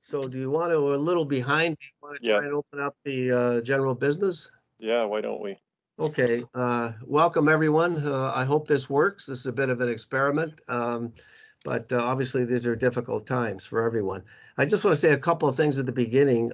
So do you want to, a little behind, do you want to try and open up the general business? Yeah, why don't we? Okay, welcome everyone. I hope this works. This is a bit of an experiment, but obviously these are difficult times for everyone. I just want to say a couple of things at the beginning,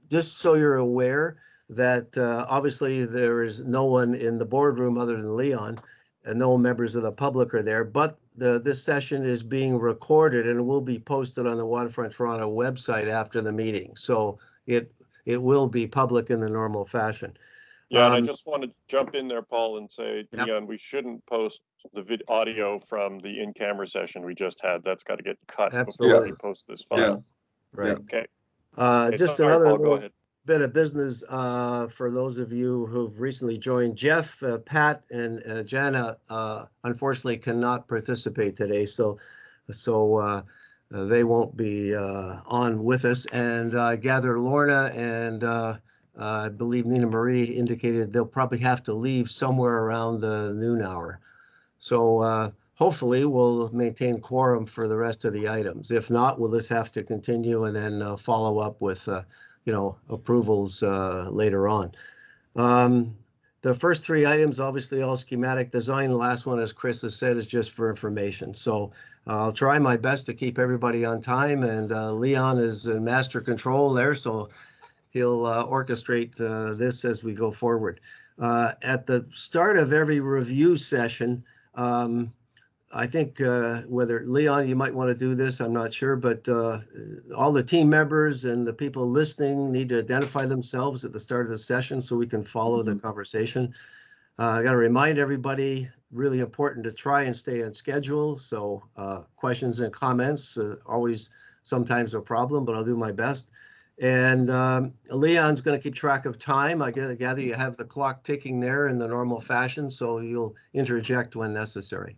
just so you're aware that obviously there is no one in the boardroom other than Leon, and no members of the public are there, but this session is being recorded and will be posted on the Waterfront Toronto website after the meeting. So it will be public in the normal fashion. Yeah, and I just want to jump in there, Paul, and say, Yep. Leon, we shouldn't post the audio from the in-camera session we just had. That's got to get cut before we post this file. Right. Okay. Just sorry, another Paul, go ahead. bit of business for those of you who've recently joined. Jeff, Pat, and Jana unfortunately cannot participate today, so they won't be on with us. And I gather Lorna and I believe Nina Marie indicated they'll probably have to leave somewhere around the noon hour. So hopefully we'll maintain quorum for the rest of the items. If not, we'll just have to continue and then follow up with approvals later on. The first three items, obviously all schematic design. The last one, as Chris has said, is just for information. So I'll try my best to keep everybody on time, and Leon is in master control there, so he'll orchestrate this as we go forward. At the start of every review session, I think whether Leon, you might want to do this, I'm not sure, but all the team members and the people listening need to identify themselves at the start of the session so we can follow the conversation. I got to remind everybody, really important to try and stay on schedule. So questions and comments always sometimes a problem, but I'll do my best. And Leon's going to keep track of time. I gather you have the clock ticking there in the normal fashion, so you'll interject when necessary.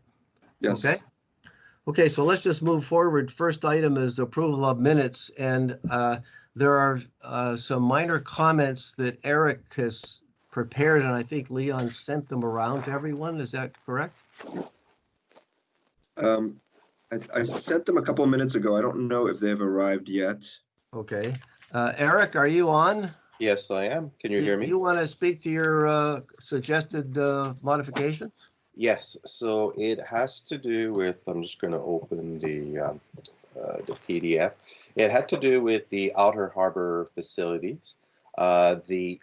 Yes. Okay. Okay, so let's just move forward. First item is approval of minutes, and there are some minor comments that Eric has prepared, and I think Leon sent them around to everyone. Is that correct? I sent them a couple of minutes ago. I don't know if they've arrived yet. Okay. Eric, are you on? Yes, I am. Can you hear me? You want to speak to your suggested modifications? Yes, so it has to do with, I'm just going to open the PDF. It had to do with the Outer Harbor facilities. The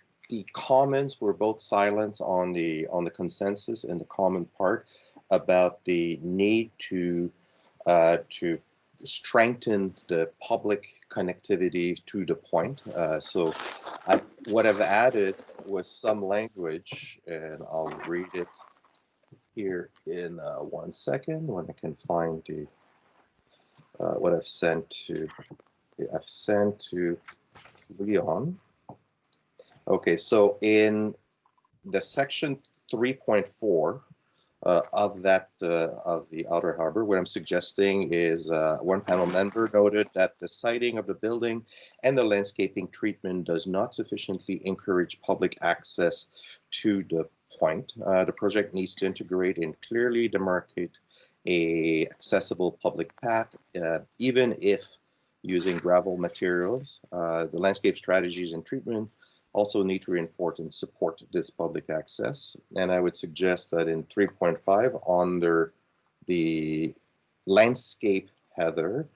comments were both silent on the consensus and the common part about the need to strengthen the public connectivity to the point. So what I've added was some language, and I'll read it here in 1 second when I can find the what I've sent to Leon. Okay, so in the section 3.4 of the Outer Harbor, what I'm suggesting is one panel member noted that the siting of the building and the landscaping treatment does not sufficiently encourage public access to the point. The project needs to integrate and clearly demarcate a accessible public path, even if using gravel materials. The landscape strategies and treatment also need to reinforce and support this public access. And I would suggest that in 3.5, under the landscape header,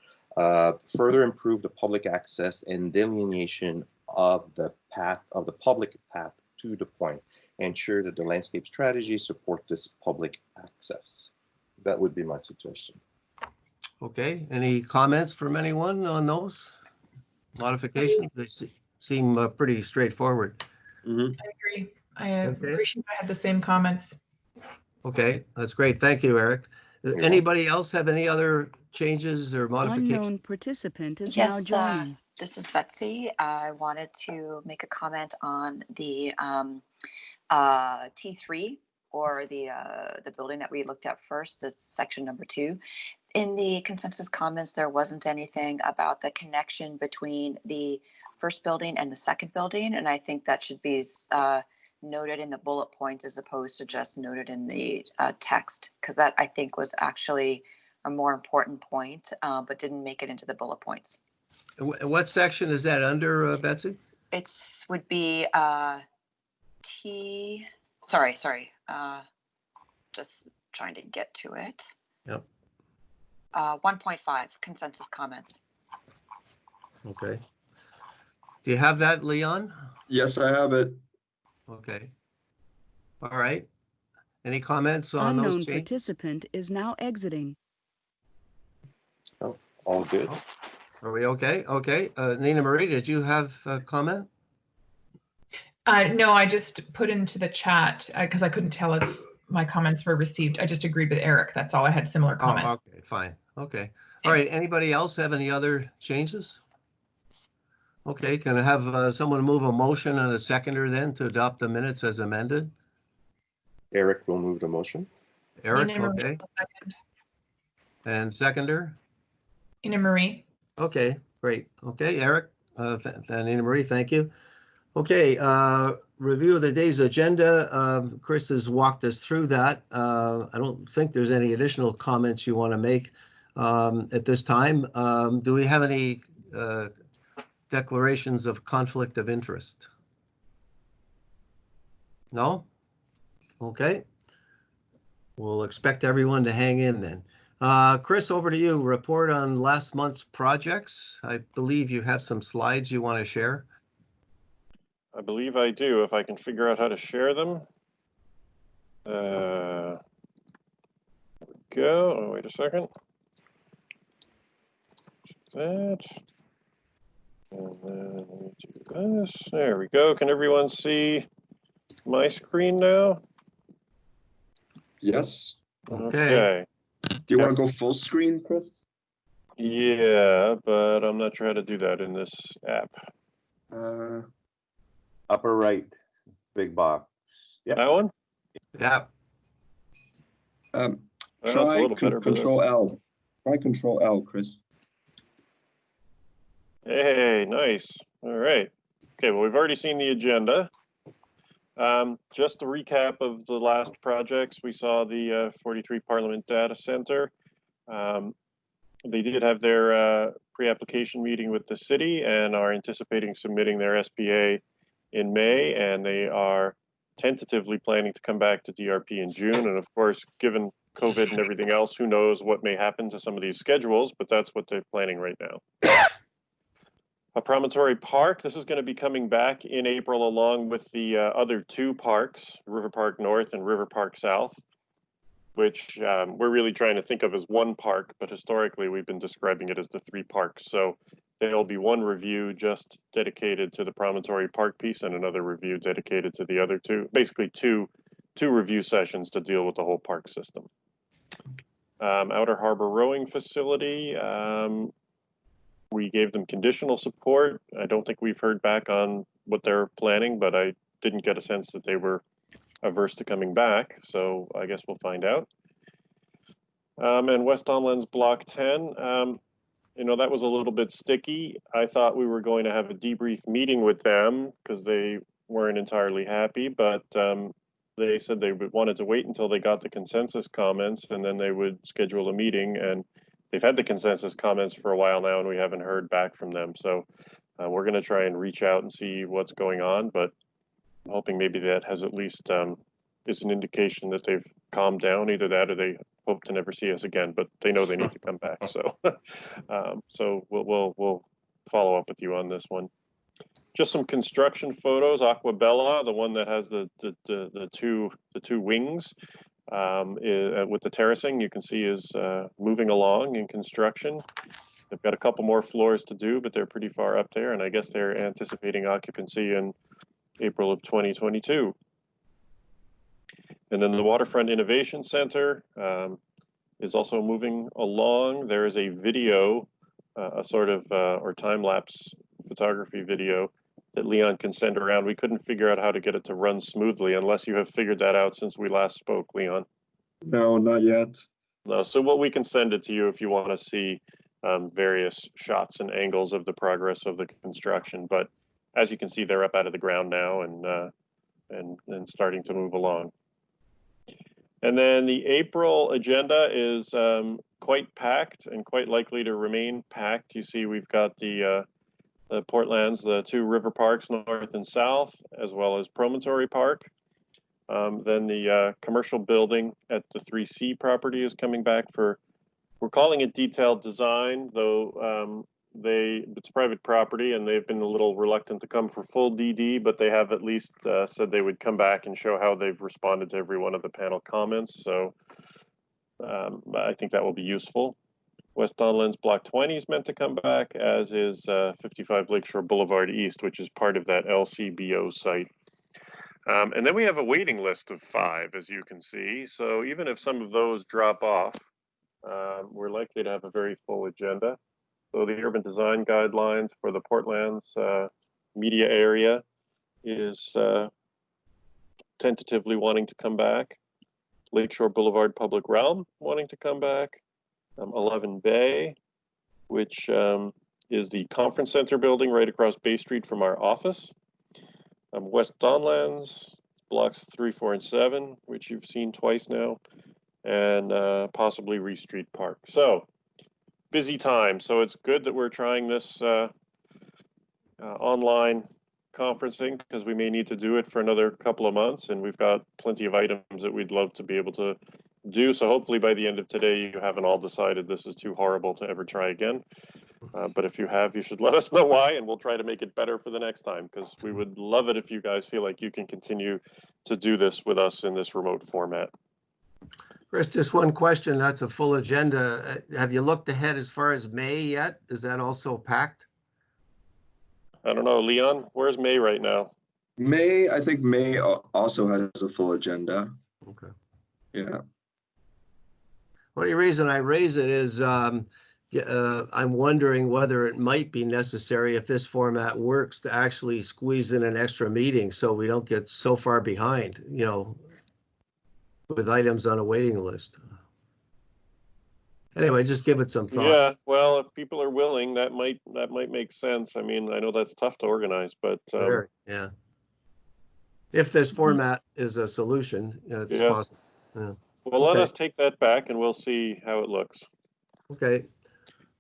further improve the public access and delineation of the path, of the public path to the point. Ensure that the landscape strategy support this public access. That would be my suggestion. Okay, any comments from anyone on those modifications? They seem pretty straightforward. I agree. I appreciate I had the same comments. Okay, that's great. Thank you, Eric. Anybody else have any other changes or modifications? Unknown participant is now joining. This is Betsy. I wanted to make a comment on the T3, or the building that we looked at first. It's section number 2. In the consensus comments, there wasn't anything about the connection between the first building and the second building, and I think that should be noted in the bullet points as opposed to just noted in the text, because that I think was actually a more important point, but didn't make it into the bullet points. What section is that under, Betsy? It's would be sorry, just trying to get to it. Yep. 1.5 consensus comments. Okay. Do you have that, Leon? Yes, I have it. Okay. All right. Any comments on those Unknown changes? participant is now exiting. Oh, all good. Are we okay? Okay. Nina Marie, did you have a comment? No, I just put into the chat because I couldn't tell if my comments were received. I just agreed with Eric. That's all. I had similar comments. Oh, okay, fine. Okay. All right. Anybody else have any other changes? Okay. Can I have someone move a motion and a seconder then to adopt the minutes as amended? Eric will move the motion. Eric, Nina Marie, okay. And seconder? Nina Marie. Okay, great. Okay, Eric, Nina Marie, thank you. Okay, review of the day's agenda. Chris has walked us through that. I don't think there's any additional comments you want to make at this time. Do we have any declarations of conflict of interest? No? Okay. We'll expect everyone to hang in then. Chris, over to you. Report on last month's projects. I believe you have some slides you want to share. I believe I do, if I can figure out how to share them. Go. Oh, wait a second. That. And then let me do this. There we go. Can everyone see my screen now? Yes. Okay. Do you want to go full screen, Chris? Yeah, but I'm not sure how to do that in this app. Upper right, big box. Yeah. That one? Yeah. Well, it's a Try little better for this. Control L. Try Control L, Chris. Hey, nice. All right. Okay, well, we've already seen the agenda. Just a recap of the last projects. We saw the 43 Parliament Data Center. They did have their pre-application meeting with the city and are anticipating submitting their SPA in May, and they are tentatively planning to come back to DRP in June. And of course, given COVID and everything else, who knows what may happen to some of these schedules, but that's what they're planning right now. A Promontory Park, this is going to be coming back in April along with the other two parks, River Park North and River Park South, which we're really trying to think of as one park, but historically we've been describing it as the three parks. So there'll be one review just dedicated to the Promontory Park piece and another review dedicated to the other two, basically two review sessions to deal with the whole park system. Outer Harbor Rowing Facility, we gave them conditional support. I don't think we've heard back on what they're planning, but I didn't get a sense that they were averse to coming back. So I guess we'll find out. And West Donlands Block 10, you know, that was a little bit sticky. I thought we were going to have a debrief meeting with them because they weren't entirely happy, but they said they wanted to wait until they got the consensus comments and then they would schedule a meeting. And they've had the consensus comments for a while now and we haven't heard back from them. So we're going to try and reach out and see what's going on, but I'm hoping maybe that has at least is an indication that they've calmed down. Either that or they hope to never see us again, but they know they need to come back. So so we'll follow up with you on this one. Just some construction photos. Aquabella, the one that has the two wings with the terracing, you can see is moving along in construction. They've got a couple more floors to do, but they're pretty far up there, and I guess they're anticipating occupancy in April of 2022. And then the Waterfront Innovation Center is also moving along. There is a video, a sort of or time-lapse photography video that Leon can send around. We couldn't figure out how to get it to run smoothly unless you have figured that out since we last spoke, Leon. No, not yet. No, so what we can send it to you if you want to see various shots and angles of the progress of the construction. But as you can see, they're up out of the ground now and starting to move along. And then the April agenda is quite packed and quite likely to remain packed. You see, we've got the Portlands, the 2 river parks, north and south, as well as Promontory Park. Then the commercial building at the 3C property is coming back for, we're calling it detailed design, though it's private property and they've been a little reluctant to come for full DD, but they have at least said they would come back and show how they've responded to every one of the panel comments. So I think that will be useful. West Donlands Block 20 is meant to come back, as is 55 Lakeshore Boulevard East, which is part of that LCBO site. And then we have a waiting list of 5, as you can see. So even if some of those drop off, we're likely to have a very full agenda. So the urban design guidelines for the Portlands media area is tentatively wanting to come back. Lakeshore Boulevard Public Realm wanting to come back. 11 Bay, which is the conference center building right across Bay Street from our office. West Donlands, blocks 3, 4, and 7, which you've seen twice now, and possibly Reese Street Park. So busy time. So it's good that we're trying this online conferencing, because we may need to do it for another couple of months, and we've got plenty of items that we'd love to be able to do. So hopefully by the end of today, you haven't all decided this is too horrible to ever try again. But if you have, you should let us know why, and we'll try to make it better for the next time, because we would love it if you guys feel like you can continue to do this with us in this remote format. Chris, just one question. That's a full agenda. Have you looked ahead as far as May yet? Is that also packed? I don't know, Leon, where's May right now? I think May also has a full agenda. Okay. Yeah. The only reason I raise it is I'm wondering whether it might be necessary, if this format works, to actually squeeze in an extra meeting so we don't get so far behind, you know, with items on a waiting list. Anyway, just give it some thought. Yeah, well, if people are willing, that might make sense. I mean, I know that's tough to organize, but Yeah. If this format is a solution, it's yeah. possible. Yeah. Well, let Okay. us take that back and we'll see how it looks. Okay.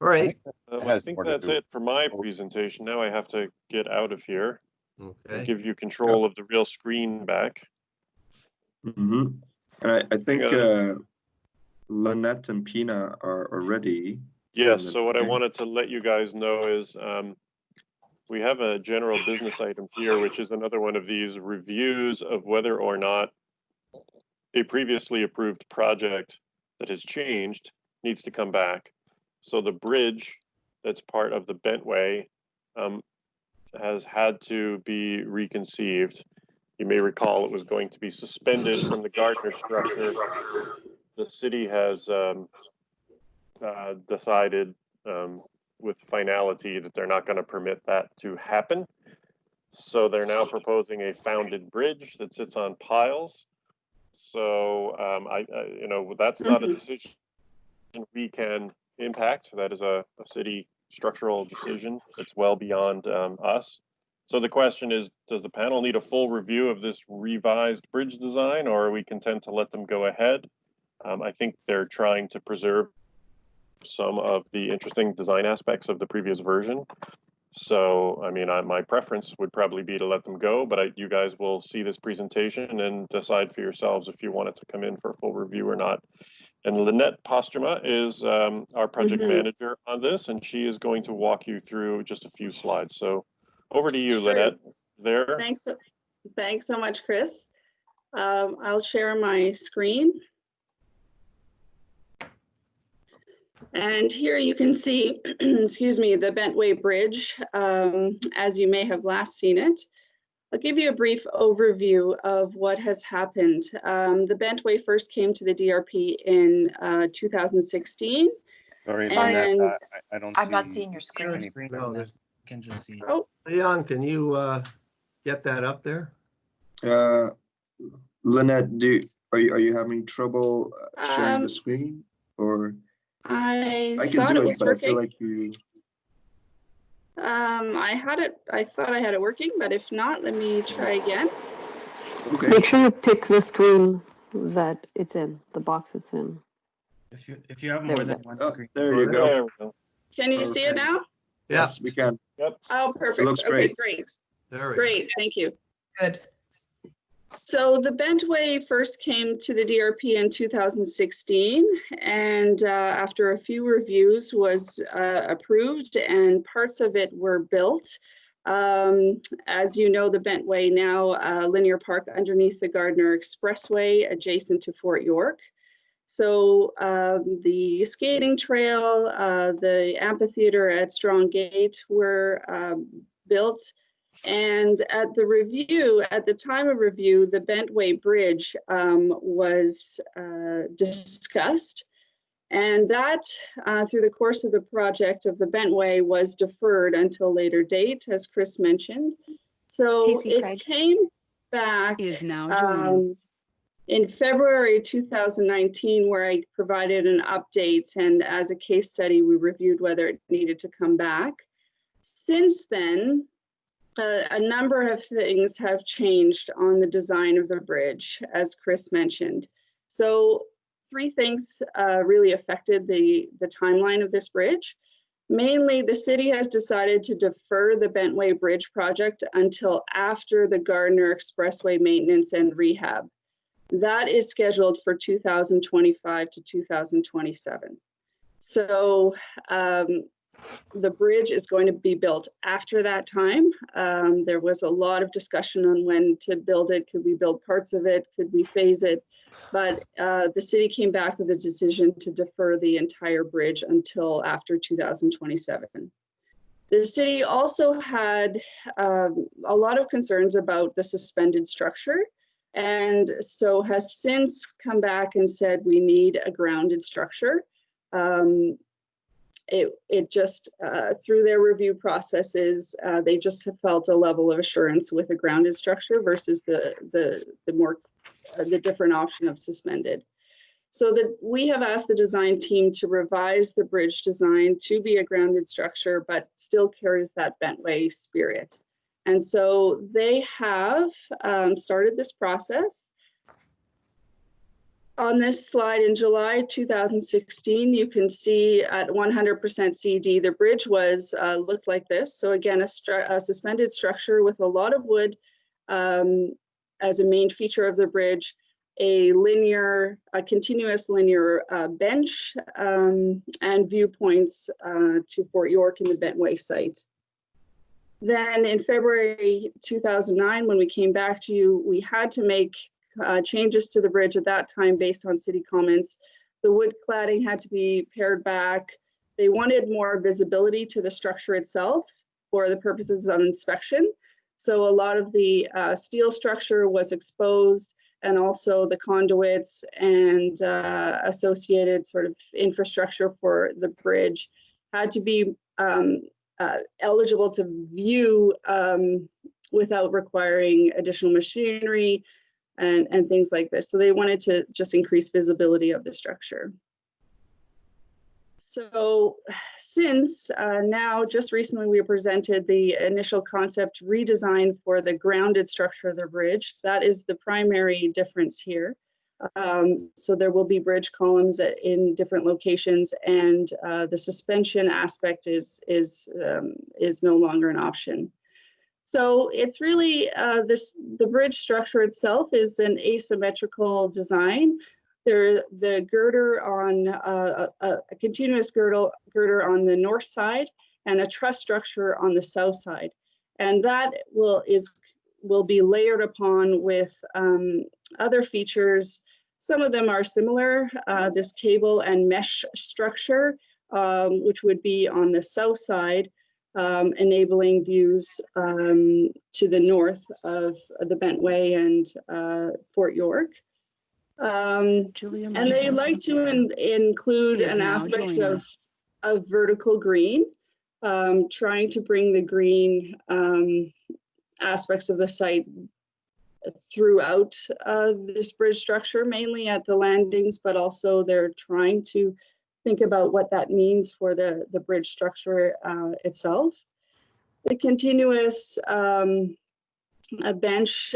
All right. I think that's it for my presentation. Now I have to get out of here and Okay. give you control of the real screen back. Mm-hmm. And I think Lynette and Pina are ready. Yes, so what I wanted to let you guys know is we have a general business item here, which is another one of these reviews of whether or not a previously approved project that has changed needs to come back. So the bridge that's part of the Bentway has had to be reconceived. You may recall it was going to be suspended from the Gardner structure. The city has decided with finality that they're not going to permit that to happen. So they're now proposing a founded bridge that sits on piles. So you know, that's not a decision we can impact. That is a city structural decision. It's well beyond us. So the question is, does the panel need a full review of this revised bridge design, or are we content to let them go ahead? I think they're trying to preserve some of the interesting design aspects of the previous version. So, I mean, my preference would probably be to let them go, but you guys will see this presentation and decide for yourselves if you want it to come in for a full review or not. And Lynette Postuma is our project manager on this, and she is going to walk you through just a few slides. So over to you, Sure. Lynette. There. Thanks so much, Chris. I'll share my screen. And here you can see, excuse me, the Bentway Bridge, as you may have last seen it. I'll give you a brief overview of what has happened. The Bentway first came to the DRP in 2016. Sorry, and I don't. I'm not seeing your screen. No, You can just see. Oh, Leon, can you get that up there? Lynette, are you having trouble sharing the screen, or I can thought do it it, was but I feel working. like you. I thought I had it working, but if not, let me try again. Okay. Make sure you pick the screen that it's in, the box it's in. If you have There more we than go. one Oh, screen. there you go. There we go. Can you see it Okay. now? Yes, we can. Yep. Oh, perfect. looks Okay, great. great. There we go. Great, thank you. Good. So the Bentway first came to the DRP in 2016, and after a few reviews was approved, and parts of it were built. As you know, the Bentway now a linear park underneath the Gardner Expressway, adjacent to Fort York. So the skating trail, the amphitheater at Strong Gate were built. And at the time of review, the Bentway Bridge was discussed. And that, through the course of the project of the Bentway, was deferred until later date, as Chris mentioned. So it came back Is now joining. in February 2019, where I provided an update, and as a case study, we reviewed whether it needed to come back. Since then, a number of things have changed on the design of the bridge, as Chris mentioned. So 3 things really affected the timeline of this bridge. Mainly, the city has decided to defer the Bentway Bridge project until after the Gardner Expressway maintenance and rehab. That is scheduled for 2025 to 2027. So the bridge is going to be built after that time. There was a lot of discussion on when to build it. Could we build parts of it? Could we phase it? But the city came back with a decision to defer the entire bridge until after 2027. The city also had a lot of concerns about the suspended structure, and so has since come back and said we need a grounded structure. It just, through their review processes, they just have felt a level of assurance with a grounded structure versus the different option of suspended. So that we have asked the design team to revise the bridge design to be a grounded structure, but still carries that Bentway spirit. And so they have started this process. On this slide in July 2016, you can see at 100% CD, the bridge was looked like this. So again, a suspended structure with a lot of wood as a main feature of the bridge, a continuous linear bench and viewpoints to Fort York in the Bentway site. Then in February 2009, when we came back to you, we had to make changes to the bridge at that time based on city comments. The wood cladding had to be pared back. They wanted more visibility to the structure itself for the purposes of inspection. So a lot of the steel structure was exposed, and also the conduits and associated sort of infrastructure for the bridge had to be eligible to view without requiring additional machinery and things like this. So they wanted to just increase visibility of the structure. So since now, just recently, we presented the initial concept redesign for the grounded structure of the bridge. That is the primary difference here. So there will be bridge columns in different locations, and the suspension aspect is no longer an option. So it's really the bridge structure itself is an asymmetrical design. The girder on a continuous girder on the north side and a truss structure on the south side, and that will be layered upon with other features. Some of them are similar. This cable and mesh structure, which would be on the south side, enabling views to the north of the Bentway and Fort York. And they like to include an aspect of vertical green, trying to bring the green aspects of the site throughout this bridge structure, mainly at the landings, but also they're trying to think about what that means for the bridge structure itself. The continuous bench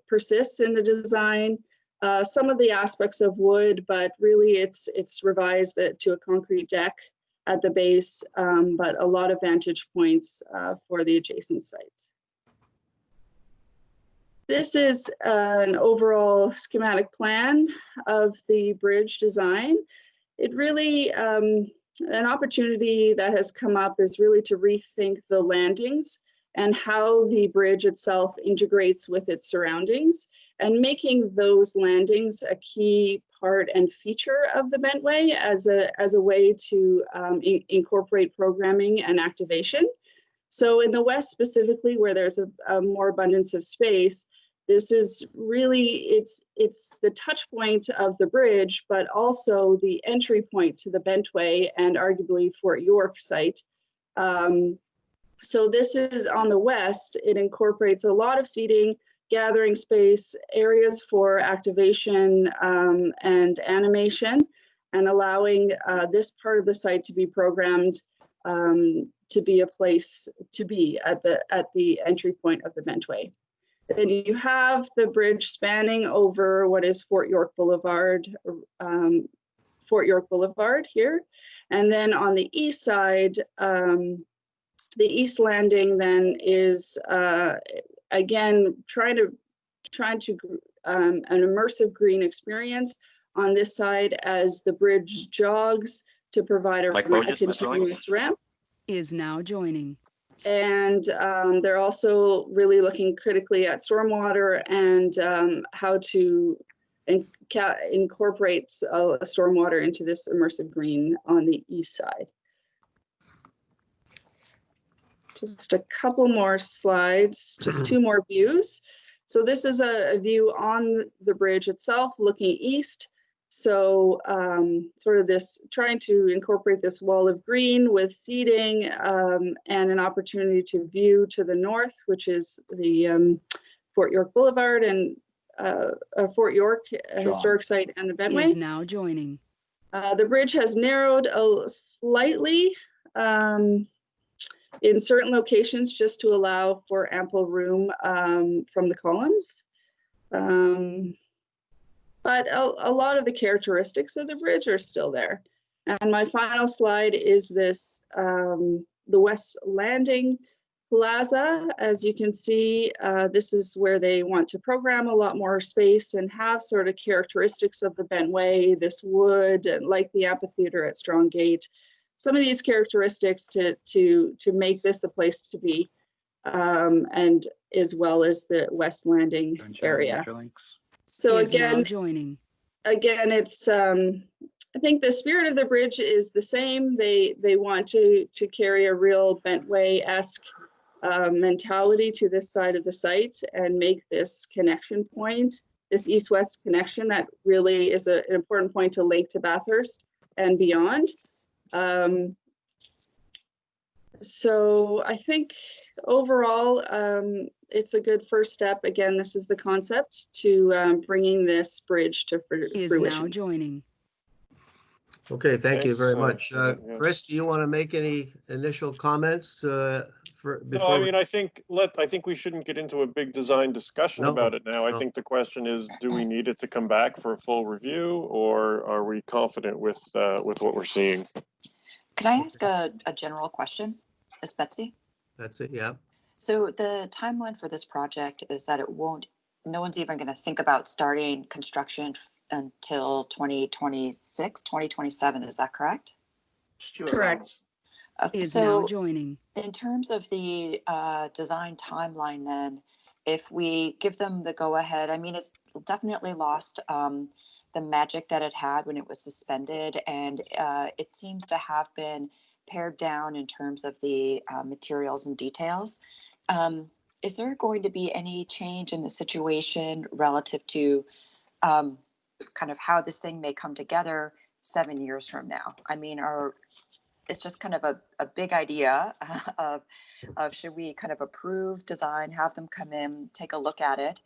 persists in the design. some of the aspects of wood, but really it's revised it to a concrete deck at the base, but a lot of vantage points for the adjacent sites. This is an overall schematic plan of the bridge design. It really, an opportunity that has come up is really to rethink the landings and how the bridge itself integrates with its surroundings, and making those landings a key part and feature of the Bentway as a way to incorporate programming and activation. So in the west specifically, where there's a more abundance of space, this is really, it's the touch point of the bridge, but also the entry point to the Bentway and arguably Fort York site. So this is on the west. It incorporates a lot of seating, gathering space, areas for activation and animation, and allowing this part of the site to be programmed to be a place to be at the entry point of the Bentway. Then you have the bridge spanning over what is Fort York Boulevard here. And then on the east side, the east landing then is, again, trying to an immersive green experience on this side as the bridge jogs to provide a continuous ramp. Is now joining. And they're also really looking critically at stormwater and how to incorporate stormwater into this immersive green on the east side. Just a couple more slides, just two more views. So this is a view on the bridge itself looking east. So sort of this, trying to incorporate this wall of green with seating and an opportunity to view to the north, which is the Fort York Boulevard and Fort York historic site and the Bentway. Is now joining. The bridge has narrowed slightly in certain locations just to allow for ample room from the columns. But a lot of the characteristics of the bridge are still there. And my final slide is this, the West Landing Plaza. As you can see, this is where they want to program a lot more space and have sort of characteristics of the Bentway, this wood, and like the amphitheater at Strong Gate. Some of these characteristics to make this a place to be, and as well as the West Landing area. So again, it's I think the spirit of the bridge is the same. They want to carry a real Bentway-esque mentality to this side of the site and make this connection point, this east-west connection that really is an important point to link to Bathurst and beyond. So I think overall, it's a good first step. Again, this is the concept to bringing this bridge to fruition. Is now joining. Okay, thank you very much. Yeah. Chris, do you want to make any initial comments before? No, I mean, I think we shouldn't get into a big design discussion about it now. I think the question is, do we need it to come back for a full review, or are we confident with what we're seeing? Can I ask a general question? Is Betsy? That's it, yeah. So the timeline for this project is that no one's even going to think about starting construction until 2026, 2027. Is that correct? Correct. Okay, is so now joining. In terms of the design timeline, then, if we give them the go-ahead, I mean, it's definitely lost the magic that it had when it was suspended, and it seems to have been pared down in terms of the materials and details. Is there going to be any change in the situation relative to kind of how this thing may come together 7 years from now? I mean, it's just kind of a big idea of should we kind of approve design, have them come in, take a look at it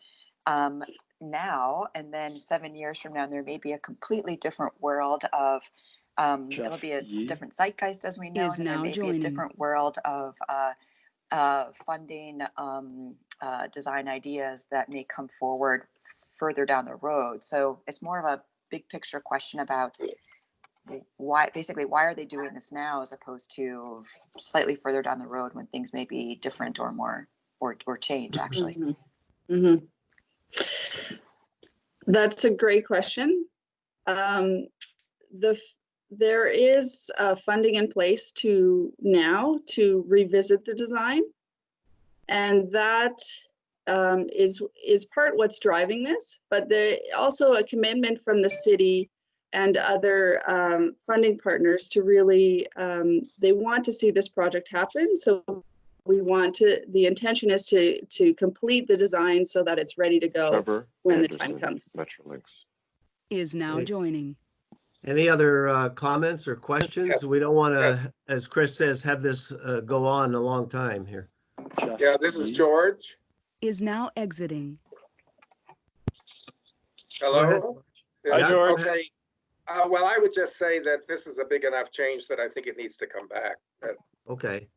now, and then 7 years from now, there may be a completely different world of, it'll be a different zeitgeist as we know, and there may be a different world of funding design ideas that may come forward further down the road. So it's more of a big picture question about why are they doing this now as opposed to slightly further down the road when things may be different or more or change actually. That's a great question. There is funding in place to revisit the design, and that is part what's driving this. But there also a commitment from the city and other funding partners to really they want to see this project happen. So the intention is to complete the design so that it's ready to go when the time comes. Is now joining. Any other comments or questions? Yes. We don't want to, Yes. as Chris says, have this go on a long time here. Yeah, this is George. Is now exiting. Hello? Hi, George. Okay. Well, I would just say that this is a big enough change that I think it needs to come back. Okay.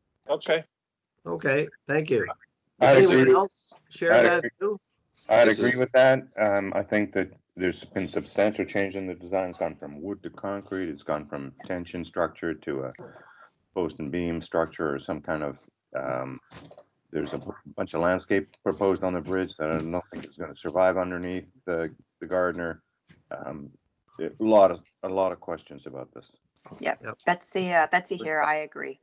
Okay. Thank you. I'd Anyone agree. else share I'd that agree. too? I'd This agree is- with that. I think that there's been substantial change in the design. It's gone from wood to concrete. It's gone from tension structure to a post and beam structure or some kind of, there's a bunch of landscape proposed on the bridge that I don't think is going to survive underneath the Gardner. A lot of questions about this. Yep. Yep. Betsy here, I agree.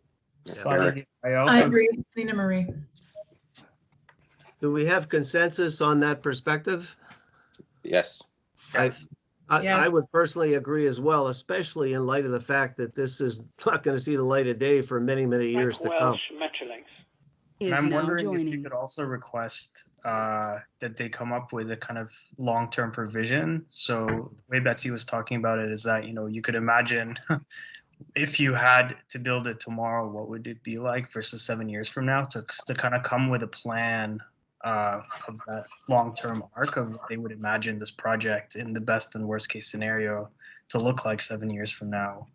I I also agree with Lena Marie. Do we have consensus on that perspective? Yes. Yes. I would personally agree as well, especially in light of the fact that this is not going to see the light of day for many, many years to come. And Is I'm now wondering if you joining. could also request that they come up with a kind of long-term provision. So the way Betsy was talking about it is that, you could imagine if you had to build it tomorrow, what would it be like versus 7 years from now, to kind of come with a plan of that long-term arc of what they would imagine this project in the best and worst case scenario to look like 7 years from now,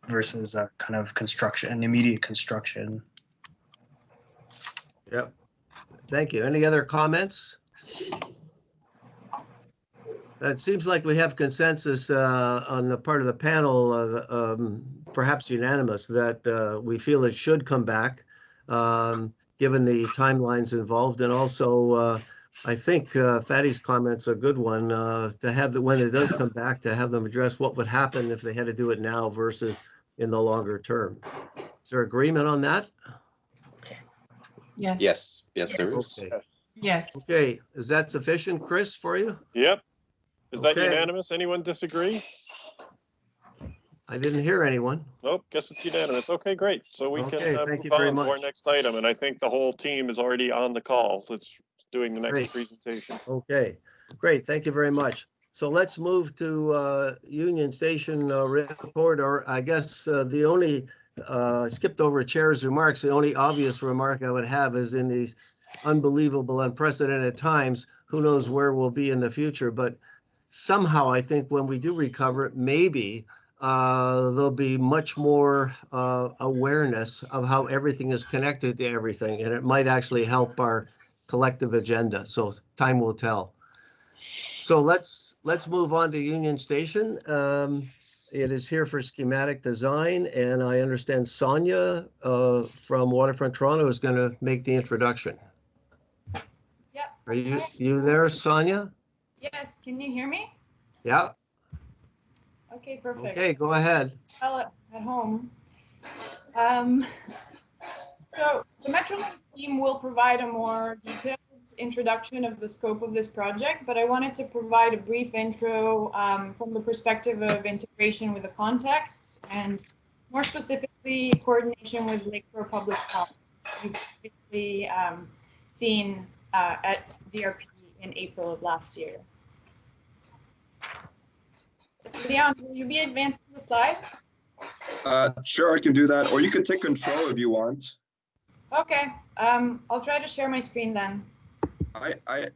versus a kind of an immediate construction. Yep. Thank you. Any other comments? It seems like we have consensus on the part of the panel, perhaps unanimous, that we feel it should come back, given the timelines involved. And also, I think Fatty's comment's a good one, to have when it does come back, to have them address what would happen if they had to do it now versus in the longer term. Is there agreement on that? Yes. Yes, there is. Okay. Yes. Okay, is that sufficient, Chris, for you? Yep. Is that Okay. unanimous? Anyone disagree? I didn't hear anyone. Nope, guess it's unanimous. Okay, great. So we Okay, can thank move you very on to our much. next item, and I think the whole team is already on the call. Let's doing the next Great. presentation. Okay, great. Thank you very much. So let's move to Union Station report, or I guess the only, skipped over Chair's remarks. The only obvious remark I would have is in these unbelievable, unprecedented times, who knows where we'll be in the future. But somehow I think when we do recover, maybe there'll be much more awareness of how everything is connected to everything, and it might actually help our collective agenda. So time will tell. So let's move on to Union Station. It is here for schematic design, and I understand Sonia from Waterfront Toronto is going to make the introduction. Yep. Are you there, Sonia? Yes. Can you hear me? Yeah. Okay, perfect. Okay, go ahead. Well, at home. So the Metrolinx team will provide a more detailed introduction of the scope of this project, but I wanted to provide a brief intro from the perspective of integration with the context, and more specifically coordination with Lakeshore Public Health, you've previously seen at DRP in April of last year. Leon, will you be advancing the slide? Sure, I can do that, or you could take control if you want. Okay, I'll try to share my screen then. I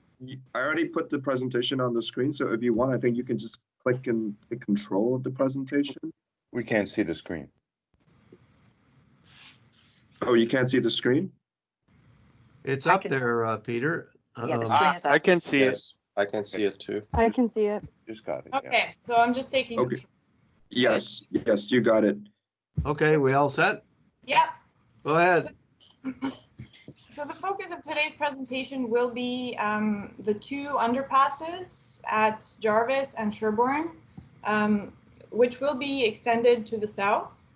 already put the presentation on the screen, so if you want, I think you can just click and take control of the presentation. We can't see the screen. Oh, you can't see the screen? It's I up can- there, Peter. Yeah, the screen is up. I can see it. Yes, I can see it too. I can see it. Just got it. Yeah. Okay, so I'm just taking. Okay. Yes, yes, you got it. Okay, we all set? Yeah. Go ahead. So the focus of today's presentation will be the two underpasses at Jarvis and Sherborne, which will be extended to the south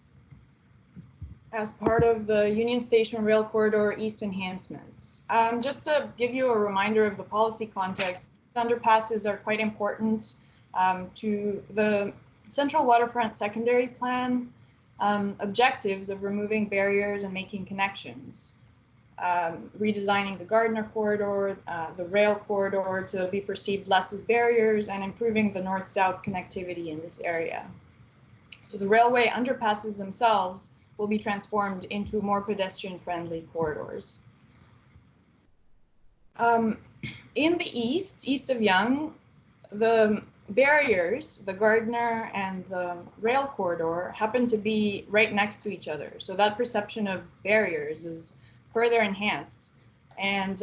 as part of the Union Station Rail Corridor East enhancements. Just to give you a reminder of the policy context, underpasses are quite important to the Central Waterfront Secondary Plan objectives of removing barriers and making connections. Redesigning the Gardner corridor, the rail corridor to be perceived less as barriers, and improving the north-south connectivity in this area. So the railway underpasses themselves will be transformed into more pedestrian-friendly corridors. In the east of Yonge, the barriers, the Gardner and the rail corridor, happen to be right next to each other. So that perception of barriers is further enhanced. And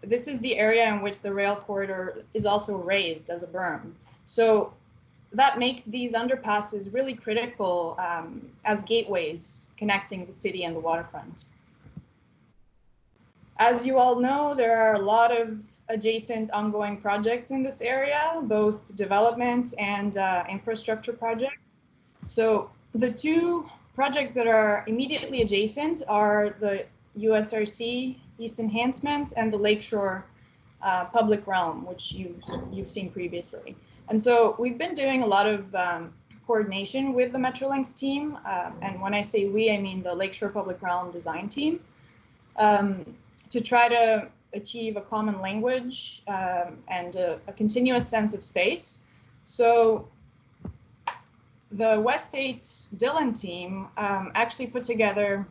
this is the area in which the rail corridor is also raised as a berm. So that makes these underpasses really critical as gateways connecting the city and the waterfront. As you all know, there are a lot of adjacent ongoing projects in this area, both development and infrastructure projects. So the two projects that are immediately adjacent are the USRC East Enhancement and the Lakeshore Public Realm, which you've seen previously. And so we've been doing a lot of coordination with the Metrolinx team. And when I say we, I mean the Lakeshore Public Realm design team, to try to achieve a common language and a continuous sense of space. So the West 8 Dillon team actually put together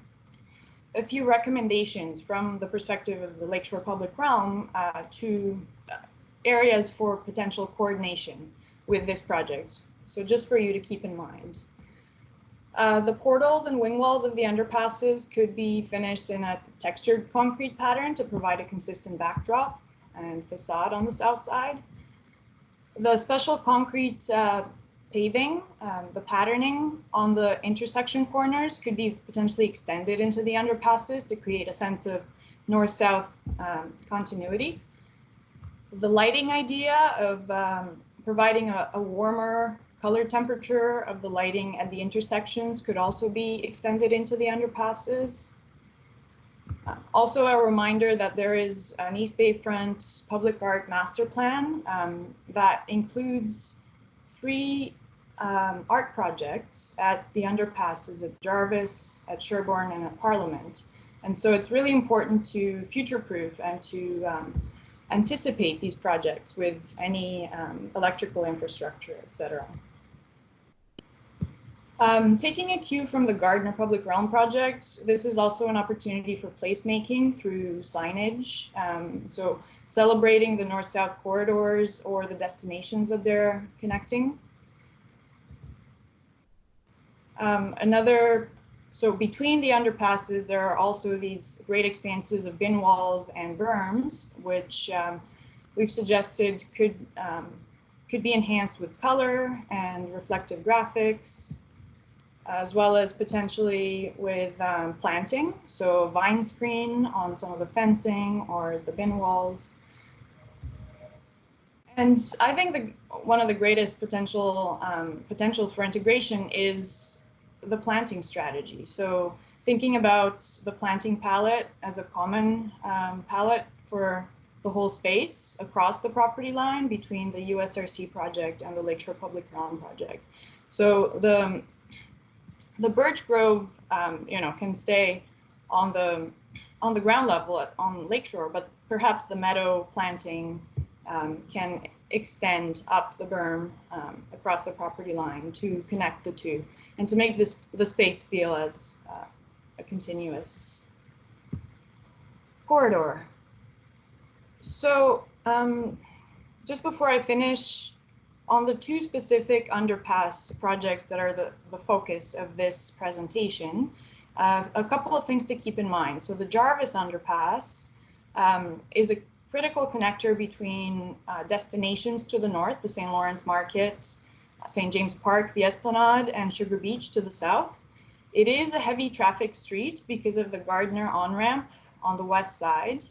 a few recommendations from the perspective of the Lakeshore Public Realm to areas for potential coordination with this project. So just for you to keep in mind. The portals and wing walls of the underpasses could be finished in a textured concrete pattern to provide a consistent backdrop and facade on the south side. The special concrete paving, the patterning on the intersection corners could be potentially extended into the underpasses to create a sense of north-south continuity. The lighting idea of providing a warmer color temperature of the lighting at the intersections could also be extended into the underpasses. Also a reminder that there is an East Bayfront Public Art Master Plan that includes 3 art projects at the underpasses at Jarvis, at Sherborne, and at Parliament. And so it's really important to future-proof and to anticipate these projects with any electrical infrastructure, etc. Taking a cue from the Gardner Public Realm project, this is also an opportunity for placemaking through signage. So celebrating the north-south corridors or the destinations that they're connecting. So between the underpasses, there are also these great expanses of bin walls and berms, which we've suggested could be enhanced with color and reflective graphics, as well as potentially with planting. So a vine screen on some of the fencing or the bin walls. And I think one of the greatest potentials for integration is the planting strategy. So thinking about the planting palette as a common palette for the whole space across the property line between the USRC project and the Lakeshore Public Realm project. So the birch grove, can stay on the ground level on Lakeshore, but perhaps the meadow planting can extend up the berm across the property line to connect the two and to make the space feel as a continuous corridor. So just before I finish, on the 2 specific underpass projects that are the focus of this presentation, A couple of things to keep in mind. So the Jarvis Underpass is a critical connector between destinations to the north, the St. Lawrence Market, St. James Park, the Esplanade, and Sugar Beach to the south. It is a heavy traffic street because of the Gardner on-ramp on the west side.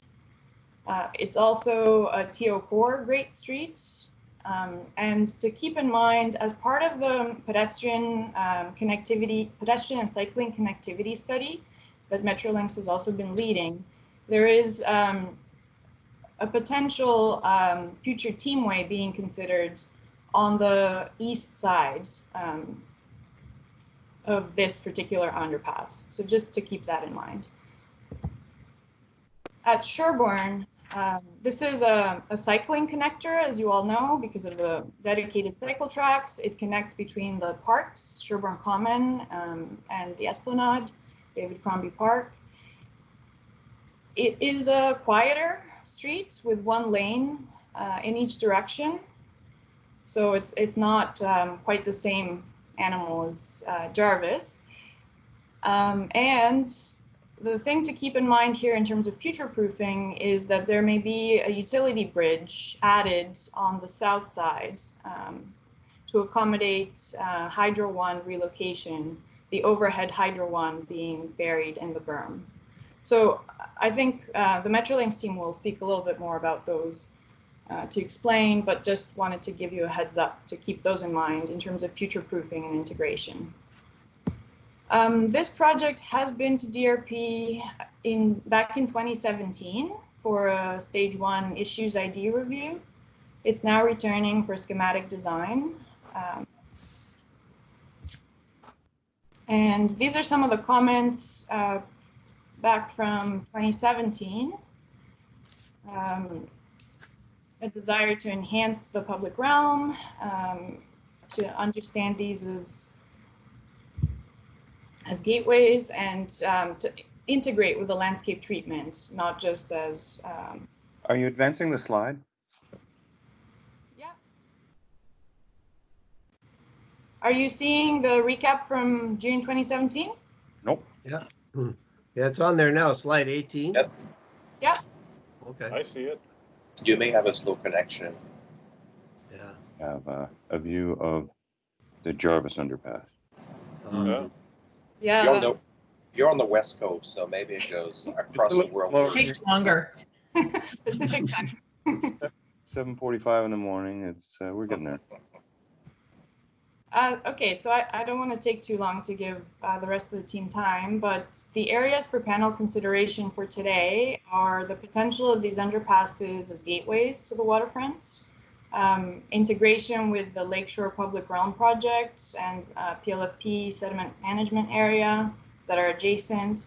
It's also a TO4 Great Street. And to keep in mind, as part of the pedestrian and cycling connectivity study that Metrolinx has also been leading, there is a potential future teamway being considered on the east side of this particular underpass. So just to keep that in mind. At Sherbourne, this is a cycling connector, as you all know, because of the dedicated cycle tracks. It connects between the parks, Sherbourne Common and the Esplanade, David Crombie Park. It is a quieter street with one lane in each direction. So it's not quite the same animal as Jarvis. And the thing to keep in mind here in terms of future-proofing is that there may be a utility bridge added on the south side to accommodate Hydro One relocation, the overhead Hydro One being buried in the berm. So I think the Metrolinx team will speak a little bit more about those to explain, but just wanted to give you a heads up to keep those in mind in terms of future-proofing and integration. This project has been to DRP back in 2017 for a stage 1 issues ID review. It's now returning for schematic design. And these are some of the comments back from 2017. A desire to enhance the public realm, to understand these as gateways, and to integrate with the landscape treatment, not just as... Are you advancing the slide? Yeah. Are you seeing the recap from June 2017? Nope. Yeah. Yeah, it's on there now, slide 18. Yep. Yeah. Okay. I see it. You may have a slow connection. Yeah. Have a view of the Jarvis Underpass. Yeah. Yeah. You're on the West Coast, so maybe it goes across the world. slower. Takes longer. Pacific time. 7:45 in the morning. It's we're getting there. Okay, so I don't want to take too long to give the rest of the team time, but the areas for panel consideration for today are the potential of these underpasses as gateways to the waterfronts, integration with the Lakeshore Public Realm projects and PLFP sediment management area that are adjacent,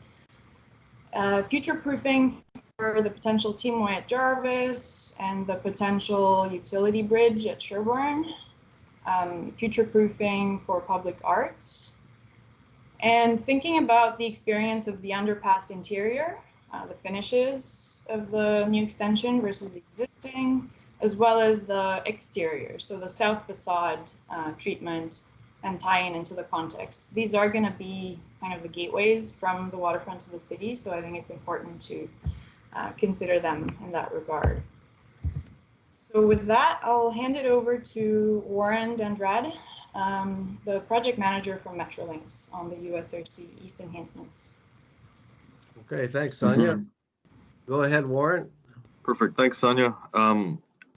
future-proofing for the potential teamway at Jarvis and the potential utility bridge at Sherbourne, future-proofing for public arts, and thinking about the experience of the underpass interior, the finishes of the new extension versus the existing, as well as the exterior, so the south facade treatment and tie-in into the context. These are going to be kind of the gateways from the waterfront to the city, so I think it's important to consider them in that regard. So with that, I'll hand it over to Warren Dandrade, the project manager from Metrolinx on the USRC East Enhancements. Okay, thanks, Sonia. Go ahead, Warren. Perfect. Thanks, Sonia.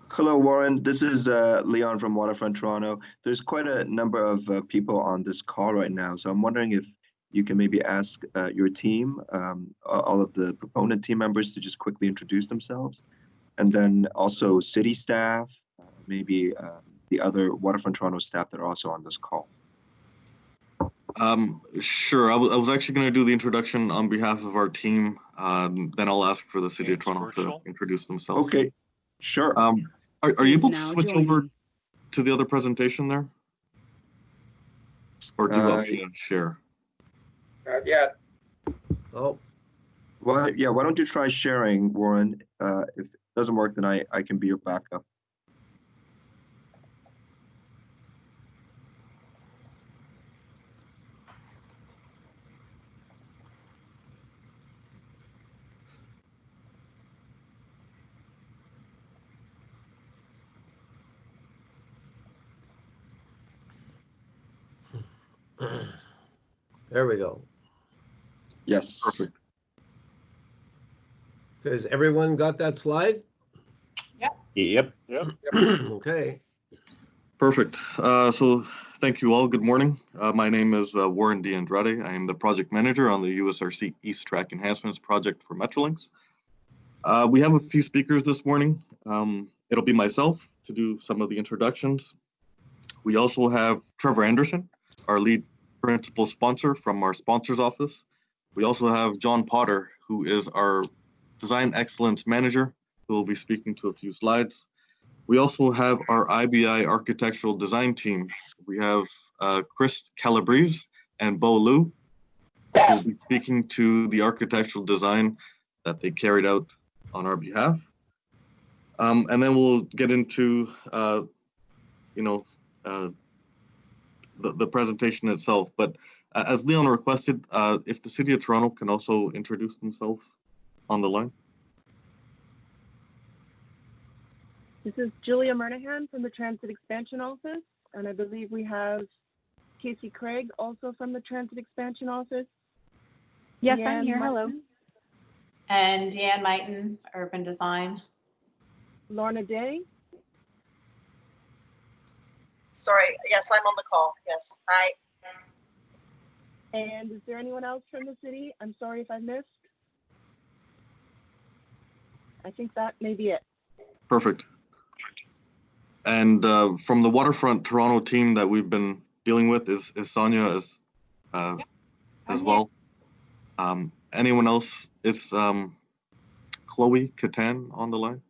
Hello, Warren. This is Leon from Waterfront Toronto. There's quite a number of people on this call right now, so I'm wondering if you can maybe ask your team, all of the proponent team members, to just quickly introduce themselves, and then also city staff, maybe the other Waterfront Toronto staff that are also on this call. Sure. I was actually going to do the introduction on behalf of our team. Then I'll ask for the City of Toronto to introduce themselves. Okay, sure. Are you able to switch over to the other presentation there? Or do you want me to share? Not yet. Oh. Well, yeah, why don't you try sharing, Warren? If it doesn't work, then I can be your backup. There we go. Yes. Perfect. Has everyone got that slide? Yep. Yep. Okay. Perfect. So thank you all. Good morning. My name is Warren D. Andrade. I am the project manager on the USRC East Track Enhancements project for Metrolinx. We have a few speakers this morning. It'll be myself to do some of the introductions. We also have Trevor Anderson, our lead principal sponsor from our sponsors office. We also have John Potter, who is our design excellence manager, who will be speaking to a few slides. We also have our IBI architectural design team. We have Chris Calabrese and Bo Liu, who will be speaking to the architectural design that they carried out on our behalf. And then we'll get into, the presentation itself. But as Leon requested, if the City of Toronto can also introduce themselves on the line. This is Julia Murnahan from the Transit Expansion Office, and I believe we have Casey Craig also from the Transit Expansion Office. Yes, Deanne I'm here. Hello. Martin, And Deanne Mighton, Urban Design. Lorna Day, Sorry, yes, I'm on the call. Yes, hi. and is there anyone else from the city? I'm sorry if I missed. I think that may be it. Perfect. And from the Waterfront Toronto team that we've been dealing with is Sonia as well. Anyone else? Is Chloe Catan on the line?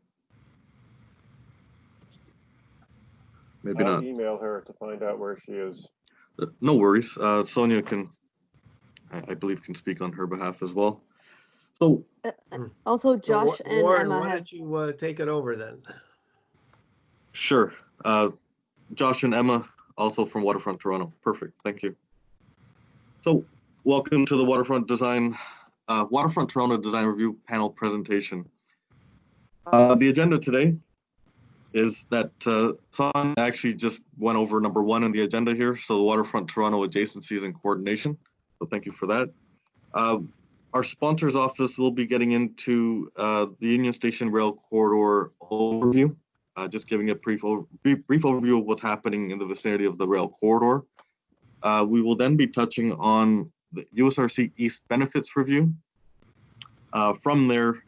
Maybe I'll not. email her to find out where she is. No worries. Sonia can, I believe, can speak on her behalf as well. So Also, Josh and Warren, Emma why have. don't you take it over then? sure. Josh and Emma, also from Waterfront Toronto. Perfect. Thank you. So welcome to the Waterfront Toronto Design Review Panel presentation. The agenda today is that Sonia actually just went over number 1 in the agenda here. So the Waterfront Toronto adjacencies and coordination. So thank you for that. Our sponsors office will be getting into the Union Station Rail Corridor overview, just giving a brief overview of what's happening in the vicinity of the rail corridor. We will then be touching on the USRC East Benefits Review. From there,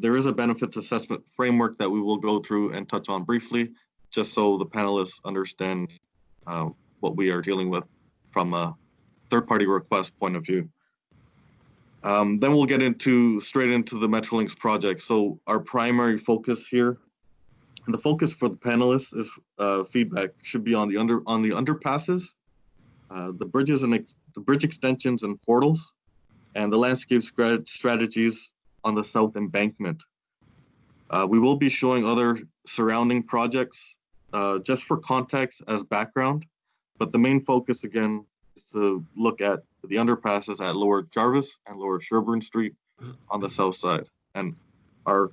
there is a benefits assessment framework that we will go through and touch on briefly, just so the panelists understand what we are dealing with from a third-party request point of view. Then we'll get straight into the Metrolinx project. So our primary focus here, and the focus for the panelists is feedback should be on the underpasses, the bridges and the bridge extensions and portals, and the landscape strategies on the south embankment. We will be showing other surrounding projects just for context as background, but the main focus again is to look at the underpasses at Lower Jarvis and Lower Sherbourne Street on the south side. And our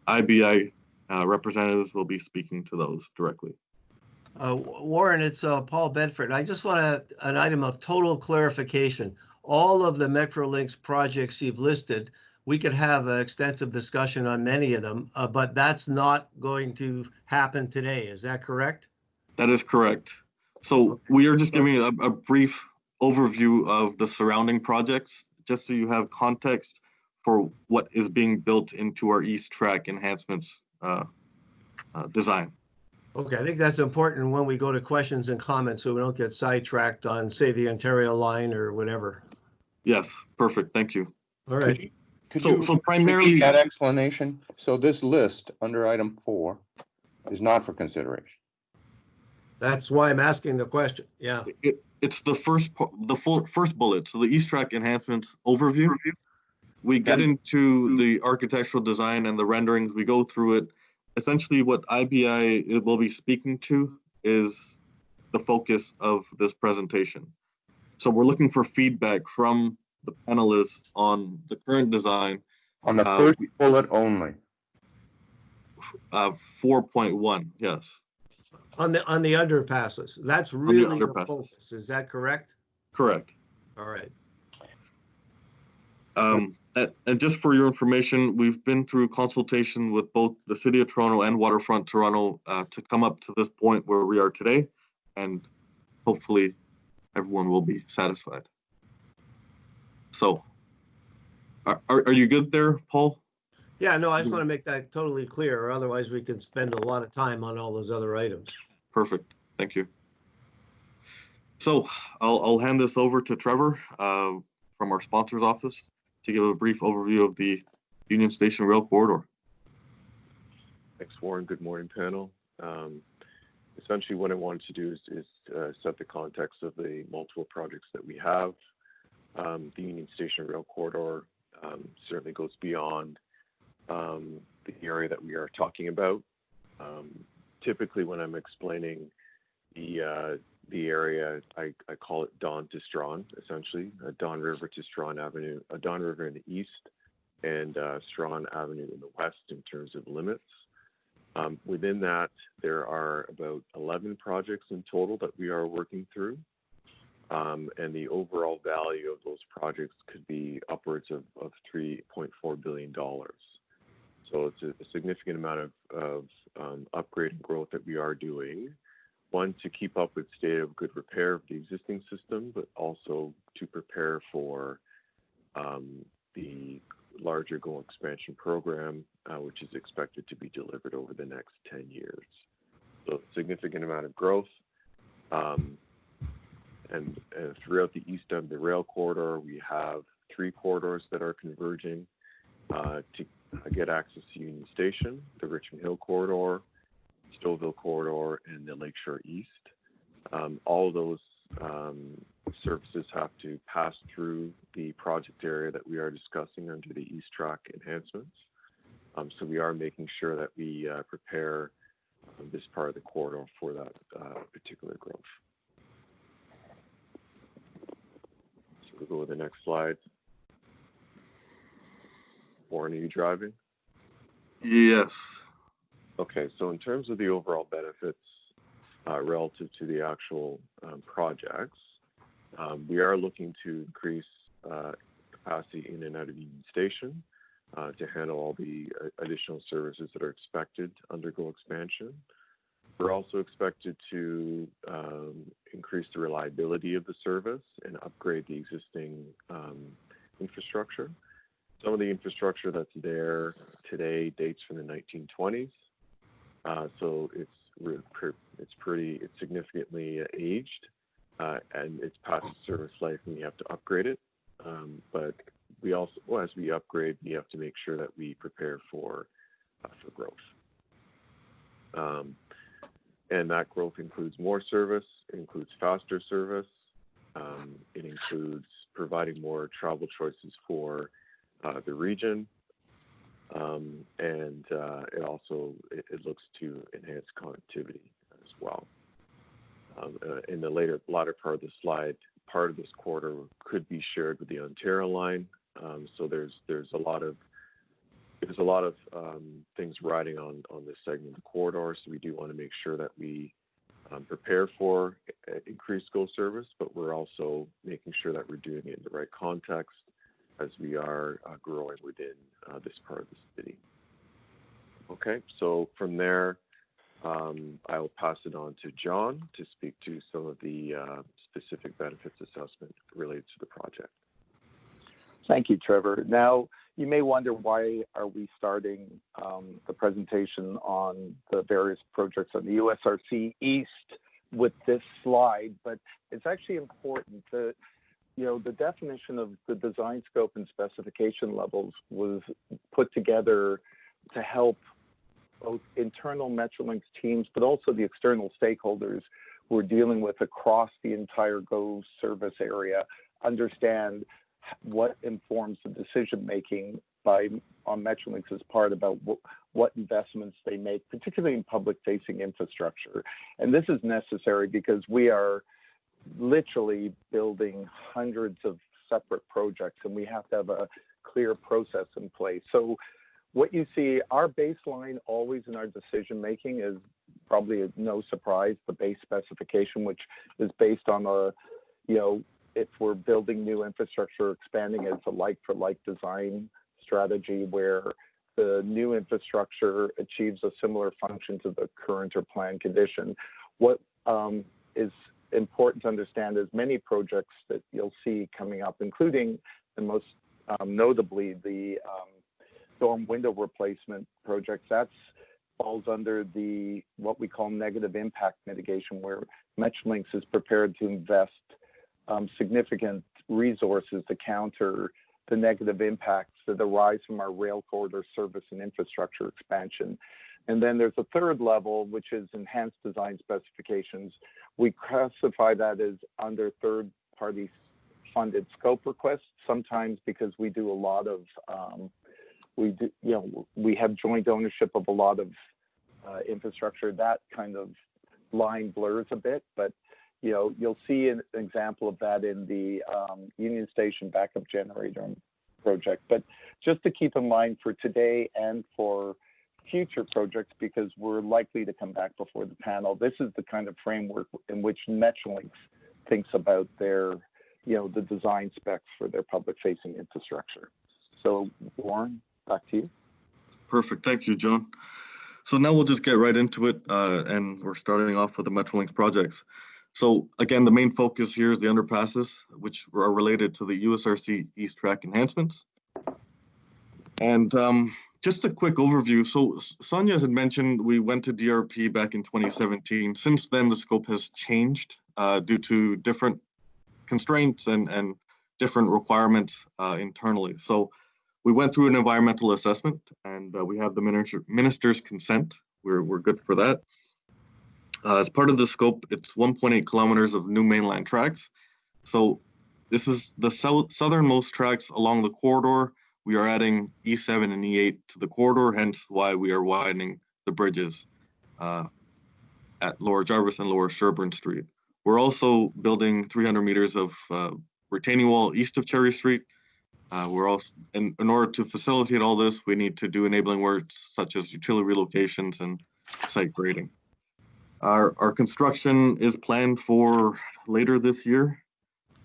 IBI representatives will be speaking to those directly. Warren, it's Paul Bedford. I just want an item of total clarification. All of the Metrolinx projects you've listed, we could have an extensive discussion on many of them, but that's not going to happen today. Is that correct? That is correct. So we are just giving a brief overview of the surrounding projects, just so you have context for what is being built into our East Track enhancements design. Okay, I think that's important when we go to questions and comments, so we don't get sidetracked on, say, the Ontario line or whatever. Yes, perfect. Thank you. All right. So primarily that explanation. So this list under item 4 is not for consideration. That's why I'm asking the question. Yeah. It's the first bullet. So the East Track enhancements overview. We get into the architectural design and the renderings. We go through it. Essentially, what IBI will be speaking to is the focus of this presentation. So we're looking for feedback from the panelists on the current design. On the first bullet only. 4.1, yes. On the underpasses. That's really the focus. Is that correct? Correct. All right. And just for your information, we've been through consultation with both the City of Toronto and Waterfront Toronto to come up to this point where we are today, and hopefully everyone will be satisfied. So, are you good there, Paul? Yeah, no, I just want to make that totally clear, or otherwise we could spend a lot of time on all those other items. Perfect. Thank you. So I'll hand this over to Trevor from our sponsor's office to give a brief overview of the Union Station Rail Corridor. Thanks, Warren. Good morning, panel. Essentially, what I wanted to do is set the context of the multiple projects that we have. The Union Station Rail Corridor certainly goes beyond the area that we are talking about. Typically, when I'm explaining the area, I call it Don to Strawn, essentially, Don River to Strawn Avenue, Don River in the east and Strawn Avenue in the west in terms of limits. Within that, there are about 11 projects in total that we are working through. And the overall value of those projects could be upwards of $3.4 billion. So it's a significant amount of upgrade and growth that we are doing. One, to keep up with state of good repair of the existing system, but also to prepare for the larger GO expansion program, which is expected to be delivered over the next 10 years. So a significant amount of growth. And throughout the east of the rail corridor, we have 3 corridors that are converging to get access to Union Station, the Richmond Hill Corridor, Stouffville Corridor, and the Lakeshore East. All of those services have to pass through the project area that we are discussing under the East Track enhancements. So we are making sure that we prepare this part of the corridor for that particular growth. So we'll go to the next slide. Warren, are you driving? Yes. Okay, so in terms of the overall benefits relative to the actual projects, we are looking to increase capacity in and out of Union Station to handle all the additional services that are expected under GO expansion. We're also expected to increase the reliability of the service and upgrade the existing infrastructure. Some of the infrastructure that's there today dates from the 1920s. So it's significantly aged, and it's past its service life, and we have to upgrade it. But we also, as we upgrade, we have to make sure that we prepare for growth. And that growth includes more service, it includes faster service, it includes providing more travel choices for the region. And it also looks to enhance connectivity as well. In the latter part of the slide, part of this corridor could be shared with the Ontario line. So there's a lot of things riding on this segment of the corridor. So we do want to make sure that we prepare for increased GO service, but we're also making sure that we're doing it in the right context as we are growing within this part of the city. Okay, so from there, I will pass it on to John to speak to some of the specific benefits assessment related to the project. Thank you, Trevor. Now, you may wonder why are we starting the presentation on the various projects on the USRC East with this slide, but it's actually important that the definition of the design scope and specification levels was put together to help both internal Metrolinx teams, but also the external stakeholders we're dealing with across the entire GO service area understand what informs the decision-making on Metrolinx's part about what investments they make, particularly in public-facing infrastructure. And this is necessary because we are literally building hundreds of separate projects, and we have to have a clear process in place. So what you see, our baseline always in our decision making is probably no surprise, the base specification, which is based on if we're building new infrastructure, expanding it, it's a like-for-like design strategy where the new infrastructure achieves a similar function to the current or planned condition. What is important to understand is many projects that you'll see coming up, including and most notably the storm window replacement projects, that falls under the what we call negative impact mitigation, where Metrolinx is prepared to invest significant resources to counter the negative impacts that arise from our rail corridor service and infrastructure expansion. And then there's a third level, which is enhanced design specifications. We classify that as under third-party funded scope requests, sometimes because we do a lot of, we have joint ownership of a lot of infrastructure. That kind of line blurs a bit, but you'll see an example of that in the Union Station backup generator project. But just to keep in mind for today and for future projects, because we're likely to come back before the panel, this is the kind of framework in which Metrolinx thinks about their, the design specs for their public-facing infrastructure. So Warren, back to you. Perfect, thank you, John. So now we'll just get right into it, and we're starting off with the Metrolinx projects. So again, the main focus here is the underpasses, which are related to the USRC East Track enhancements. And just a quick overview. So Sonia had mentioned we went to DRP back in 2017. Since then, the scope has changed due to different constraints and different requirements internally. So we went through an environmental assessment, and we have the minister's consent. We're good for that. As part of the scope, it's 1.8 kilometers of new mainline tracks. So this is the southernmost tracks along the corridor. We are adding E7 and E8 to the corridor, hence why we are widening the bridges at Lower Jarvis and Lower Sherburne Street. We're also building 300 meters of retaining wall east of Cherry Street. We're also, in order to facilitate all this, we need to do enabling works such as utility relocations and site grading. Our construction is planned for later this year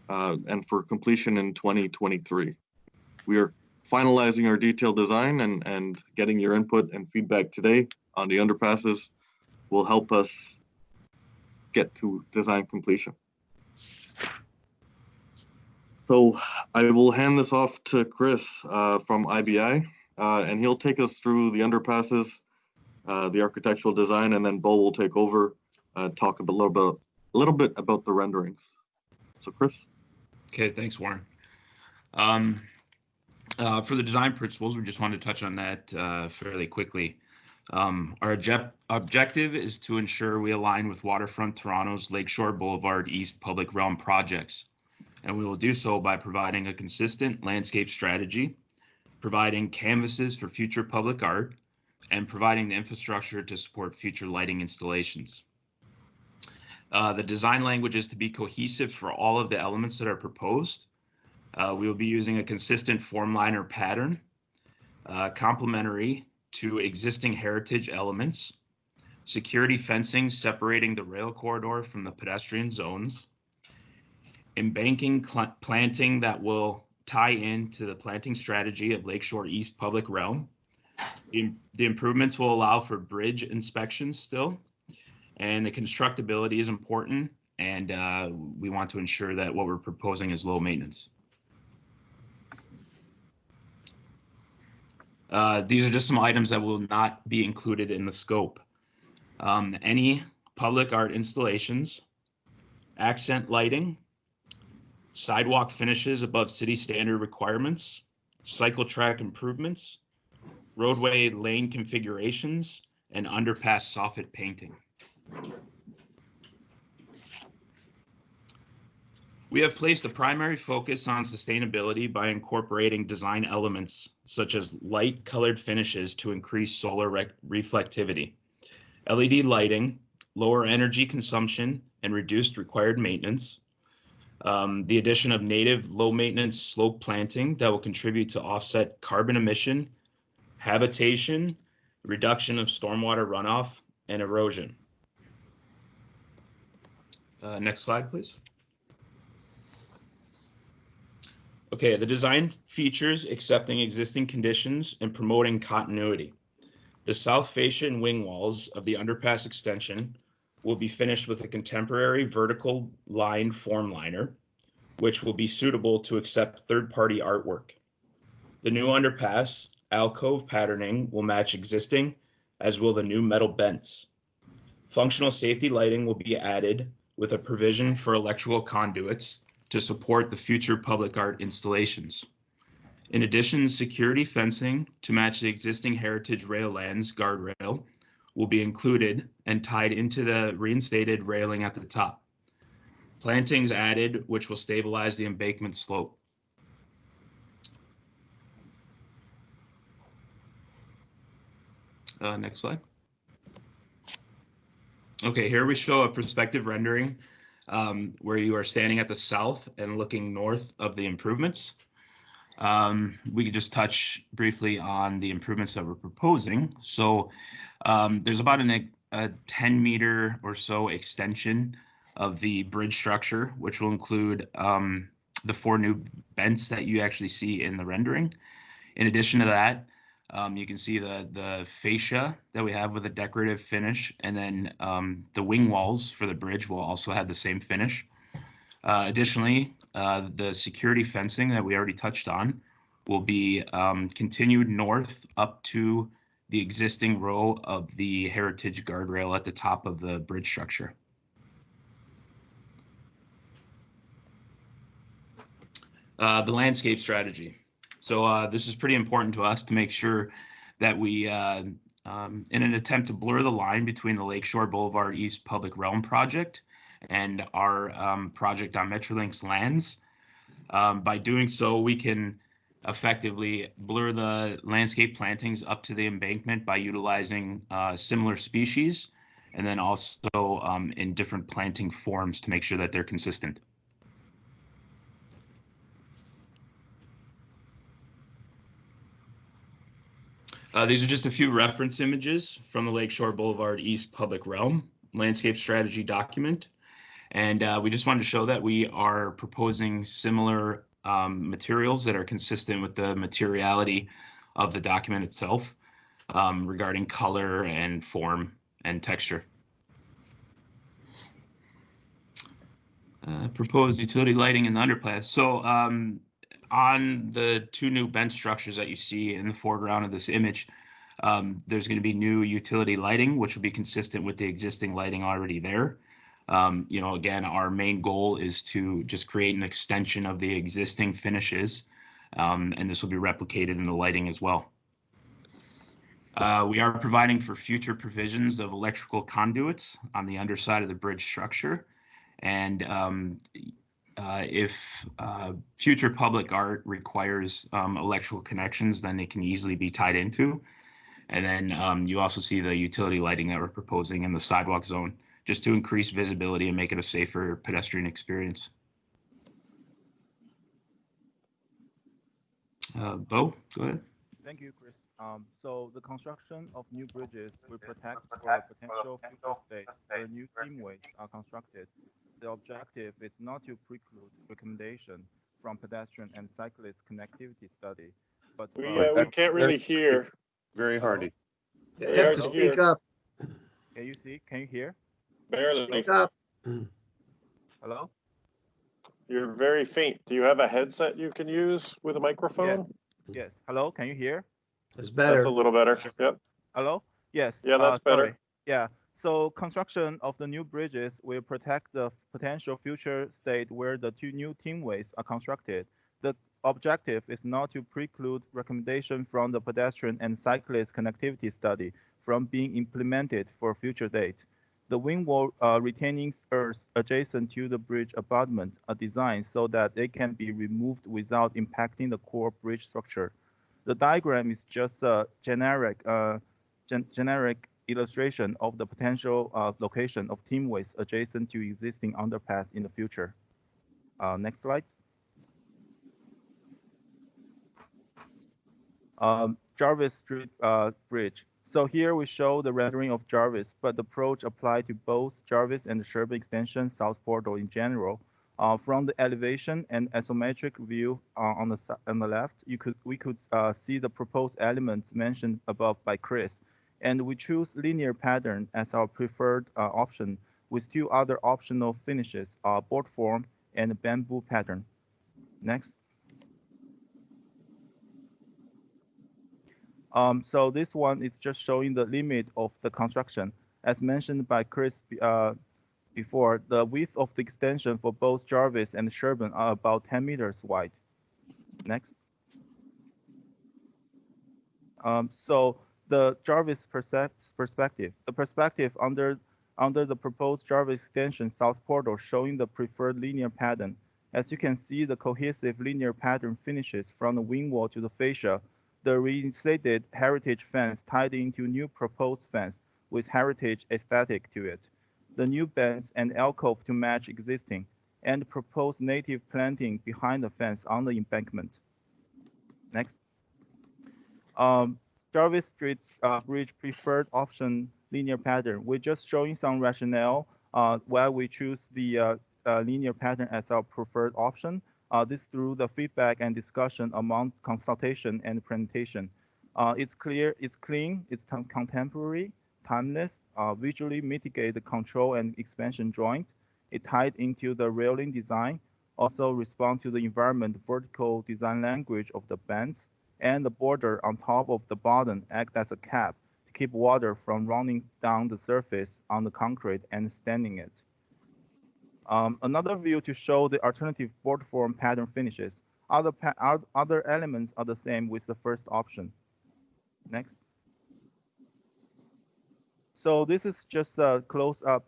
and for completion in 2023. We are finalizing our detailed design, and getting your input and feedback today on the underpasses will help us get to design completion. So I will hand this off to Chris from IBI, and he'll take us through the underpasses, the architectural design, and then Bo will take over, talk a little bit about the renderings. So Chris. Okay, thanks, Warren. For the design principles, we just wanted to touch on that fairly quickly. Our objective is to ensure we align with Waterfront Toronto's Lakeshore Boulevard East Public Realm projects, and we will do so by providing a consistent landscape strategy, providing canvases for future public art, and providing the infrastructure to support future lighting installations. The design language is to be cohesive for all of the elements that are proposed. We will be using a consistent form liner pattern, complementary to existing heritage elements, security fencing separating the rail corridor from the pedestrian zones, embanking planting that will tie into the planting strategy of Lakeshore East Public Realm. The improvements will allow for bridge inspections still, and the constructability is important, and we want to ensure that what we're proposing is low maintenance. These are just some items that will not be included in the scope. Any public art installations, accent lighting, sidewalk finishes above city standard requirements, cycle track improvements, roadway lane configurations, and underpass soffit painting. We have placed a primary focus on sustainability by incorporating design elements such as light colored finishes to increase solar reflectivity, LED lighting, lower energy consumption, and reduced required maintenance. The addition of native low maintenance slope planting that will contribute to offset carbon emission, habitation, reduction of stormwater runoff, and erosion. Next slide, please. Okay, the design features accepting existing conditions and promoting continuity. The south fascia and wing walls of the underpass extension will be finished with a contemporary vertical line form liner, which will be suitable to accept third-party artwork. The new underpass alcove patterning will match existing, as will the new metal bents. Functional safety lighting will be added with a provision for electrical conduits to support the future public art installations. In addition, security fencing to match the existing heritage rail lands guardrail will be included and tied into the reinstated railing at the top. Plantings added, which will stabilize the embankment slope. Next slide. Okay, here we show a perspective rendering where you are standing at the south and looking north of the improvements. We could just touch briefly on the improvements that we're proposing. So there's about a 10-meter or so extension of the bridge structure, which will include the 4 new bents that you actually see in the rendering. In addition to that, you can see the fascia that we have with a decorative finish, and then the wing walls for the bridge will also have the same finish. Additionally, the security fencing that we already touched on will be continued north up to the existing row of the heritage guardrail at the top of the bridge structure. The landscape strategy. So this is pretty important to us to make sure that we, in an attempt to blur the line between the Lakeshore Boulevard East Public Realm project and our project on Metrolinx lands. By doing so, we can effectively blur the landscape plantings up to the embankment by utilizing similar species, and then also in different planting forms to make sure that they're consistent. These are just a few reference images from the Lakeshore Boulevard East Public Realm landscape strategy document. And we just wanted to show that we are proposing similar materials that are consistent with the materiality of the document itself regarding color and form and texture. Proposed utility lighting in the underpass. So on the 2 new bench structures that you see in the foreground of this image, there's going to be new utility lighting, which will be consistent with the existing lighting already there. You know, again, our main goal is to just create an extension of the existing finishes, and this will be replicated in the lighting as well. We are providing for future provisions of electrical conduits on the underside of the bridge structure. And if future public art requires electrical connections, then it can easily be tied into. And then you also see the utility lighting that we're proposing in the sidewalk zone, just to increase visibility and make it a safer pedestrian experience. Bo, go ahead. Thank you, Chris. So the construction of new bridges will protect for a potential future state where new seamways are constructed. The objective is not to preclude recommendation from pedestrian and cyclist connectivity study, but we can't really hear. Very hardy. You have to speak up. Can you see? Can you hear? Barely. Speak up. Hello? You're very faint. Do you have a headset you can use with a microphone? Yes. Hello, can you hear? It's better. That's a little better. Yep. Hello? Yes. Yeah, that's better. Sorry. Yeah. So construction of the new bridges will protect the potential future state where the 2 new teamways are constructed. The objective is not to preclude recommendation from the pedestrian and cyclist connectivity study from being implemented for future date. The wing wall retaining earth adjacent to the bridge abutment are designed so that they can be removed without impacting the core bridge structure. The diagram is just a generic illustration of the potential location of teamways adjacent to existing underpass in the future. Next slide. Jarvis Street Bridge. So here we show the rendering of Jarvis, but the approach applied to both Jarvis and the Sherburne Extension South Portal in general. From the elevation and isometric view on the left, we could see the proposed elements mentioned above by Chris, and we choose linear pattern as our preferred option, with two other optional finishes: board form and bamboo pattern. Next. So this one is just showing the limit of the construction. As mentioned by Chris before, the width of the extension for both Jarvis and Sherburne are about 10 meters wide. Next. So the Jarvis perspective. The perspective under the proposed Jarvis extension south portal showing the preferred linear pattern. As you can see, the cohesive linear pattern finishes from the wing wall to the fascia. The reinstated heritage fence tied into new proposed fence with heritage aesthetic to it. The new bends and alcove to match existing, and proposed native planting behind the fence on the embankment. Next. Jarvis Street Bridge preferred option linear pattern. We're just showing some rationale why we choose the linear pattern as our preferred option. This through the feedback and discussion among consultation and presentation. It's clear, it's clean, it's contemporary, timeless, visually mitigate the control and expansion joint. It tied into the railing design, also respond to the environment vertical design language of the bands, and the border on top of the bottom act as a cap to keep water from running down the surface on the concrete and standing it. Another view to show the alternative board form pattern finishes. Other elements are the same with the first option. Next. So this is just a close-up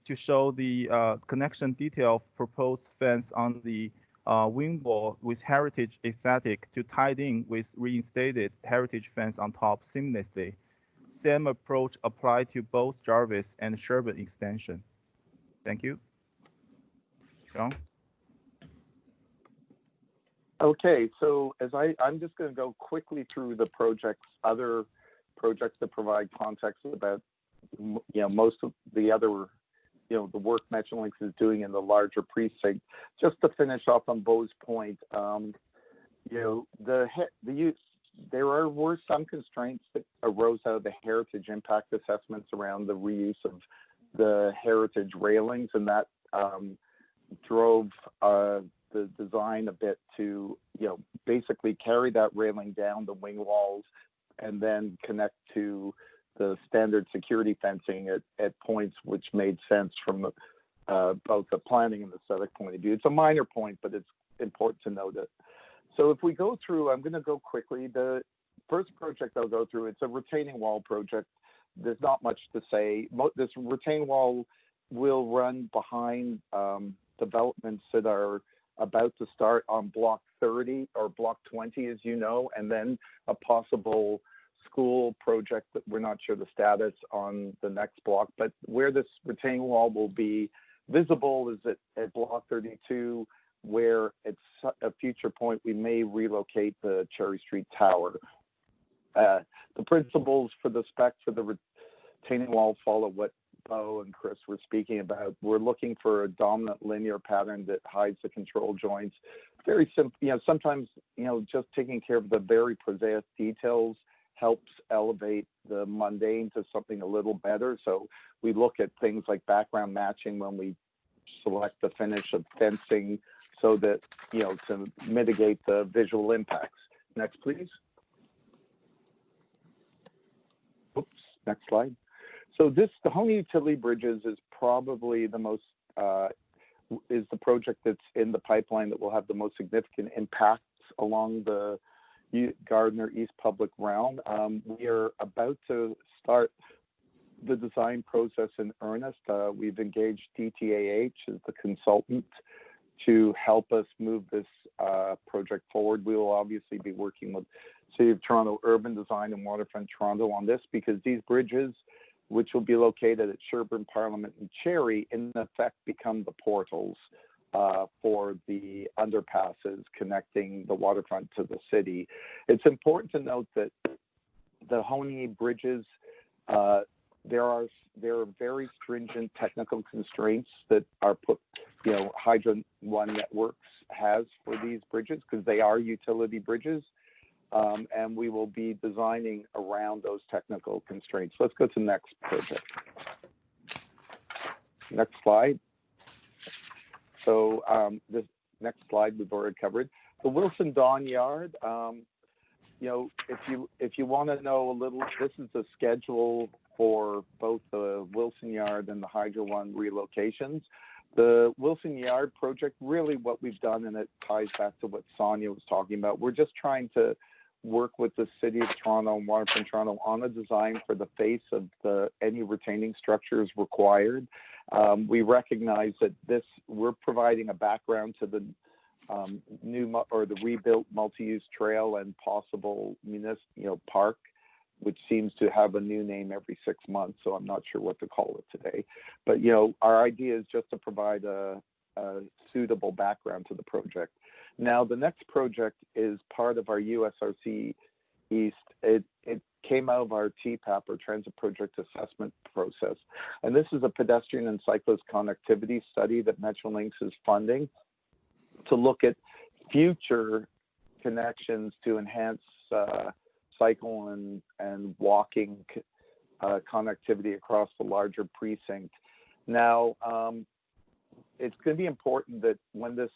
to show the connection detail of proposed fence on the wing wall with heritage aesthetic to tie in with reinstated heritage fence on top seamlessly. Same approach applied to both Jarvis and Sherburne extension. Thank you. John? Okay, so as I'm just going to go quickly through the other projects that provide context about, most of the other, the work Metrolinx is doing in the larger precinct. Just to finish off on Beau's point, there were some constraints that arose out of the heritage impact assessments around the reuse of the heritage railings, and that drove the design a bit to, basically carry that railing down the wing walls and then connect to the standard security fencing at points which made sense from both the planning and the aesthetic point of view. It's a minor point, but it's important to note it. So if we go through, I'm going to go quickly. The first project I'll go through, it's a retaining wall project. There's not much to say. This retaining wall will run behind developments that are about to start on block 30 or block 20, as you know, and then a possible school project that we're not sure the status on the next block. But where this retaining wall will be visible is at block 32, where it's a future point we may relocate the Cherry Street Tower. The principles for the spec for the retaining wall follow what Beau and Chris were speaking about. We're looking for a dominant linear pattern that hides the control joints. Very simple, sometimes, just taking care of the very prosaic details helps elevate the mundane to something a little better. So we look at things like background matching when we select the finish of fencing so that, to mitigate the visual impacts. Next, please. Oops, next slide. So the Hony Utility Bridges is probably the most, is the project that's in the pipeline that will have the most significant impacts along the Gardner East Public realm. We are about to start the design process in earnest. We've engaged DTAH as the consultant to help us move this project forward. We will obviously be working with City of Toronto Urban Design and Waterfront Toronto on this, because these bridges, which will be located at Sherburne, Parliament, and Cherry, in effect become the portals for the underpasses connecting the waterfront to the city. It's important to note that the Hony bridges, there are very stringent technical constraints that are put Hydro One Networks has for these bridges, because they are utility bridges. And we will be designing around those technical constraints. Let's go to the next project. Next slide. So this next slide we've already covered. The Wilson Dawn Yard. If you want to know a little, this is the schedule for both the Wilson Yard and the Hydro One relocations. The Wilson Yard project, really what we've done, and it ties back to what Sonia was talking about, we're just trying to work with the City of Toronto and Waterfront Toronto on a design for the face of any retaining structures required. We recognize that we're providing a background to the the rebuilt multi-use trail and possible park, which seems to have a new name every 6 months, so I'm not sure what to call it today. But our idea is just to provide a suitable background to the project. Now, the next project is part of our USRC East. It came out of our TPAP, or Transit Project Assessment process. And this is a pedestrian and cyclist connectivity study that Metrolinx is funding to look at future connections to enhance cycle and walking connectivity across the larger precinct. Now, it's going to be important that when this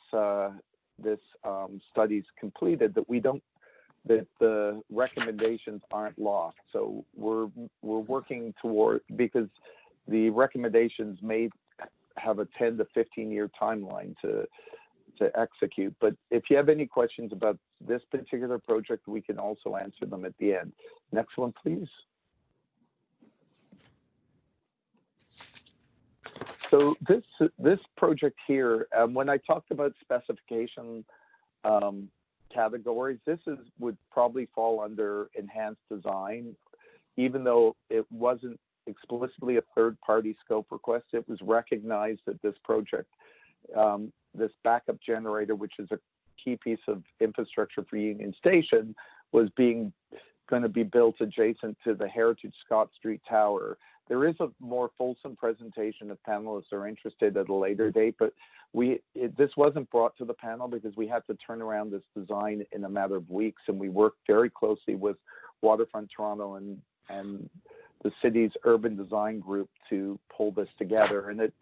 study is completed, that the recommendations aren't lost. So we're working toward, because the recommendations may have a 10 to 15 year timeline to execute. But if you have any questions about this particular project, we can also answer them at the end. Next one, please. So this project here, when I talked about specification categories, would probably fall under enhanced design, even though it wasn't explicitly a third-party scope request. It was recognized that this project, this backup generator, which is a key piece of infrastructure for Union Station, was going to be built adjacent to the Heritage Scott Street Tower. There is a more fulsome presentation if panelists are interested at a later date, but this wasn't brought to the panel because we had to turn around this design in a matter of weeks, and we worked very closely with Waterfront Toronto and the city's urban design group to pull this together. And it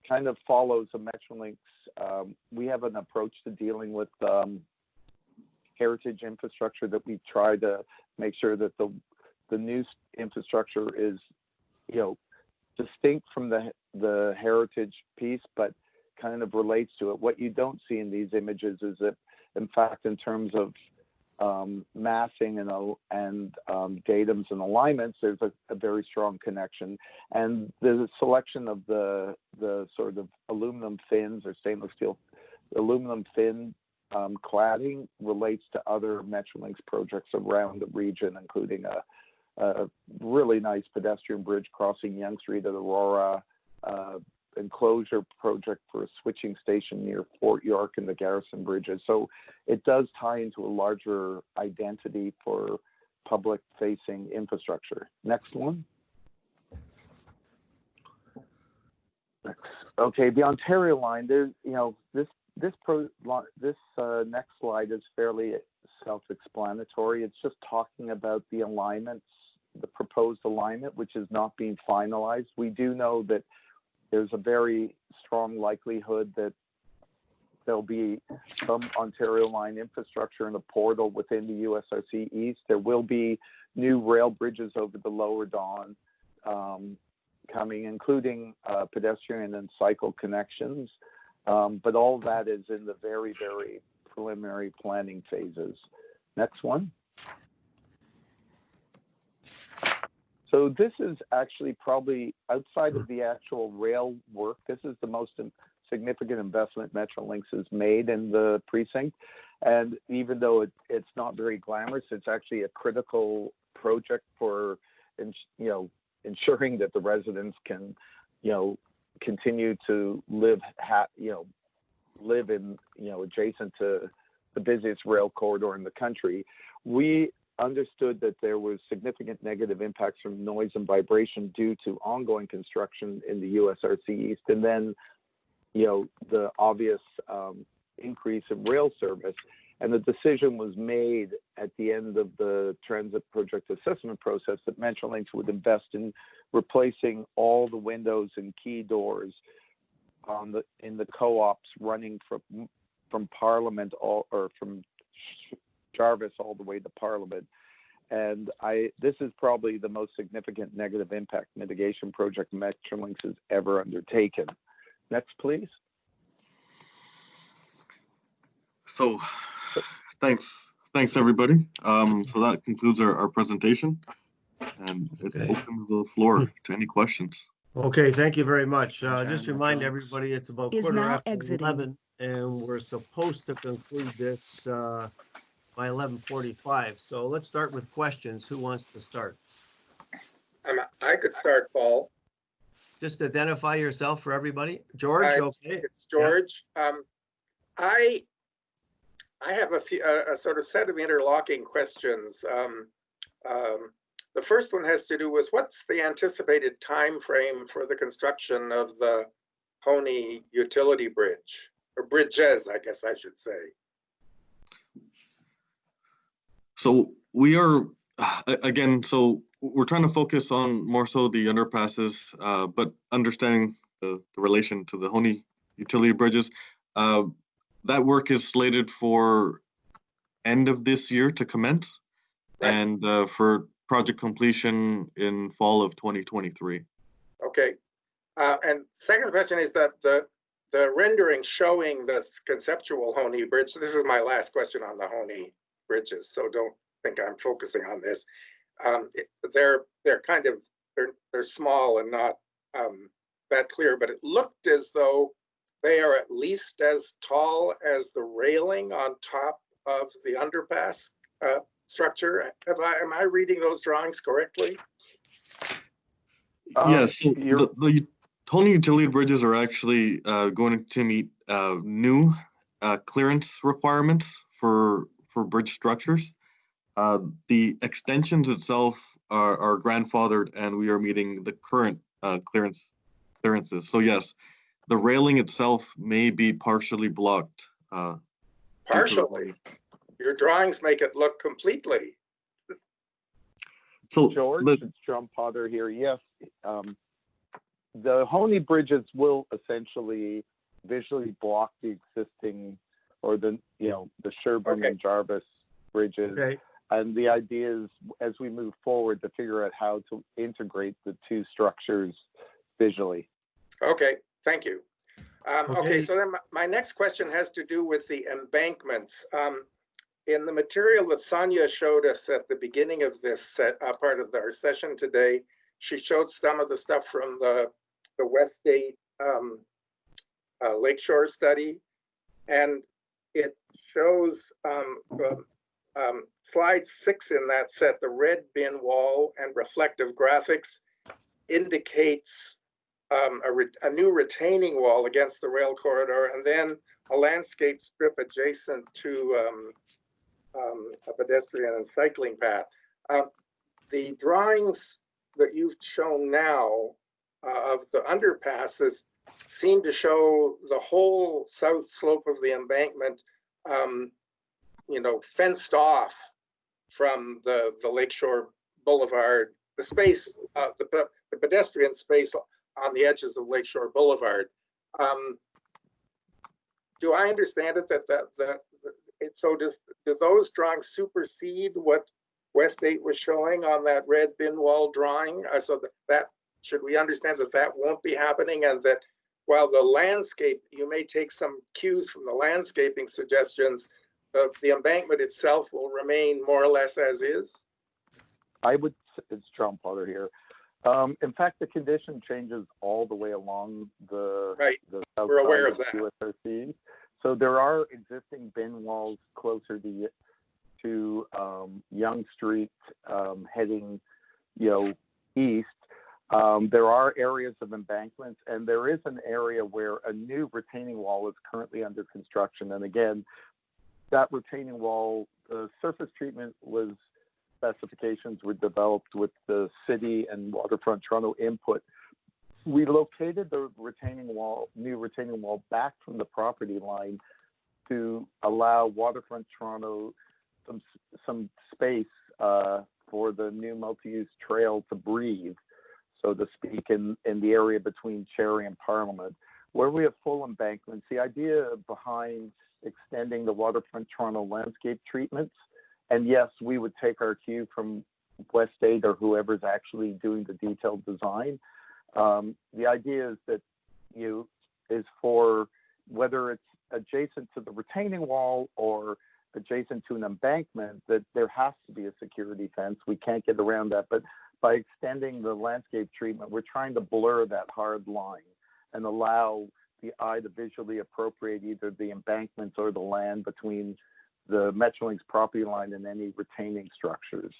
kind of follows a Metrolinx. We have an approach to dealing with heritage infrastructure that we try to make sure that the new infrastructure is distinct from the heritage piece, but kind of relates to it. What you don't see in these images is that, in fact, in terms of massing and datums and alignments, there's a very strong connection. And the selection of the sort of aluminum fins or stainless steel aluminum fin cladding relates to other Metrolinx projects around the region, including a really nice pedestrian bridge crossing Yonge Street at Aurora, enclosure project for a switching station near Fort York and the Garrison Bridges. So it does tie into a larger identity for public-facing infrastructure. Next one. Okay, the Ontario line. There's, this next slide is fairly self-explanatory. It's just talking about the alignments, the proposed alignment, which is not being finalized. We do know that there's a very strong likelihood that there'll be some Ontario line infrastructure in a portal within the USRC East. There will be new rail bridges over the Lower Don coming, including pedestrian and cycle connections. But all of that is in the very, very preliminary planning phases. Next one. So this is actually probably outside of the actual rail work. This is the most significant investment Metrolinx has made in the precinct. And even though it's not very glamorous, it's actually a critical project for, ensuring that the residents can, continue to live in, adjacent to the busiest rail corridor in the country. We understood that there was significant negative impacts from noise and vibration due to ongoing construction in the USRC East. And then the obvious increase in rail service. And the decision was made at the end of the transit project assessment process that Metrolinx would invest in replacing all the windows and key doors in the co-ops running from Parliament or from Jarvis all the way to Parliament. And this is probably the most significant negative impact mitigation project Metrolinx has ever undertaken. Next, please. So, thanks everybody. So that concludes our presentation, and it opens the floor to any questions. Okay, thank you very much. Just remind everybody it's about Is quarter now after exiting. 11, and we're supposed to conclude this by 11:45. So let's start with questions. Who wants to start? I could start, Paul. Just identify yourself for everybody. George, okay. It's George. Yeah. I have a sort of set of interlocking questions. The first one has to do with what's the anticipated time frame for the construction of the Pony Utility Bridge, or bridges, I guess I should say. So we are, again, so we're trying to focus on more so the underpasses, but understanding the relation to the Pony Utility Bridges. That work is slated for end of this year to commence, right, and for project completion in fall of 2023. Okay. And second question is that the rendering showing this conceptual Pony Bridge, this is my last question on the Pony bridges, so don't think I'm focusing on this. They're kind of, they're small and not that clear, but it looked as though they are at least as tall as the railing on top of the underpass structure. Am I reading those drawings correctly? Yes, so the Pony Utility Bridges are actually going to meet new clearance requirements for bridge structures. The extensions itself are grandfathered, and we are meeting the current clearances. So yes, the railing itself may be partially blocked. Partially? Your drawings make it look completely. So George, it's John Potter here. Yes, the Pony bridges will essentially visually block the existing, or the Sherburne and Jarvis bridges. Okay. And the idea is, as we move forward, to figure out how to integrate the two structures visually. Okay, thank you. Okay, so then my next question has to do with the embankments. In the material that Sonia showed us at the beginning of this part of our session today, she showed some of the stuff from the Westgate Lakeshore study, and it shows slide 6 in that set, the red bin wall and reflective graphics indicates a new retaining wall against the rail corridor, and then a landscape strip adjacent to a pedestrian and cycling path. The drawings that you've shown now of the underpasses seem to show the whole south slope of the embankment, fenced off from the Lakeshore Boulevard, the space, the pedestrian space on the edges of Lakeshore Boulevard. Do I understand it so do those drawings supersede what Westgate was showing on that red bin wall drawing? So that should we understand that won't be happening, and that while the landscape, you may take some cues from the landscaping suggestions, the embankment itself will remain more or less as is? It's John Potter here. In fact, the condition changes all the way along the south We're aware side of that. USRC. So there are existing bin walls closer to Yonge Street, heading east. There are areas of embankments, and there is an area where a new retaining wall is currently under construction. And again, that retaining wall, the surface treatment specifications were developed with the city and Waterfront Toronto input we located the new retaining wall back from the property line to allow Waterfront Toronto some space for the new multi-use trail to breathe, so to speak, in the area between Cherry and Parliament, where we have full embankments. The idea behind extending the Waterfront Toronto landscape treatments, and yes, we would take our cue from West 8 or whoever's actually doing the detailed design. The idea is that is for whether it's adjacent to the retaining wall or adjacent to an embankment, that there has to be a security fence. We can't get around that. But by extending the landscape treatment, we're trying to blur that hard line and allow the eye to visually appropriate either the embankments or the land between the Metrolinx property line and any retaining structures.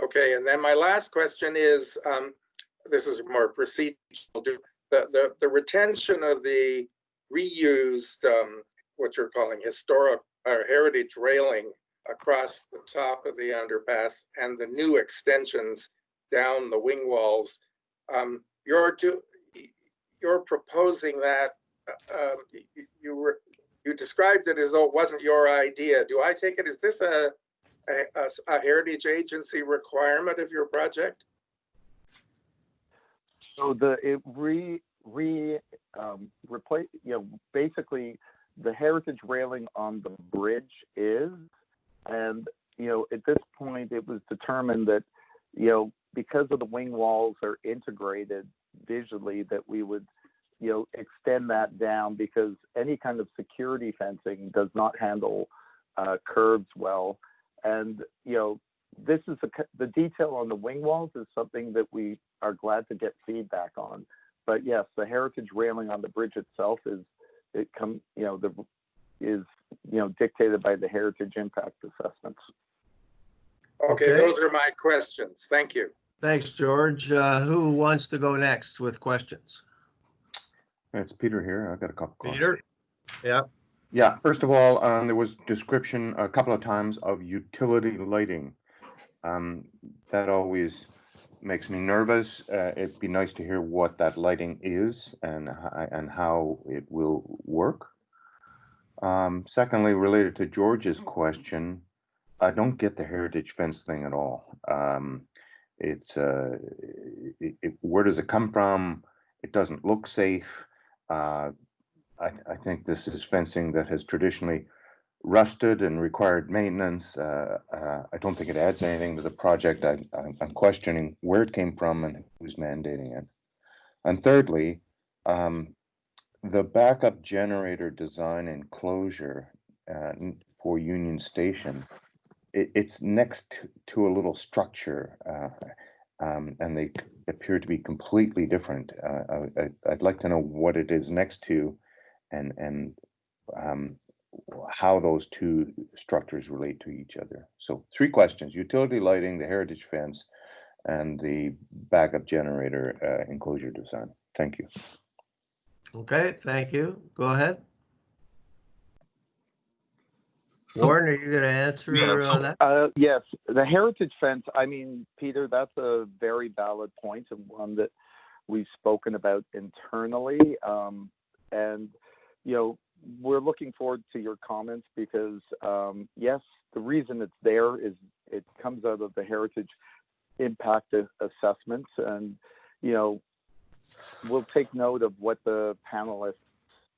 Okay, and then my last question is, this is more procedural. The retention of the reused, what you're calling historic or heritage railing across the top of the underpass and the new extensions down the wing walls, you're proposing that, you described it as though it wasn't your idea. Do I take it, is this a heritage agency requirement of your project? So replace, basically the heritage railing on the bridge is, and at this point it was determined that because of the wing walls are integrated visually, that we would extend that down, because any kind of security fencing does not handle curves well. And this is the detail on the wing walls is something that we are glad to get feedback on. But yes, the heritage railing on the bridge itself is dictated by the heritage impact assessments. Okay, those are my questions. Thank you. Thanks, George. Who wants to go next with questions? It's Peter here. I've got a couple questions. Peter? Yeah. Yeah, first of all, there was description a couple of times of utility lighting. That always makes me nervous. It'd be nice to hear what that lighting is and how it will work. Secondly, related to George's question, I don't get the heritage fence thing at all. Where does it come from? It doesn't look safe. I think this is fencing that has traditionally rusted and required maintenance. I don't think it adds anything to the project. I'm questioning where it came from and who's mandating it. And thirdly, the backup generator design enclosure for Union Station, it's next to a little structure, and they appear to be completely different. I'd like to know what it is next to, and how those two structures relate to each other. So 3 questions: utility lighting, the heritage fence, and the backup generator enclosure design. Thank you. Okay, thank you. Go ahead. Warren, are you going to answer that? Yes, the heritage fence, I mean, Peter, that's a very valid point, and one that we've spoken about internally. And, we're looking forward to your comments, because, yes, the reason it's there is it comes out of the heritage impact assessments, and, we'll take note of what the panelists'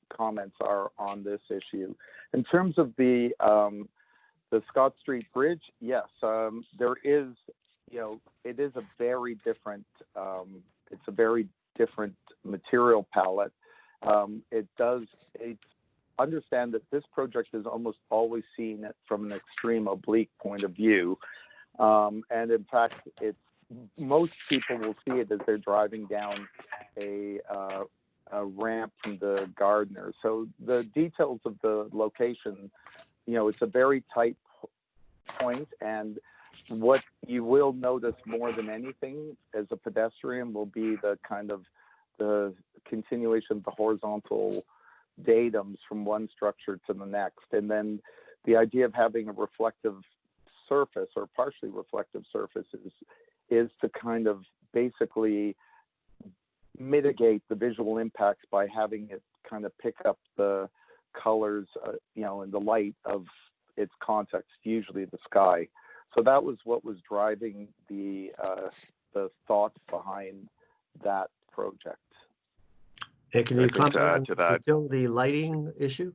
comments are on this issue. In terms of the Scott Street Bridge, yes, there is, it is a very different, it's a very different material palette. Understand that this project is almost always seen from an extreme oblique point of view. And in fact, most people will see it as they're driving down a ramp from the Gardner. So the details of the location, it's a very tight point, and what you will notice more than anything as a pedestrian will be the kind of the continuation of the horizontal datums from one structure to the next. And then the idea of having a reflective surface or partially reflective surface is to kind of basically mitigate the visual impacts by having it kind of pick up the colors, and the light of its context, usually the sky. So that was what was driving the thoughts behind that project. Hey, can you comment on to that, utility lighting issue?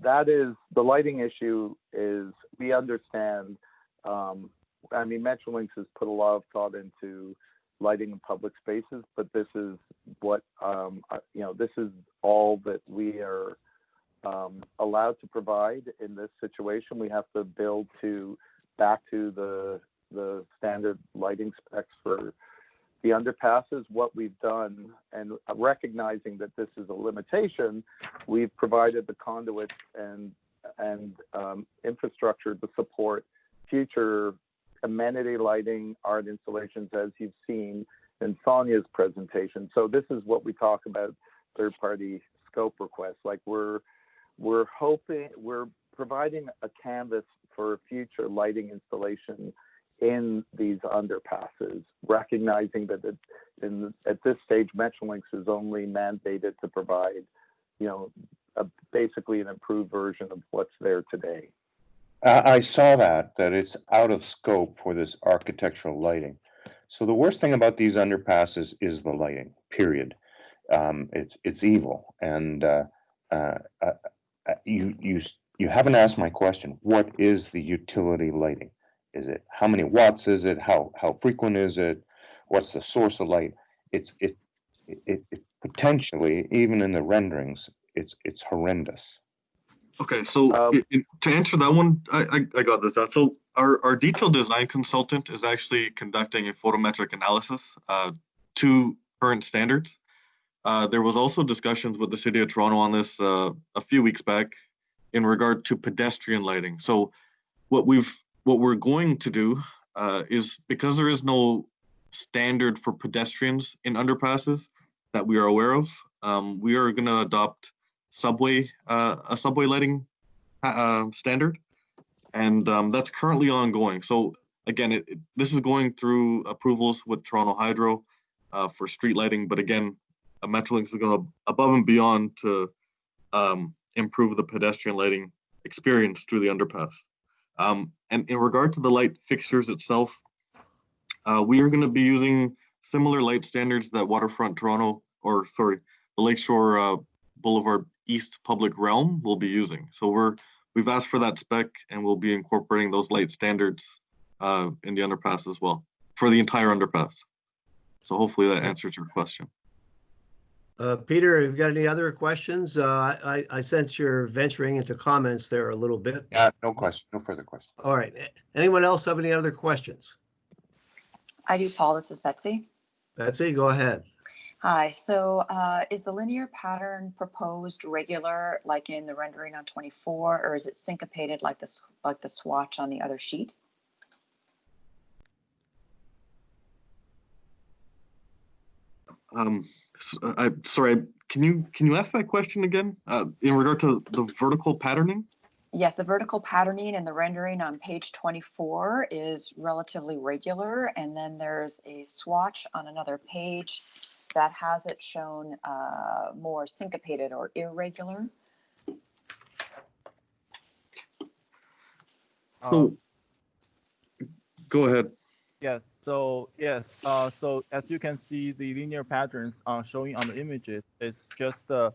That is, the lighting issue is, we understand, Metrolinx has put a lot of thought into lighting in public spaces, but this is what, this is all that we are allowed to provide in this situation. We have to build back to the standard lighting specs for the underpasses. What we've done, and recognizing that this is a limitation, we've provided the conduit and infrastructure to support future amenity lighting, art installations, as you've seen in Sonia's presentation. So this is what we talk about third-party scope requests. Like we're providing a canvas for future lighting installation in these underpasses, recognizing that at this stage, Metrolinx is only mandated to provide, basically an improved version of what's there today. I saw that it's out of scope for this architectural lighting. So the worst thing about these underpasses is the lighting, period. It's evil. And you haven't asked my question. What is the utility lighting? Is it, how many watts is it? How frequent is it? What's the source of light? It potentially, even in the renderings, it's horrendous. Okay, so to answer that one, I got this out. So our detailed design consultant is actually conducting a photometric analysis to current standards. There was also discussions with the City of Toronto on this a few weeks back in regard to pedestrian lighting. So what we're going to do is, because there is no standard for pedestrians in underpasses that we are aware of, we are going to adopt a subway lighting standard, and that's currently ongoing. So again, this is going through approvals with Toronto Hydro for street lighting, but again, Metrolinx is going to above and beyond to improve the pedestrian lighting experience through the underpass. And in regard to the light fixtures itself, we are going to be using similar light standards that Waterfront Toronto, the Lakeshore Boulevard East Public Realm will be using. So we've asked for that spec, and we'll be incorporating those light standards in the underpass as well for the entire underpass. So hopefully that answers your question. Peter, have you got any other questions? I sense you're venturing into comments there a little bit. No question, no further questions. All right. Anyone else have any other questions? I do, Paul. This is Betsy. Betsy, go ahead. Hi. So is the linear pattern proposed regular, like in the rendering on 24, or is it syncopated like the swatch on the other sheet? Sorry, can you ask that question again in regard to the vertical patterning? Yes, the vertical patterning in the rendering on page 24 is relatively regular, and then there's a swatch on another page that has it shown more syncopated or irregular. So, go ahead. Yes. So so as you can see, the linear patterns showing on the images, it's just the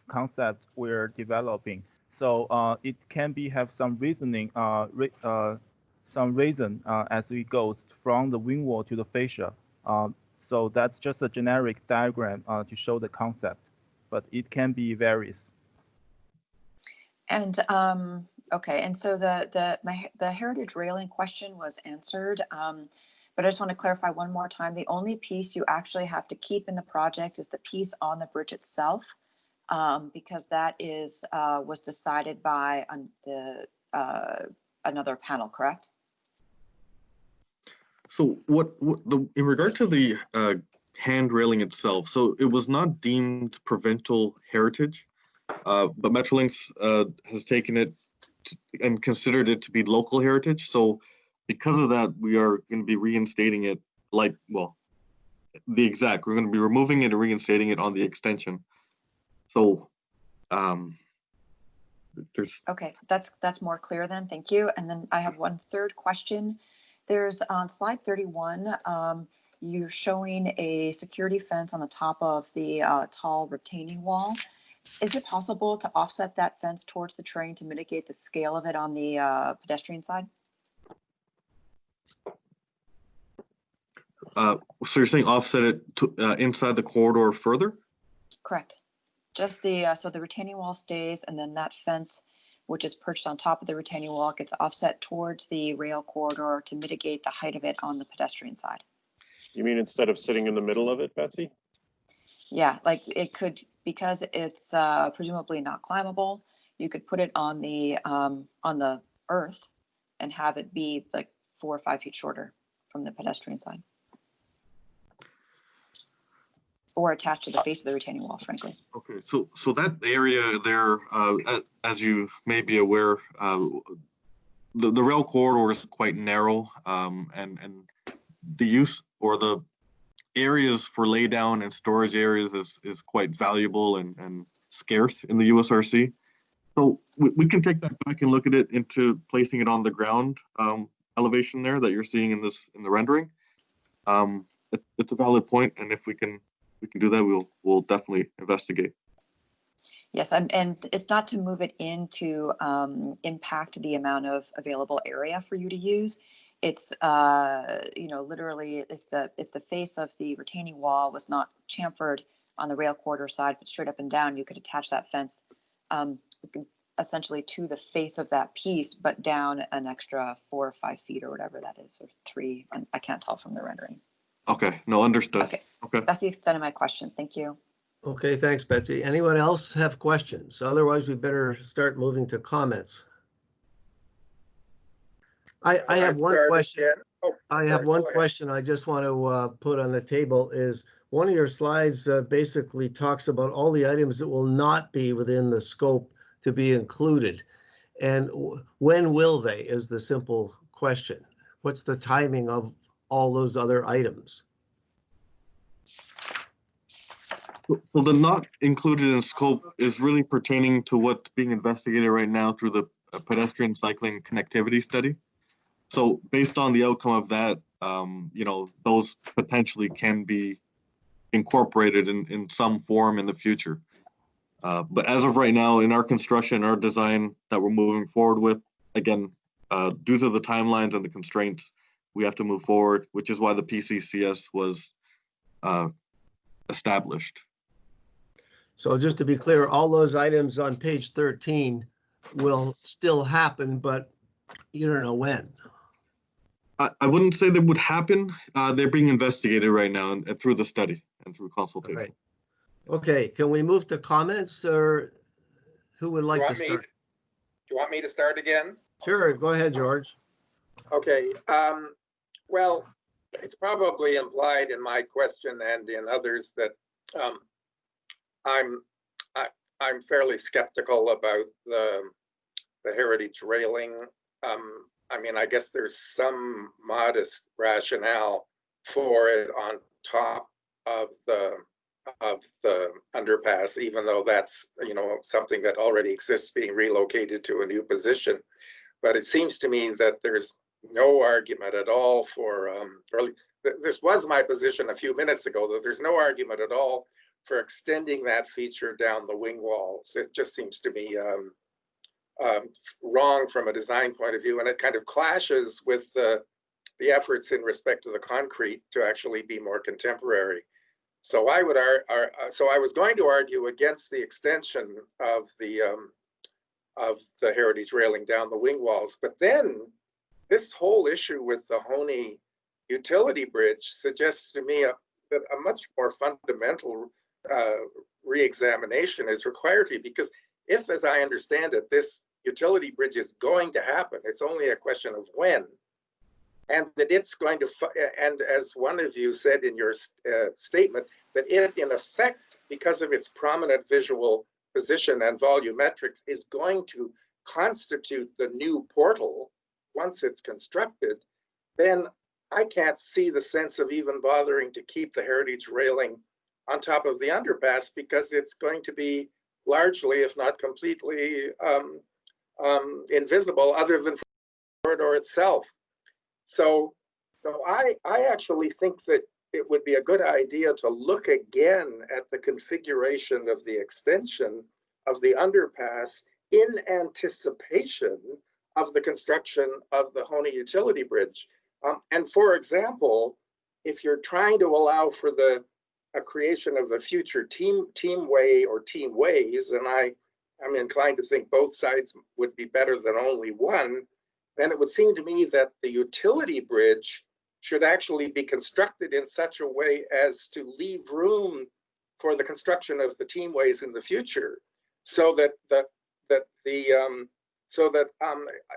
concept we're developing. So it can have some reasoning, some reason as it goes from the wing wall to the fascia. So that's just a generic diagram to show the concept, but it can be varies. And okay, and so the heritage railing question was answered, but I just want to clarify one more time. The only piece you actually have to keep in the project is the piece on the bridge itself, because that was decided by another panel, correct? So in regard to the hand railing itself, so it was not deemed provincial heritage, but Metrolinx has taken it and considered it to be local heritage. So because of that, we are going to be reinstating it the exact. We're going to be removing it and reinstating it on the extension. So there's. Okay, that's more clear then. Thank you. And then I have one third question. There's on slide 31, you're showing a security fence on the top of the tall retaining wall. Is it possible to offset that fence towards the train to mitigate the scale of it on the pedestrian side? So you're saying offset it to, inside the corridor further? Correct. Just the, so the retaining wall stays, and then that fence, which is perched on top of the retaining wall, gets offset towards the rail corridor to mitigate the height of it on the pedestrian side. You mean instead of sitting in the middle of it, Betsy? Yeah, like it could, because it's presumably not climbable, you could put it on the earth and have it be like 4 or 5 feet shorter from the pedestrian side. Or attached to the face of the retaining wall, frankly. Okay, so that area there, as you may be aware, the rail corridor is quite narrow, and the use or the areas for laydown and storage areas is quite valuable and scarce in the USRC. So we can take that back and look at it into placing it on the ground elevation there that you're seeing in the rendering. It's a valid point, and if we can do that, we'll definitely investigate. Yes, and it's not to move it in to impact the amount of available area for you to use. It's literally if the face of the retaining wall was not chamfered on the rail corridor side, but straight up and down, you could attach that fence essentially to the face of that piece, but down an extra 4 or 5 feet or whatever that is, or 3. And I can't tell from the rendering. Okay, no, understood. Okay, okay. That's the extent of my questions. Thank you. Okay, thanks, Betsy. Anyone else have questions? Otherwise, we better start moving to comments. I have one question. I have one question I just want to put on the table is one of your slides basically talks about all the items that will not be within the scope to be included. And when will they is the simple question. What's the timing of all those other items? Well, the not included in scope is really pertaining to what's being investigated right now through the pedestrian cycling connectivity study. So based on the outcome of that, those potentially can be incorporated in some form in the future. But as of right now, in our construction, our design that we're moving forward with, again, due to the timelines and the constraints, we have to move forward, which is why the PCCS was established. So just to be clear, all those items on page 13 will still happen, but you don't know when. I wouldn't say they would happen. They're being investigated right now and through the study and through consultation. Right. Okay, can we move to comments, or who would like to start? Do you want me to start again? Sure, go ahead, George. Okay. Well, it's probably implied in my question and in others that I'm fairly skeptical about the heritage railing. I mean, I guess there's some modest rationale for it on top of the underpass, even though that's something that already exists being relocated to a new position. But it seems to me that there's no argument at all for this was my position a few minutes ago, that there's no argument at all for extending that feature down the wing walls. It just seems to me wrong from a design point of view, and it kind of clashes with the efforts in respect to the concrete to actually be more contemporary. So I was going to argue against the extension of the heritage railing down the wing walls, but then this whole issue with the Honey utility bridge suggests to me that a much more fundamental re-examination is required here, because if, as I understand it, this utility bridge is going to happen, it's only a question of when, and that it's going to, and as one of you said in your statement, that it in effect, because of its prominent visual position and volumetrics, is going to constitute the new portal once it's constructed, then I can't see the sense of even bothering to keep the heritage railing on top of the underpass because it's going to be largely, if not completely, invisible other than for the corridor itself. So I actually think that it would be a good idea to look again at the configuration of the extension of the underpass in anticipation of the construction of the Honey Utility Bridge. And for example, if you're trying to allow for the creation of the future teamway or teamways, and I'm inclined to think both sides would be better than only one, then it would seem to me that the utility bridge should actually be constructed in such a way as to leave room for the construction of the teamways in the future, so that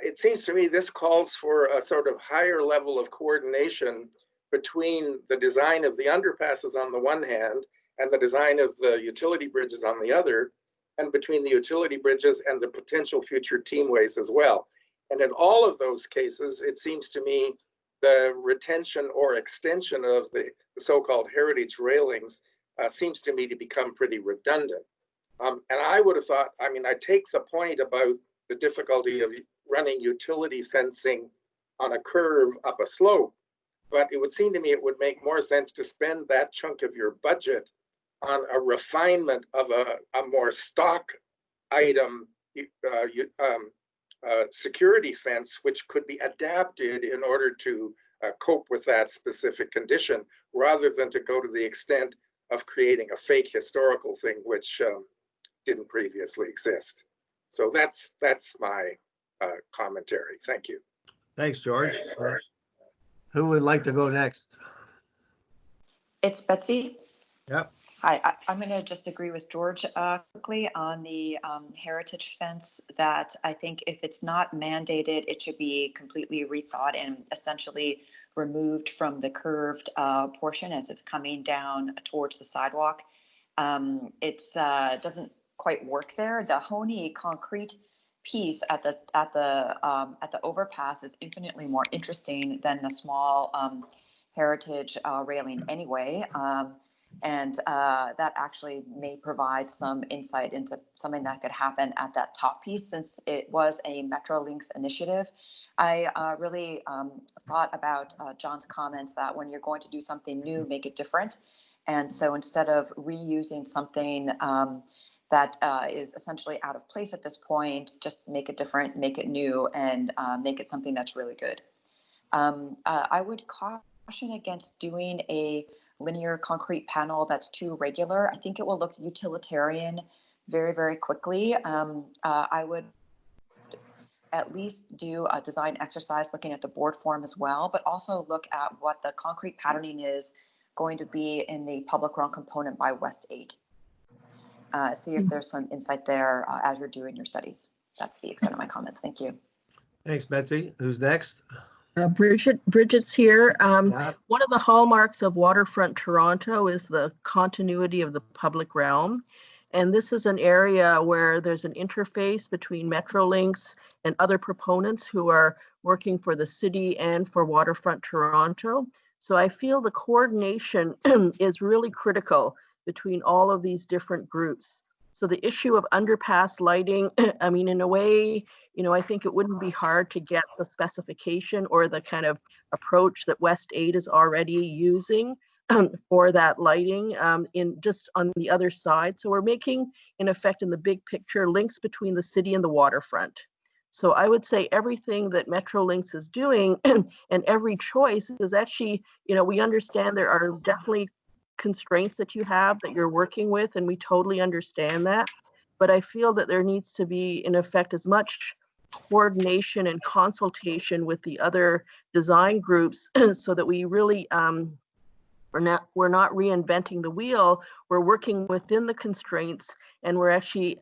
it seems to me this calls for a sort of higher level of coordination between the design of the underpasses on the one hand and the design of the utility bridges on the other, and between the utility bridges and the potential future teamways as well. And in all of those cases, it seems to me the retention or extension of the so-called heritage railings seems to me to become pretty redundant. And I would have thought, I mean, I take the point about the difficulty of running utility fencing on a curve up a slope, but it would seem to me it would make more sense to spend that chunk of your budget on a refinement of a more stock item security fence, which could be adapted in order to cope with that specific condition, rather than to go to the extent of creating a fake historical thing which didn't previously exist. So that's my commentary. Thank you. Thanks, George. Who would like to go next? It's Betsy. Yep. Hi, I'm going to just agree with George quickly on the heritage fence, that I think if it's not mandated, it should be completely rethought and essentially removed from the curved portion as it's coming down towards the sidewalk. It doesn't quite work there. The Honey concrete piece at the overpass is infinitely more interesting than the small heritage railing anyway. And that actually may provide some insight into something that could happen at that top piece, since it was a Metrolinx initiative. I really thought about John's comments that when you're going to do something new, make it different. And so instead of reusing something that is essentially out of place at this point, just make it different, make it new, and make it something that's really good. I would caution against doing a linear concrete panel that's too regular. I think it will look utilitarian very, very quickly. I would at least do a design exercise looking at the board form as well, but also look at what the concrete patterning is going to be in the public realm component by West 8. See if there's some insight there as you're doing your studies. That's the extent of my comments. Thank you. Thanks, Betsy. Who's next? Bridget's here. One of the hallmarks of Waterfront Toronto is the continuity of the public realm. And this is an area where there's an interface between Metrolinx and other proponents who are working for the city and for Waterfront Toronto. So I feel the coordination is really critical between all of these different groups. So the issue of underpass lighting, I mean, in a way, you know, I think it wouldn't be hard to get the specification or the kind of approach that West 8 is already using for that lighting in just on the other side. So we're making, in effect, in the big picture, links between the city and the waterfront. So I would say everything that Metrolinx is doing and every choice is actually, you know, we understand there are definitely constraints that you have that you're working with, and we totally understand that. But I feel that there needs to be, in effect, as much coordination and consultation with the other design groups so that we really we're not reinventing the wheel. We're working within the constraints, and we're actually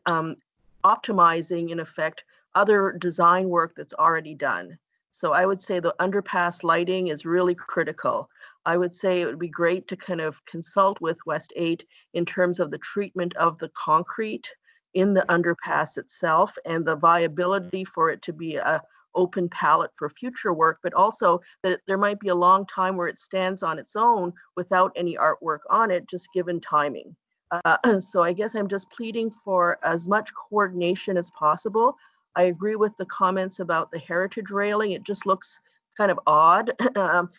optimizing, in effect, other design work that's already done. So I would say the underpass lighting is really critical. I would say it would be great to kind of consult with West 8 in terms of the treatment of the concrete in the underpass itself and the viability for it to be a open palette for future work, but also that there might be a long time where it stands on its own without any artwork on it, just given timing. So I guess I'm just pleading for as much coordination as possible. I agree with the comments about the heritage railing. It just looks kind of odd.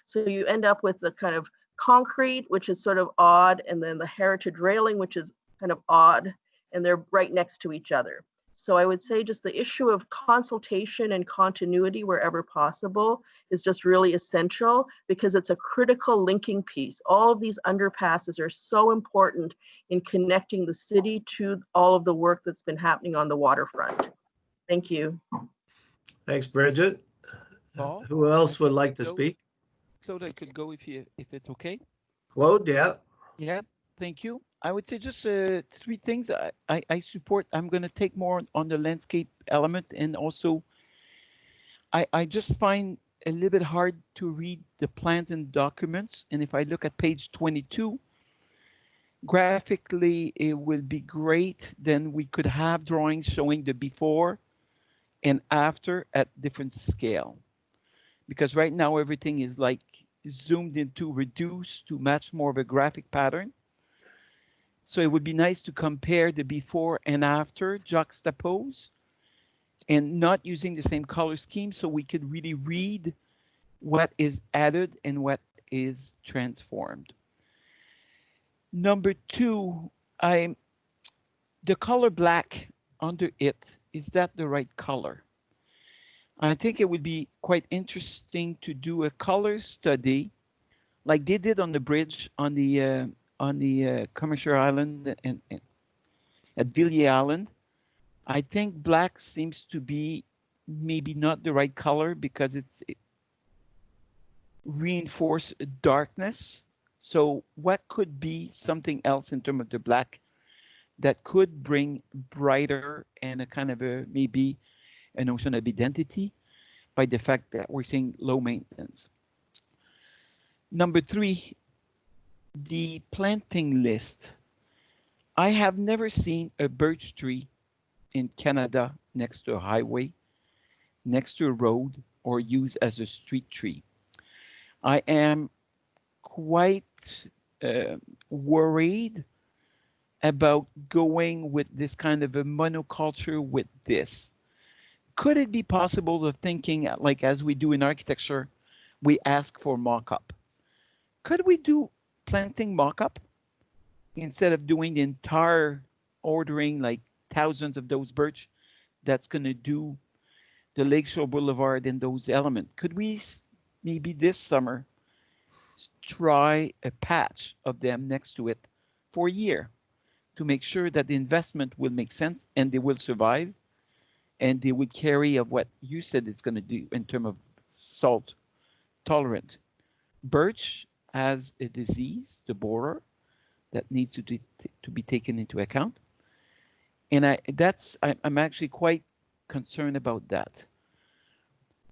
So you end up with the kind of concrete, which is sort of odd, and then the heritage railing, which is kind of odd, and they're right next to each other. So I would say just the issue of consultation and continuity wherever possible is just really essential, because it's a critical linking piece. All of these underpasses are so important in connecting the city to all of the work that's been happening on the waterfront. Thank you. Thanks, Bridget. Paul, Who else would like to speak? Claude, I could go if it's okay. Claude, yeah. Yeah, thank you. I would say just 3 things I support. I'm going to take more on the landscape element, and also I just find a little bit hard to read the plans and documents. And if I look at page 22, graphically, it will be great. Then we could have drawings showing the before and after at different scale. Because right now everything is like zoomed into reduced to match more of a graphic pattern. So it would be nice to compare the before and after, juxtapose, and not using the same color scheme, so we could really read what is added and what is transformed. Number 2, the color black under it, is that the right color? I think it would be quite interesting to do a color study like they did on the bridge on the commercial island and at Villiers Island. I think black seems to be maybe not the right color because it reinforces darkness. So what could be something else in terms of the black that could bring brighter and a kind of a maybe a notion of identity by the fact that we're seeing low maintenance. Number 3, the planting list. I have never seen a birch tree in Canada next to a highway, next to a road, or used as a street tree. I am quite worried about going with this kind of a monoculture with this. Could it be possible of thinking, like as we do in architecture, we ask for mock-up? Could we do planting mock-up instead of doing the entire ordering like thousands of those birch that's going to do the Lakeshore Boulevard and those elements? Could we maybe this summer try a patch of them next to it for a year to make sure that the investment will make sense and they will survive and they would carry of what you said it's going to do in terms of salt tolerant. Birch has a disease, the borer, that needs to be taken into account. And I'm actually quite concerned about that.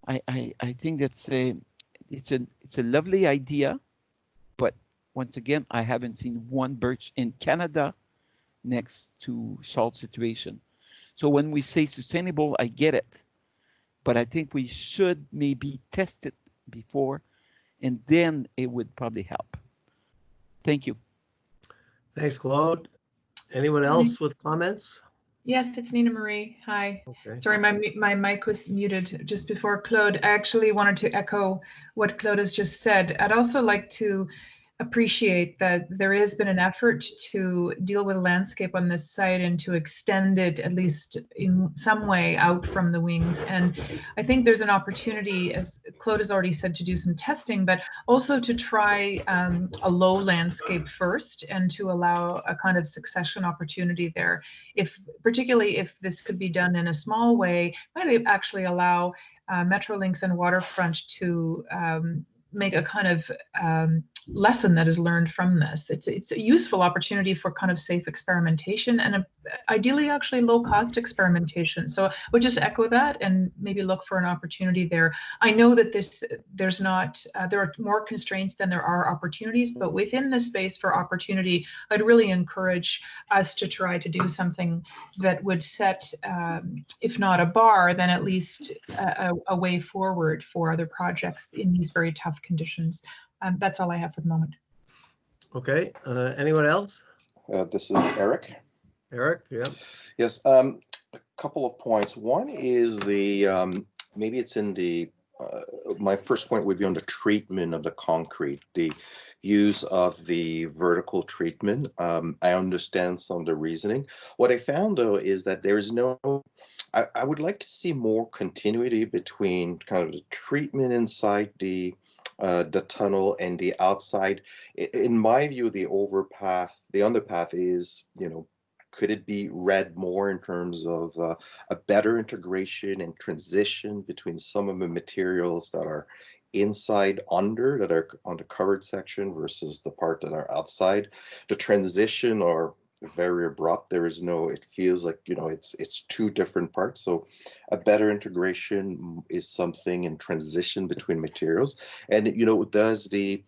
I think that's it's a lovely idea, but once again, I haven't seen one birch in Canada next to salt situation. So when we say sustainable, I get it, but I think we should maybe test it before, and then it would probably help. Thank you. Thanks, Claude. Anyone else with comments? Yes, it's Nina Marie. Hi. Okay. Sorry, my mic was muted just before Claude. I actually wanted to echo what Claude has just said. I'd also like to appreciate that there has been an effort to deal with landscape on this site and to extend it at least in some way out from the wings. And I think there's an opportunity, as Claude has already said, to do some testing, but also to try a low landscape first and to allow a kind of succession opportunity there. Particularly if this could be done in a small way, might actually allow Metrolinx and Waterfront to make a kind of lesson that is learned from this. It's a useful opportunity for kind of safe experimentation and ideally actually low cost experimentation. So we'll just echo that and maybe look for an opportunity there. I know that there are more constraints than there are opportunities, but within the space for opportunity, I'd really encourage us to try to do something that would set, if not a bar, then at least a way forward for other projects in these very tough conditions. That's all I have for the moment. Okay, anyone else? This is Eric. Eric, yeah. Yes, a couple of points. One is the, maybe it's in the, my first point would be on the treatment of the concrete, the use of the vertical treatment. I understand some of the reasoning. What I found though is that there is no, I would like to see more continuity between kind of the treatment inside the tunnel and the outside. In my view, the underpath is, could it be read more in terms of a better integration and transition between some of the materials that are inside that are on the covered section versus the part that are outside? The transition are very abrupt. There is no, it feels like, it's two different parts. So a better integration is something in transition between materials. And, does the,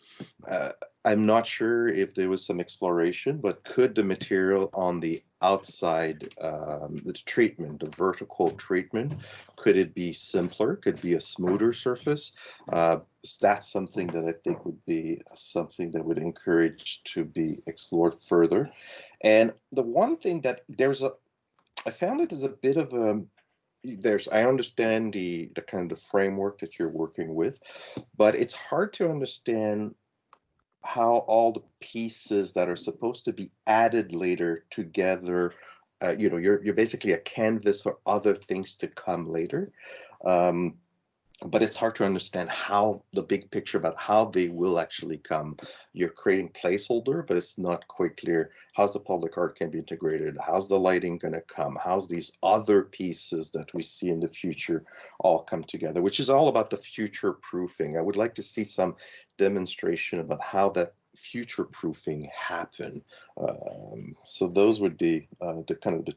I'm not sure if there was some exploration, but could the material on the outside, the treatment, the vertical treatment, could it be simpler? Could it be a smoother surface? That's something that I think would be something that would encourage to be explored further. And the one thing that I found that there's a bit of a, I understand the kind of framework that you're working with, but it's hard to understand how all the pieces that are supposed to be added later together, you're basically a canvas for other things to come later. But it's hard to understand how the big picture about how they will actually come. You're creating placeholder, but it's not quite clear how's the public art can be integrated, how's the lighting going to come, how's these other pieces that we see in the future all come together, which is all about the future proofing. I would like to see some demonstration about how that future proofing happen. So those would be the kind of the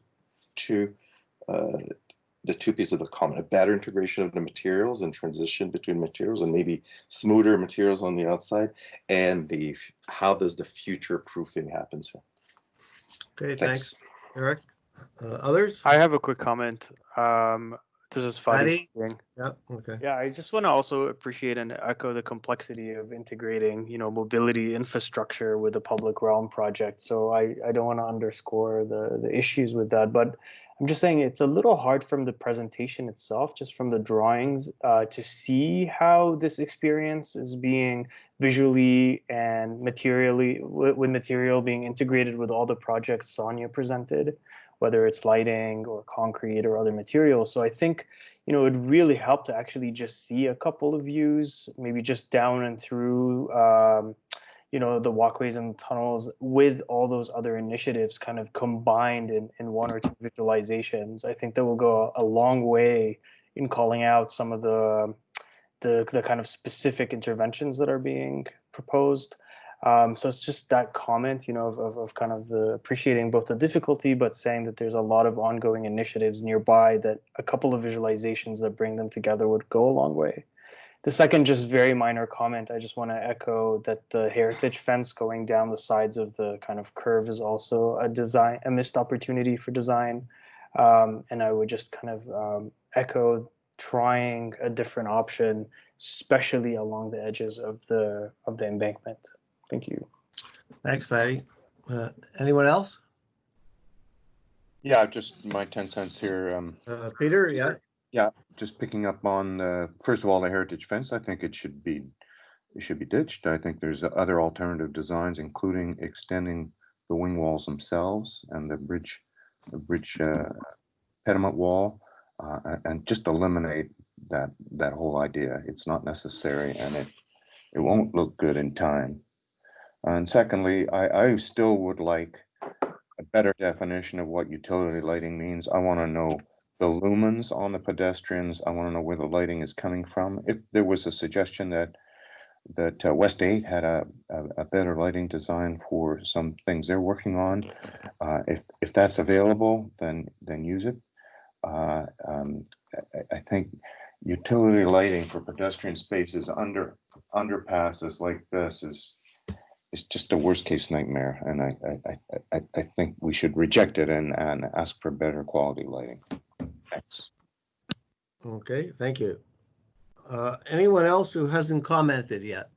two pieces of the common, a better integration of the materials and transition between materials, and maybe smoother materials on the outside, and how does the future proofing happen? So, okay, thanks, Eric. Others? I have a quick comment. This is Fadi. Yeah, okay. Yeah, I just want to also appreciate and echo the complexity of integrating, mobility infrastructure with the public realm project. So I don't want to underscore the issues with that, but I'm just saying it's a little hard from the presentation itself, just from the drawings, to see how this experience is being visually and materially, with material being integrated with all the projects Sonia presented, whether it's lighting or concrete or other materials. So I think, it would really help to actually just see a couple of views, maybe just down and through, the walkways and tunnels with all those other initiatives kind of combined in one or two visualizations. I think that will go a long way in calling out some of the kind of specific interventions that are being proposed. So it's just that comment, of kind of the appreciating both the difficulty, but saying that there's a lot of ongoing initiatives nearby that a couple of visualizations that bring them together would go a long way. The second, just very minor comment, I just want to echo that the heritage fence going down the sides of the kind of curve is also a missed opportunity for design. And I would just kind of echo trying a different option, especially along the edges of the embankment. Thank you. Thanks, Fadi. Anyone else? Yeah, just my 10 cents here. Peter, yeah. Yeah, just picking up on first of all the heritage fence. I think it should be ditched. I think there's other alternative designs, including extending the wing walls themselves and the bridge pediment wall, and just eliminate that whole idea. It's not necessary, and it won't look good in time. And secondly, I still would like a better definition of what utility lighting means. I want to know the lumens on the pedestrians. I want to know where the lighting is coming from. If there was a suggestion that that West 8 had a better lighting design for some things they're working on. If that's available, then use it. I think utility lighting for pedestrian spaces under underpasses like this is just a worst case nightmare, and I think we should reject it and ask for better quality lighting. Thanks. Okay, thank you. Anyone else who hasn't commented yet?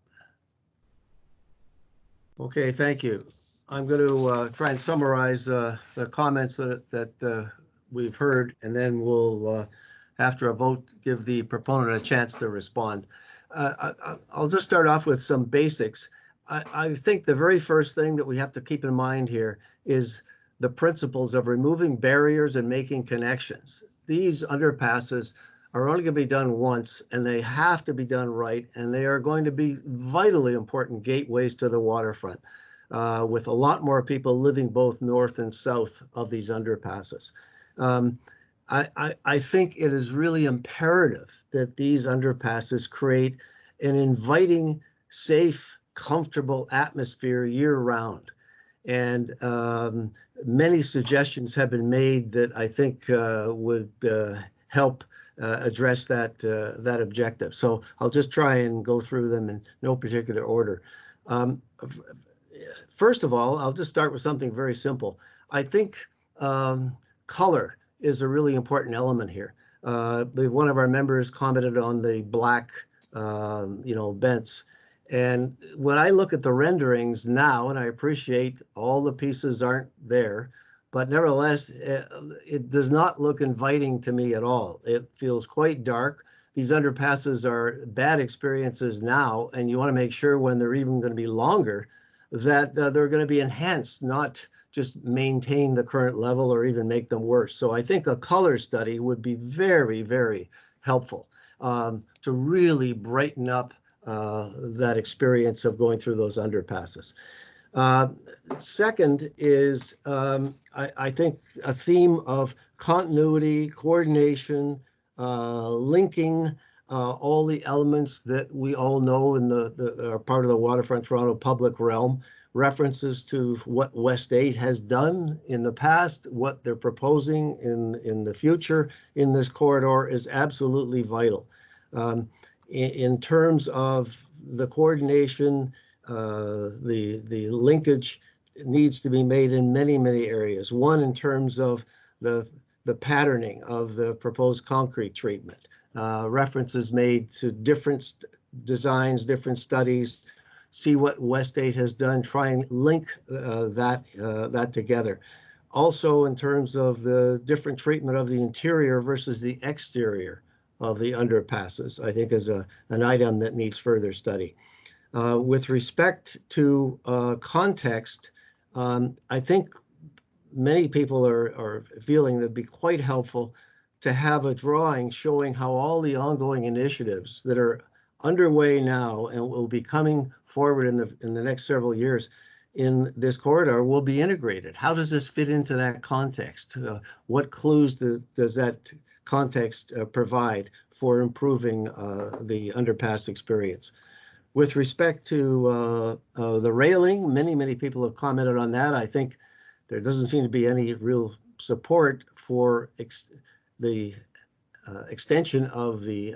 Okay, thank you. I'm going to try and summarize the comments that we've heard, and then we'll, after a vote, give the proponent a chance to respond. I'll just start off with some basics. I think the very first thing that we have to keep in mind here is the principles of removing barriers and making connections. These underpasses are only going to be done once, and they have to be done right, and they are going to be vitally important gateways to the waterfront, with a lot more people living both north and south of these underpasses. I think it is really imperative that these underpasses create an inviting, safe, comfortable atmosphere year-round. And many suggestions have been made that I think would help address that objective. So I'll just try and go through them in no particular order. First of all, I'll just start with something very simple. I think color is a really important element here. One of our members commented on the black, vents. And when I look at the renderings now, and I appreciate all the pieces aren't there, but nevertheless, it does not look inviting to me at all. It feels quite dark. These underpasses are bad experiences now, and you want to make sure when they're even going to be longer that they're going to be enhanced, not just maintain the current level or even make them worse. So I think a color study would be very, very helpful to really brighten up that experience of going through those underpasses. Second is, I think, a theme of continuity, coordination, linking all the elements that we all know in are part of the Waterfront Toronto public realm, references to what West 8 has done in the past, what they're proposing in the future in this corridor is absolutely vital. In terms of the coordination, the linkage needs to be made in many, many areas. One, in terms of the patterning of the proposed concrete treatment, references made to different designs, different studies, see what West 8 has done, try and link that together. Also, in terms of the different treatment of the interior versus the exterior of the underpasses, I think is an item that needs further study. With respect to context, I think many people are feeling that it'd be quite helpful to have a drawing showing how all the ongoing initiatives that are underway now and will be coming forward in the next several years in this corridor will be integrated. How does this fit into that context? What clues does that context provide for improving the underpass experience? With respect to the railing, many people have commented on that. I think there doesn't seem to be any real support for the extension of the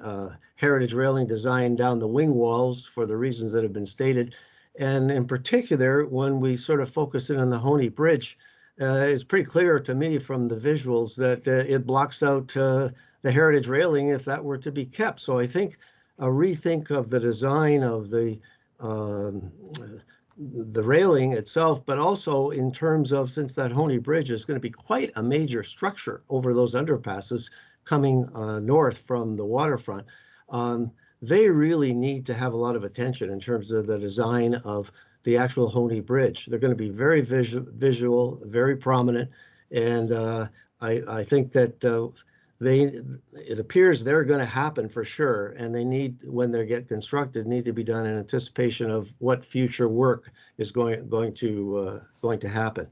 heritage railing design down the wing walls for the reasons that have been stated. And in particular, when we sort of focus in on the Honey Bridge, it's pretty clear to me from the visuals that it blocks out the heritage railing if that were to be kept. So I think a rethink of the design of the railing itself, but also in terms of, since that Honey Bridge is going to be quite a major structure over those underpasses coming north from the waterfront, they really need to have a lot of attention in terms of the design of the actual Honey Bridge. They're going to be very visual, very prominent, and I think that it appears they're going to happen for sure, and they need, when they get constructed, need to be done in anticipation of what future work is going to happen.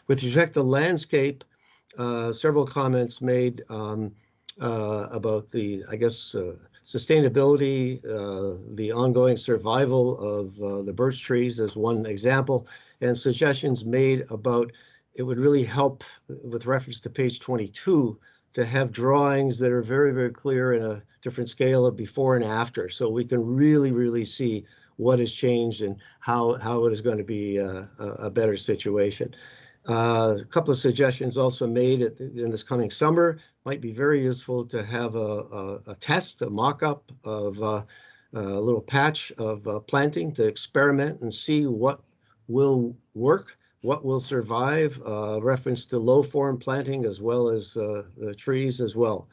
With respect to landscape, several comments made about the, sustainability, the ongoing survival of the birch trees as one example, and suggestions made about it would really help with reference to page 22 to have drawings that are very, very clear in a different scale of before and after, so we can really, really see what has changed and how it is going to be a better situation. A couple of suggestions also made in this coming summer. Might be very useful to have a test, a mock-up of a little patch of planting to experiment and see what will work, what will survive, reference to low form planting as well as the trees as well.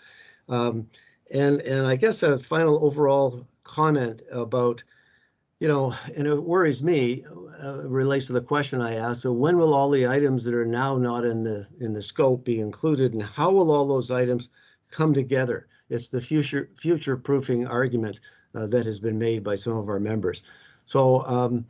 And I guess a final overall comment about, you know, and it worries me, relates to the question I asked. So when will all the items that are now not in the scope be included, and how will all those items come together? It's the future proofing argument that has been made by some of our members. So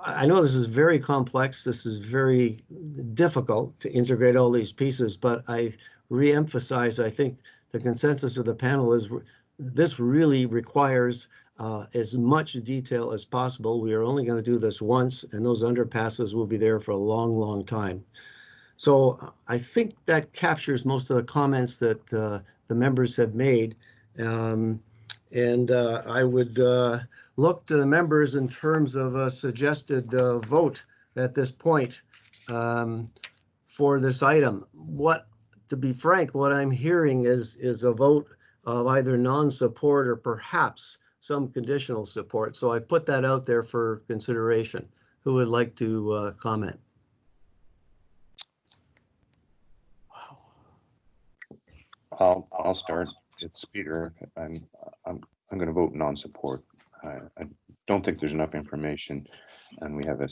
I know this is very complex. This is very difficult to integrate all these pieces, but I re-emphasize, I think the consensus of the panel is this really requires as much detail as possible. We are only going to do this once, and those underpasses will be there for a long, long time. So I think that captures most of the comments that the members have made. I would look to the members in terms of a suggested vote at this point for this item. To be frank, what I'm hearing is a vote of either non-support or perhaps some conditional support. So I put that out there for consideration. Who would like to comment? I'll start. It's Peter. I'm going to vote non-support. I don't think there's enough information, and we have a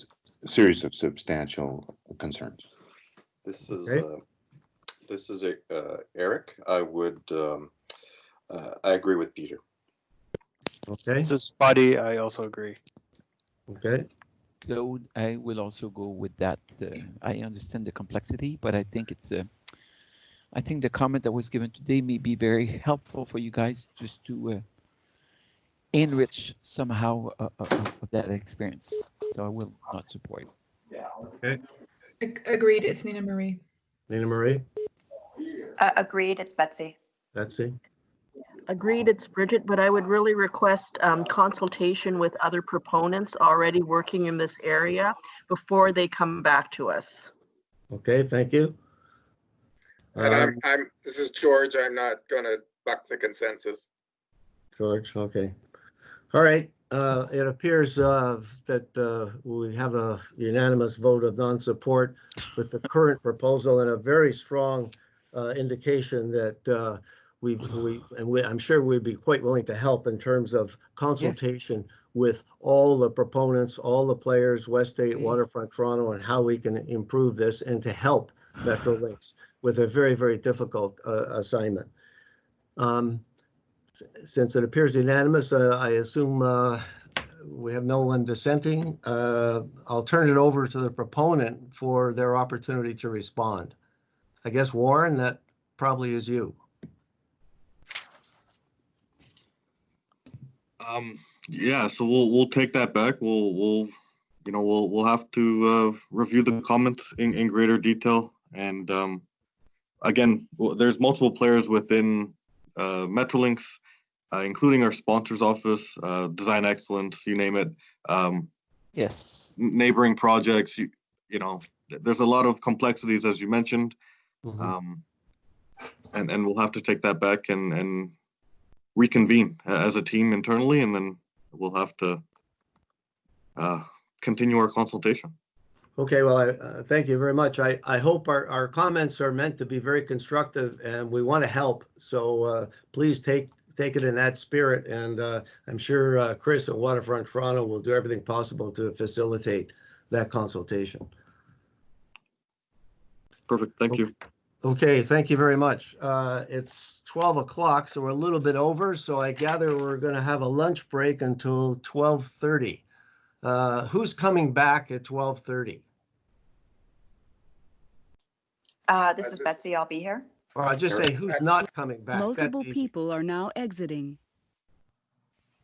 series of substantial concerns. This is Eric. I agree with Peter. Okay. This is Buddy. I also agree. Okay. So I will also go with that. I understand the complexity, but I think I think the comment that was given today may be very helpful for you guys just to enrich somehow of that experience. So I will not support. Okay. Agreed. It's Nina Marie. Nina Marie? Agreed. It's Betsy. Betsy? Agreed, it's Bridget, but I would really request consultation with other proponents already working in this area before they come back to us. Okay, thank you. And this is George. I'm not going to buck the consensus. George, okay. All right. It appears that we have a unanimous vote of non-support with the current proposal and a very strong indication that I'm sure we'd be quite willing to help in terms of consultation with all the proponents, all the players, Westgate, Waterfront Toronto, and how we can improve this and to help Metrolinx with a very, very difficult assignment. Since it appears unanimous, I assume we have no one dissenting. I'll turn it over to the proponent for their opportunity to respond. I guess, Warren, that probably is you. Yeah, so we'll take that back. We'll have to review the comments in greater detail. And again, there's multiple players within Metrolinx, including our sponsors office, Design Excellence, you name it. Yes. Neighboring projects, you know, there's a lot of complexities, as you mentioned. Mm-hmm. And we'll have to take that back and reconvene as a team internally, and then we'll have to continue our consultation. Okay, well, thank you very much. I hope our comments are meant to be very constructive, and we want to help. So please take it in that spirit, and I'm sure Chris at Waterfront Toronto will do everything possible to facilitate that consultation. Perfect. Thank you. Okay, thank you very much. It's 12 o'clock, so we're a little bit over. So I gather we're going to have a lunch break until 12:30. Who's coming back at 12:30? This is Betsy. I'll be here. Or I'll just say who's not coming back. Multiple That's easy. people are now exiting.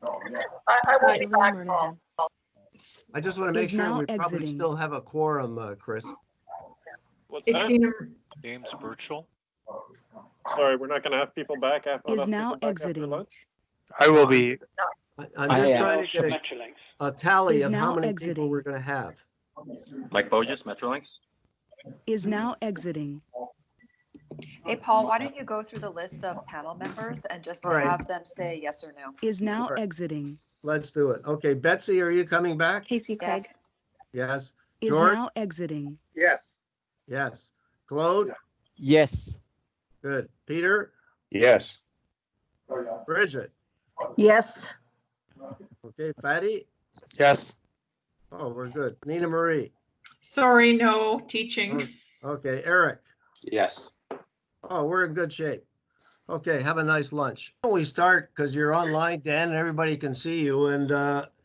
I will be back, Paul. I just want to make Is sure now we probably exiting. still have a quorum, Chris. What's It's that? Games virtual. Sorry, we're not going to have people back after, Is enough now people back after exiting. lunch? I will be. I'm I just am. trying to get a tally Is of how now many people exiting. we're going to have. Mike Bogus, Metrolinx. Is now exiting. Hey, Paul, why don't you go through the list of panel members and just All right. have them say yes or no? Is now All right. exiting. Let's do it. Okay, Betsy, are you coming back? Casey Craig. Yes. Yes. Is George? now exiting. Yes. Yes. Claude? Yes. Good. Peter? Yes. Bridget? Yes. Okay, Fatty? Yes. Oh, we're good. Nina Marie? Sorry, no teaching. Okay, Eric? Yes. Oh, we're in good shape. Okay, have a nice lunch. We start because you're online, Dan, and everybody can see you. And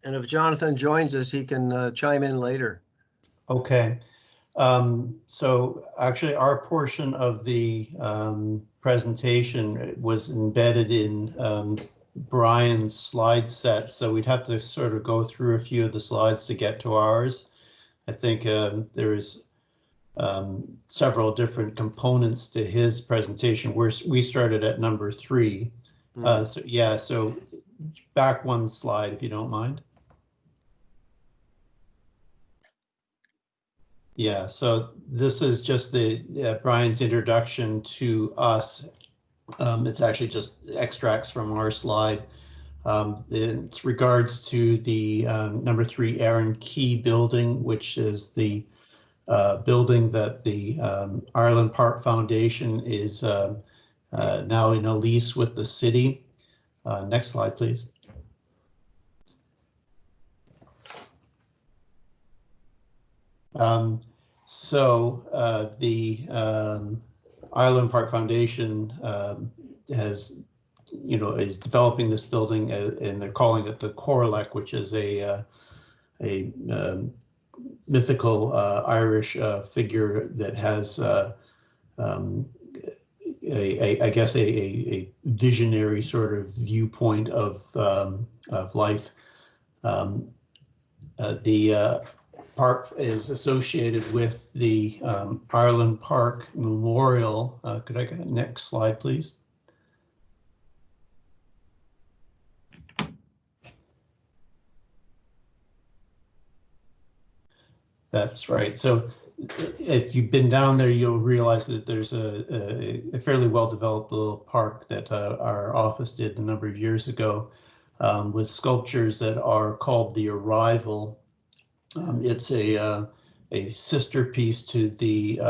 if Jonathan joins us, he can chime in later. Okay. So actually, our portion of the presentation was embedded in Brian's slide set. So we'd have to sort of go through a few of the slides to get to ours. I think there's several different components to his presentation. We started at number 3. So yeah, so back one slide if you don't mind. Yeah, so this is just the Brian's introduction to us. It's actually just extracts from our slide. It's regards to the number 3 Eireann Quay building, which is the building that the Ireland Park Foundation is now in a lease with the city. Next slide, please. So the Ireland Park Foundation has, is developing this building, and they're calling it the Corlech, which is a mythical Irish figure that has, I guess, a visionary sort of viewpoint of life. The park is associated with the Ireland Park Memorial. Could I get next slide, please? That's right. So if you've been down there, you'll realize that there's a fairly well-developed little park that our office did a number of years ago with sculptures that are called The Arrival. It's a sister piece to the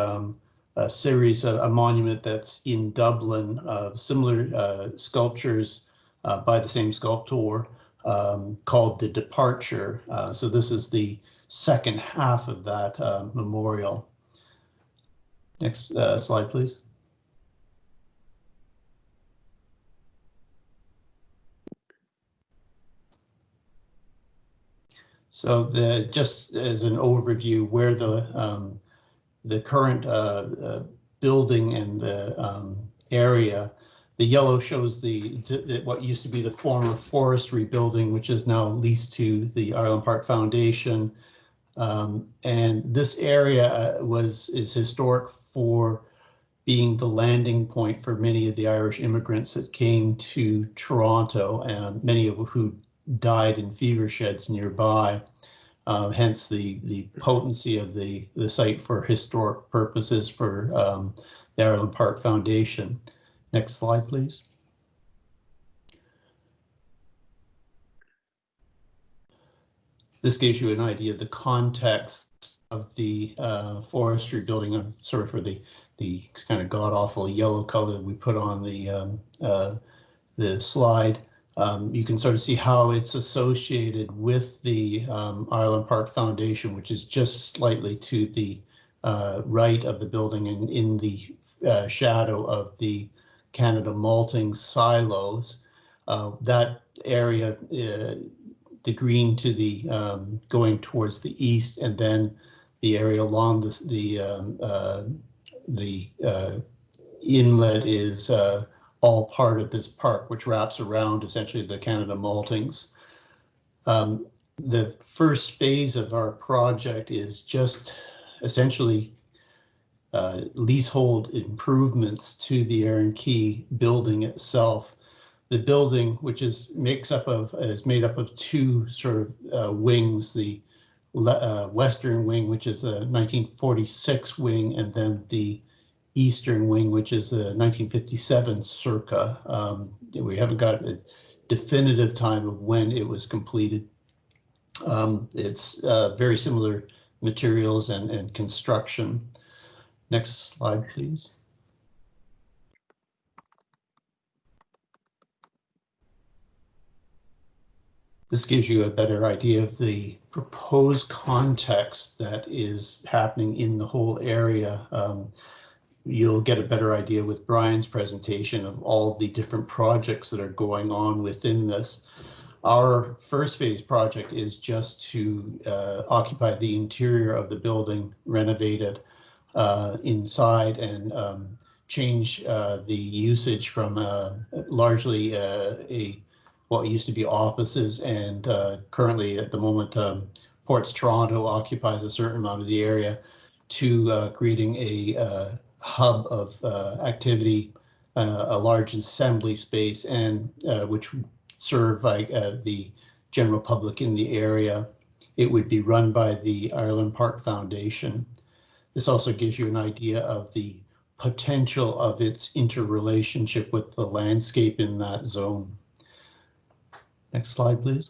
a series, a monument that's in Dublin, similar sculptures by the same sculptor called The Departure. So this is the second half of that memorial. Next slide, please. So just as an overview, where the current building and the area, the yellow shows what used to be the former forestry building, which is now leased to the Ireland Park Foundation. And this area is historic for being the landing point for many of the Irish immigrants that came to Toronto, and many of who died in fever sheds nearby. Hence the potency of the site for historic purposes for the Ireland Park Foundation. Next slide, please. This gives you an idea of the context of the forestry building. I'm sorry for the kind of god-awful yellow color we put on the slide. You can sort of see how it's associated with the Ireland Park Foundation, which is just slightly to the right of the building and in the shadow of the Canada malting silos. That area, the green to the going towards the east, and then the area along the inlet is all part of this park, which wraps around essentially the Canada maltings. The first phase of our project is just essentially leasehold improvements to the Eireann building itself. The building, which is made up of two sort of wings, the western wing, which is the 1946 wing, and then the eastern wing, which is the 1957 circa. We haven't got a definitive time of when it was completed. It's very similar materials and construction. Next slide, please. This gives you a better idea of the proposed context that is happening in the whole area. You'll get a better idea with Brian's presentation of all the different projects that are going on within this. Our first phase project is just to occupy the interior of the building, renovate it inside, and change the usage from largely what used to be offices, and currently at the moment Ports Toronto occupies a certain amount of the area, to creating a hub of activity, a large assembly space, and which serve the general public in the area. It would be run by the Eireann Park Foundation. This also gives you an idea of the potential of its interrelationship with the landscape in that zone. Next slide, please.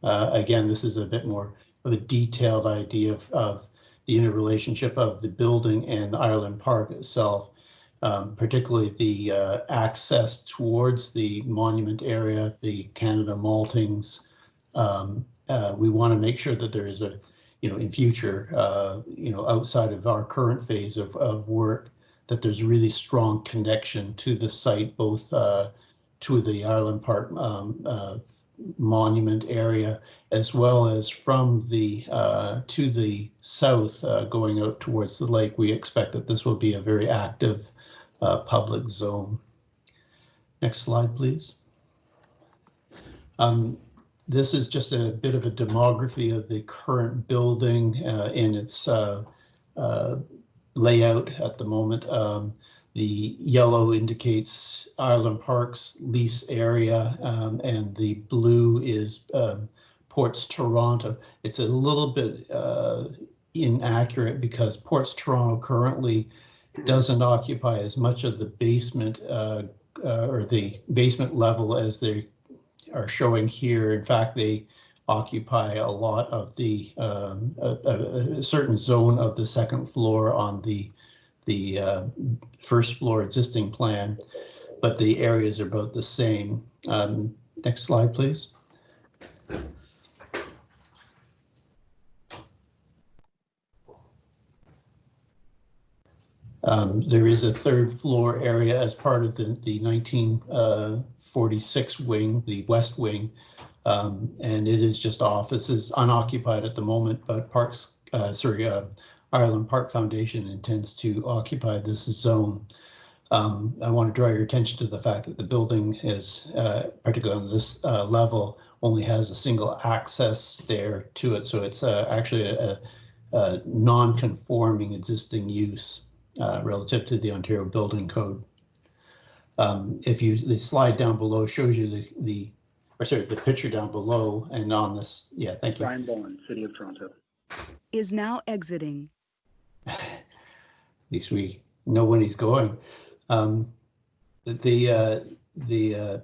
Again, this is a bit more of a detailed idea of the interrelationship of the building and Eireann Park itself, particularly the access towards the monument area, the Canada Maltings. We want to make sure that there is a, in future, outside of our current phase of work, that there's really strong connection to the site, both to the Eireann Park monument area, as well as from the to the south, going out towards the lake. We expect that this will be a very active public zone. Next slide, please. This is just a bit of a demography of the current building in its layout at the moment. The yellow indicates Eireann Park's lease area, and the blue is Ports Toronto. It's a little bit inaccurate because Ports Toronto currently doesn't occupy as much of the basement or the basement level as they are showing here. In fact, they occupy a lot of the a certain zone of the second floor on the first floor existing plan, but the areas are about the same. Next slide, please. There is a third floor area as part of the 1946 wing, the west wing, and it is just offices, unoccupied at the moment, but Eireann Park Foundation intends to occupy this zone. I want to draw your attention to the fact that the building is, particularly on this level, only has a single access stair to it, so it's actually a non-conforming existing use relative to the Ontario Building Code. The slide down below shows you the picture down below, and on this, yeah, thank you. Brian Bowen, City of Toronto. Is now exiting. At least we know when he's going. The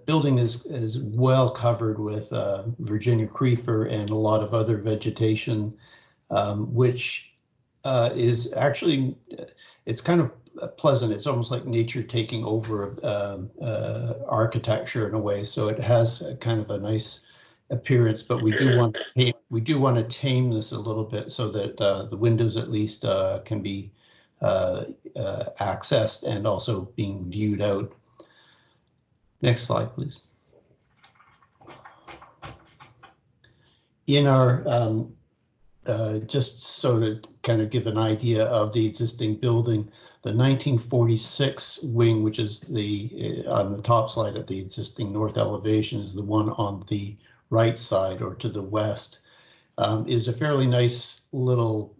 building is well covered with Virginia creeper and a lot of other vegetation, which is actually, it's kind of pleasant. It's almost like nature taking over architecture in a way. So it has a kind of a nice appearance, but we do want to tame this a little bit so that the windows at least can be accessed and also being viewed out. Next slide, please. In our just sort of kind of give an idea of the existing building, the 1946 wing, which is on the top slide at the existing north elevation, is the one on the right side or to the west, is a fairly nice little,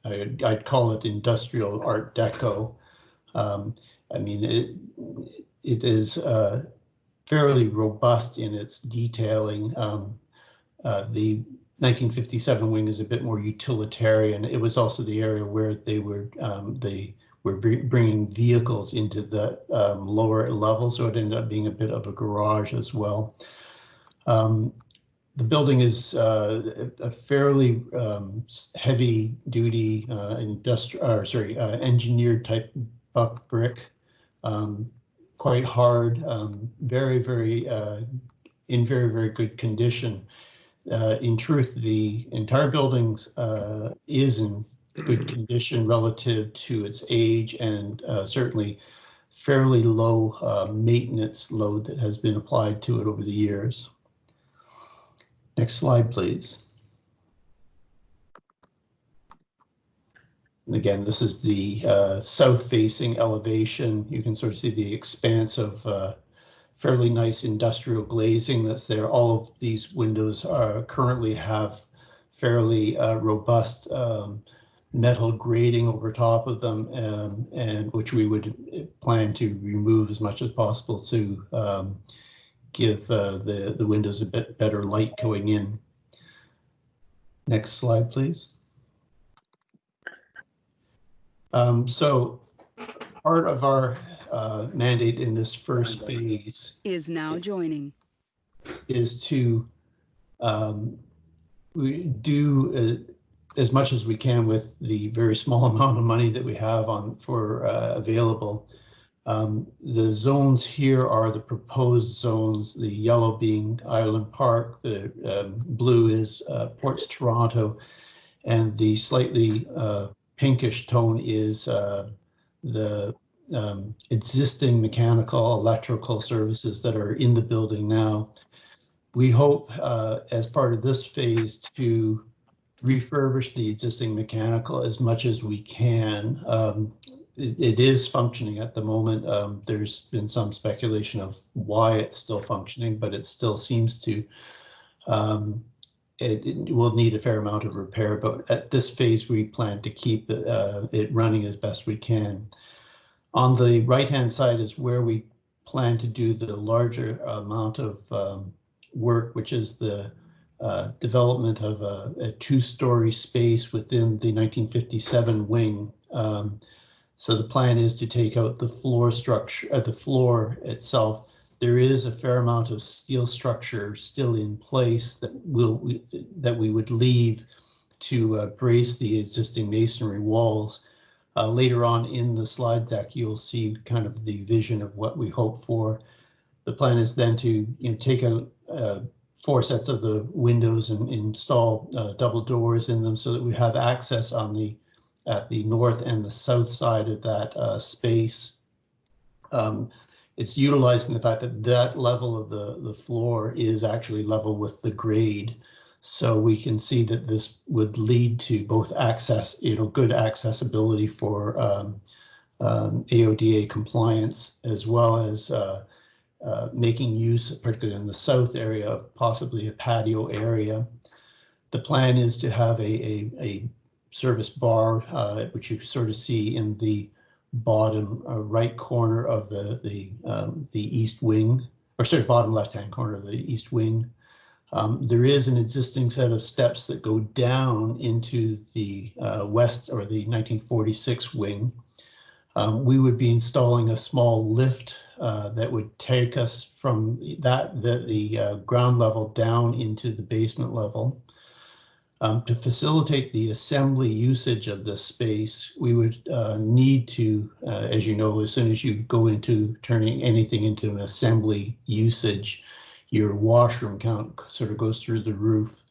I'd call it industrial Art Deco. I mean, it is fairly robust in its detailing. The 1957 wing is a bit more utilitarian. It was also the area where they were bringing vehicles into the lower level, so it ended up being a bit of a garage as well. The building is a fairly heavy-duty engineered type buff brick, quite hard, very, very in very, very good condition. In truth, the entire building is in good condition relative to its age, and certainly fairly low maintenance load that has been applied to it over the years. Next slide, please. And again, this is the south-facing elevation. You can sort of see the expanse of fairly nice industrial glazing that's there. All of these windows currently have fairly robust metal grating over top of them, and which we would plan to remove as much as possible to give the windows a bit better light going in. Next slide, please. So part of our mandate in this first phase is now joining is to we do as much as we can with the very small amount of money that we have available. The zones here are the proposed zones, the yellow being Island Park, the blue is Ports Toronto, and the slightly pinkish tone is the existing mechanical, electrical services that are in the building now. We hope as part of this phase to refurbish the existing mechanical as much as we can. It is functioning at the moment. There's been some speculation of why it's still functioning, but it still seems to, it will need a fair amount of repair, but at this phase we plan to keep it running as best we can. On the right-hand side is where we plan to do the larger amount of work, which is the development of a two-story space within the 1957 wing. So the plan is to take out the floor structure, the floor itself. There is a fair amount of steel structure still in place that we would leave to brace the existing masonry walls. Later on in the slide deck, you'll see kind of the vision of what we hope for. The plan is then to take out 4 sets of the windows and install double doors in them so that we have access on at the north and the south side of that space. It's utilizing the fact that that level of the floor is actually level with the grade. So we can see that this would lead to both access, good accessibility for AODA compliance, as well as making use, particularly in the south area, of possibly a patio area. The plan is to have a service bar, which you sort of see in the bottom right corner of the east wing, or sorry, bottom left-hand corner of the east wing. There is an existing set of steps that go down into the west, or the 1946 wing. We would be installing a small lift that would take us from the ground level down into the basement level. To facilitate the assembly usage of this space, we would need to, as you know, as soon as you go into turning anything into an assembly usage, your washroom count sort of goes through the roof.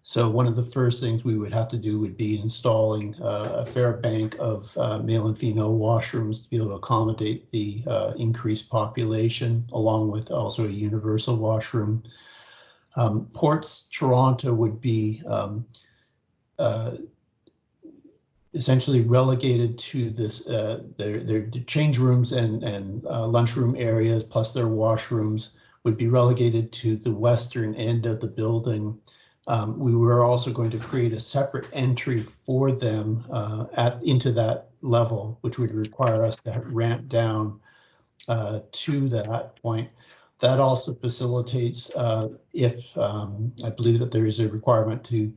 So one of the first things we would have to do would be installing a fair bank of male and female washrooms to be able to accommodate the increased population, along with also a universal washroom. Ports Toronto would be essentially relegated to this their change rooms and lunchroom areas, plus their washrooms, would be relegated to the western end of the building. We were also going to create a separate entry for them into that level, which would require us to ramp down to that point. That also facilitates if I believe that there is a requirement to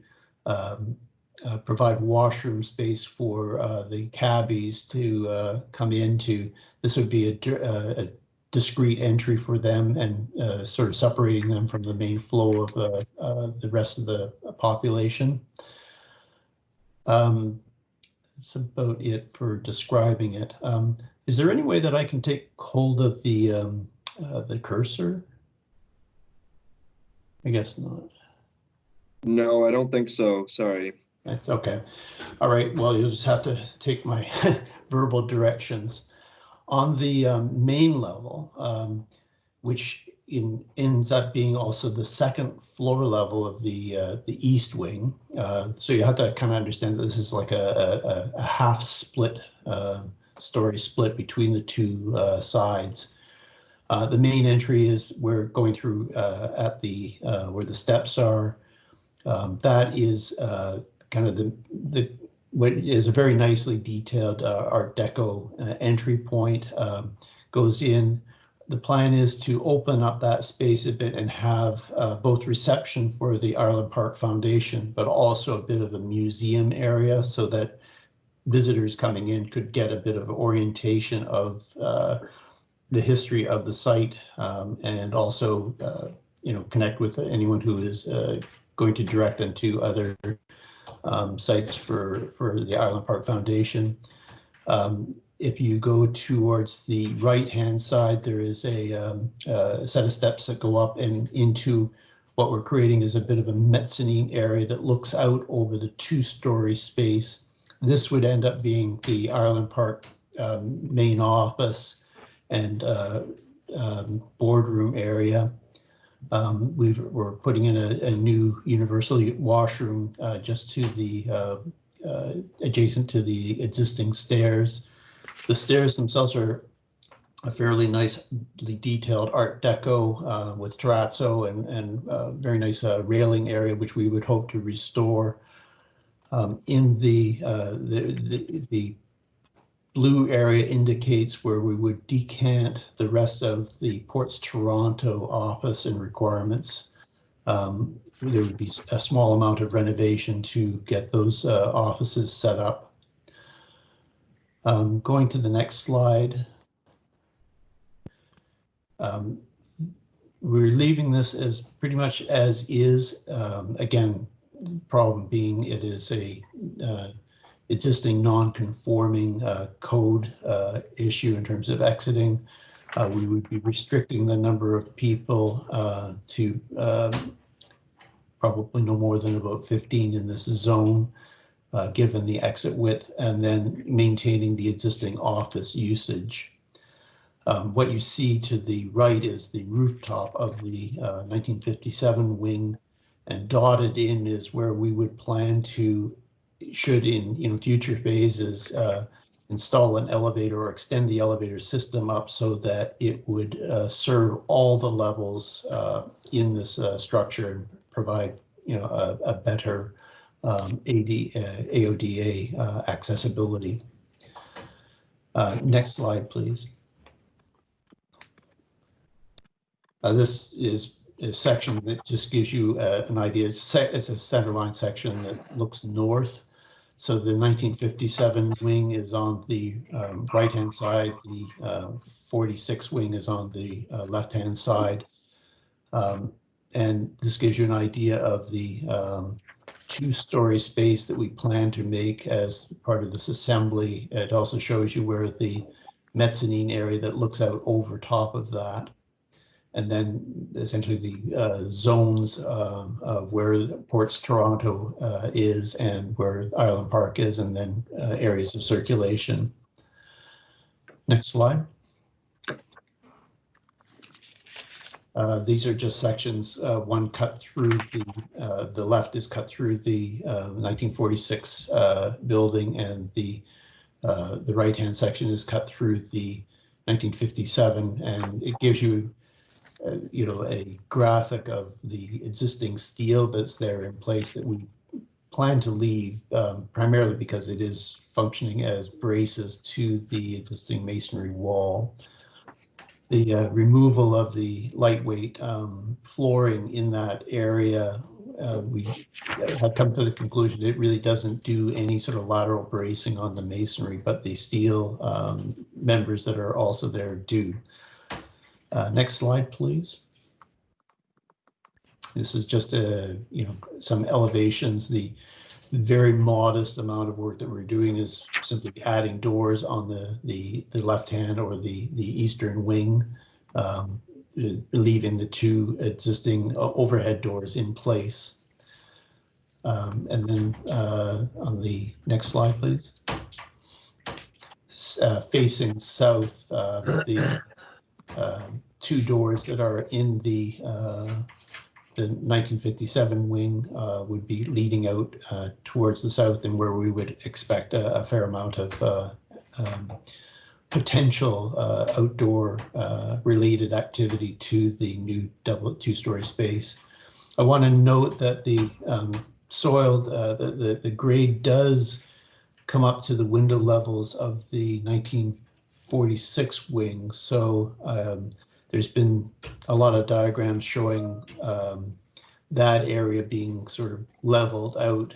provide washroom space for the cabbies to come into. This would be a discrete entry for them and sort of separating them from the main flow of the rest of the population. That's about it for describing it. Is there any way that I can take hold of the cursor? I guess not. No, I don't think so. Sorry. That's okay. All right. Well, you'll just have to take my verbal directions. On the main level, which ends up being also the second floor level of the east wing. So you have to kind of understand that this is like a half split story split between the two sides. The main entry is we're going through at the where the steps are. That is kind of what is a very nicely detailed Art Deco entry point. Goes in. The plan is to open up that space a bit and have both reception for the Ireland Park Foundation, but also a bit of a museum area so that visitors coming in could get a bit of orientation of the history of the site and also connect with anyone who is going to direct them to other sites for the Ireland Park Foundation. If you go towards the right-hand side, there is a set of steps that go up and into what we're creating is a bit of a mezzanine area that looks out over the two-story space. This would end up being the Ireland Park main office and boardroom area. We're putting in a new universal washroom just to the adjacent to the existing stairs. The stairs themselves are a fairly nicely detailed Art Deco with terrazzo and very nice railing area, which we would hope to restore. In the blue area indicates where we would decant the rest of the Ports Toronto office and requirements. There would be a small amount of renovation to get those offices set up. Going to the next slide. We're leaving this as pretty much as is. Again, problem being it is a existing non-conforming code issue in terms of exiting. We would be restricting the number of people to probably no more than about 15 in this zone, given the exit width, and then maintaining the existing office usage. What you see to the right is the rooftop of the 1957 wing, and dotted in is where we would plan to, should in future phases, install an elevator or extend the elevator system up so that it would serve all the levels in this structure and provide a better AODA accessibility. Next slide, please. This is a section that just gives you an idea. It's a centerline section that looks north. So the 1957 wing is on the right-hand side. The 46 wing is on the left-hand side. And this gives you an idea of the two-story space that we plan to make as part of this assembly. It also shows you where the mezzanine area that looks out over top of that. And then essentially the zones of where Ports Toronto is and where Ireland Park is, and then areas of circulation. Next slide. These are just sections. One cut through the left is cut through the 1946 building, and the right-hand section is cut through the 1957, and it gives you you know, a graphic of the existing steel that's there in place that we plan to leave, primarily because it is functioning as braces to the existing masonry wall. The removal of the lightweight flooring in that area, we have come to the conclusion it really doesn't do any sort of lateral bracing on the masonry, but the steel members that are also there do. Next slide, please. This is just you know, some elevations. The very modest amount of work that we're doing is simply adding doors on the left hand or the eastern wing, leaving the two existing overhead doors in place. And then on the next slide, please. Facing south, the two doors that are in the 1957 wing would be leading out towards the south, and where we would expect a fair amount of potential outdoor related activity to the new two-story space. I want to note that the soil, the grade does come up to the window levels of the 1946 wing, so there's been a lot of diagrams showing that area being sort of leveled out.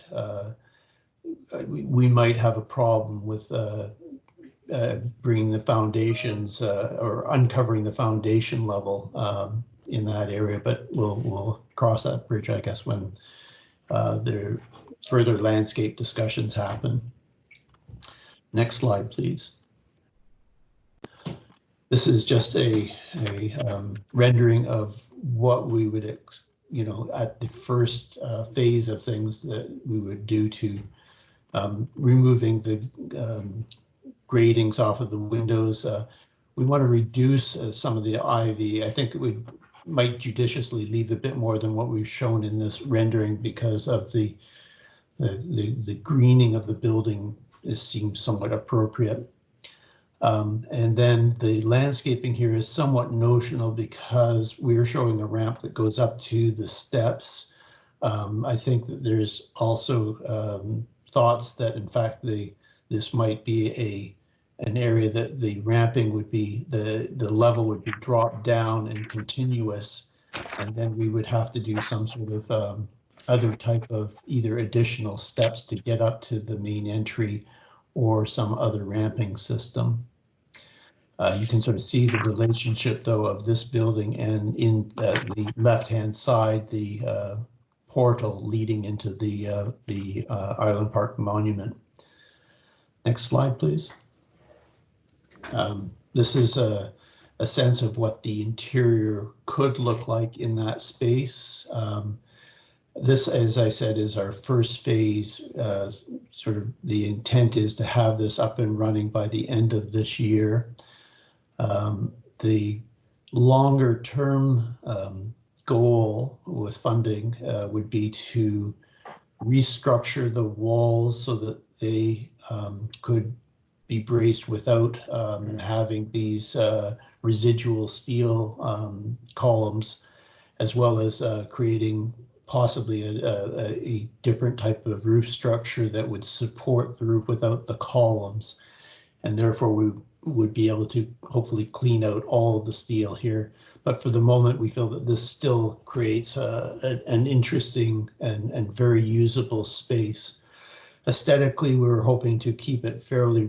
We might have a problem with bringing the foundations or uncovering the foundation level in that area, but we'll cross that bridge, I guess, when there further landscape discussions happen. Next slide, please. This is just a rendering of what we would, you know, at the first phase of things that we would do to removing the gratings off of the windows. We want to reduce some of the ivy. I think we might judiciously leave a bit more than what we've shown in this rendering because of the greening of the building seems somewhat appropriate. And then the landscaping here is somewhat notional because we're showing a ramp that goes up to the steps. I think that there's also thoughts that in fact this might be an area that the ramping would be, the level would be dropped down and continuous, and then we would have to do some sort of other type of either additional steps to get up to the main entry or some other ramping system. You can sort of see the relationship, though, of this building and in the left-hand side, the portal leading into the Island Park Monument. Next slide, please. This is a sense of what the interior could look like in that space. This, as I said, is our first phase. Sort of the intent is to have this up and running by the end of this year. The longer term goal with funding would be to restructure the walls so that they could be braced without having these residual steel columns, as well as creating possibly a different type of roof structure that would support the roof without the columns. And therefore we would be able to hopefully clean out all of the steel here. But for the moment, we feel that this still creates an interesting and very usable space. Aesthetically, we were hoping to keep it fairly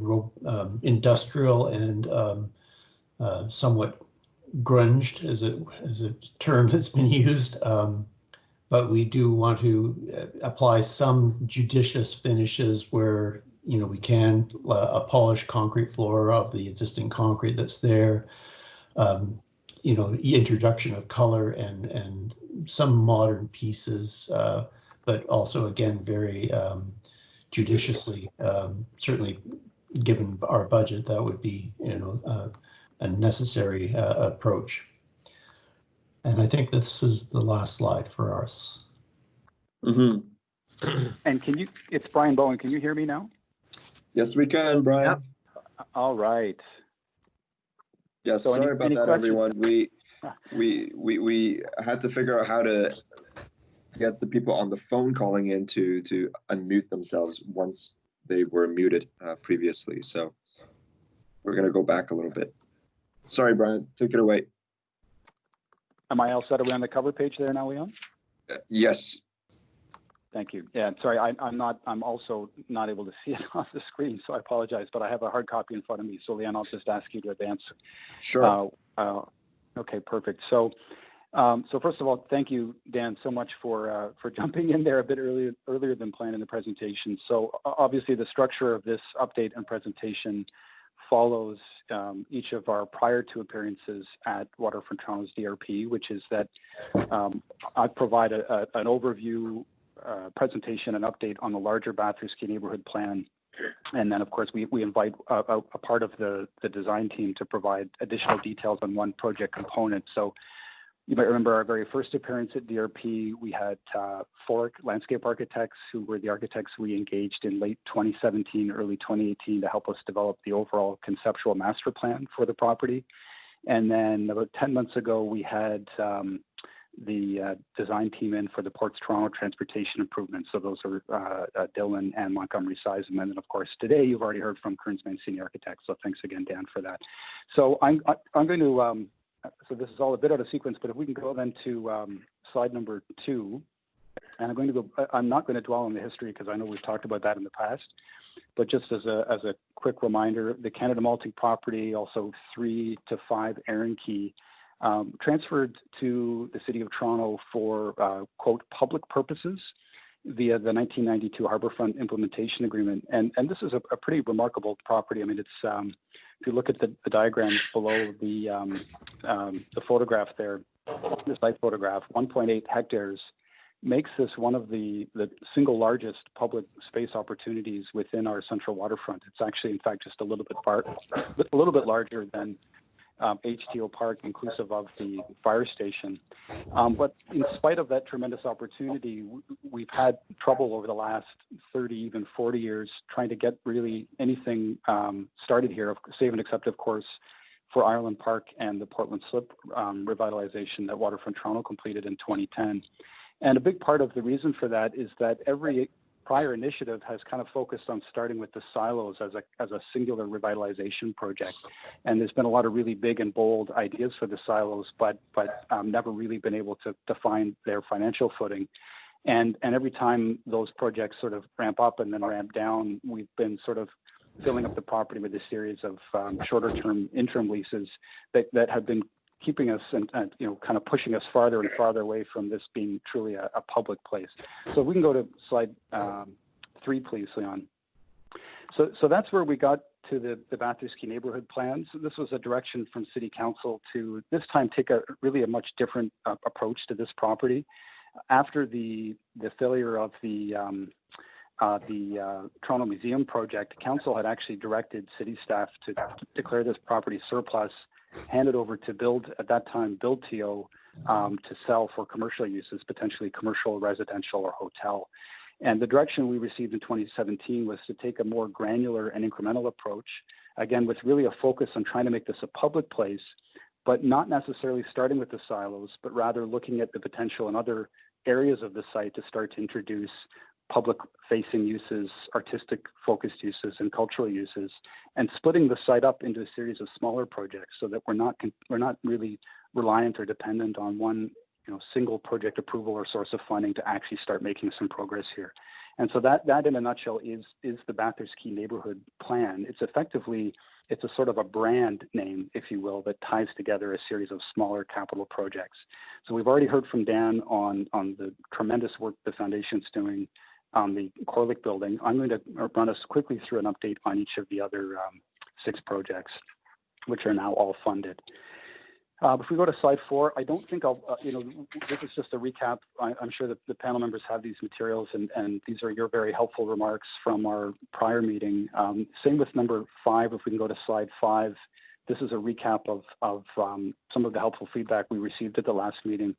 industrial and somewhat grunged, as a term that's been used. But we do want to apply some judicious finishes where, you know, we can, a polished concrete floor of the existing concrete that's there, you know, introduction of color and some modern pieces, but also again very judiciously. Certainly, given our budget, that would be, you know, a necessary approach. And I think this is the last slide for us. Mm-hmm. And can you, it's Brian Bowen, can you hear me now? Yes, we can, Brian. Yep. All right. Yes, So sorry about that, everyone. we had to figure out how to get the people on the phone calling in to unmute themselves once they were muted previously. So we're going to go back a little bit. Sorry, Brian, take it away. Am I all set? Are we on the cover page there now, Leon? Yes. Thank you. Yeah, sorry, I'm also not able to see it off the screen, so I apologize, but I have a hard copy in front of me. So Leon, I'll just ask you to advance. Sure. Okay, perfect. So first of all, thank you, Dan, so much for jumping in there a bit earlier than planned in the presentation. So obviously the structure of this update and presentation follows each of our prior two appearances at Waterfront Toronto's DRP, which is that I provide an overview presentation and update on the larger Bathurst Quay neighborhood plan. And then, of course, we invite a part of the design team to provide additional details on one project component. So you might remember our very first appearance at DRP, we had 4 landscape architects who were the architects we engaged in late 2017, early 2018 to help us develop the overall conceptual master plan for the property. And then about 10 months ago, we had the design team in for the Ports Toronto transportation improvements. So those are Dylan and Montgomery Size. And then, of course, today you've already heard from Kearns Mancini Architects. So thanks again, Dan, for that. So I'm going to, so this is all a bit out of sequence, but if we can go then to slide number 2. And I'm not going to dwell on the history because I know we've talked about that in the past. But just as a quick reminder, the Canada Malting property, also 3 to 5 Eireann Quay, transferred to the City of Toronto for, quote, public purposes via the 1992 Harbourfront Implementation Agreement. And this is a pretty remarkable property. I mean, it's, if you look at the diagram below the photograph there, the site photograph, 1.8 hectares makes this one of the single largest public space opportunities within our central waterfront. It's actually, in fact, just a little bit larger than HTO Park, inclusive of the fire station. But in spite of that tremendous opportunity, we've had trouble over the last 30, even 40 years trying to get really anything started here, save and except, of course, for Ireland Park and the Portland Slip revitalization that Waterfront Toronto completed in 2010. And a big part of the reason for that is that every prior initiative has kind of focused on starting with the silos as a singular revitalization project. And there's been a lot of really big and bold ideas for the silos, but never really been able to find their financial footing. And every time those projects sort of ramp up and then ramp down, we've been sort of filling up the property with a series of shorter term interim leases that have been keeping us and kind of pushing us farther and farther away from this being truly a public place. So we can go to slide 3, please, Leon. So that's where we got to the Bathurst Quay neighborhood plans. This was a direction from City Council to this time take a much different approach to this property. After the failure of the Toronto Museum project, Council had actually directed city staff to declare this property surplus, handed over to Build TO to sell for commercial uses, potentially commercial, residential, or hotel. And the direction we received in 2017 was to take a more granular and incremental approach, again, with really a focus on trying to make this a public place, but not necessarily starting with the silos, but rather looking at the potential in other areas of the site to start to introduce public-facing uses, artistic-focused uses, and cultural uses, and splitting the site up into a series of smaller projects so that we're not really reliant or dependent on one single project approval or source of funding to actually start making some progress here. And so that in a nutshell is the Bathurst Quay neighborhood plan. It's a sort of a brand name, if you will, that ties together a series of smaller capital projects. So we've already heard from Dan on the tremendous work the foundation's doing on the Corlick building. I'm going to run us quickly through an update on each of the other 6 projects, which are now all funded. If we go to slide 4, I don't think I'll, this is just a recap. I'm sure that the panel members have these materials, and these are your very helpful remarks from our prior meeting. Same with number 5, if we can go to slide 5. This is a recap of some of the helpful feedback we received at the last meeting.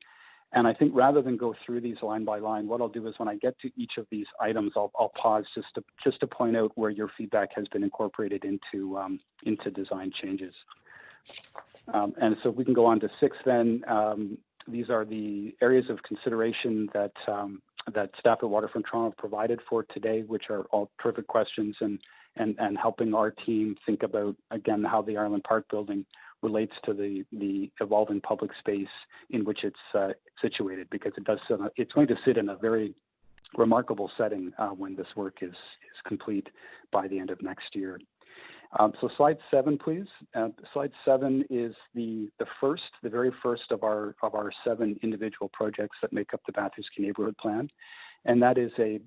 And I think rather than go through these line by line, what I'll do is when I get to each of these items, I'll pause just to point out where your feedback has been incorporated into design changes. And so if we can go on to 6 then, these are the areas of consideration that that staff at Waterfront Toronto provided for today, which are all terrific questions and helping our team think about, again, how the Ireland Park building relates to the evolving public space in which it's situated, because it's going to sit in a very remarkable setting when this work is complete by the end of next year. So slide 7, please. Slide 7 is the very first of our 7 individual projects that make up the Bathurst Quay Neighbourhood Plan, and that is a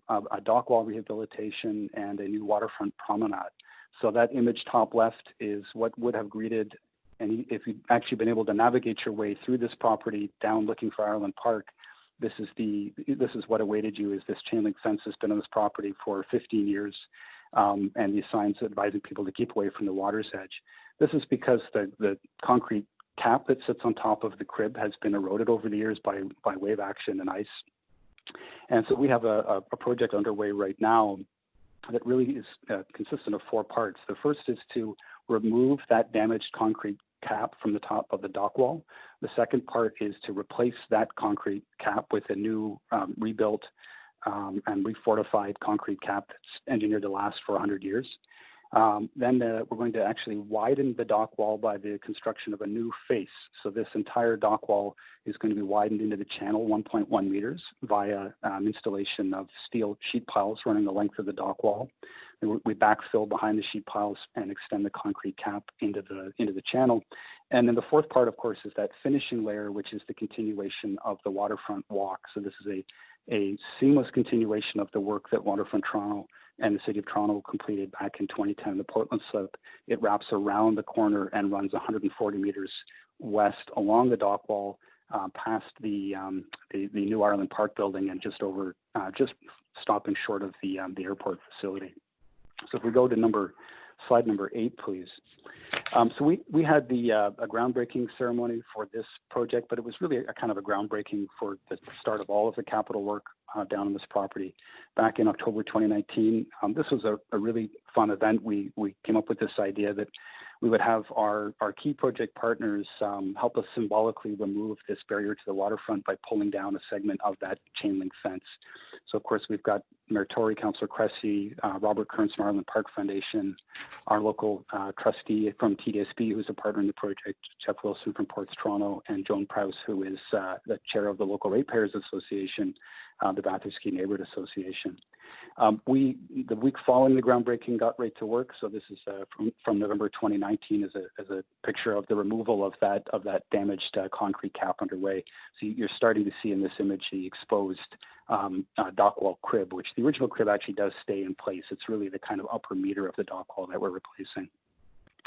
dock wall rehabilitation and a new waterfront promenade. So that image top left is what would have greeted, and if you've actually been able to navigate your way through this property down looking for Ireland Park, this is what awaited you. Is this chain link fence has been on this property for 15 years. And these signs advising people to keep away from the water's edge. This is because the concrete cap that sits on top of the crib has been eroded over the years by wave action and ice. And so we have a project underway right now that really is consistent of 4 parts. The first is to remove that damaged concrete cap from the top of the dock wall. The second part is to replace that concrete cap with a new rebuilt and refortified concrete cap that's engineered to last for 100 years. Then we're going to actually widen the dock wall by the construction of a new face. So this entire dock wall is going to be widened into the channel 1.1 meters via installation of steel sheet piles running the length of the dock wall. We backfill behind the sheet piles and extend the concrete cap into the channel. And then the fourth part, of course, is that finishing layer, which is the continuation of the waterfront walk. So this is a seamless continuation of the work that Waterfront Toronto and the City of Toronto completed back in 2010, the Portland Slip. It wraps around the corner and runs 140 meters west along the dock wall, past the new Ireland Park building, and just stopping short of the airport facility. So if we go to slide number 8, please. So we had a groundbreaking ceremony for this project, but it was really a kind of a groundbreaking for the start of all of the capital work down on this property back in October 2019. This was a really fun event. We came up with this idea that we would have our key project partners help us symbolically remove this barrier to the waterfront by pulling down a segment of that chain link fence. So of course we've got Mayor Tory, Councillor Cressy, Robert Kearns from Ireland Park Foundation, our local trustee from TDSB, who's a partner in the project, Jeff Wilson from Ports Toronto, and Joan Prowse, who is the chair of the Local Ratepayers Association, the Bathurst Quay Neighbourhood Association. The week following the groundbreaking, got right to work. So this is from November 2019 as a picture of the removal of that damaged concrete cap underway. So you're starting to see in this image the exposed dock wall crib, which the original crib actually does stay in place. It's really the kind of upper meter of the dock wall that we're replacing.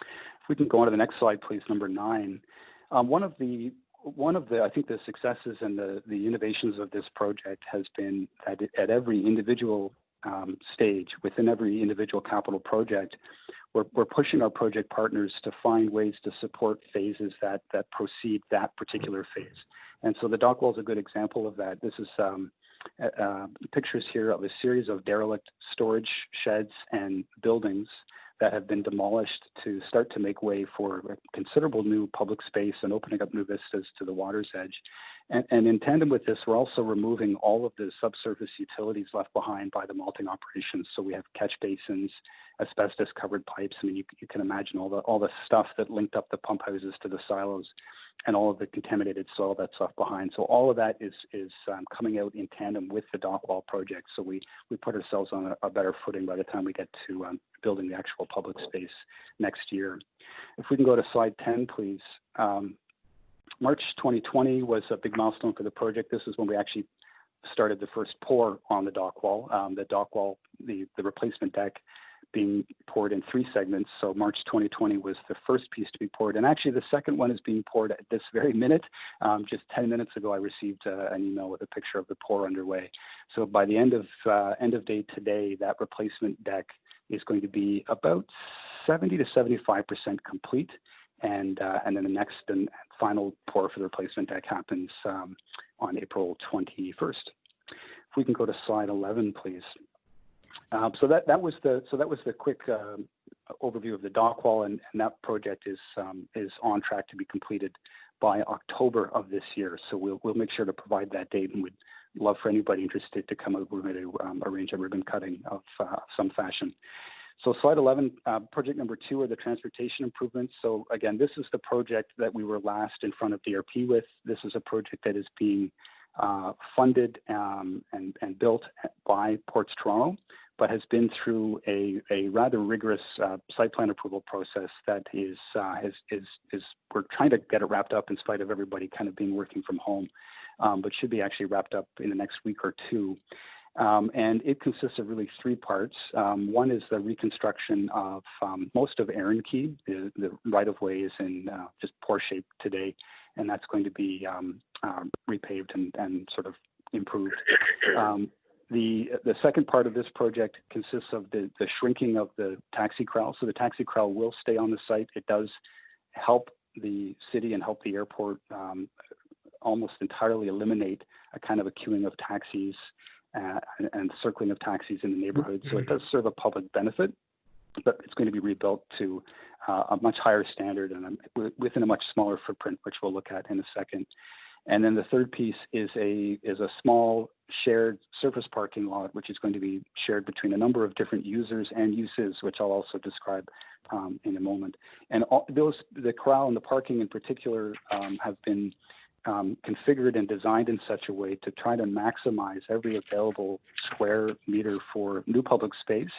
If we can go on to the next slide, please, number 9. One of the I think the successes and the innovations of this project has been that at every individual stage, within every individual capital project, we're pushing our project partners to find ways to support phases that proceed that particular phase. And so the dock wall is a good example of that. This is pictures here of a series of derelict storage sheds and buildings that have been demolished to start to make way for considerable new public space and opening up new vistas to the water's edge. And in tandem with this, we're also removing all of the subsurface utilities left behind by the malting operations. So we have catch basins, asbestos-covered pipes. I mean, you can imagine all the stuff that linked up the pump houses to the silos, and all of the contaminated soil that's left behind. So all of that is coming out in tandem with the dock wall project. So we put ourselves on a better footing by the time we get to building the actual public space next year. If we can go to slide 10, please. March 2020 was a big milestone for the project. This is when we actually started the first pour on the dock wall. The dock wall, the replacement deck, being poured in 3 segments. So March 2020 was the first piece to be poured. And actually the second one is being poured at this very minute. Just 10 minutes ago, I received an email with a picture of the pour underway. So by the end of day today, that replacement deck is going to be about 70 to 75% complete. And then the next and final pour for the replacement deck happens on April 21st. If we can go to slide 11, please. So that was the quick overview of the dock wall, and that project is on track to be completed by October of this year. So we'll make sure to provide that date, and we'd love for anybody interested to come out. We're going to arrange a ribbon cutting of some fashion. So slide 11, project number 2 are the transportation improvements. So again, this is the project that we were last in front of DRP with. This is a project that is being funded and built by Ports Toronto, but has been through a rather rigorous site plan approval process that is we're trying to get it wrapped up in spite of everybody kind of being working from home, but should be actually wrapped up in the next week or two. And it consists of really 3 parts. One is the reconstruction of most of Eireann Quay. The right-of-way is in just poor shape today, and that's going to be repaved and sort of improved. The second part of this project consists of the shrinking of the taxi corral. So the taxi corral will stay on the site. It does help the city and help the airport almost entirely eliminate a kind of a queuing of taxis and circling of taxis in the neighborhood. So it does serve a public benefit, but it's going to be rebuilt to a much higher standard and within a much smaller footprint, which we'll look at in a second. And then the third piece is a small shared surface parking lot, which is going to be shared between a number of different users and uses, which I'll also describe in a moment. And the corral and the parking in particular have been configured and designed in such a way to try to maximize every available square meter for new public space,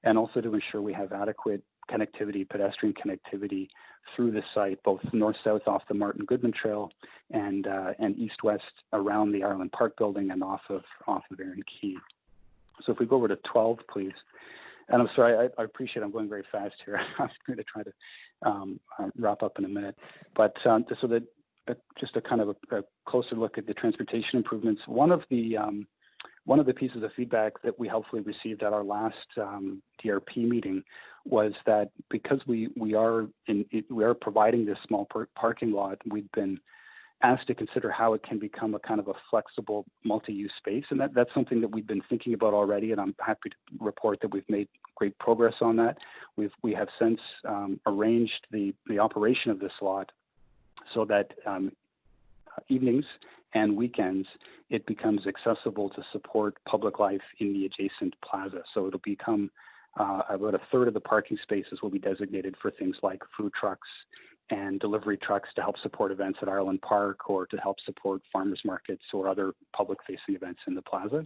and also to ensure we have adequate connectivity, pedestrian connectivity through the site, both north-south off the Martin Goodman Trail and east-west around the Ireland Park building and off of Eireann Quay. So if we go over to 12, please. And I'm sorry, I appreciate I'm going very fast here. I'm going to try to wrap up in a minute. But so that just a kind of a closer look at the transportation improvements. One of the pieces of feedback that we helpfully received at our last DRP meeting was that because we are providing this small parking lot, we've been asked to consider how it can become a kind of a flexible multi-use space, and that's something that we've been thinking about already. And I'm happy to report that we've made great progress on that. We have since arranged the operation of this lot so that evenings and weekends, it becomes accessible to support public life in the adjacent plaza. So it'll become about a third of the parking spaces will be designated for things like food trucks and delivery trucks to help support events at Ireland Park or to help support farmers markets or other public-facing events in the plaza.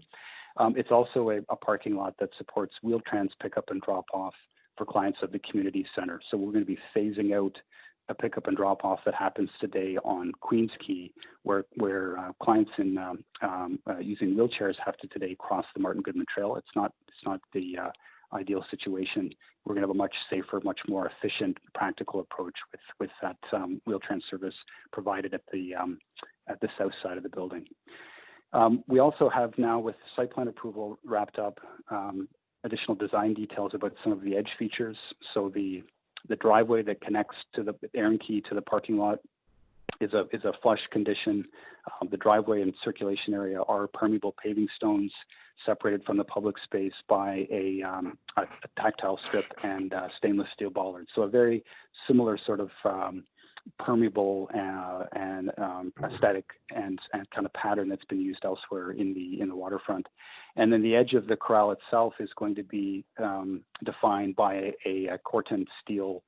It's also a parking lot that supports Wheel-Trans pickup and drop-off for clients of the community center. So we're going to be phasing out a pickup and drop off that happens today on Queens Quay, where clients in using wheelchairs have to today cross the Martin Goodman Trail. It's not the ideal situation. We're going to have a much safer, much more efficient, practical approach with that Wheel-Trans service provided at the south side of the building. We also have now, with site plan approval wrapped up, additional design details about some of the edge features. So the driveway that connects to the Eireann Quay to the parking lot is a flush condition. The driveway and circulation area are permeable paving stones separated from the public space by a tactile strip and stainless steel bollard. So a very similar sort of permeable and aesthetic and kind of pattern that's been used elsewhere in the waterfront. And then the edge of the corral itself is going to be defined by a corten steel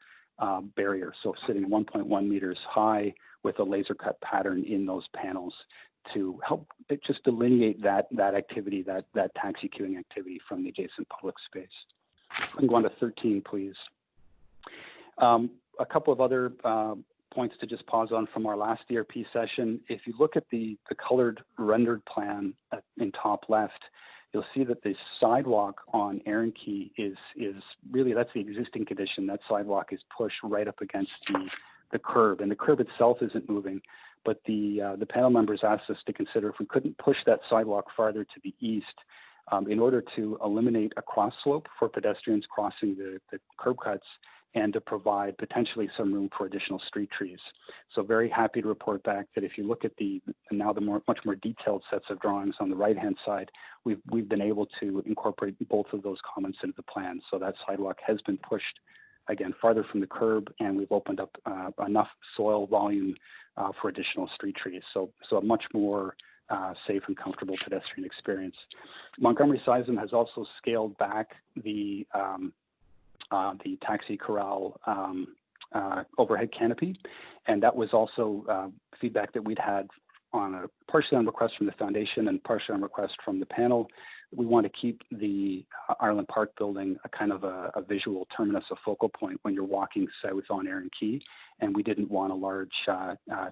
barrier, so sitting 1.1 meters high with a laser cut pattern in those panels to help just delineate that activity, that taxi queuing activity from the adjacent public space. We can go on to 13, please. A couple of other points to just pause on from our last DRP session. If you look at the colored rendered plan in top left, you'll see that the sidewalk on Eireann Quay is really, that's the existing condition. That sidewalk is pushed right up against the curb, and the curb itself isn't moving. But the panel members asked us to consider if we couldn't push that sidewalk farther to the east in order to eliminate a cross slope for pedestrians crossing the curb cuts and to provide potentially some room for additional street trees. So very happy to report back that if you look at the much more detailed sets of drawings on the right-hand side, we've been able to incorporate both of those comments into the plan. So that sidewalk has been pushed again, farther from the curb, and we've opened up enough soil volume for additional street trees. So a much more safe and comfortable pedestrian experience. Montgomery Sizem has also scaled back the taxi corral overhead canopy, and that was also feedback that we'd had partially on request from the foundation and partially on request from the panel. We want to keep the Ireland Park building a kind of a visual terminus, a focal point when you're walking south on Eireann Quay, and we didn't want a large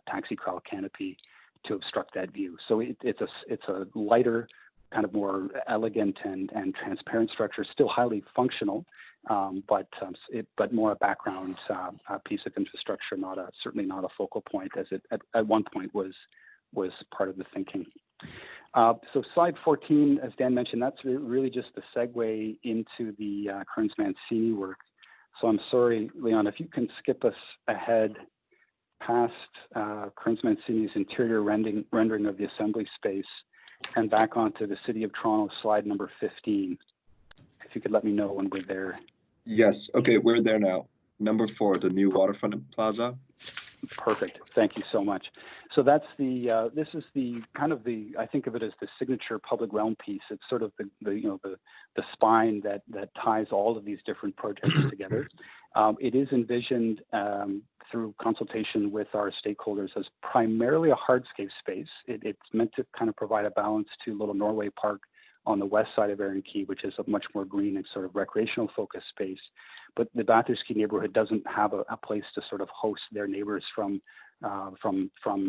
taxi corral canopy to obstruct that view. So it's a lighter, kind of more elegant and transparent structure, still highly functional, but more a background piece of infrastructure, certainly not a focal point, as it at one point was part of the thinking. So slide 14, as Dan mentioned, that's really just the segue into the Kearns Mancini work. So I'm sorry, Leon, if you can skip us ahead past Kearns Mancini's interior rendering of the assembly space and back onto the City of Toronto slide number 15. If you could let me know when we're there. Yes, okay, we're there now. Number 4, the new Waterfront Plaza. Perfect. Thank you so much. So that's this is the kind of I think of it as the signature public realm piece. It's sort of the spine that ties all of these different projects together. It is envisioned through consultation with our stakeholders as primarily a hardscape space. It's meant to kind of provide a balance to Little Norway Park on the west side of Eireann Quay, which is a much more green and sort of recreational focused space. But the Bathurst Quay neighborhood doesn't have a place to sort of host their neighbors from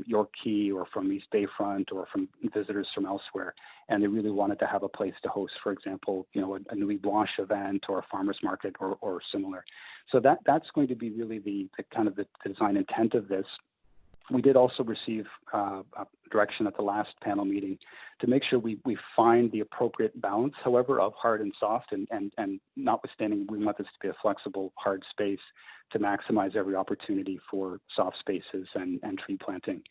York Quay or from East Bayfront or from visitors from elsewhere. And they really wanted to have a place to host, for example, a Nuit Blanche event or a farmer's market or similar. So that's going to be really the kind of the design intent of this. We did also receive direction at the last panel meeting to make sure we find the appropriate balance, however, of hard and soft, and notwithstanding, we want this to be a flexible, hard space to maximize every opportunity for soft spaces and tree planting.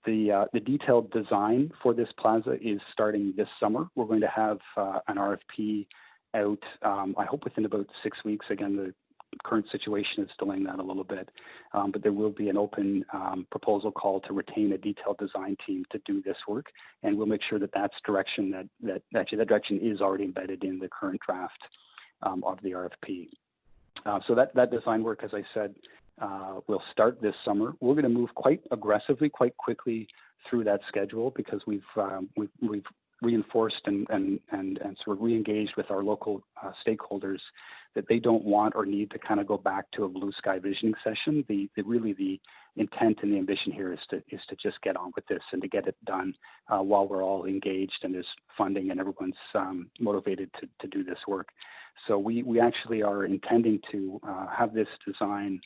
The detailed design for this plaza is starting this summer. We're going to have an RFP out, I hope within about 6 weeks. Again, the current situation is delaying that a little bit, but there will be an open proposal call to retain a detailed design team to do this work, and we'll make sure that that's direction that direction is already embedded in the current draft of the RFP. So that design work, as I said, will start this summer. We're going to move quite aggressively, quite quickly through that schedule because we've reinforced and sort of re-engaged with our local stakeholders that they don't want or need to kind of go back to a blue sky visioning session. The intent and the ambition here is to just get on with this and to get it done while we're all engaged and there's funding and everyone's motivated to do this work. So we actually are intending to have this design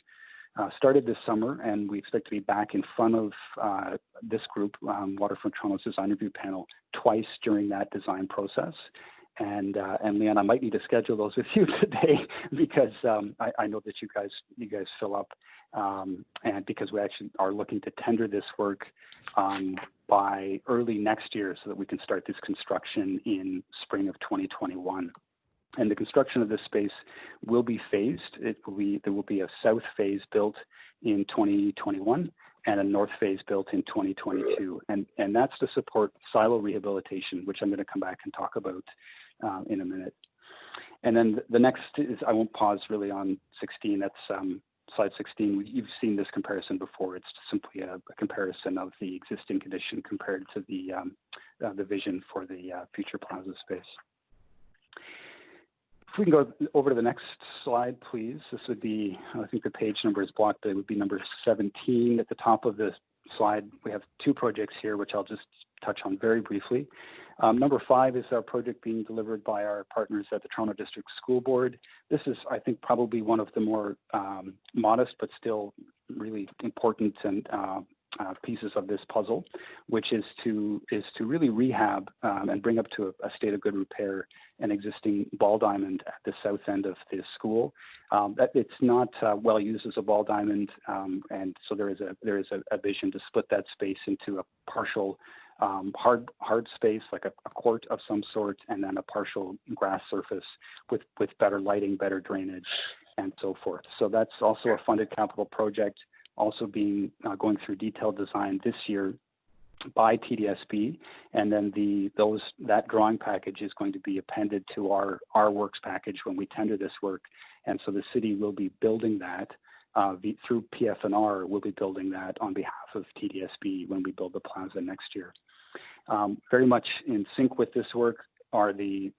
started this summer, and we expect to be back in front of this group, Waterfront Toronto's Design Review Panel, twice during that design process. And Leanne, I might need to schedule those with you today because I know that you guys fill up, and because we actually are looking to tender this work by early next year so that we can start this construction in spring of 2021. And the construction of this space will be phased. There will be a south phase built in 2021 and a north phase built in 2022. And that's to support silo rehabilitation, which I'm going to come back and talk about in a minute. And then the next is, I won't pause really on 16. That's slide 16. You've seen this comparison before. It's simply a comparison of the existing condition compared to the vision for the future plaza space. If we can go over to the next slide, please. This would be, I think the page number is blocked, but it would be number 17. At the top of the slide, we have two projects here, which I'll just touch on very briefly. Number 5 is our project being delivered by our partners at the Toronto District School Board. This is, I think, probably one of the more modest, but still really important and pieces of this puzzle, which is to really rehab and bring up to a state of good repair an existing ball diamond at the south end of the school. That it's not well used as a ball diamond, and so there is a vision to split that space into a partial hard space, like a court of some sort, and then a partial grass surface with better lighting, better drainage. and so forth. So that's also a funded capital project, also being going through detailed design this year by TDSB, and then that drawing package is going to be appended to our works package when we tender this work, and so the city will be building that through PF&R. We'll be building that on behalf of TDSB when we build the plaza next year. Very much in sync with this work are the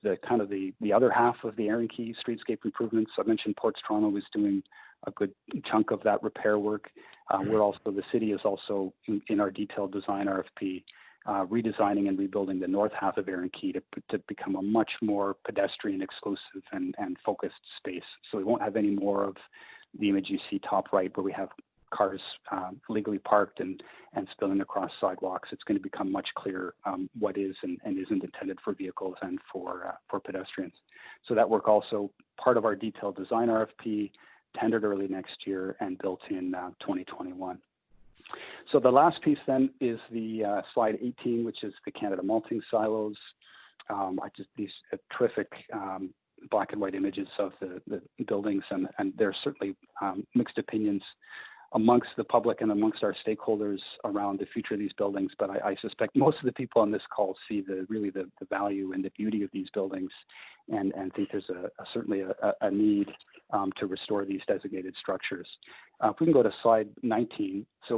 other half of the Eireann Quay streetscape improvements. I mentioned Ports Toronto is doing a good chunk of that repair work. The city is also in our detailed design RFP, redesigning and rebuilding the north half of Eireann Quay to become a much more pedestrian exclusive and focused space. So we won't have any more of the image you see top right where we have cars legally parked and spilling across sidewalks. It's going to become much clearer what is and isn't intended for vehicles and for pedestrians. So that work also part of our detailed design RFP, tendered early next year and built in 2021. So the last piece then is the slide 18, which is the Canada malting silos. These terrific black and white images of the buildings, and there's certainly mixed opinions amongst the public and amongst our stakeholders around the future of these buildings. But I suspect most of the people on this call see the value and the beauty of these buildings, and think there's certainly a need to restore these designated structures. If we can go to slide 19. So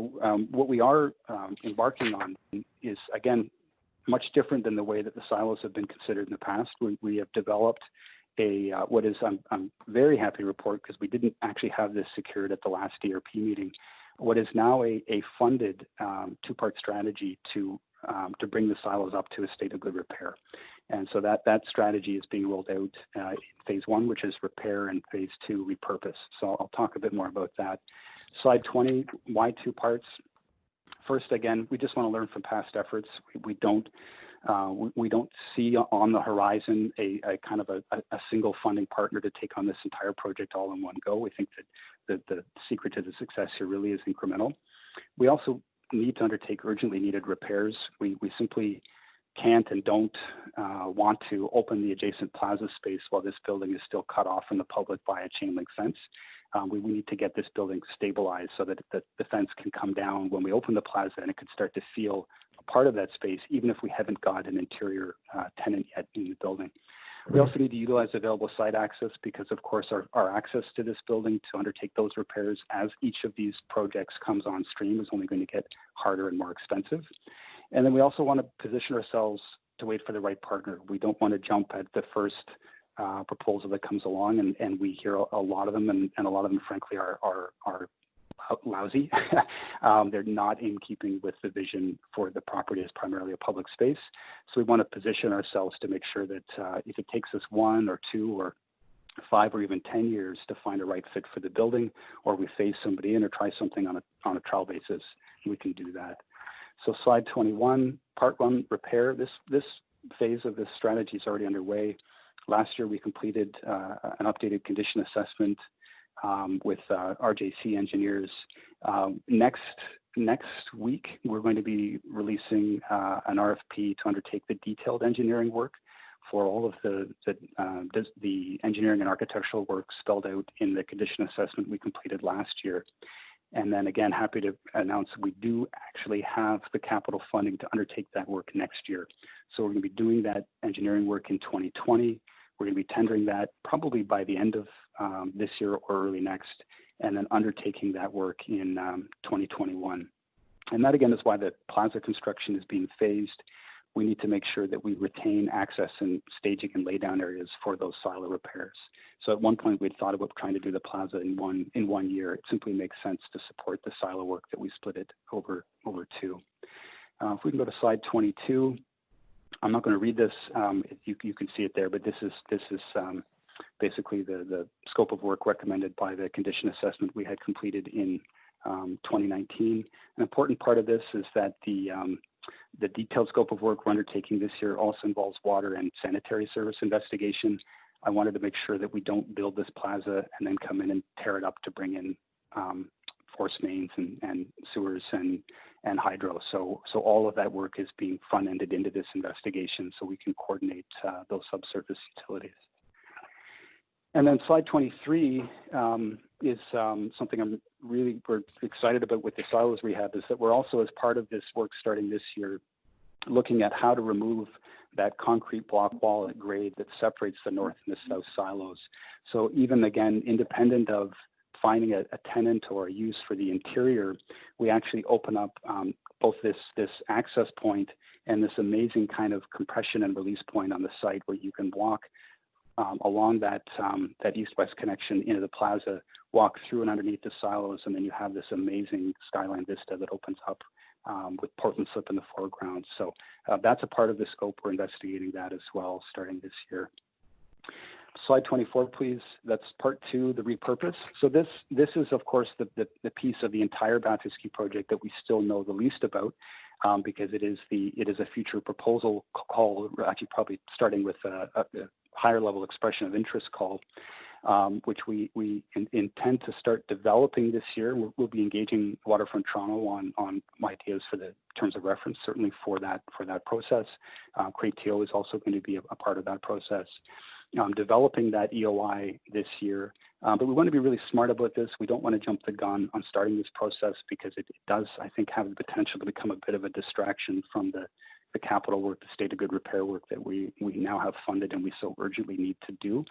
what we are embarking on is, again, much different than the way that the silos have been considered in the past. We have developed what is, I'm very happy to report, because we didn't actually have this secured at the last DRP meeting, what is now a funded two-part strategy to bring the silos up to a state of good repair. And so that strategy is being rolled out in phase 1, which is repair, and phase 2, repurpose. So I'll talk a bit more about that. Slide 20, why 2 parts? First, again, we just want to learn from past efforts. We don't see on the horizon a kind of a single funding partner to take on this entire project all in one go. We think that the secret to the success here really is incremental. We also need to undertake urgently needed repairs. We simply can't and don't want to open the adjacent plaza space while this building is still cut off from the public by a chain link fence. We need to get this building stabilized so that the fence can come down when we open the plaza, and it could start to feel a part of that space, even if we haven't got an interior tenant yet in the building. We also need to utilize available site access, because of course our access to this building to undertake those repairs as each of these projects comes on stream is only going to get harder and more expensive. And then we also want to position ourselves to wait for the right partner. We don't want to jump at the first proposal that comes along, and we hear a lot of them, and a lot of them frankly are lousy. They're not in keeping with the vision for the property as primarily a public space. So we want to position ourselves to make sure that if it takes us 1 or 2 or 5 or even 10 years to find a right fit for the building, or we phase somebody in or try something on a trial basis, we can do that. So slide 21, part 1, repair. This phase of this strategy is already underway. Last year, we completed an updated condition assessment with RJC engineers. Next week, we're going to be releasing an RFP to undertake the detailed engineering work for all of the engineering and architectural work spelled out in the condition assessment we completed last year. And then again, happy to announce we do actually have the capital funding to undertake that work next year. So we're going to be doing that engineering work in 2020. We're going to be tendering that probably by the end of this year or early next, and then undertaking that work in 2021. And that again is why the plaza construction is being phased. We need to make sure that we retain access and staging and laydown areas for those silo repairs. So at one point we'd thought about trying to do the plaza in one year. It simply makes sense to support the silo work that we split it over 2. If we can go to slide 22, I'm not going to read this. You can see it there, but this is basically the scope of work recommended by the condition assessment we had completed in 2019. An important part of this is that the detailed scope of work we're undertaking this year also involves water and sanitary service investigation. I wanted to make sure that we don't build this plaza and then come in and tear it up to bring in force mains and sewers and hydro. So all of that work is being front-ended into this investigation so we can coordinate those subsurface utilities. And then slide 23 is something we're excited about with the silos rehab, is that we're also, as part of this work starting this year, looking at how to remove that concrete block wall at grade that separates the north and the south silos. So even again, independent of finding a tenant or a use for the interior, we actually open up both this access point and this amazing kind of compression and release point on the site where you can walk along that east-west connection into the plaza, walk through and underneath the silos, and then you have this amazing skyline vista that opens up with Portland Slip in the foreground. So that's a part of the scope. We're investigating that as well starting this year. Slide 24, please. That's part 2, the repurpose. So this is, of course, the piece of the entire Bathurst Quay project that we still know the least about, because it is a future proposal call, actually probably starting with a higher level expression of interest call, which we intend to start developing this year. We'll be engaging Waterfront Toronto on ideas for the terms of reference, certainly for that process. Quay is also going to be a part of that process. Developing that EOI this year, but we want to be really smart about this. We don't want to jump the gun on starting this process because it does, I think, have the potential to become a bit of a distraction from the capital work, the state of good repair work that we now have funded and we so urgently need to do.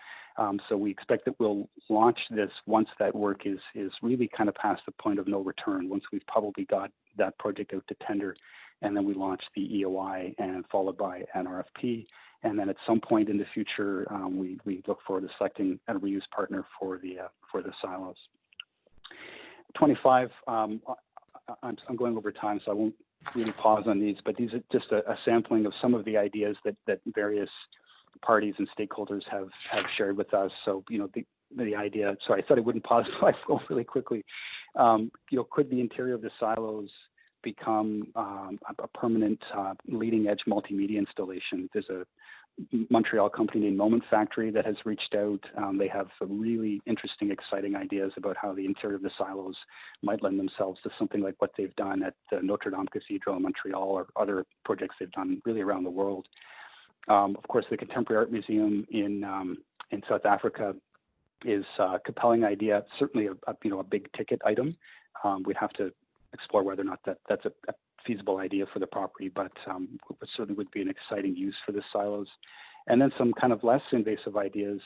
So we expect that we'll launch this once that work is really kind of past the point of no return, once we've probably got that project out to tender, and then we launch the EOI and followed by an RFP. And then at some point in the future, we look forward to selecting a reuse partner for the silos. 25, I'm going over time, so I won't really pause on these, but these are just a sampling of some of the ideas that various parties and stakeholders have shared with us. So, the idea, sorry, I thought I wouldn't pause, so I go really quickly. Could the interior of the silos become a permanent leading edge multimedia installation? There's a Montreal company named Moment Factory that has reached out. They have some really interesting, exciting ideas about how the interior of the silos might lend themselves to something like what they've done at the Notre Dame Cathedral in Montreal or other projects they've done really around the world. Of course, the Contemporary Art Museum in South Africa is a compelling idea, certainly a big ticket item. We'd have to explore whether or not that's a feasible idea for the property, but it certainly would be an exciting use for the silos. And then some kind of less invasive ideas.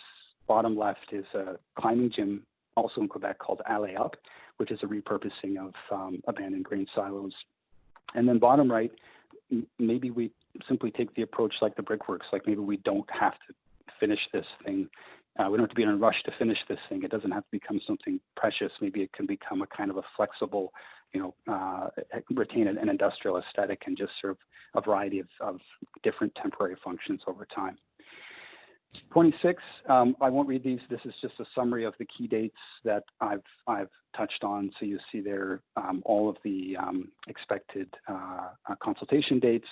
Bottom left is a climbing gym, also in Quebec, called Alley Up, which is a repurposing of abandoned grain silos. And then bottom right, maybe we simply take the approach like the brickworks, like maybe we don't have to finish this thing. We don't have to be in a rush to finish this thing. It doesn't have to become something precious. Maybe it can become a kind of a flexible, retain an industrial aesthetic and just serve a variety of different temporary functions over time. 26, I won't read these. This is just a summary of the key dates that I've touched on. So you see there all of the expected consultation dates,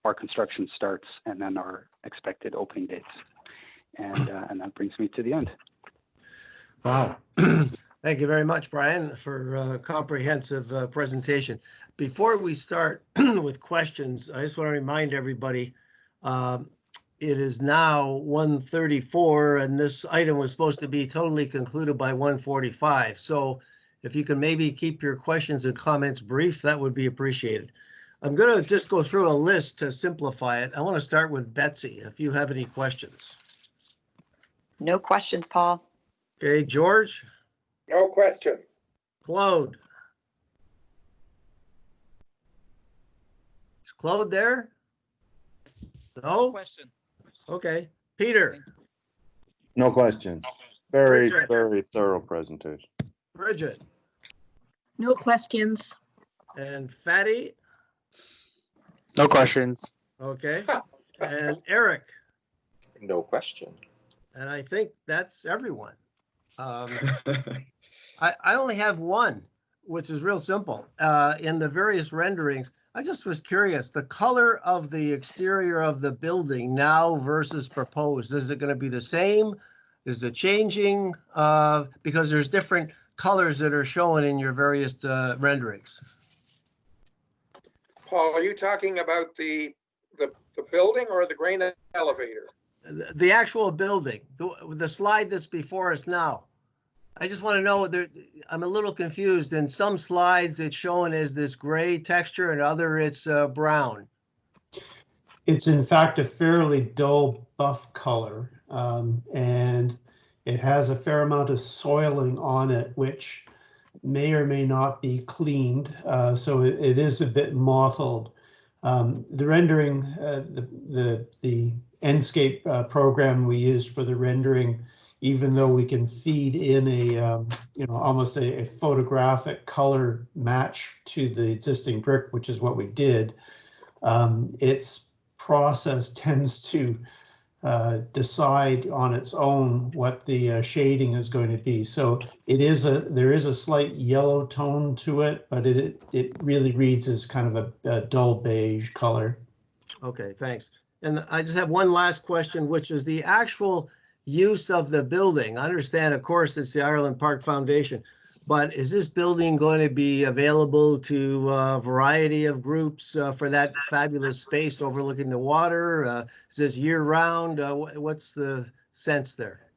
our construction starts, and then our expected opening dates. And that brings me to the end. Wow. Thank you very much, Brian, for a comprehensive presentation. Before we start with questions, I just want to remind everybody, it is now 1:34, and this item was supposed to be totally concluded by 1:45. So if you can maybe keep your questions and comments brief, that would be appreciated. I'm going to just go through a list to simplify it. I want to start with Betsy, if you have any questions. No questions, Paul. Okay, George? No questions. Claude? Is Claude there? No question. Okay, Peter? No questions. Very, Bridget. very thorough presentation. Bridget? No questions. And Fatty? No questions. Okay, and Eric? No question. And I think that's everyone. I only have one, which is real simple. In the various renderings, I just was curious, the color of the exterior of the building now versus proposed, is it going to be the same? Is it changing? Because there's different colors that are shown in your various renderings. Paul, are you talking about the building or the grain elevator? the actual building, the slide that's before us now. I just want to know I'm a little confused. In some slides, it's shown as this gray texture, and other it's brown. It's in fact a fairly dull buff color, and it has a fair amount of soiling on it, which may or may not be cleaned. So it is a bit mottled. The rendering, the Enscape program we used for the rendering, even though we can feed in a almost a photographic color match to the existing brick, which is what we did, its process tends to decide on its own what the shading is going to be. So there is a slight yellow tone to it, but it really reads as kind of a dull beige color. Okay, thanks. And I just have one last question, which is the actual use of the building. I understand, of course, it's the Ireland Park Foundation, but is this building going to be available to a variety of groups for that fabulous space overlooking the water? Is this year round? What's the sense there?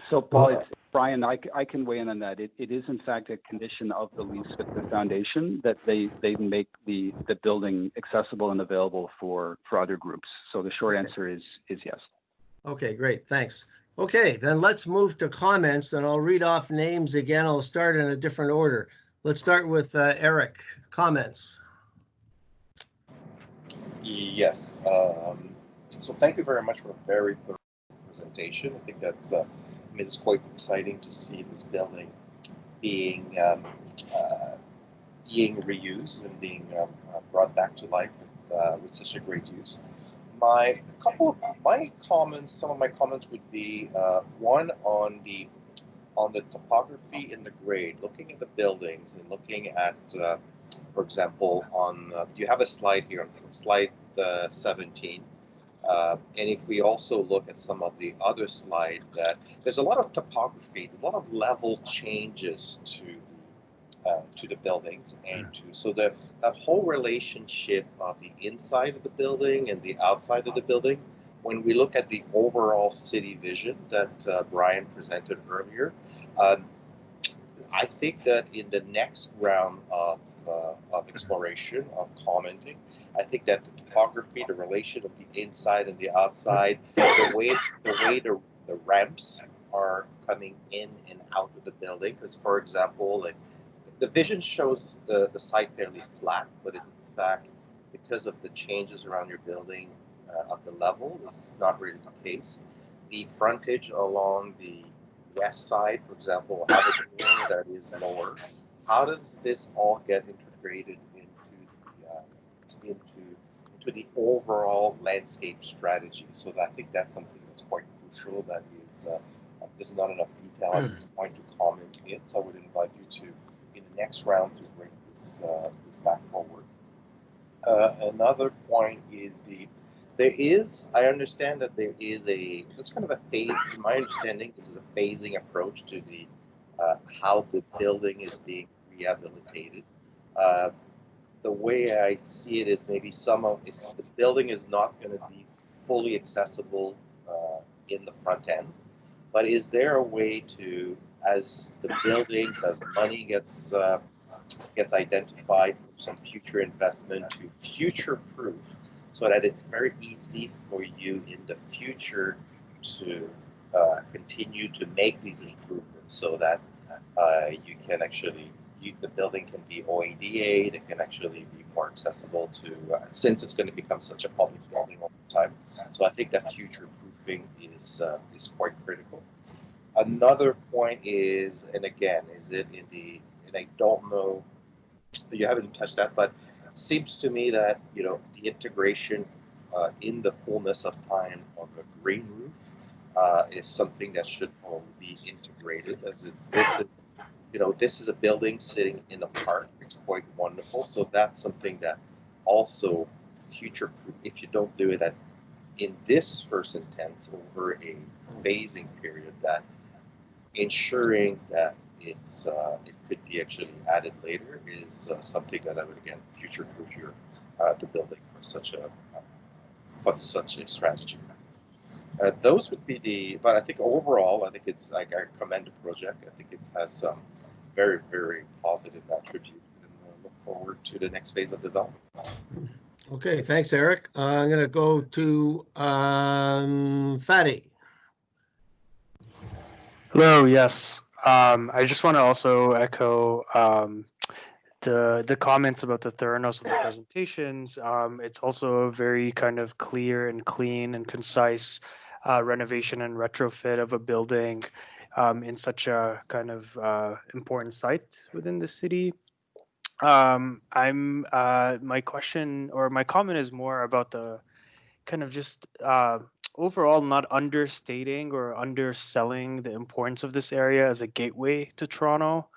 So Paul, it's Brian, I can weigh in on that. It is in fact a condition of the lease with the foundation that they make the building accessible and available for other groups. So the short answer is yes. Okay, great, thanks. Okay, then let's move to comments, and I'll read off names again. I'll start in a different order. Let's start with Eric. Comments. Yes. So thank you very much for a very thorough presentation. I think it's quite exciting to see this building being reused and being brought back to life with such a great use. Some of my comments would be one on the topography and the grade. Looking at the buildings and looking at, for example, you have a slide here on slide 17. And if we also look at some of the other slides, that there's a lot of topography, a lot of level changes to the buildings, and so that whole relationship of the inside of the building and the outside of the building. When we look at the overall city vision that Brian presented earlier, I think that in the next round of exploration, of commenting, I think that the topography, the relation of the inside and the outside, the way the ramps are coming in and out of the building, because for example, like, the vision shows the site fairly flat, but in fact, because of the changes around your building of the level, this is not really the case. The frontage along the west side, for example, will have a building that is lower. How does this all get integrated into the overall landscape strategy? So I think that's something that's quite crucial. That is, there's not enough detail at this point to comment in. So I would invite you to, in the next round, to bring this back forward. Another point is I understand that that's kind of a phase, in my understanding, this is a phasing approach to how the building is being rehabilitated. The way I see it is maybe the building is not going to be fully accessible in the front end, but is there a way to, as money gets identified for some future investment, to future-proof, so that it's very easy for you in the future to continue to make these improvements, so that you can actually, the building can be OADA, it can actually be more accessible to, since it's going to become such a public building over time. So I think that future-proofing is quite critical. Another point is, and again, and I don't know, you haven't touched that, but it seems to me that, the integration in the fullness of time of a green roof is something that should probably be integrated, as this is a building sitting in a park. It's quite wonderful. So that's something that also future-proof, if you don't do it in this first instance over a phasing period, that ensuring that it could be actually added later is something that I would, again, future-proof the building for such a strategy. Those would be the, but I think overall, I think it's like I commend the project. I think it has some very, very positive attributes, and look forward to the next phase of development. Okay, thanks, Eric. I'm going to go to Fatty. Hello, yes. I just want to also echo the comments about the thoroughness of the presentations. It's also a very kind of clear and clean and concise renovation and retrofit of a building in such a kind of important site within the city. My question or my comment is more about the kind of just overall not understating or underselling the importance of this area as a gateway to Toronto.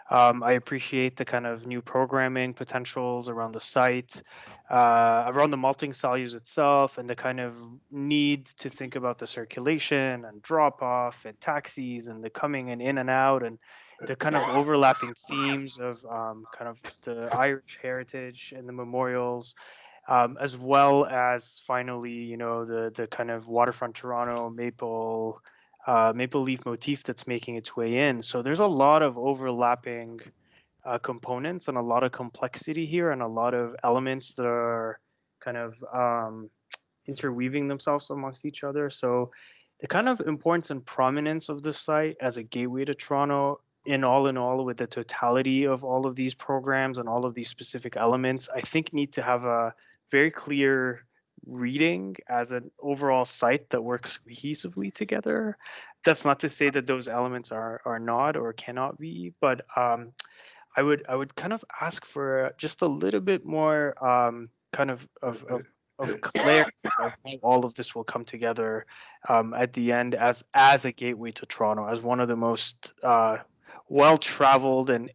I appreciate the kind of new programming potentials around the site, around the malting salus itself, and the kind of need to think about the circulation and drop off and taxis and the coming and in and out, and the kind of overlapping themes of kind of the Irish heritage and the memorials. As well as finally, you know, the kind of waterfront Toronto maple leaf motif that's making its way in. So there's a lot of overlapping components and a lot of complexity here, and a lot of elements that are kind of interweaving themselves amongst each other. So the kind of importance and prominence of the site as a gateway to Toronto, in all, with the totality of all of these programs and all of these specific elements, I think need to have a very clear reading as an overall site that works cohesively together. That's not to say that those elements are not or cannot be, but I would kind of ask for just a little bit more kind of clarity of how all of this will come together at the end as a gateway to Toronto, as one of the most well-traveled and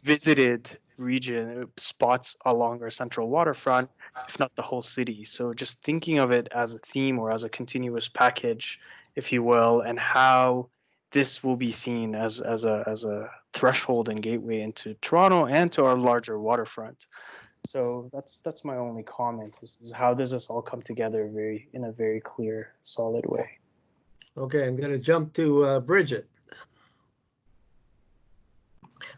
visited region spots along our central waterfront, if not the whole city. So just thinking of it as a theme or as a continuous package, if you will, and how this will be seen as a threshold and gateway into Toronto and to our larger waterfront. So that's my only comment. Is how does this all come together in a very clear, solid way. Okay, I'm going to jump to Bridget.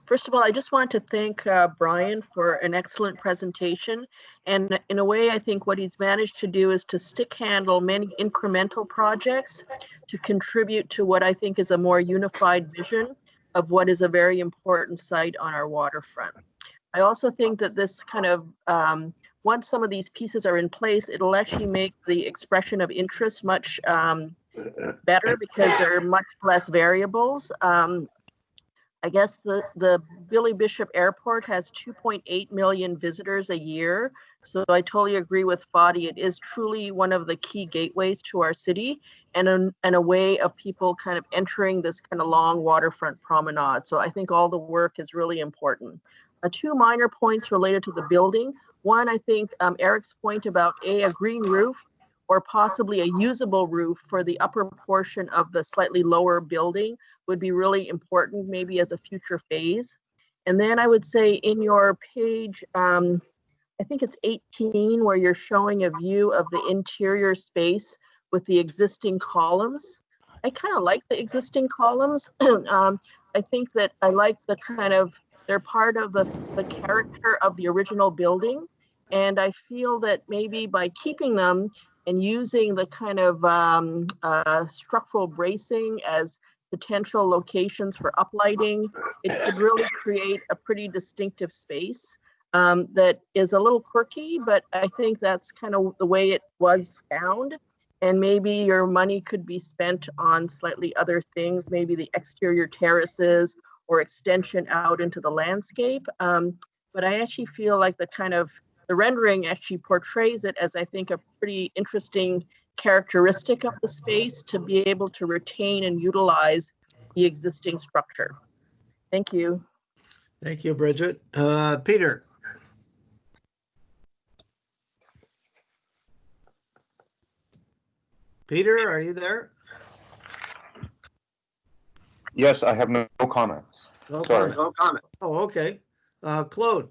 First of all, I just want to thank Brian for an excellent presentation. And in a way, I think what he's managed to do is to stick handle many incremental projects to contribute to what I think is a more unified vision of what is a very important site on our waterfront. I also think that this kind of, once some of these pieces are in place, it'll actually make the expression of interest much better because there are much less variables. I guess the Billy Bishop Airport has 2.8 million visitors a year. So I totally agree with Fadi. It is truly one of the key gateways to our city and a way of people kind of entering this kind of long waterfront promenade. So I think all the work is really important. Two minor points related to the building. One, I think Eric's point about a green roof or possibly a usable roof for the upper portion of the slightly lower building would be really important, maybe as a future phase. And then I would say in your page, I think it's 18, where you're showing a view of the interior space with the existing columns. I kind of like the existing columns. I think that I like the kind of, they're part of the character of the original building. And I feel that maybe by keeping them and using the kind of structural bracing as potential locations for uplighting, it could really create a pretty distinctive space that is a little quirky, but I think that's kind of the way it was found. And maybe your money could be spent on slightly other things, maybe the exterior terraces or extension out into the landscape. But I actually feel like the rendering actually portrays it as, I think, a pretty interesting characteristic of the space to be able to retain and utilize the existing structure. Thank you. Thank you, Bridget. Peter. Peter, are you there? Yes, I have no comments. No Sorry. comment. No comment. Oh, okay. Claude.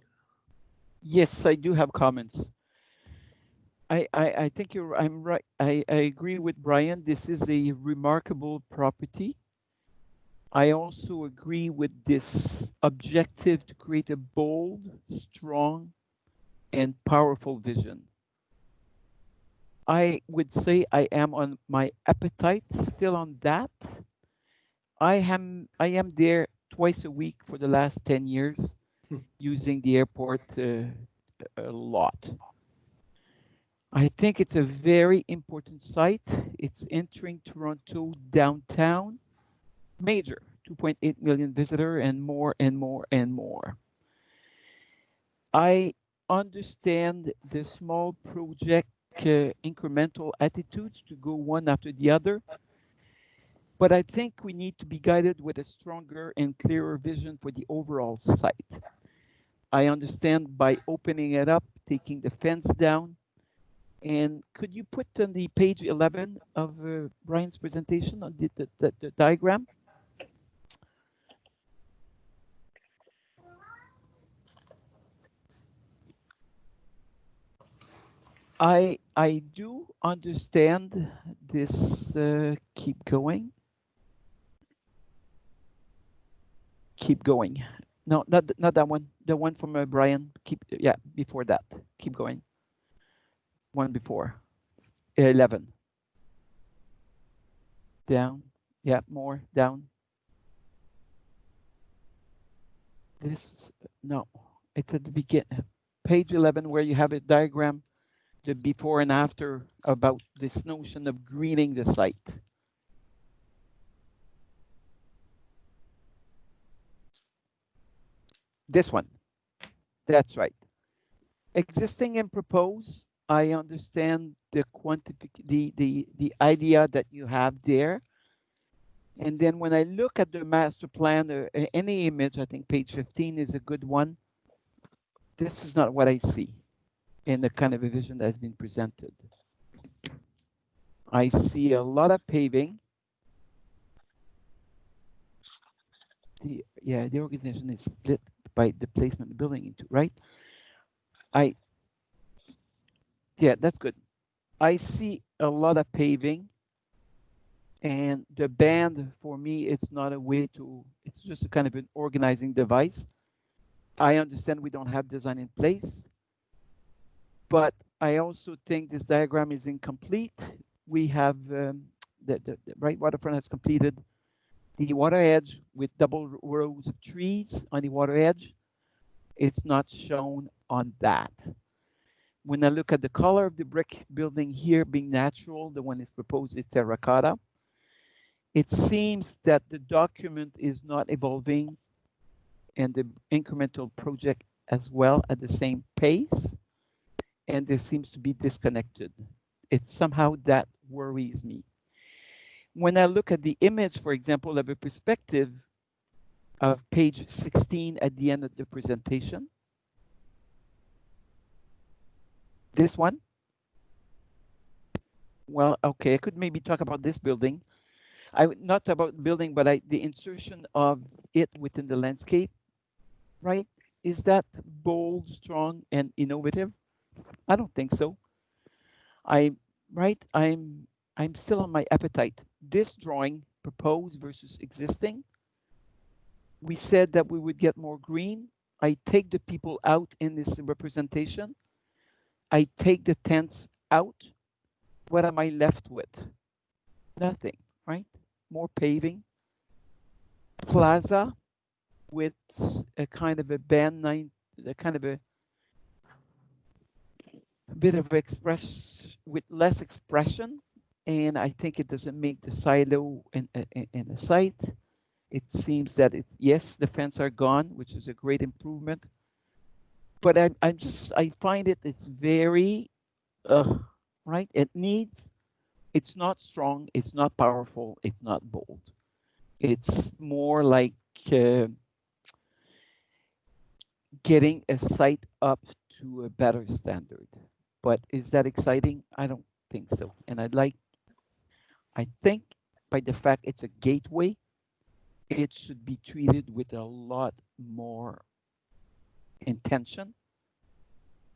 Yes, I do have comments. I think I'm right. I agree with Brian. This is a remarkable property. I also agree with this objective to create a bold, strong, and powerful vision. I would say I am on my appetite still on that. I am there twice a week for the last 10 years, using the airport a lot. I think it's a very important site. It's entering Toronto downtown, major, 2.8 million visitor and more and more and more. I understand the small project incremental attitudes to go one after the other, but I think we need to be guided with a stronger and clearer vision for the overall site. I understand by opening it up, taking the fence down, and could you put on the page 11 of Brian's presentation on the diagram? I do understand this. Keep going. Keep going. No, not that one. The one from Brian. Yeah, before that. Keep going. One before. 11. Down. Yeah, more down. This, no, it's at the beginning. Page 11, where you have a diagram, the before and after, about this notion of greening the site. This one. That's right. Existing and proposed, I understand the the idea that you have there. And then when I look at the master plan, or any image, I think page 15 is a good one. This is not what I see in the kind of a vision that has been presented. I see a lot of paving. The organization is split by the placement of the building into, right? Yeah, that's good. I see a lot of paving, and the band, for me, it's not a way to, it's just a kind of an organizing device. I understand we don't have design in place, but I also think this diagram is incomplete. We have the right waterfront has completed the water edge with double rows of trees on the water edge. It's not shown on that. When I look at the color of the brick building here being natural, the one is proposed is terracotta. It seems that the document is not evolving and the incremental project as well at the same pace, and there seems to be disconnected. It somehow that worries me. When I look at the image, for example, of a perspective of page 16 at the end of the presentation, this one, well, okay, I could maybe talk about this building. I would not talk about building, but the insertion of it within the landscape, right? Is that bold, strong, and innovative? I don't think so. I'm still on my appetite. This drawing, proposed versus existing, we said that we would get more green. I take the people out in this representation. I take the tents out. What am I left with? Nothing, right? More paving. Plaza with a kind of a band nine, a kind of a bit of express with less expression, and I think it doesn't make the silo in the site. It seems that yes, the fence are gone, which is a great improvement, but I find it's very right. It's not strong, it's not powerful, it's not bold. It's more like getting a site up to a better standard. But is that exciting? I don't think so. And I think by the fact it's a gateway, it should be treated with a lot more intention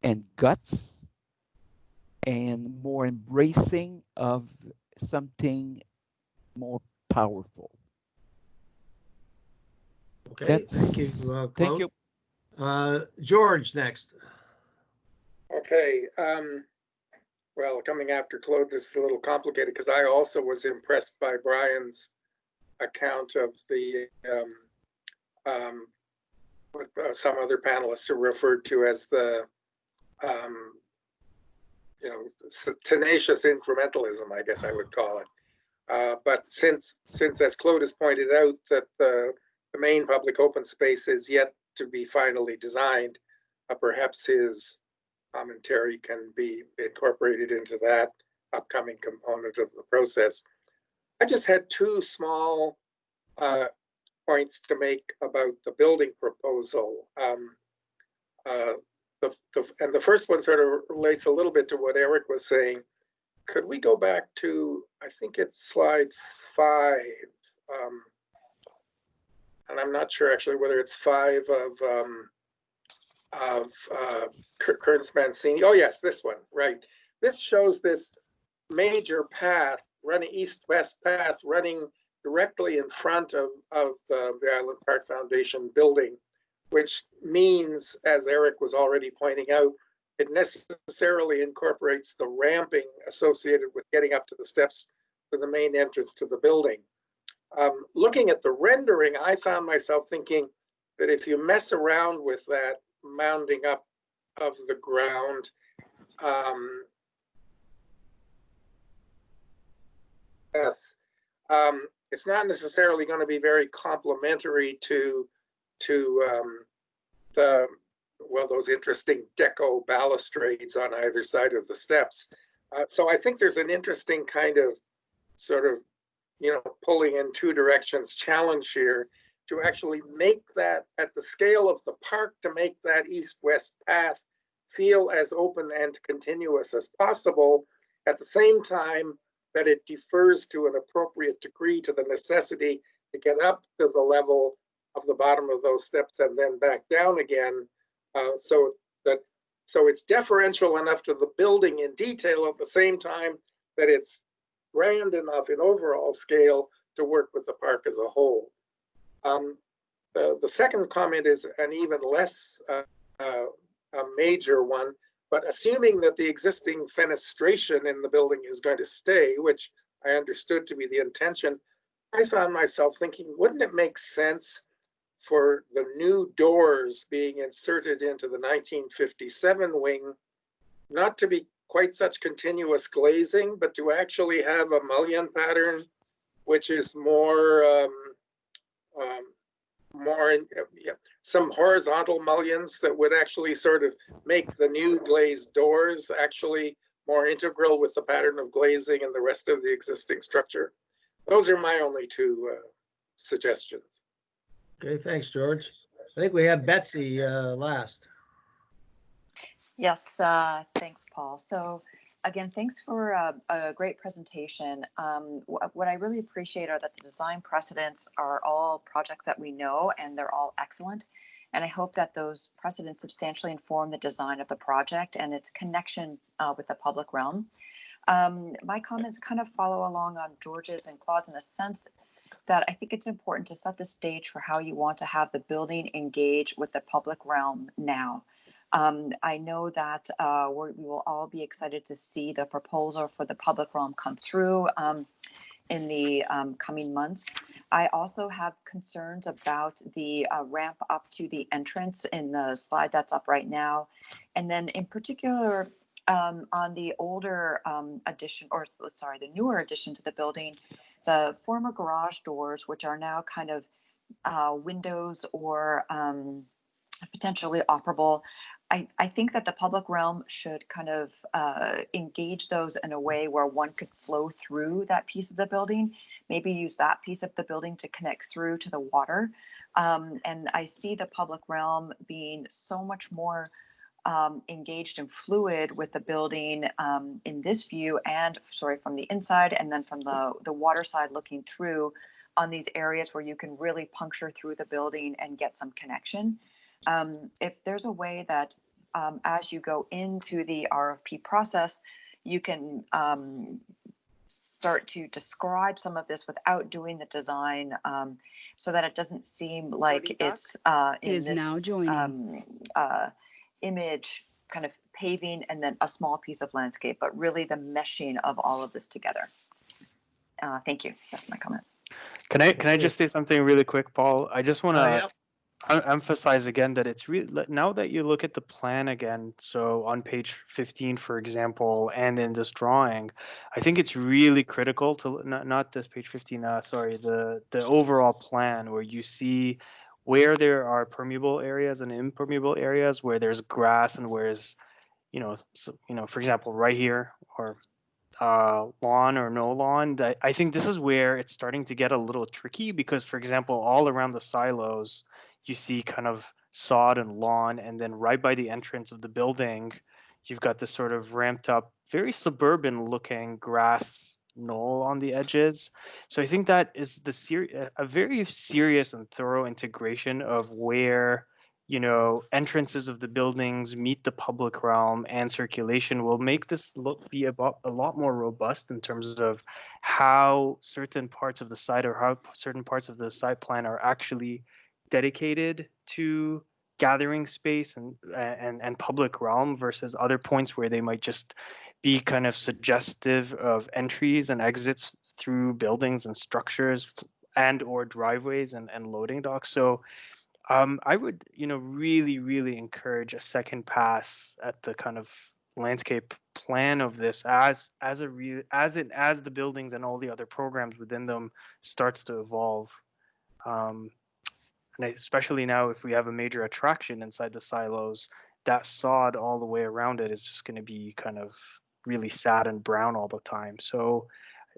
and guts and more embracing of something more powerful. Okay, thank you, Thank Claude. you. George next. Okay. Well, coming after Claude, this is a little complicated because I also was impressed by Brian's account of the what some other panelists are referred to as the tenacious incrementalism, I guess I would call it. But since as Claude has pointed out, that the main public open space is yet to be finally designed, perhaps his commentary can be incorporated into that upcoming component of the process. I just had two small points to make about the building proposal. And the first one sort of relates a little bit to what Eric was saying. Could we go back to, I think it's slide 5, and I'm not sure actually whether it's 5 of Kearns Mancini. Oh yes, this one, right. This shows this major path, running east-west path, running directly in front of the Island Park Foundation building, which means, as Eric was already pointing out, it necessarily incorporates the ramping associated with getting up to the steps to the main entrance to the building. Looking at the rendering, I found myself thinking that if you mess around with that mounding up of the ground, it's not necessarily going to be very complementary to those interesting deco balustrades on either side of the steps. So I think there's an interesting kind of sort of, pulling in two directions challenge here to actually make that at the scale of the park, to make that east-west path feel as open and continuous as possible, at the same time that it defers to an appropriate degree to the necessity to get up to the level of the bottom of those steps and then back down again. So it's deferential enough to the building in detail at the same time that it's grand enough in overall scale to work with the park as a whole. The second comment is an even less a major one, but assuming that the existing fenestration in the building is going to stay, which I understood to be the intention, I found myself thinking, wouldn't it make sense for the new doors being inserted into the 1957 wing not to be quite such continuous glazing, but to actually have a mullion pattern, which is some horizontal mullions that would actually sort of make the new glazed doors actually more integral with the pattern of glazing and the rest of the existing structure. Those are my only two suggestions. Okay, thanks, George. I think we have Betsy last. Yes, thanks, Paul. So again, thanks for a great presentation. What I really appreciate are that the design precedents are all projects that we know, and they're all excellent. And I hope that those precedents substantially inform the design of the project and its connection with the public realm. My comments kind of follow along on George's and Claude's in the sense that I think it's important to set the stage for how you want to have the building engage with the public realm now. I know that we will all be excited to see the proposal for the public realm come through in the coming months. I also have concerns about the ramp up to the entrance in the slide that's up right now. And then in particular, on the older addition, or sorry, the newer addition to the building, the former garage doors, which are now kind of windows or potentially operable. I think that the public realm should kind of engage those in a way where one could flow through that piece of the building, maybe use that piece of the building to connect through to the water. And I see the public realm being so much more engaged and fluid with the building in this view, and from the inside, and then from the water side looking through on these areas where you can really puncture through the building and get some connection. If there's a way that as you go into the RFP process, you can start to describe some of this without doing the design, so that it doesn't seem like it's in Is now this joining. image kind of paving and then a small piece of landscape, but really the meshing of all of this together. Thank you. That's my comment. Can I just say something really quick, Paul? I just want to Yep. emphasize again that it's really, now that you look at the plan again, so on page 15, for example, and in this drawing, I think it's really critical to not this page 15, sorry, the overall plan where you see where there are permeable areas and impermeable areas, where there's grass and where's, for example, right here, or lawn or no lawn. I think this is where it's starting to get a little tricky because, for example, all around the silos, you see kind of sod and lawn, and then right by the entrance of the building, you've got this sort of ramped up, very suburban looking grass knoll on the edges. So I think that is a very serious and thorough integration of where entrances of the buildings meet the public realm and circulation will make this be about a lot more robust in terms of how certain parts of the site or how certain parts of the site plan are actually dedicated to gathering space and public realm versus other points where they might just be kind of suggestive of entries and exits through buildings and structures and or driveways and loading docks. So I would, really, really encourage a second pass at the kind of landscape plan of this as the buildings and all the other programs within them starts to evolve. And especially now, if we have a major attraction inside the silos, that sod all the way around it is just going to be kind of really sad and brown all the time. So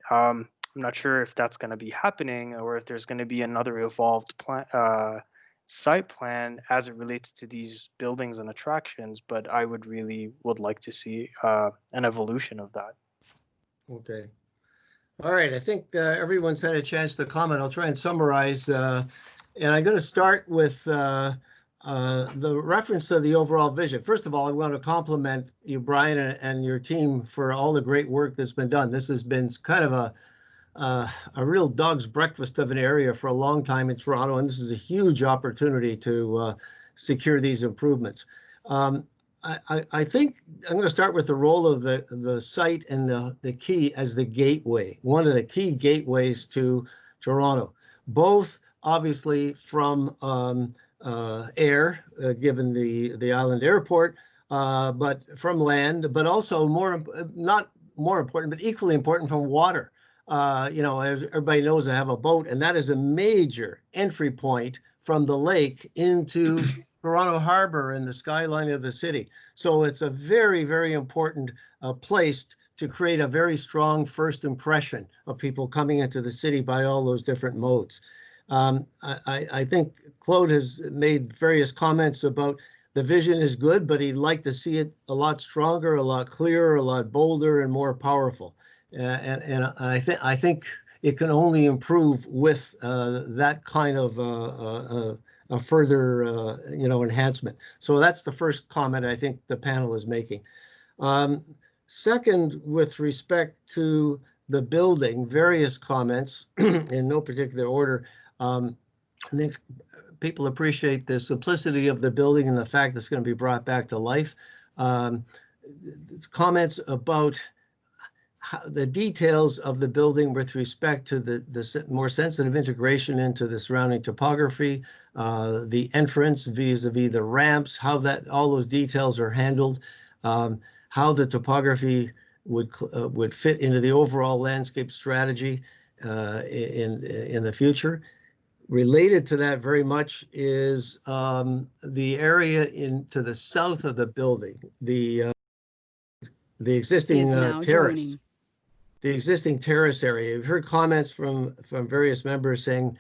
I'm not sure if that's going to be happening or if there's going to be another evolved site plan as it relates to these buildings and attractions, but I would like to see an evolution of that. Okay. All right. I think everyone's had a chance to comment. I'll try and summarize. And I'm going to start with the reference to the overall vision. First of all, I want to compliment you, Brian, and your team for all the great work that's been done. This has been kind of a real dog's breakfast of an area for a long time in Toronto, and this is a huge opportunity to secure these improvements. I think I'm going to start with the role of the site and the Quay as the gateway, one of the key gateways to Toronto, both obviously from air, given the island airport, but from land, but also not more important, but equally important from water. As everybody knows, I have a boat, and that is a major entry point from the lake into Toronto Harbor and the skyline of the city. So it's a very, very important place to create a very strong first impression of people coming into the city by all those different modes. I think Claude has made various comments about the vision is good, but he'd like to see it a lot stronger, a lot clearer, a lot bolder, and more powerful. And I think it can only improve with that kind of a further enhancement. So that's the first comment I think the panel is making. Second, with respect to the building, various comments in no particular order. I think people appreciate the simplicity of the building and the fact that it's going to be brought back to life. Comments about the details of the building with respect to the more sensitive integration into the surrounding topography, the entrance vis-a-vis the ramps, how all those details are handled, how the topography would fit into the overall landscape strategy in the future. Related to that very much is the area to the south of the building, the existing terrace. Joining. The existing terrace area. We've heard comments from various members saying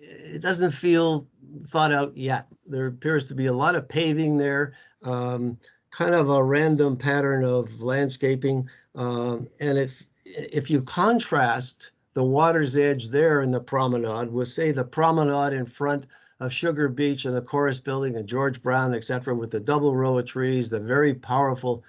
it doesn't feel thought out yet. There appears to be a lot of paving there, kind of a random pattern of landscaping. And if you contrast the water's edge there in the promenade with, say, the promenade in front of Sugar Beach and the Chorus Building and George Brown, et cetera, with the double row of trees, the very powerful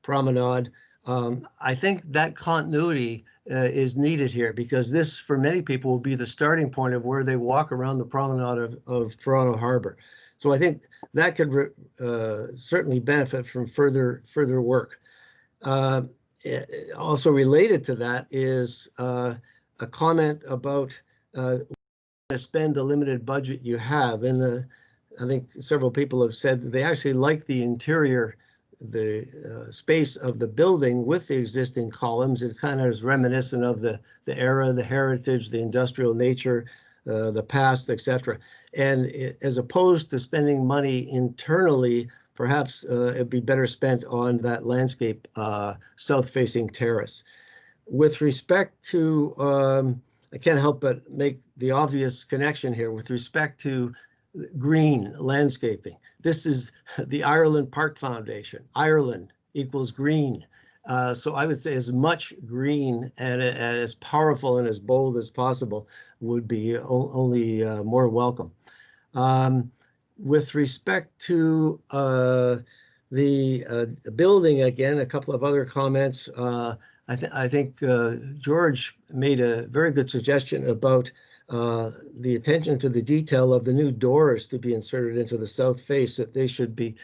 promenade, I think that continuity is needed here because this, for many people, will be the starting point of where they walk around the promenade of Toronto Harbor. So I think that could certainly benefit from further work. Also related to that is a comment about spend the limited budget you have. And I think several people have said that they actually like the interior, the space of the building with the existing columns. It kind of is reminiscent of the era, the heritage, the industrial nature, the past, etc. And as opposed to spending money internally, perhaps it'd be better spent on that landscape south-facing terrace. With respect to, I can't help but make the obvious connection here with respect to green landscaping. This is the Eireann Park Foundation. Ireland equals green. So I would say as much green and as powerful and as bold as possible would be only more welcome. With respect to the building, again, a couple of other comments. I think George made a very good suggestion about the attention to the detail of the new doors to be inserted into the south face, that they should be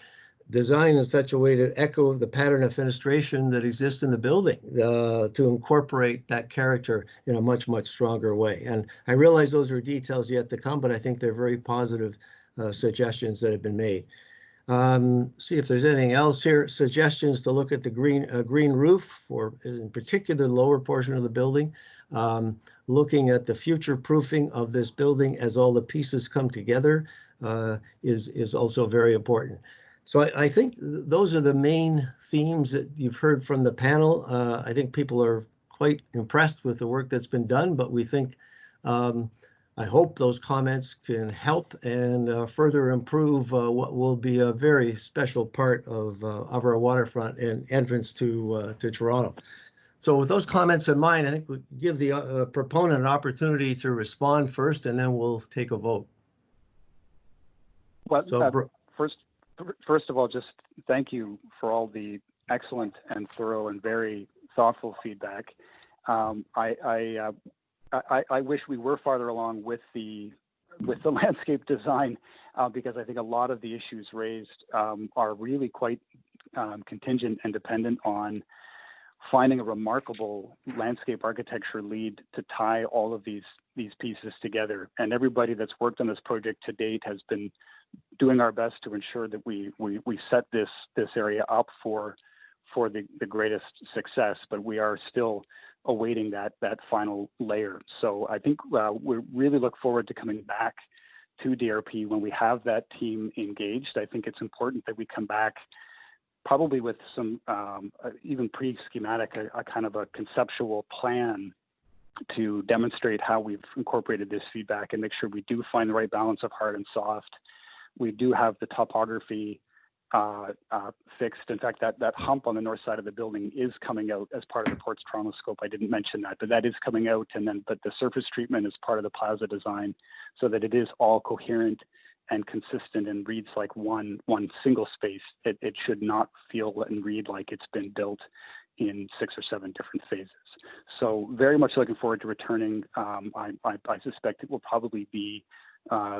designed in such a way to echo the pattern of fenestration that exists in the building, to incorporate that character in a much stronger way. And I realize those are details yet to come, but I think they're very positive suggestions that have been made. See if there's anything else here. Suggestions to look at the green roof for, in particular, the lower portion of the building. Looking at the future proofing of this building as all the pieces come together is also very important. So I think those are the main themes that you've heard from the panel. I think people are quite impressed with the work that's been done, but we think I hope those comments can help and further improve what will be a very special part of our waterfront and entrance to Toronto. So with those comments in mind, I think we give the proponent an opportunity to respond first, and then we'll take a vote. Well, So, first of all, just thank you for all the excellent and thorough and very thoughtful feedback. I wish we were farther along with the landscape design because I think a lot of the issues raised are really quite contingent and dependent on finding a remarkable landscape architecture lead to tie all of these pieces together. And everybody that's worked on this project to date has been doing our best to ensure that we set this area up for the greatest success, but we are still awaiting that final layer. So I think we really look forward to coming back to DRP when we have that team engaged. I think it's important that we come back probably with some even pre-schematic, a kind of a conceptual plan to demonstrate how we've incorporated this feedback and make sure we do find the right balance of hard and soft. We do have the topography fixed. In fact, that hump on the north side of the building is coming out as part of the Ports Toronto scope. I didn't mention that, but that is coming out. But the surface treatment is part of the plaza design so that it is all coherent and consistent and reads like one single space. It should not feel and read like it's been built in 6 or 7 different phases. So very much looking forward to returning. I suspect it will probably be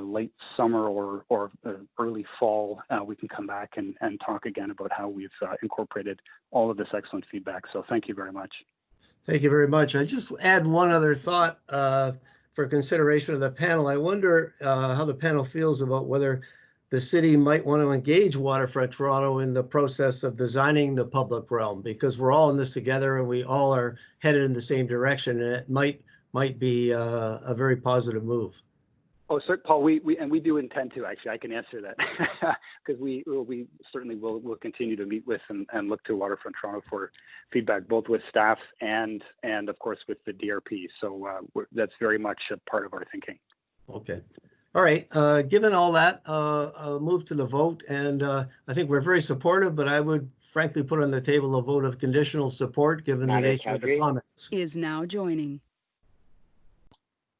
late summer or early fall. We can come back and talk again about how we've incorporated all of this excellent feedback. So thank you very much. Thank you very much. I just add one other thought for consideration of the panel. I wonder how the panel feels about whether the city might want to engage Waterfront Toronto in the process of designing the public realm, because we're all in this together and we all are headed in the same direction, and it might be a very positive move. Oh, sir, Paul, we do intend to. Actually, I can answer that because we certainly will continue to meet with and look to Waterfront Toronto for feedback, both with staff and of course with the DRP. So that's very much a part of our thinking. Okay. All right. Given all that, I'll move to the vote, and I think we're very supportive, but I would frankly put on the table a vote of conditional support given the nature of the comments. Is now joining.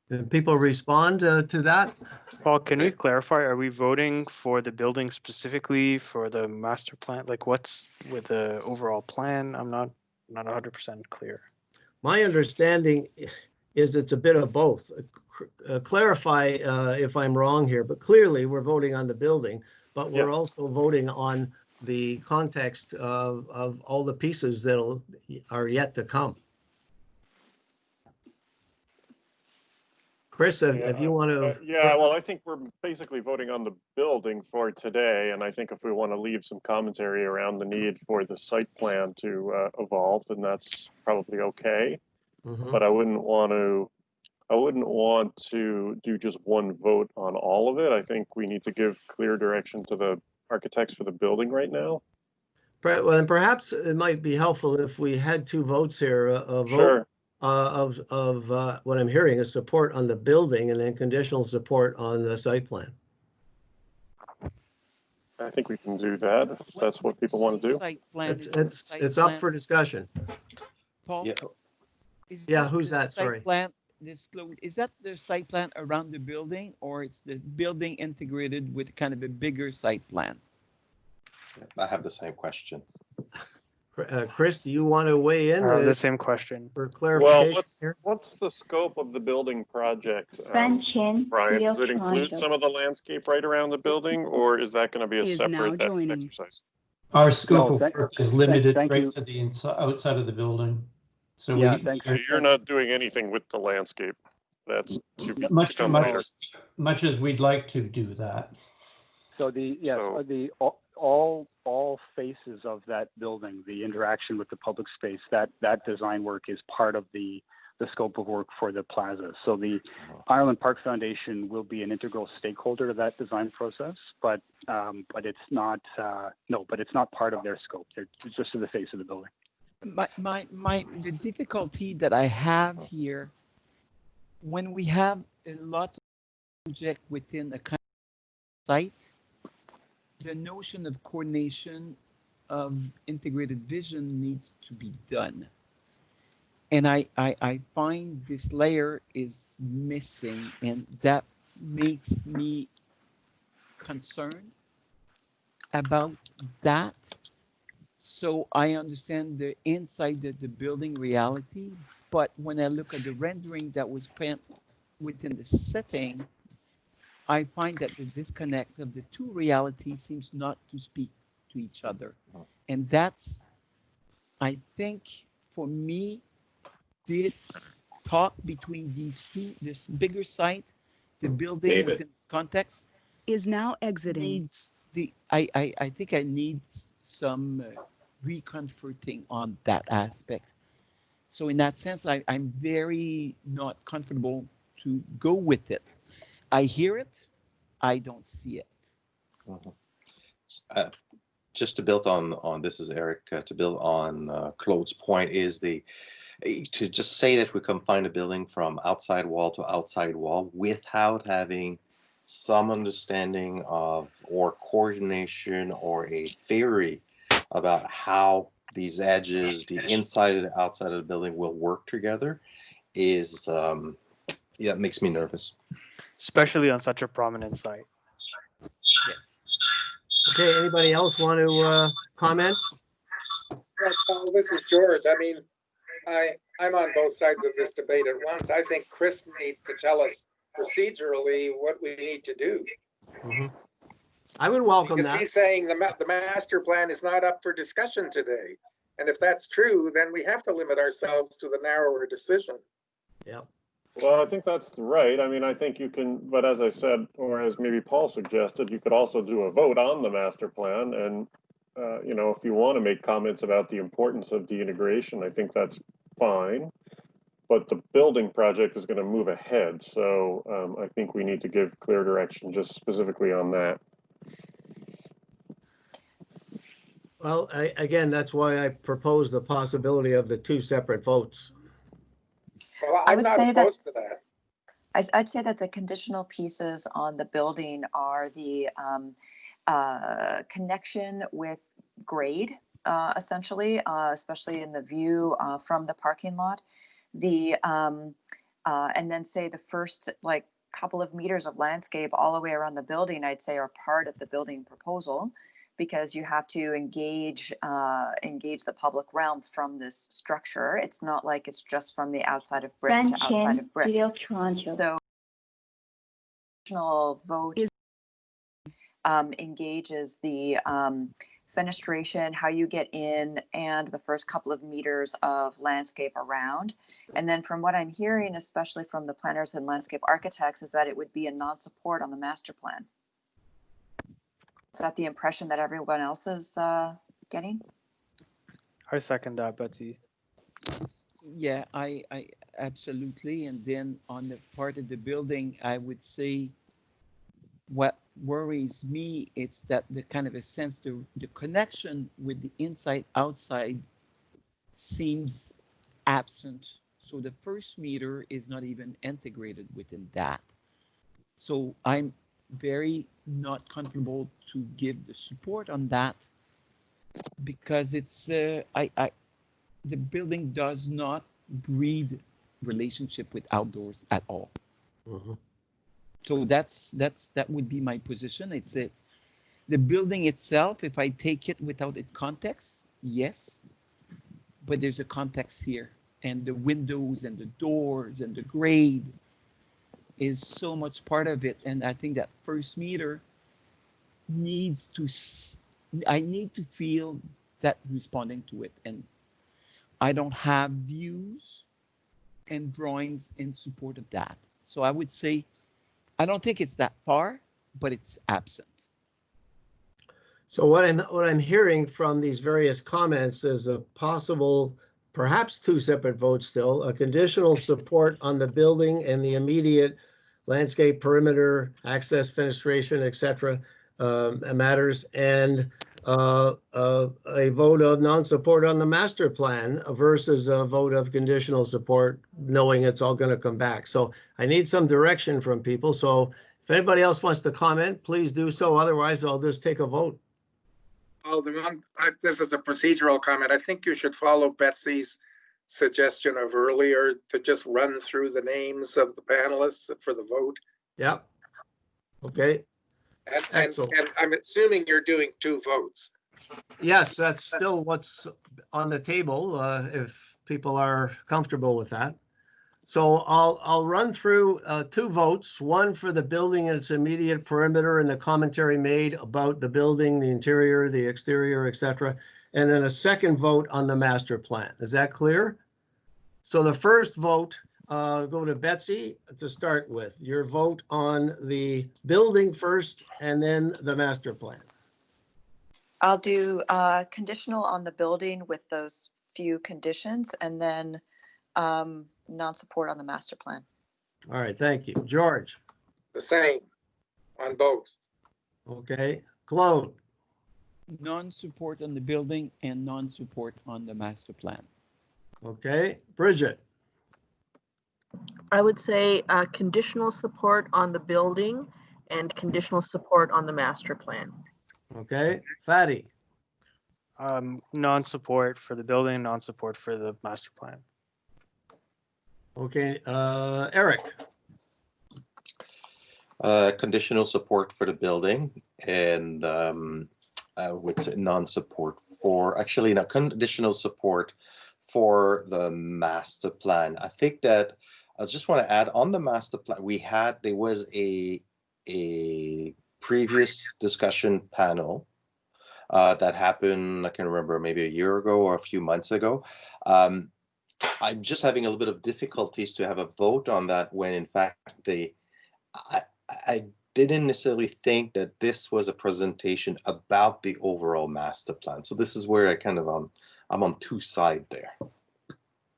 Can people respond to that? Paul, can we clarify? Are we voting for the building specifically, for the master plan? Like, what's with the overall plan? I'm not not 100% clear. My understanding is it's a bit of both. Clarify if I'm wrong here, but clearly we're voting on the building, but we're also voting on the context of all the pieces that are yet to come. Chris, if you want to. Yeah, well, I think we're basically voting on the building for today, and I think if we want to leave some commentary around the need for the site plan to evolve, then that's probably okay. But I wouldn't want to do just one vote on all of it. I think we need to give clear direction to the architects for the building right now. Well, and perhaps it might be helpful if we had two votes here, a vote of what I'm hearing is support on the building and then conditional support on the site plan. I think we can do that if that's what people want to do. Site plan, It's up for discussion. Paul? Yeah, who's that? Site Sorry. plan, is that the site plan around the building, or it's the building integrated with kind of a bigger site plan? I have the same question. Chris, do you want to weigh in? The same question. For clarification. Well, what's the scope of the building project, Fan Chen, Brian? Does it Cleo include Toronto. some of the landscape right around the building, or is that going to be a Is now separate joining. exercise? Our scope No, of thank- work is limited thank right you. to the outside of the building. So Yeah, we thanks. So you're not doing anything with the landscape. That's to come later. much as we'd like to do that. So all faces of that building, the interaction with the public space, that design work is part of the scope of work for the plaza. So the Ireland Park Foundation will be an integral stakeholder to that design process, but it's not part of their scope. It's just to the face of the building. The difficulty that I have here, when we have a lot of project within a kind of site, the notion of coordination of integrated vision needs to be done. And I find this layer is missing, and that makes me concerned about that. So I understand the inside of the building reality, but when I look at the rendering that was spent within the setting, I find that the disconnect of the two realities seems not to speak to each other. And that's, I think, for me, this talk between these two, this bigger site, the building within its context, is now exiting. Needs I think I need some recomforting on that aspect. So in that sense, I'm very not comfortable to go with it. I hear it, I don't see it. Just to build on this is Eric, to build on Claude's point is to just say that we confine a building from outside wall to outside wall without having some understanding of or coordination or a theory about how these edges, the inside and the outside of the building will work together is, yeah, it makes me nervous. Especially on such a prominent site. Yes. Okay, anybody else want to comment? Yeah, Paul, this is George. I mean, I'm on both sides of this debate at once. I think Chris needs to tell us procedurally what we need to do. I would welcome because that. he's saying the master plan is not up for discussion today. And if that's true, then we have to limit ourselves to the narrower decision. Yeah. Well, I think that's right. I mean, I think you can, but as I said, or as maybe Paul suggested, you could also do a vote on the master plan. And, you know, if you want to make comments about the importance of the integration, I think that's fine. But the building project is going to move ahead. So I think we need to give clear direction just specifically on that. Well, again, that's why I proposed the possibility of the two separate votes. Well, I I'm would not say opposed to that. I'd say that the conditional pieces on the building are the connection with grade, essentially, especially in the view from the parking lot. And then say the first like couple of meters of landscape all the way around the building, I'd say are part of the building proposal. because you have to engage the public realm from this structure. It's not like it's just from the outside of brick to outside of brick. So additional vote engages the fenestration, how you get in, and the first couple of meters of landscape around. And then from what I'm hearing, especially from the planners and landscape architects, is that it would be a non-support on the master plan. Is that the impression that everyone else is getting? I second that, Betsy. Yeah, I absolutely. And then on the part of the building, I would say what worries me, it's that the kind of a sense, the connection with the inside outside seems absent. So the first meter is not even integrated within that. So I'm very not comfortable to give the support on that because it's the building does not breed relationship with outdoors at all. Mm-hmm. So that would be my position. It's the building itself. If I take it without its context, yes, but there's a context here, and the windows and the doors and the grade is so much part of it. And I think that first meter needs to. I need to feel that responding to it, and I don't have views and drawings in support of that. So I would say, I don't think it's that far, but it's absent. So what I'm hearing from these various comments is a possible, perhaps two separate votes still, a conditional support on the building and the immediate landscape perimeter, access, fenestration, etc. Matters, and a vote of non-support on the master plan versus a vote of conditional support, knowing it's all going to come back. So I need some direction from people. So if anybody else wants to comment, please do so. Otherwise, I'll just take a vote. Oh, this is a procedural comment. I think you should follow Betsy's suggestion of earlier to just run through the names of the panelists for the vote. Yep. Okay. And I'm assuming you're doing two votes. Yes, that's still what's on the table, if people are comfortable with that. So I'll run through two votes, one for the building and its immediate perimeter and the commentary made about the building, the interior, the exterior, etc. And then a second vote on the master plan. Is that clear? So the first vote, go to Betsy to start with. Your vote on the building first and then the master plan. I'll do conditional on the building with those few conditions, and then non-support on the master plan. All right, thank you. George. The same on both. Okay. Claude. Non-support on the building and non-support on the master plan. Okay. Bridget. I would say conditional support on the building and conditional support on the master plan. Okay. Fatty. Non-support for the building, non-support for the master plan. Okay. Eric. Conditional support for the building and with non-support for, actually, no, conditional support for the master plan. I think that I just want to add on the master plan, there was a previous discussion panel that happened, I can remember, maybe a year ago or a few months ago. I'm just having a little bit of difficulties to have a vote on that when in fact I didn't necessarily think that this was a presentation about the overall master plan. So this is where I kind of I'm on two sides there.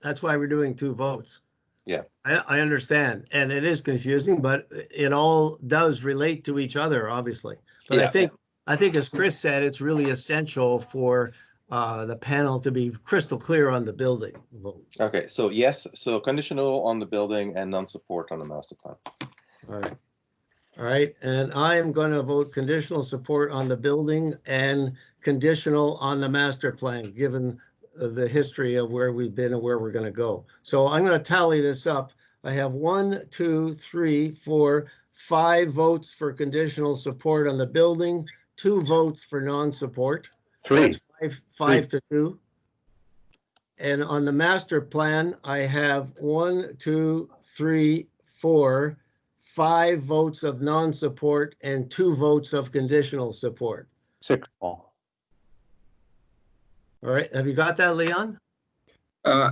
That's why we're doing two votes. Yeah, I understand, and it is confusing, but it all does relate to each other, obviously. But yeah, I think as Chris said, it's really essential for the panel to be crystal clear on the building vote. Okay, so yes, so conditional on the building and non-support on the master plan. All right. All right, and I am going to vote conditional support on the building and conditional on the master plan, given the history of where we've been and where we're going to go. So I'm going to tally this up. I have 1, 2, 3, 4, 5 votes for conditional support on the building, 2 votes for non-support. So 3. it's 5-2. And on the master plan, I have 1, 2, 3, 4, 5 votes of non-support and 2 votes of conditional support. 6, Paul. All right, have you got that, Leon? Yeah,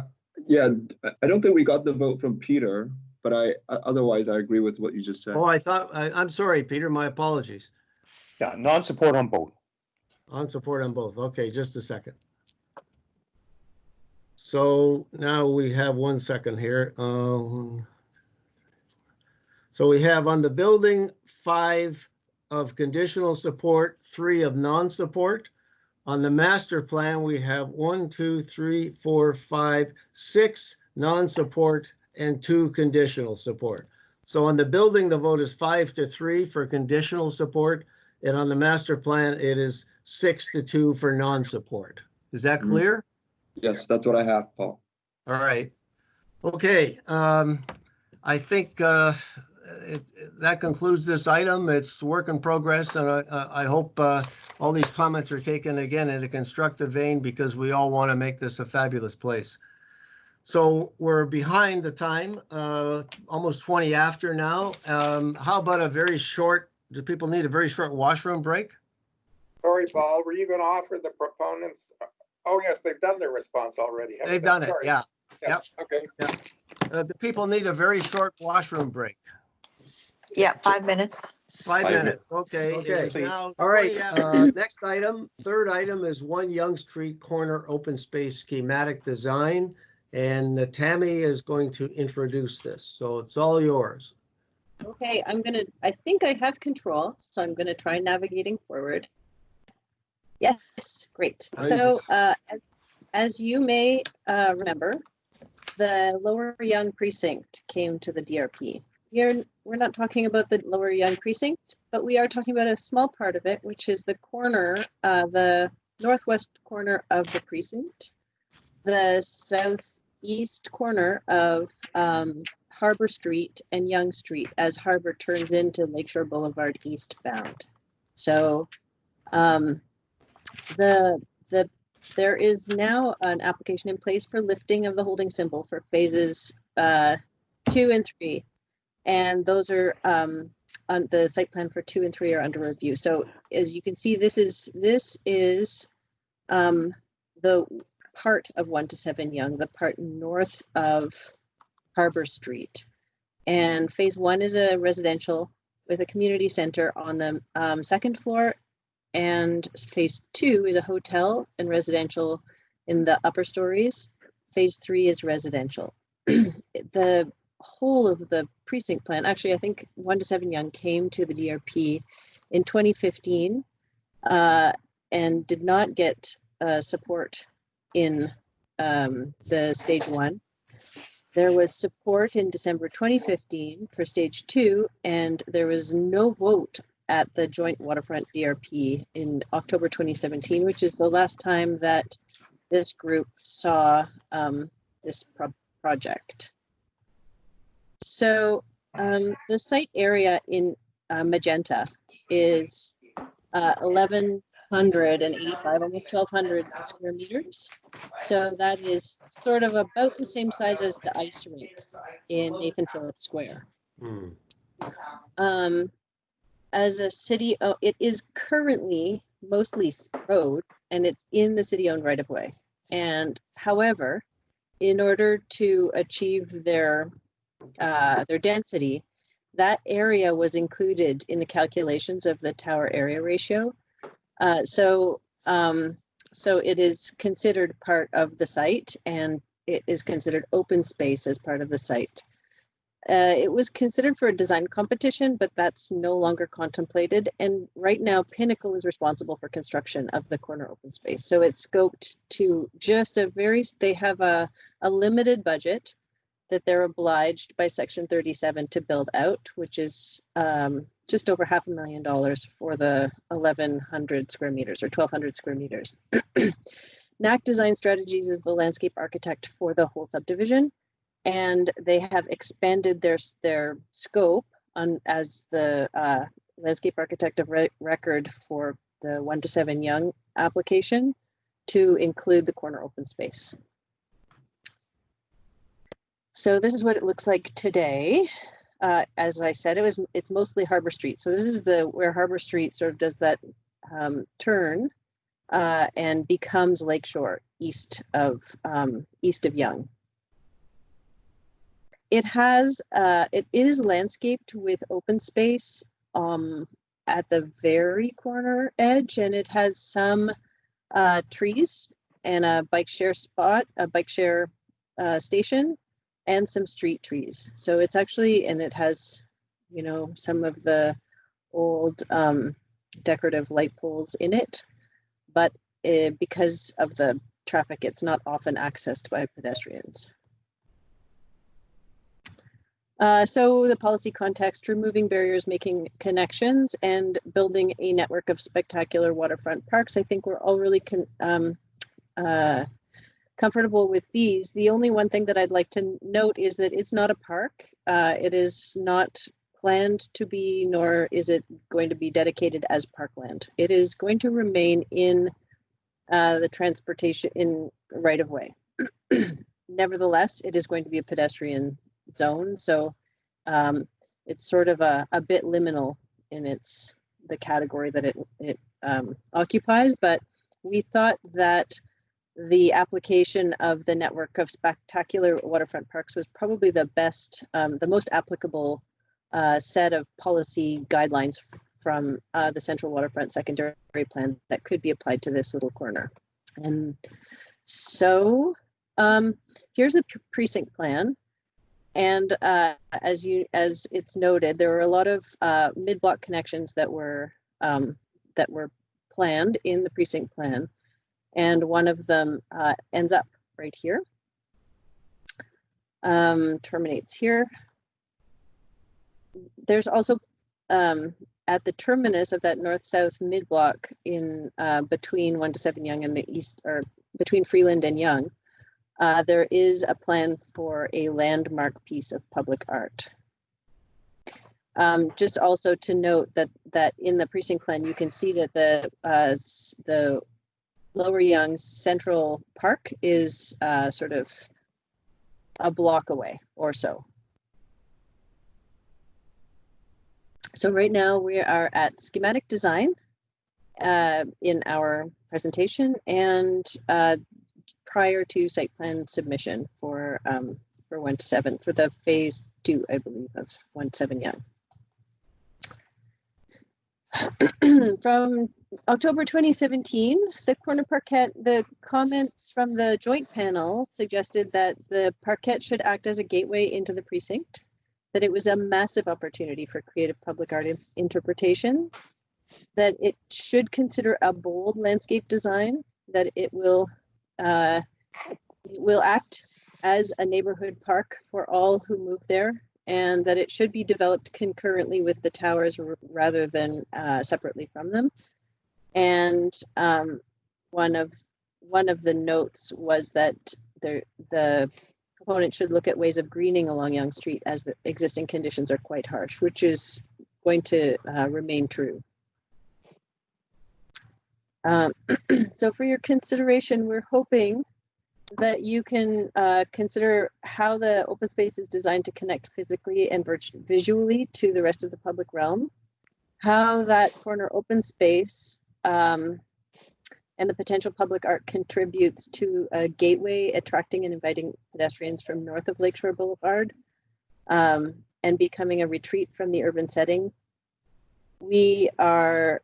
I don't think we got the vote from Peter, but otherwise I agree with what you just said. Oh, I'm sorry, Peter, my apologies. Yeah, non-support on both. On support on both. Okay, just a second. So now we have 1 second here. So we have on the building 5 of conditional support, 3 of non-support. On the master plan, we have 1, 2, 3, 4, 5, 6 non-support and 2 conditional support. So on the building, the vote is 5-3 for conditional support. And on the master plan, it is 6-2 for non-support. Is that clear? Yes, that's what I have, Paul. All right. Okay. I think that concludes this item. It's work in progress, and I hope all these comments are taken again in a constructive vein, because we all want to make this a fabulous place. So we're behind the time, almost 20 after now. How about a very short, do people need a very short washroom break? Sorry, Paul, were you going to offer the proponents? Oh, yes, they've done their response already. They've done it, Sorry. yeah. Yep. Okay. Yeah. The people need a very short washroom break. Yeah, 5 minutes. 5 minutes. Okay. It is now, all right. Next item, third item is 1 Yonge Street corner open space schematic design. And Tammy is going to introduce this. So it's all yours. Okay, I think I have control, so I'm gonna try navigating forward. Yes, great. So as you may remember, the Lower Yonge precinct came to the DRP. We're not talking about the Lower Yonge precinct, but we are talking about a small part of it, which is the corner, the northwest corner of the precinct, the southeast corner of Harbor Street and Yonge Street as Harbor turns into Lakeshore Boulevard eastbound. So there is now an application in place for lifting of the holding symbol for phases 2 and 3. And those are on the site plan for 2 and 3 are under review. So as you can see, this is the part of 1 to 7 Yonge, the part north of Harbor Street. And phase 1 is a residential with a community center on the 2nd floor. And phase 2 is a hotel and residential in the upper stories. Phase 3 is residential. The whole of the precinct plan, actually, I think 1 to 7 Yonge came to the DRP in 2015 and did not get support in the stage 1. There was support in December 2015 for stage 2, and there was no vote at the joint waterfront DRP in October 2017, which is the last time that this group saw this project. So the site area in magenta is 1,185, almost 1,200 square meters. So that is sort of about the same size as the ice rink in Nathan Phillips Square. As a city, it is currently mostly road, and it's in the city-owned right-of-way. And however, in order to achieve their density, that area was included in the calculations of the tower area ratio. So it is considered part of the site, and it is considered open space as part of the site. It was considered for a design competition, but that's no longer contemplated. And right now, Pinnacle is responsible for construction of the corner open space. So it's scoped to just they have a limited budget that they're obliged by Section 37 to build out, which is just over $500,000 for the 1,100 square meters or 1,200 square meters. NAC Design Strategies is the landscape architect for the whole subdivision, and they have expanded their scope as the landscape architect of record for the 1 to 7 Yonge application to include the corner open space. So this is what it looks like today. As I said, it's mostly Harbor Street. So this is where Harbor Street sort of does that turn and becomes Lakeshore east of Yonge. It is landscaped with open space at the very corner edge, and it has some trees and a bike share station and some street trees. So it's actually, and it has, you know, some of the old decorative light poles in it, but because of the traffic, it's not often accessed by pedestrians. So the policy context, removing barriers, making connections, and building a network of spectacular waterfront parks. I think we're all really comfortable with these. The only one thing that I'd like to note is that it's not a park. It is not planned to be, nor is it going to be dedicated as parkland. It is going to remain in the transportation in right of way. Nevertheless, it is going to be a pedestrian zone, so it's sort of a bit liminal in the category that it occupies. But we thought that the application of the network of spectacular waterfront parks was probably the best, the most applicable set of policy guidelines from the Central Waterfront Secondary Plan that could be applied to this little corner. And so here's the precinct plan. And as it's noted, there were a lot of mid-block connections that were planned in the precinct plan, and one of them ends up right here, terminates here. There's also at the terminus of that north-south mid-block in between 1 to 7 Yonge and the east, or between Freeland and Yonge. There is a plan for a landmark piece of public art. Just also to note that in the precinct plan, you can see that the Lower Yonge Central Park is sort of a block away or so. So right now we are at schematic design in our presentation, and prior to site plan submission for 1 to 7, for the phase 2, I believe, of 1 to 7 Yonge. From October 2017, the corner parquet, the comments from the joint panel suggested that the parquet should act as a gateway into the precinct, that it was a massive opportunity for creative public art interpretation, that it should consider a bold landscape design, that it will act as a neighborhood park for all who move there, and that it should be developed concurrently with the towers rather than separately from them. And one of the notes was that the proponent should look at ways of greening along Yonge Street, as the existing conditions are quite harsh, which is going to remain true. So for your consideration, we're hoping that you can consider how the open space is designed to connect physically and visually to the rest of the public realm, how that corner open space and the potential public art contributes to a gateway attracting and inviting pedestrians from north of Lakeshore Boulevard and becoming a retreat from the urban setting. We are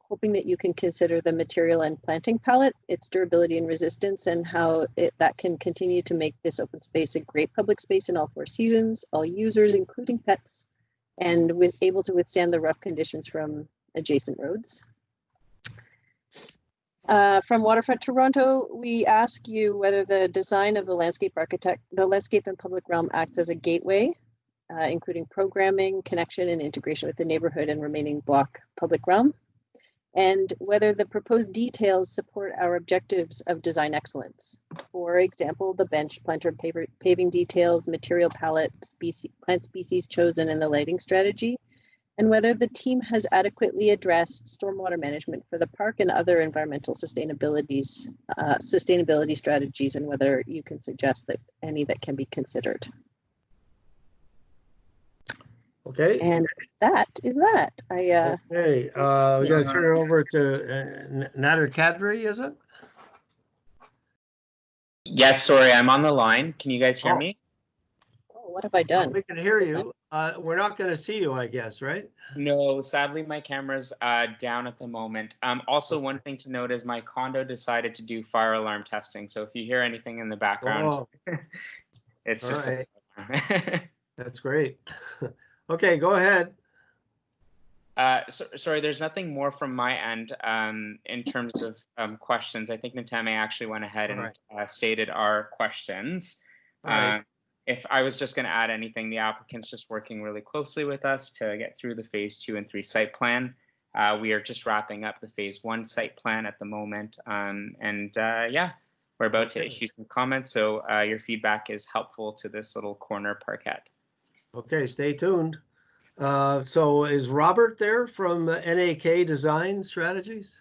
hoping that you can consider the material and planting palette, its durability and resistance, and how that can continue to make this open space a great public space in all 4 seasons, all users, including pets, and able to withstand the rough conditions from adjacent roads. From Waterfront Toronto, we ask you whether the design of the landscape and public realm acts as a gateway, including programming, connection, and integration with the neighborhood and remaining block public realm, and whether the proposed details support our objectives of design excellence. For example, the bench, planter, paving details, material palette, plant species chosen, and the lighting strategy, and whether the team has adequately addressed stormwater management for the park and other environmental sustainability strategies, and whether you can suggest that any that can be considered. Okay. And that is that. Okay, we got to turn it over to Nader Kadri, is it? Yes, sorry, I'm on the line. Can you guys hear me? Oh, what have I done? We can hear you. We're not going to see you, I guess, right? No, sadly, my camera's down at the moment. Also, one thing to note is my condo decided to do fire alarm testing. So if you hear anything in the background, it's All just right. That's great. Okay, go ahead. Sorry, there's nothing more from my end in terms of questions. I think Natame actually went ahead and stated our questions. All right. If I was just going to add anything, the applicant's just working really closely with us to get through the phase 2 and 3 site plan. We are just wrapping up the phase 1 site plan at the moment. Yeah, we're about to issue some comments. So your feedback is helpful to this little corner parkette. Okay, stay tuned. So is Robert there from NAK Design Strategies?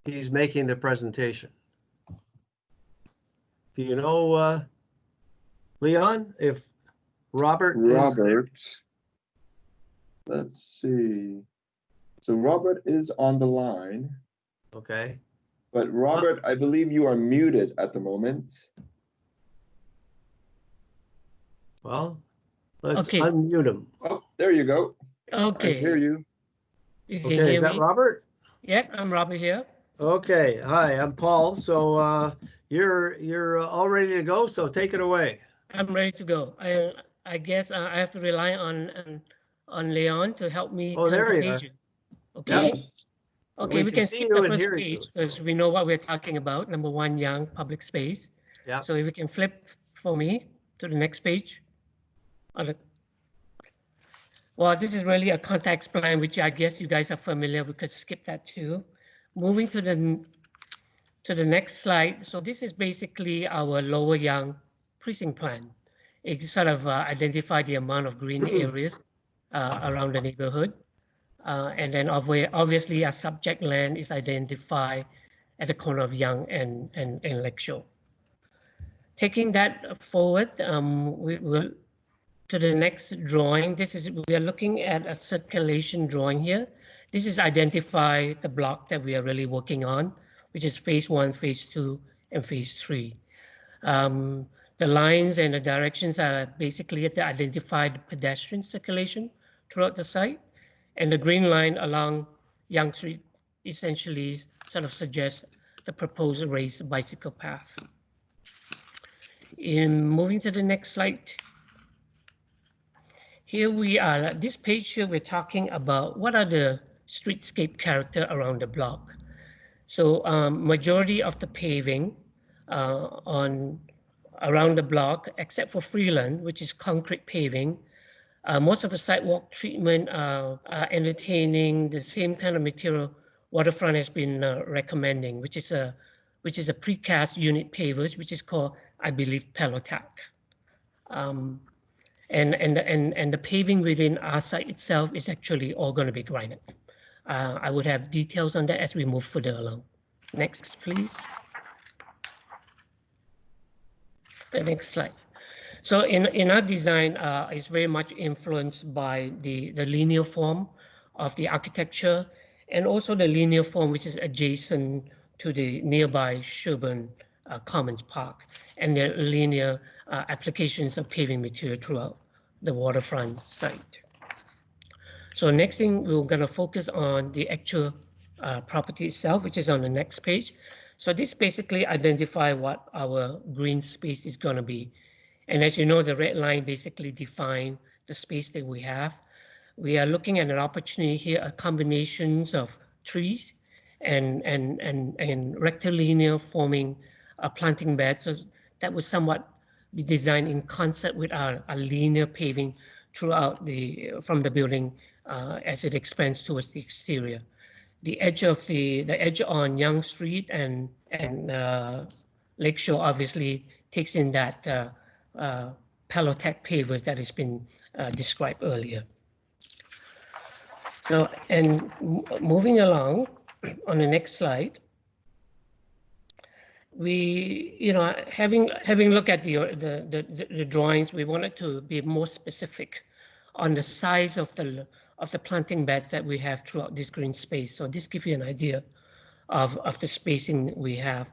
He's making the presentation. Do you know, Leon, if Robert is... Let's see. So Robert is on the line. Okay. But Robert, I believe you are muted at the moment. Well, let's unmute him. Oh, there you go. Okay. I hear you. You can Okay, hear is that me? Robert? Yes, I'm Robert here. Okay, hi, I'm Paul. So you're all ready to go, so take it away. I'm ready to go. I guess I have to rely on Leon to help me turn there the you are. pages. Okay. Yes. Okay, we can can see skip you the and first hear you. page because we know what we're talking about. Number 1, Yonge public space. Yeah. So if we can flip for me to the next page. Well, this is really a context plan, which I guess you guys are familiar. We could skip that too. Moving to the next slide. So this is basically our Lower Yonge precinct plan. It sort of identified the amount of green areas around the neighborhood. And then obviously a subject land is identified at the corner of Yonge and Lakeshore. Taking that forward, we will to the next drawing. We are looking at a circulation drawing here. This is identify the block that we are really working on, which is phase 1, phase 2, and phase 3. The lines and the directions are basically to identify the pedestrian circulation throughout the site. And the green line along Yonge Street essentially sort of suggests the proposed raised bicycle path. In moving to the next slide, here we are. This page here, we're talking about what are the streetscape character around the block. So majority of the paving around the block, except for Freeland, which is concrete paving, most of the sidewalk treatment are entertaining the same kind of material Waterfront has been recommending, which is a precast unit pavers, which is called, I believe, Pelotac. And the paving within our site itself is actually all going to be granite. I would have details on that as we move further along. Next, please. The next slide. So in our design, it's very much influenced by the linear form of the architecture and also the linear form which is adjacent to the nearby Sherburne Commons Park and the linear applications of paving material throughout the waterfront site. So next thing, we're going to focus on the actual property itself, which is on the next page. So this basically identify what our green space is going to be. And as you know, the red line basically define the space that we have. We are looking at an opportunity here, a combinations of trees and rectilinear forming planting beds. So that would somewhat be designed in concert with our linear paving throughout from the building as it expands towards the exterior. The edge on Yonge Street and Lakeshore obviously takes in that Pelotec pavers that has been described earlier. So, and moving along on the next slide, we, having looked at the drawings, we wanted to be more specific on the size of the planting beds that we have throughout this green space. So this gives you an idea of the spacing we have.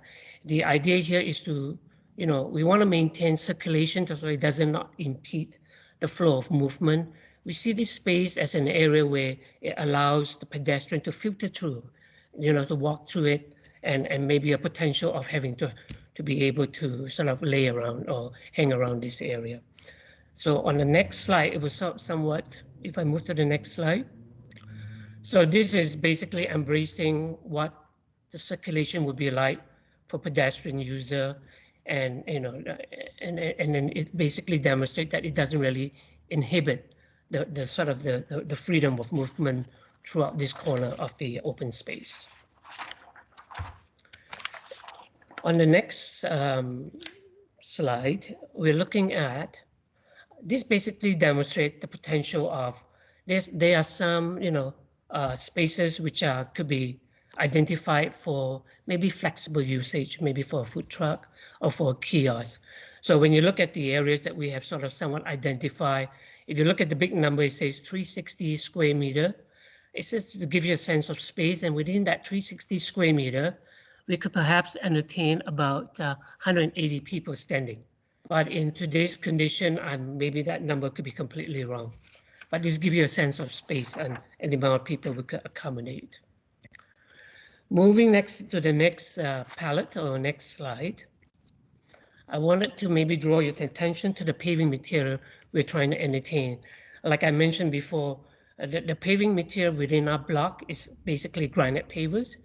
The idea here is to, we want to maintain circulation so it does not impede the flow of movement. We see this space as an area where it allows the pedestrian to filter through, to walk through it, and maybe a potential of having to be able to sort of lay around or hang around this area. So on the next slide, it was somewhat, if I move to the next slide. So this is basically embracing what the circulation would be like for pedestrian user, and and then it basically demonstrates that it doesn't really inhibit the sort of the freedom of movement throughout this corner of the open space. On the next slide, we're looking at this. Basically demonstrate the potential of this. There are some spaces which could be identified for maybe flexible usage, maybe for a food truck or for a kiosk. So when you look at the areas that we have sort of somewhat identified, if you look at the big number, it says 360 square meter. It's just to give you a sense of space, and within that 360 square meter, we could perhaps entertain about 180 people standing. But in today's condition, maybe that number could be completely wrong. But this gives you a sense of space and the amount of people we could accommodate. Moving next to the next palette or next slide, I wanted to maybe draw your attention to the paving material we're trying to entertain. Like I mentioned before, the paving material within our block is basically granite pavers,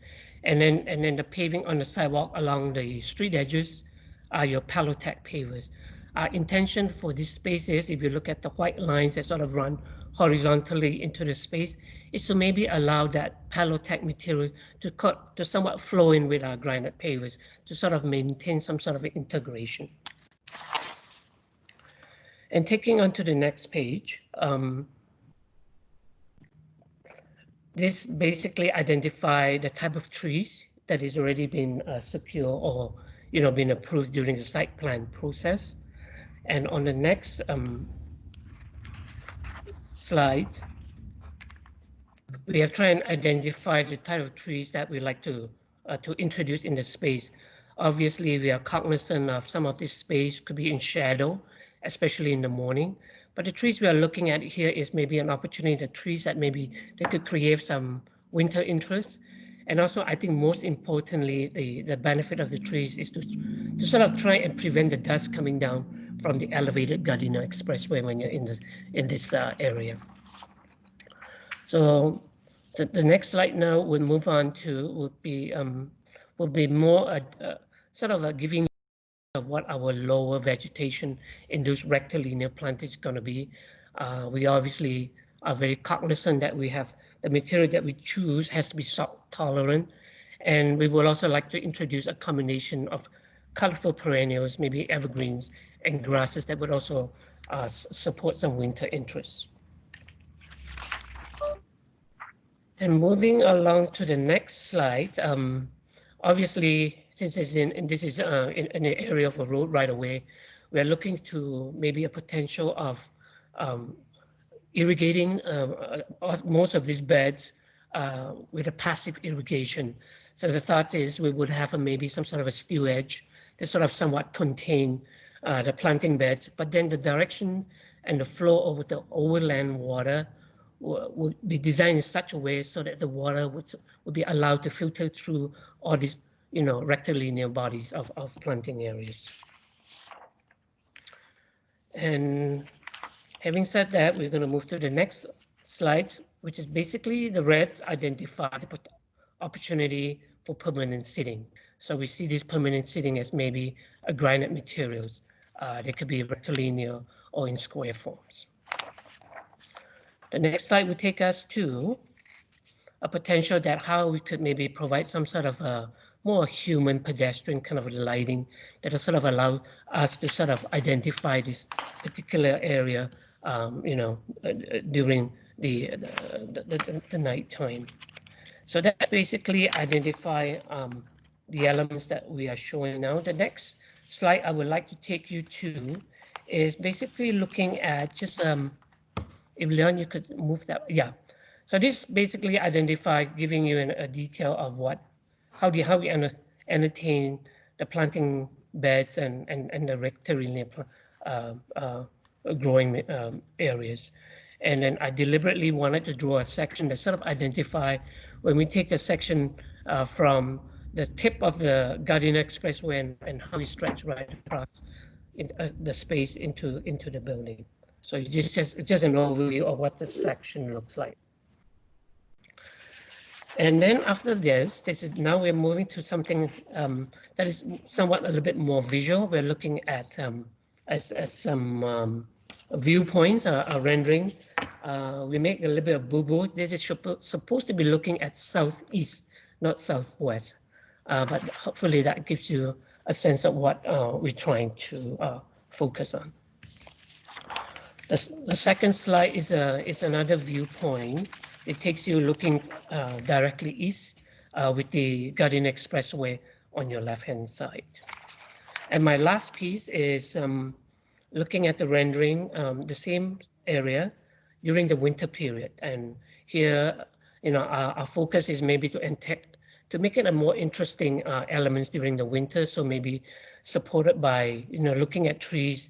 and then the paving on the sidewalk along the street edges are your Palotech pavers. Our intention for this space is, if you look at the white lines that sort of run horizontally into the space, is to maybe allow that Palotech material to somewhat flow in with our granite pavers to sort of maintain some sort of integration. And taking on to the next page, this basically identify the type of trees that is already been secured or been approved during the site plan process. And on the next slide, we have tried and identify the type of trees that we like to introduce in the space. Obviously, we are cognizant of some of this space could be in shadow, especially in the morning. But the trees we are looking at here is maybe an opportunity, the trees that maybe they could create some winter interest. And also, I think most importantly, the benefit of the trees is to sort of try and prevent the dust coming down from the elevated Gardiner Expressway when you're in this area. So the next slide now we'll move on to would be more sort of giving of what our lower vegetation in those rectilinear plant is going to be. We obviously are very cognizant that we have the material that we choose has to be salt tolerant, and we would also like to introduce a combination of colorful perennials, maybe evergreens and grasses that would also support some winter interests. And moving along to the next slide, obviously, since it's this is in an area of a road right away, we are looking to maybe a potential of irrigating most of these beds with a passive irrigation. So the thought is we would have maybe some sort of a steel edge to sort of somewhat contain the planting beds, but then the direction and the flow of the overland water would be designed in such a way so that the water would be allowed to filter through all these rectilinear bodies of planting areas. And having said that, we're going to move to the next slides, which is basically the red identify the opportunity for permanent seating. So we see this permanent seating as maybe a granite materials. They could be rectilinear or in square forms. The next slide will take us to a potential that how we could maybe provide some sort of a more human pedestrian kind of lighting that will sort of allow us to sort of identify this particular area, during the nighttime. So that basically identify the elements that we are showing now. The next slide I would like to take you to is basically looking at just if Leon, you could move that, yeah. So this basically identify giving you a detail of how we entertain the planting beds and the rectilinear growing areas. And then I deliberately wanted to draw a section that sort of identify when we take the section from the tip of the Gardiner Expressway and how we stretch right across the space into the building. So just an overview of what the section looks like. And then after this is now we're moving to something that is somewhat a little bit more visual. We're looking at some viewpoints, a rendering. We make a little bit of boo-boo. This is supposed to be looking at southeast, not southwest. But hopefully that gives you a sense of what we're trying to focus on. The second slide is another viewpoint. It takes you looking directly east with the Gardiner Expressway on your left-hand side. And my last piece is looking at the rendering, the same area during the winter period. And here, our focus is maybe to make it a more interesting elements during the winter. So maybe supported by, looking at trees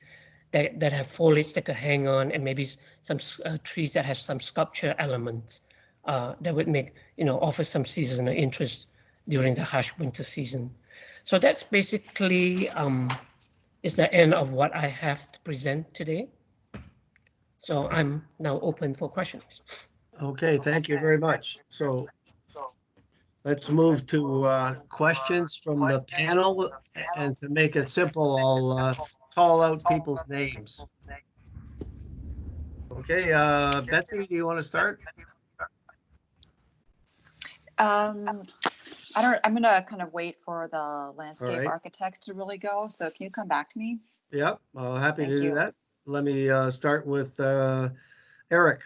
that have foliage that could hang on, and maybe some trees that have some sculpture elements that would make, offer some seasonal interest during the harsh winter season. So that's basically is the end of what I have to present today. So I'm now open for questions. Okay, thank you very much. So let's move to questions from the panel. And to make it simple, I'll call out people's names. Okay, Betsy, do you want to start? I'm gonna kind of wait for the landscape right. architects to really go. So can you come back to me? Yep, happy to Thank do you. that. Let me start with Eric.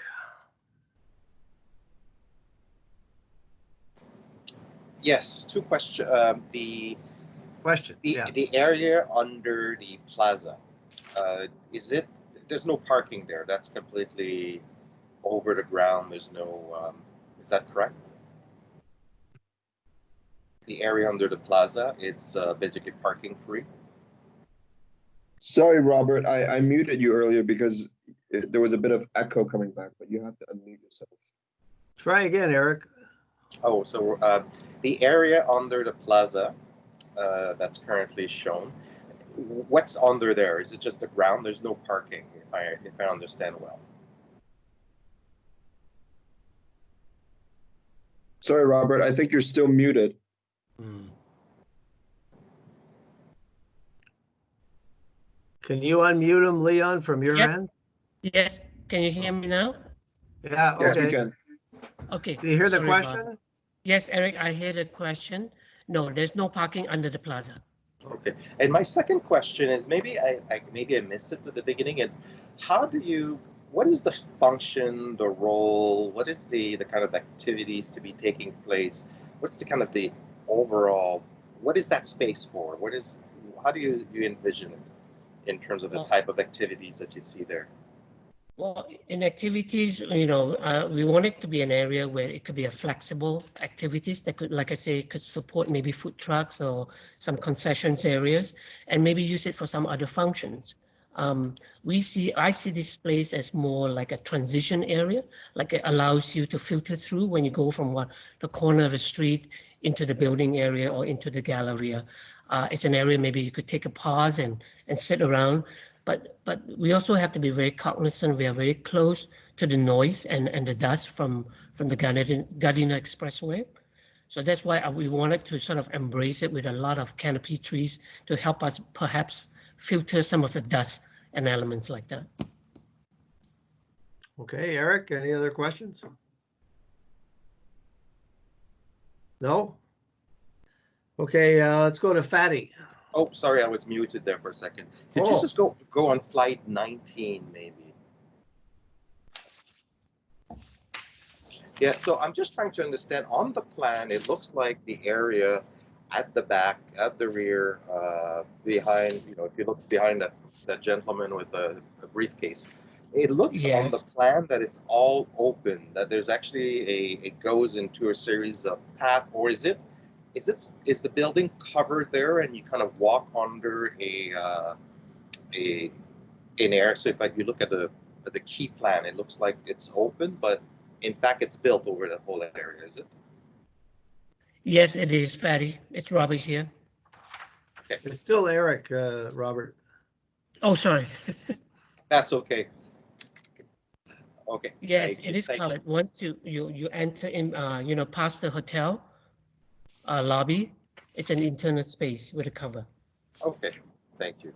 Yes, two questions. The area under the plaza, there's no parking there. That's completely over the ground. There's no, is that correct? The area under the plaza, it's basically parking free. Sorry, Robert, I muted you earlier because there was a bit of echo coming back, but you have to unmute yourself. Try again, Eric. Oh, so the area under the plaza that's currently shown, what's under there? Is it just the ground? There's no parking, if I understand well. Sorry, Robert, I think you're still muted. Can you unmute him, Leon, from your end? Yes. Can you hear me now? Yeah, okay. Yes, we can. Okay. Do you hear the Sorry, question? Bob. Yes, Eric, I hear the question. No, there's no parking under the plaza. Okay. And my second question is maybe I missed it at the beginning. Is what is the function, the role, what is the kind of activities to be taking place? What's the kind of the overall, what is that space for? How do you envision it in terms of the type of activities that you see there? Well, in activities, we want it to be an area where it could be a flexible activities that could, like I say, could support maybe food trucks or some concessions areas, and maybe use it for some other functions. I see this place as more like a transition area, like it allows you to filter through when you go from the corner of the street into the building area or into the galleria. It's an area maybe you could take a pause and sit around. But we also have to be very cognizant. We are very close to the noise and the dust from the Gardiner Expressway. So that's why we wanted to sort of embrace it with a lot of canopy trees to help us perhaps filter some of the dust and elements like that. Okay, Eric, any other questions? No? Okay, let's go to Fatty. Oh, sorry, I was muted there for a second. Could you just go on slide 19, maybe? Yeah, so I'm just trying to understand, on the plan, it looks like the area at the back, at the rear, behind, if you look behind that gentleman with a briefcase, it looks on the Yes. plan that it's all open, that there's actually it goes into a series of path, or is the building covered there and you kind of walk under an area? So if you look at the key plan, it looks like it's open, but in fact it's built over the whole area, is it? Yes, it is, Patty. It's Robert here. Okay. It's still Eric, Robert. Oh, sorry. That's okay. Okay. Yes, it is covered. Once you enter in, past the hotel lobby, it's an internal space with a cover. Okay. Thank you.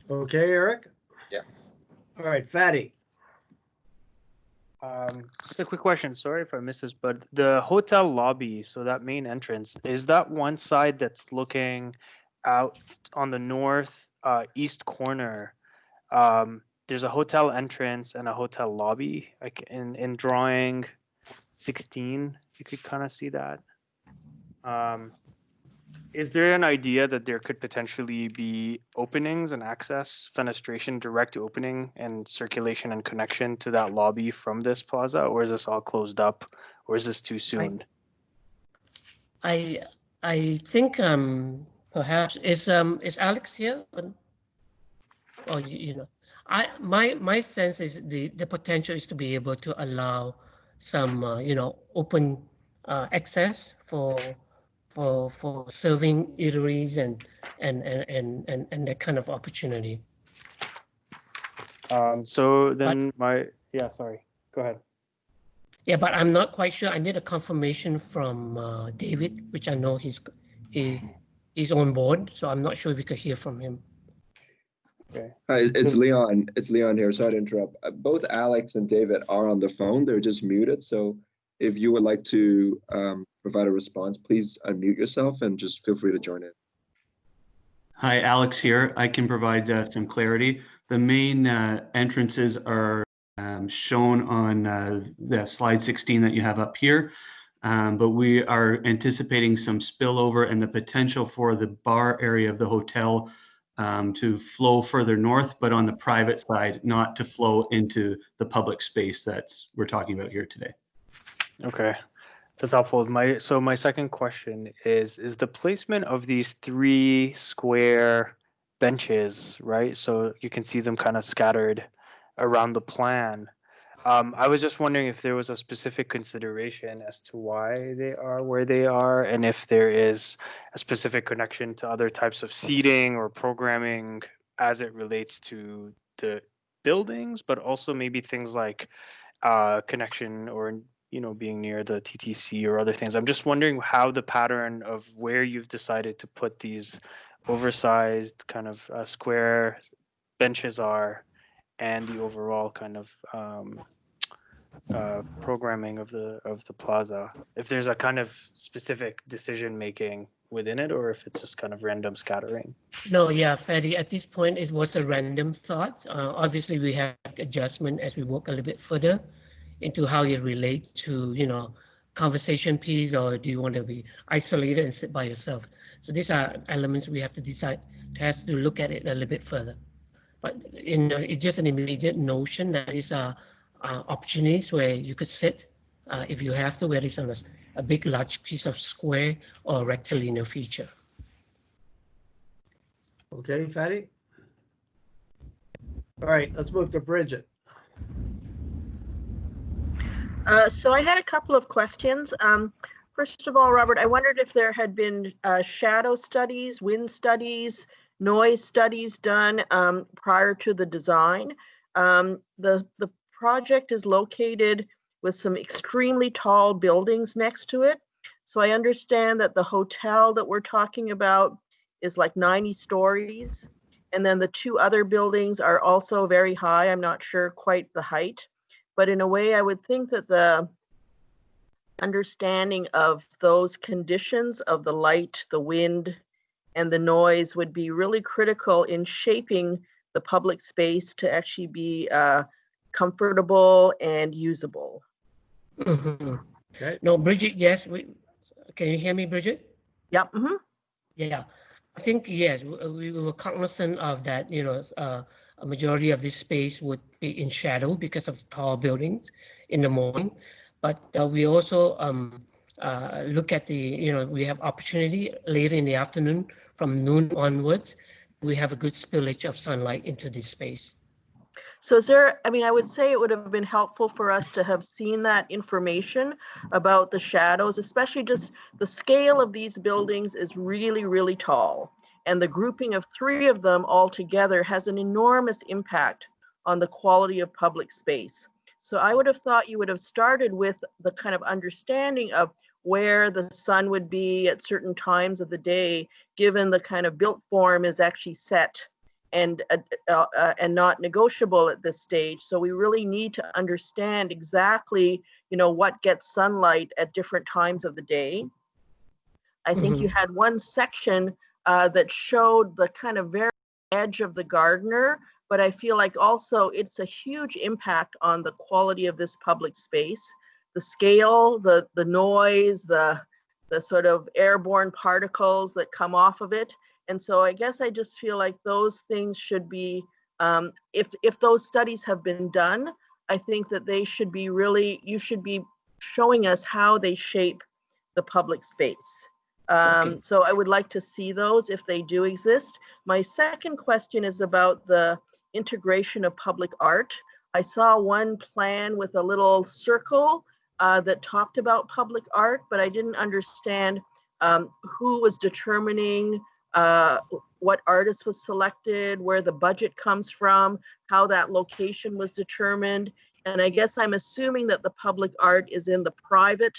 Okay, Eric? Yes. All right, Fatty. Just a quick question. Sorry if I missed this, but the hotel lobby, so that main entrance, is that one side that's looking out on the north east corner? There's a hotel entrance and a hotel lobby. Like in drawing 16, you could kind of see that. Is there an idea that there could potentially be openings and access, fenestration, direct opening and circulation and connection to that lobby from this plaza, or is this all closed up, or is this too soon? I think perhaps is Alex here? Or my sense is the potential is to be able to allow some open access for serving eateries and that kind of opportunity. So then sorry, go ahead. Yeah, but I'm not quite sure. I need a confirmation from David, which I know he's on board, so I'm not sure if we could hear from him. Okay. Hi, it's Leon. It's Leon here. Sorry to interrupt. Both Alex and David are on the phone. They're just muted. So if you would like to provide a response, please unmute yourself and just feel free to join in. Hi, Alex here. I can provide some clarity. The main entrances are shown on the slide 16 that you have up here, but we are anticipating some spillover and the potential for the bar area of the hotel to flow further north, but on the private side, not to flow into the public space we're talking about here today. Okay, that's helpful. So my second question is the placement of these 3 square benches, right? So you can see them kind of scattered around the plan. I was just wondering if there was a specific consideration as to why they are where they are, and if there is a specific connection to other types of seating or programming as it relates to the buildings, but also maybe things like connection or being near the TTC or other things. I'm just wondering how the pattern of where you've decided to put these oversized kind of square benches are, and the overall kind of programming of the plaza. If there's a kind of specific decision making within it, or if it's just kind of random scattering. No, yeah, Fatty, at this point it was a random thought. Obviously we have adjustment as we work a little bit further into how you relate to, conversation piece, or do you want to be isolated and sit by yourself? So these are elements we have to decide, has to look at it a little bit further. But it's just an immediate notion that is opportunities where you could sit if you have to, whether it's on a big, large piece of square or rectilinear feature. Okay, Fatty? All right, let's move to Bridget. So I had a couple of questions. First of all, Robert, I wondered if there had been shadow studies, wind studies, noise studies done prior to the design. The project is located with some extremely tall buildings next to it. So I understand that the hotel that we're talking about is like 90 stories. And then the 2 other buildings are also very high. I'm not sure quite the height. But in a way, I would think that the understanding of those conditions of the light, the wind, and the noise would be really critical in shaping the public space to actually be comfortable and usable. Mhm. Okay. No, Bridget, yes, can you hear me, Bridget? Yep. Mm-hmm. Yeah, I think yes, we were cognizant of that. A majority of this space would be in shadow because of tall buildings in the morning, but we also look at we have opportunity later in the afternoon from noon onwards. We have a good spillage of sunlight into this space. So is there, I mean, I would say it would have been helpful for us to have seen that information about the shadows, especially just the scale of these buildings is really, really tall. And the grouping of 3 of them all together has an enormous impact on the quality of public space. So I would have thought you would have started with the kind of understanding of where the sun would be at certain times of the day, given the kind of built form is actually set and not negotiable at this stage. So we really need to understand exactly, what gets sunlight at different times of the day. I think you had one section that showed the kind of very edge of the Gardiner, but I feel like also it's a huge impact on the quality of this public space, the scale, the noise, the sort of airborne particles that come off of it. And so I guess I just feel like those things should be, if those studies have been done, I think that they should be really, you should be showing us how they shape the public space. So I would like to see those if they do exist. My second question is about the integration of public art. I saw one plan with a little circle that talked about public art, but I didn't understand who was determining what artist was selected, where the budget comes from, how that location was determined. And I guess I'm assuming that the public art is in the private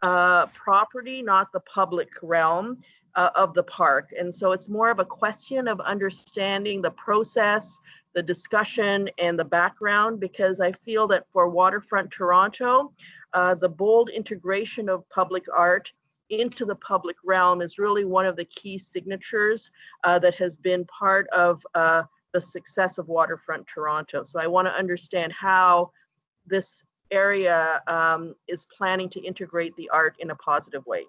property, not the public realm of the park. And so it's more of a question of understanding the process, the discussion, and the background, because I feel that for Waterfront Toronto, the bold integration of public art into the public realm is really one of the key signatures that has been part of the success of Waterfront Toronto. So I want to understand how this area is planning to integrate the art in a positive way.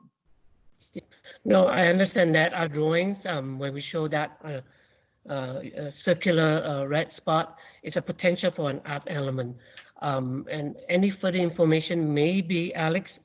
No, I understand that our drawings, when we show that circular red spot, is a potential for an art element. And any further information, maybe Alex,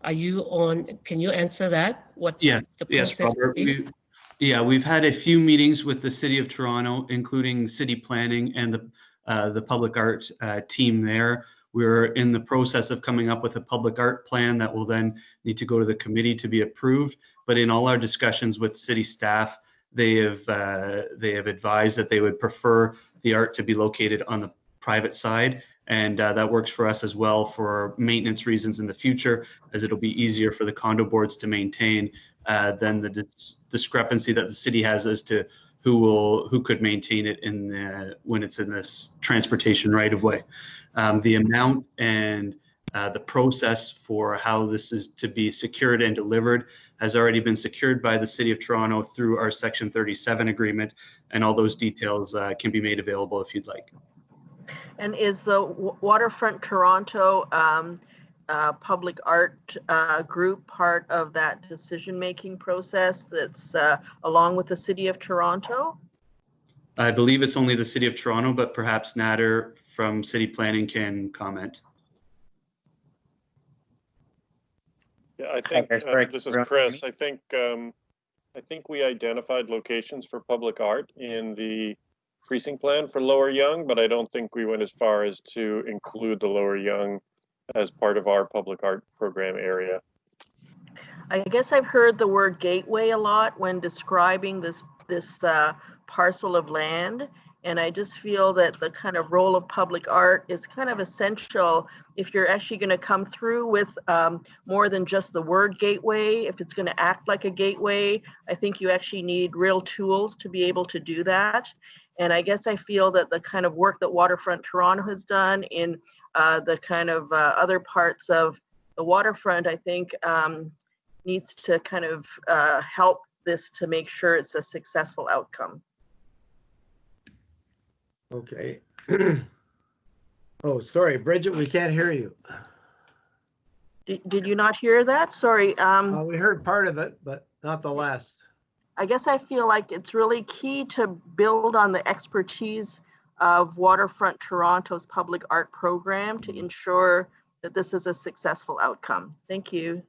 are you on? Can you answer that? What Yes, the yes, process Robert. would be? We've had a few meetings with the City of Toronto, including city planning and the public art team there. We're in the process of coming up with a public art plan that will then need to go to the committee to be approved. But in all our discussions with city staff, they have advised that they would prefer the art to be located on the private side. And that works for us as well for maintenance reasons in the future, as it'll be easier for the condo boards to maintain than the discrepancy that the city has as to who could maintain it when it's in this transportation right of way. The amount and the process for how this is to be secured and delivered has already been secured by the City of Toronto through our Section 37 agreement, and all those details can be made available if you'd like. And is the Waterfront Toronto public art group part of that decision-making process that's along with the City of Toronto? I believe it's only the City of Toronto, but perhaps Nader from City Planning can comment. Yeah, I think this is Chris. I think we identified locations for public art in the precinct plan for Lower Yonge, but I don't think we went as far as to include the Lower Yonge as part of our public art program area. I guess I've heard the word gateway a lot when describing this parcel of land. And I just feel that the kind of role of public art is kind of essential if you're actually going to come through with more than just the word gateway. If it's going to act like a gateway, I think you actually need real tools to be able to do that. And I guess I feel that the kind of work that Waterfront Toronto has done in the kind of other parts of the waterfront, I think needs to kind of help this to make sure it's a successful outcome. Okay. Oh, sorry, Bridget, we can't hear you. Did you not hear that? Sorry. We heard part of it, but not the last. I guess I feel like it's really key to build on the expertise of Waterfront Toronto's public art program to ensure that this is a successful outcome. Thank you.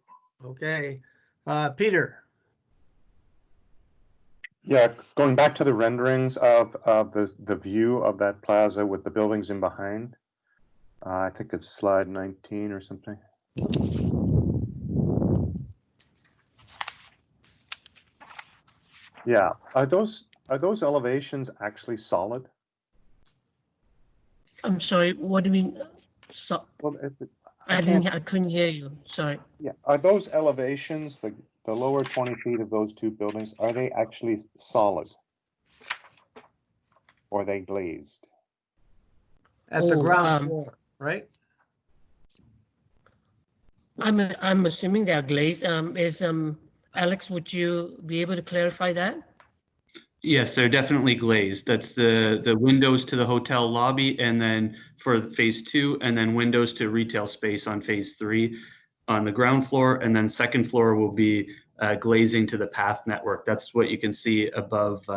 Okay. Peter. Yeah, going back to the renderings of the view of that plaza with the buildings in behind. I think it's slide 19 or something. Yeah, are those elevations actually solid? I'm sorry, what do you mean? So, Well, I couldn't hear you. Sorry. Yeah, are those elevations, the lower 20 feet of those two buildings, are they actually solid? Or are they glazed? At the ground floor, right? I'm assuming they are glazed. Alex, would you be able to clarify that? Yes, they're definitely glazed. That's the windows to the hotel lobby, and then for phase 2, and then windows to retail space on phase 3 on the ground floor, and then second floor will be glazing to the path network. That's what you can see above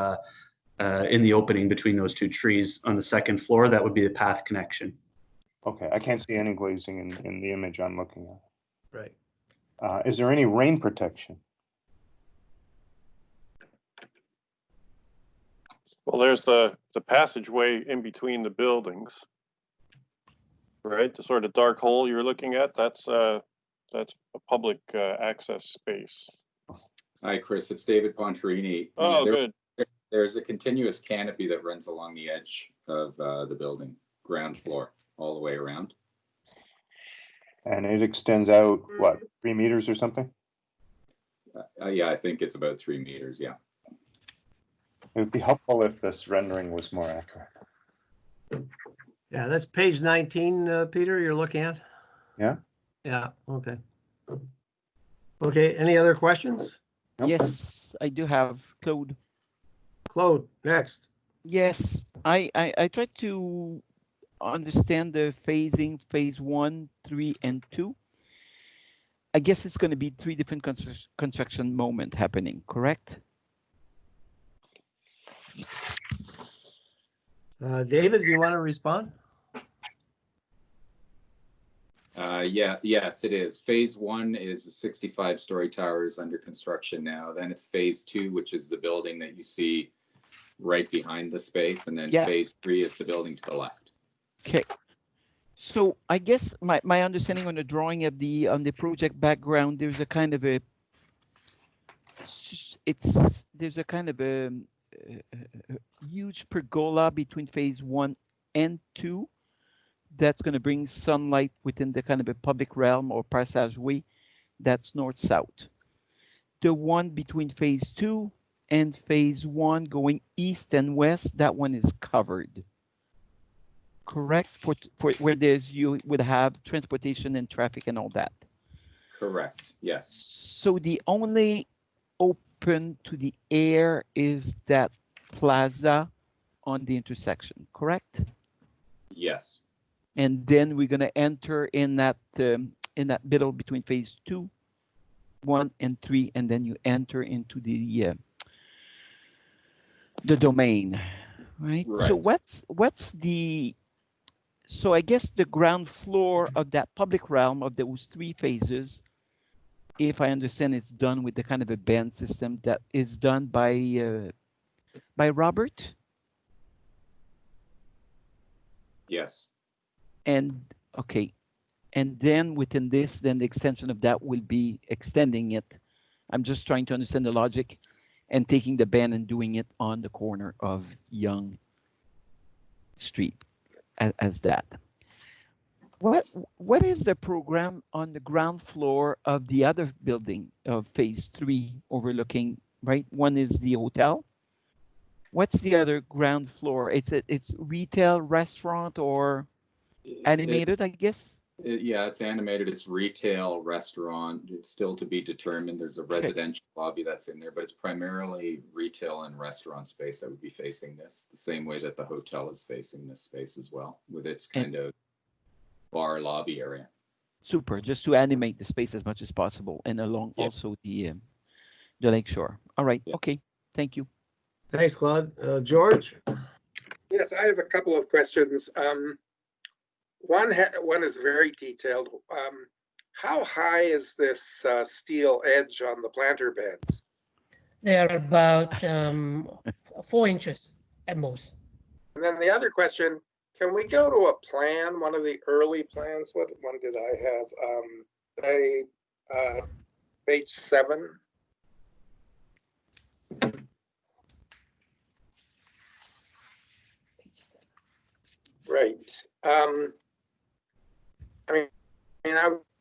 in the opening between those two trees on the second floor. That would be the path connection. Okay, I can't see any glazing in the image I'm looking at. Right. Is there any rain protection? Well, there's the passageway in between the buildings, right? The sort of dark hole you're looking at, that's a public access space. Hi, Chris. It's David Pontarini. Oh, good. There's a continuous canopy that runs along the edge of the building, ground floor, all the way around. And it extends out, what, 3 meters or something? Yeah, I think it's about 3 meters, yeah. It would be helpful if this rendering was more accurate. Yeah, that's page 19, Peter, you're looking at? Yeah? Yeah, okay. Okay, any other questions? Nope. Yes, I do have Claude. Claude, next. Yes, I tried to understand the phasing, phase 1, 3, and 2. I guess it's going to be 3 different construction moments happening, correct? David, do you want to respond? Yes, it is. Phase 1 is the 65-story tower is under construction now. Then it's phase 2, which is the building that you see right behind the space, and then phase 3 is the building to the left. Okay. So I guess my understanding on the drawing of the project background, there's a kind of a huge pergola between phase 1 and 2 that's going to bring sunlight within the kind of a public realm or passageway that's north-south. The one between phase 2 and phase 1 going east and west, that one is covered. Correct? For where you would have transportation and traffic and all that. Correct, yes. So the only open to the air is that plaza on the intersection, correct? Yes. And then we're going to enter in that middle between phase 2, 1, and 3, and then you enter into the domain, right? So so I guess the ground floor of that public realm of those 3 phases, if I understand, it's done with the kind of a band system that is done by Robert. Yes. And okay, and then within this, then the extension of that will be extending it. I'm just trying to understand the logic and taking the band and doing it on the corner of Yonge Street as that. What is the program on the ground floor of the other building of phase 3 overlooking, right? One is the hotel. What's the other ground floor? It's retail, restaurant, or animated, I guess? Yeah, it's animated. It's retail, restaurant. It's still to be determined. There's a residential lobby that's in there, but it's primarily retail and restaurant space that would be facing this, the same way that the hotel is facing this space as well, with its kind of bar lobby area. Super, just to animate the space as much as possible and along also the lakeshore. All right, okay, thank you. Thanks, Claude. George? Yes, I have a couple of questions. One is very detailed. How high is this steel edge on the planter beds? They are about 4 inches at most. And then the other question, can we go to a plan, one of the early plans? What one did I have? Page 7. Right.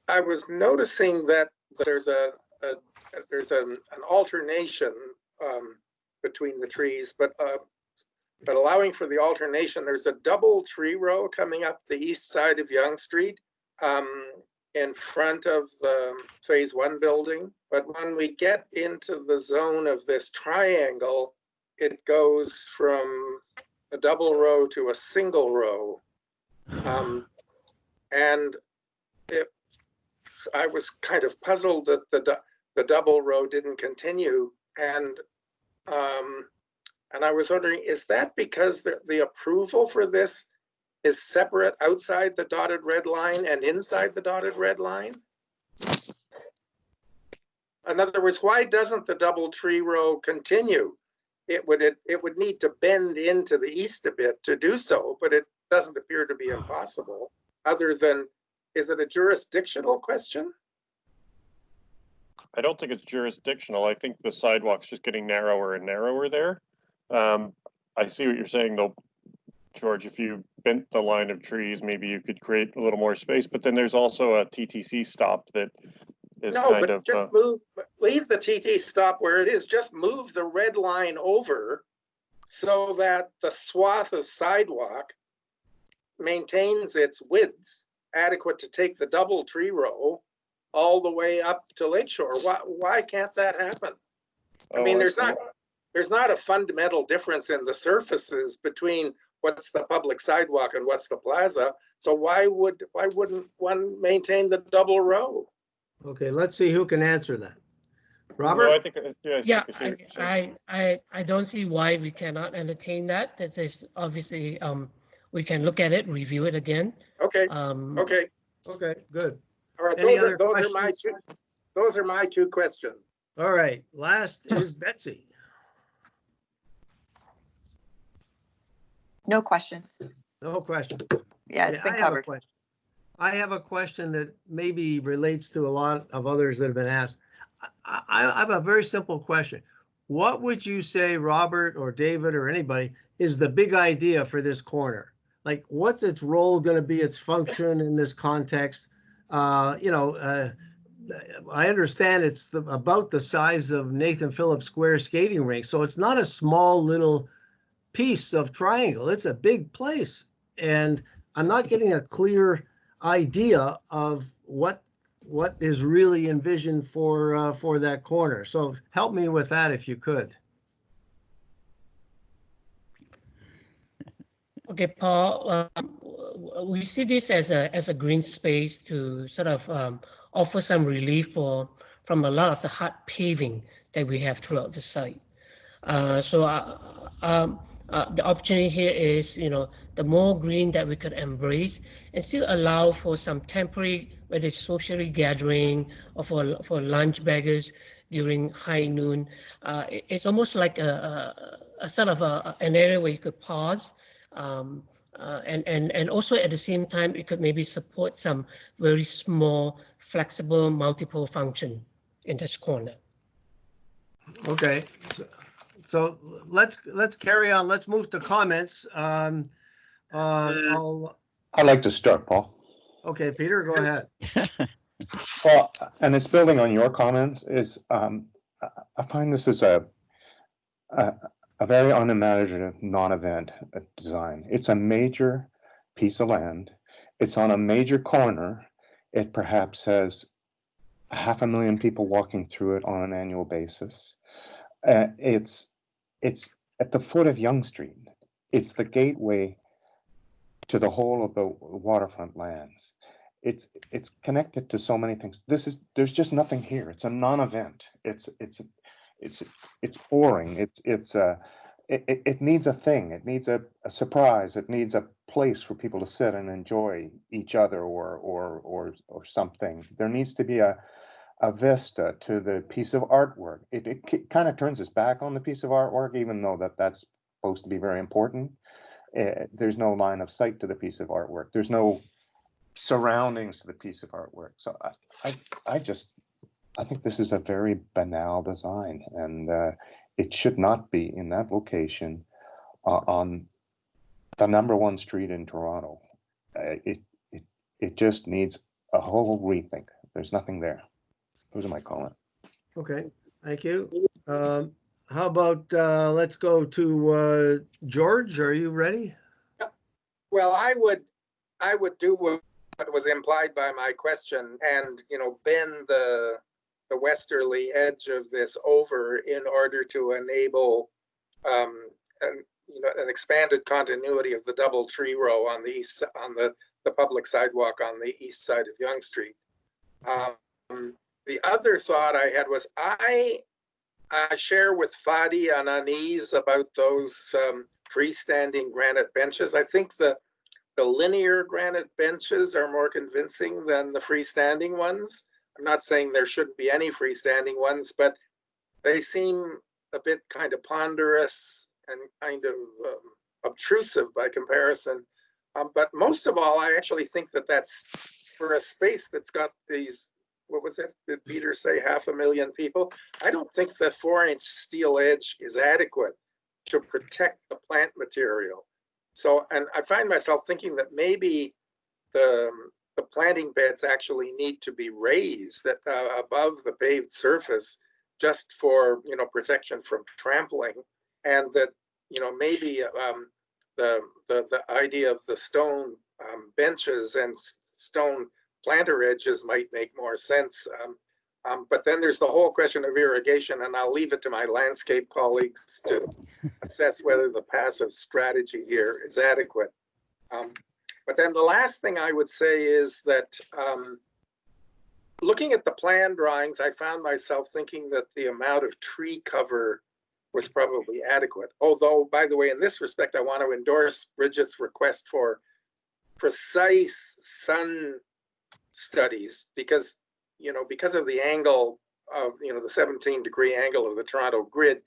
I was noticing that there's an alternation between the trees, but allowing for the alternation, there's a double tree row coming up the east side of Yonge Street in front of the Phase 1 building. But when we get into the zone of this triangle, it goes from a double row to a single row. And I was kind of puzzled that the double row didn't continue. And I was wondering, is that because the approval for this is separate outside the dotted red line and inside the dotted red line? In other words, why doesn't the double tree row continue? It would need to bend into the east a bit to do so, but it doesn't appear to be impossible. Other than, is it a jurisdictional question? I don't think it's jurisdictional. I think the sidewalk's just getting narrower and narrower there. I see what you're saying though, George. If you bent the line of trees, maybe you could create a little more space, but then there's also a TTC stop that is just leave the TT stop where it is. Just move the red line over so that the swath of sidewalk maintains its width adequate to take the double tree row all the way up to Lakeshore. Why can't that happen? I mean, there's not a fundamental difference in the surfaces between what's the public sidewalk and what's the plaza. So why wouldn't one maintain the double row? Okay, let's see who can answer that. Robert? No, I think, I don't see why we cannot entertain that. That is obviously, we can look at it, review it again. Okay. Okay, good. All right, Any those other are my two questions. All right, last is Betsy. No questions. No question. Yeah, it's been covered. I have a question that maybe relates to a lot of others that have been asked. I have a very simple question. What would you say, Robert or David or anybody, is the big idea for this corner? Like, what's its role going to be, its function in this context? I understand it's about the size of Nathan Phillips Square skating rink, so it's not a small little piece of triangle. It's a big place, and I'm not getting a clear idea of what is really envisioned for that corner. So help me with that if you could. Okay, Paul, we see this as a green space to sort of offer some relief from a lot of the hard paving that we have throughout the site. The opportunity here is, the more green that we could embrace and still allow for some temporary, whether it's socially gathering or for lunch beggars during high noon. It's almost like a sort of an area where you could pause. And also at the same time, it could maybe support some very small, flexible, multiple function in this corner. Okay, so let's carry on. Let's move to comments. I'd like to start, Paul. Okay, Peter, go ahead. Well, and it's building on your comments. I find this is a very unimaginative non-event design. It's a major piece of land. It's on a major corner. It perhaps has 500,000 people walking through it on an annual basis. It's at the foot of Yonge Street. It's the gateway to the whole of the waterfront lands. it's connected to so many things. There's just nothing here. It's a non-event. It's boring. It needs a thing. It needs a surprise. It needs a place for people to sit and enjoy each other or something. There needs to be a vista to the piece of artwork. It kind of turns its back on the piece of artwork, even though that's supposed to be very important. There's no line of sight to the piece of artwork. There's no surroundings to the piece of artwork. So I think this is a very banal design, and it should not be in that location on the #1 street in Toronto. It just needs a whole rethink. There's nothing there. Those are my comments. Okay, thank you. How about let's go to George? Are you ready? Well, I would do what was implied by my question, and bend the westerly edge of this over in order to enable an expanded continuity of the double tree row on the east, on the public sidewalk on the east side of Yonge Street. The other thought I had was I share with Fadi an unease about those freestanding granite benches. I think the linear granite benches are more convincing than the freestanding ones. I'm not saying there shouldn't be any freestanding ones, but they seem a bit kind of ponderous and kind of obtrusive by comparison. But most of all, I actually think that that's for a space that's got these, what was it? Did Peter say 500,000 people? I don't think the 4-inch steel edge is adequate to protect the plant material. So, and I find myself thinking that maybe the planting beds actually need to be raised above the paved surface, just for protection from trampling, and that maybe the idea of the stone benches and stone planter edges might make more sense. But then there's the whole question of irrigation, and I'll leave it to my landscape colleagues to assess whether the passive strategy here is adequate. But then the last thing I would say is that looking at the plan drawings, I found myself thinking that the amount of tree cover was probably adequate. Although, by the way, in this respect, I want to endorse Bridget's request for precise sun studies, because of the angle of the 17-degree angle of the Toronto grid,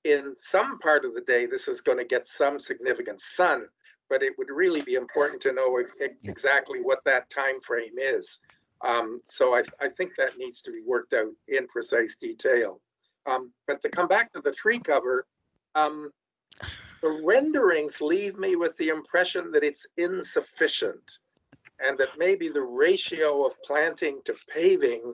in some part of the day this is going to get some significant sun, but it would really be important to know exactly what that time frame is. So I think that needs to be worked out in precise detail. But to come back to the tree cover, the renderings leave me with the impression that it's insufficient, and that maybe the ratio of planting to paving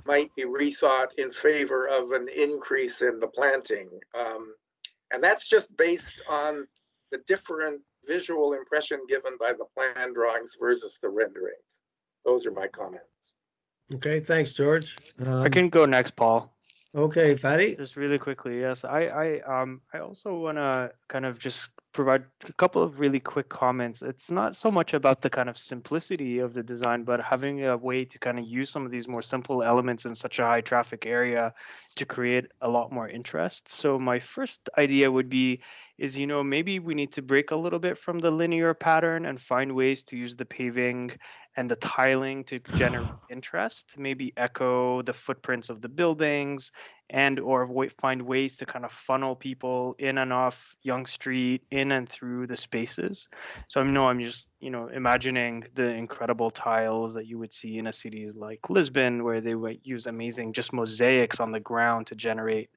might be rethought in favor of an increase in the planting. And that's just based on the different visual impression given by the plan drawings versus the renderings. Those are my comments. Okay, thanks, George. I can go next, Paul. Okay, Fadi. Just really quickly, yes. I also want to kind of just provide a couple of really quick comments. It's not so much about the kind of simplicity of the design, but having a way to kind of use some of these more simple elements in such a high traffic area to create a lot more interest. So my first idea would be is, maybe we need to break a little bit from the linear pattern and find ways to use the paving and the tiling to generate interest, maybe echo the footprints of the buildings, and or find ways to kind of funnel people in and off Yonge Street, in and through the spaces. So I'm just imagining the incredible tiles that you would see in a cities like Lisbon, where they would use amazing just mosaics on the ground to generate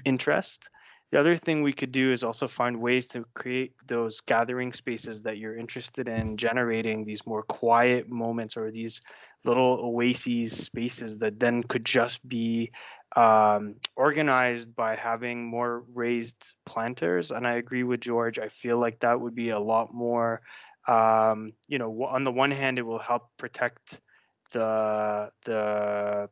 interest. The other thing we could do is also find ways to create those gathering spaces that you're interested in, generating these more quiet moments or these little oases spaces that then could just be organized by having more raised planters. And I agree with George. I feel like that would be a lot more, on the one hand, it will help protect the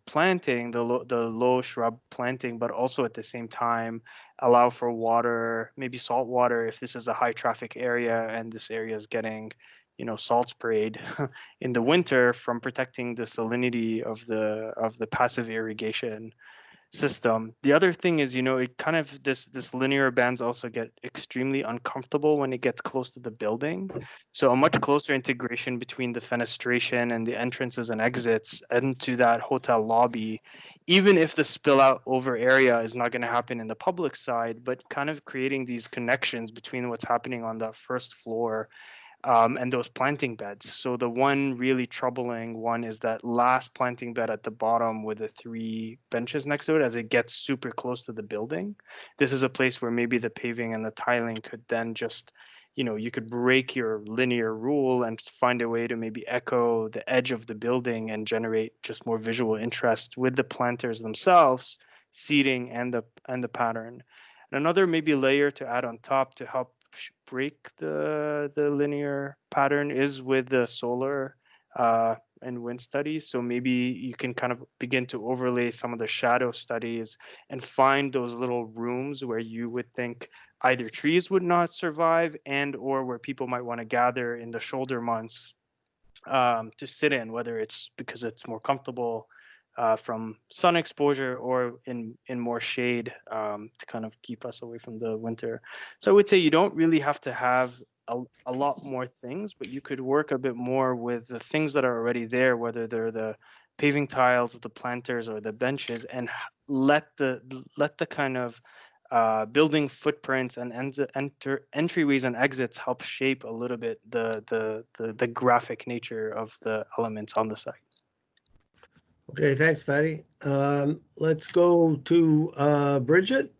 planting, the low shrub planting, but also at the same time allow for water, maybe salt water, if this is a high traffic area and this area is getting salt sprayed in the winter from protecting the salinity of the passive irrigation system. The other thing is, it kind of this linear bands also get extremely uncomfortable when it gets close to the building. So a much closer integration between the fenestration and the entrances and exits into that hotel lobby, even if the spill out over area is not going to happen in the public side, but kind of creating these connections between what's happening on the first floor and those planting beds. So the one really troubling one is that last planting bed at the bottom with the 3 benches next to it as it gets super close to the building. This is a place where maybe the paving and the tiling could then just, you could break your linear rule and find a way to maybe echo the edge of the building and generate just more visual interest with the planters themselves, seating and the pattern. And another maybe layer to add on top to help break the linear pattern is with the solar and wind studies. So maybe you can kind of begin to overlay some of the shadow studies and find those little rooms where you would think either trees would not survive and or where people might want to gather in the shoulder months to sit in, whether it's because it's more comfortable from sun exposure or in more shade to kind of keep us away from the winter. So I would say you don't really have to have a lot more things, but you could work a bit more with the things that are already there, whether they're the paving tiles, the planters, or the benches, and let the kind of building footprints and entryways and exits help shape a little bit the graphic nature of the elements on the site. Okay, thanks, Patty. Let's go to Bridget.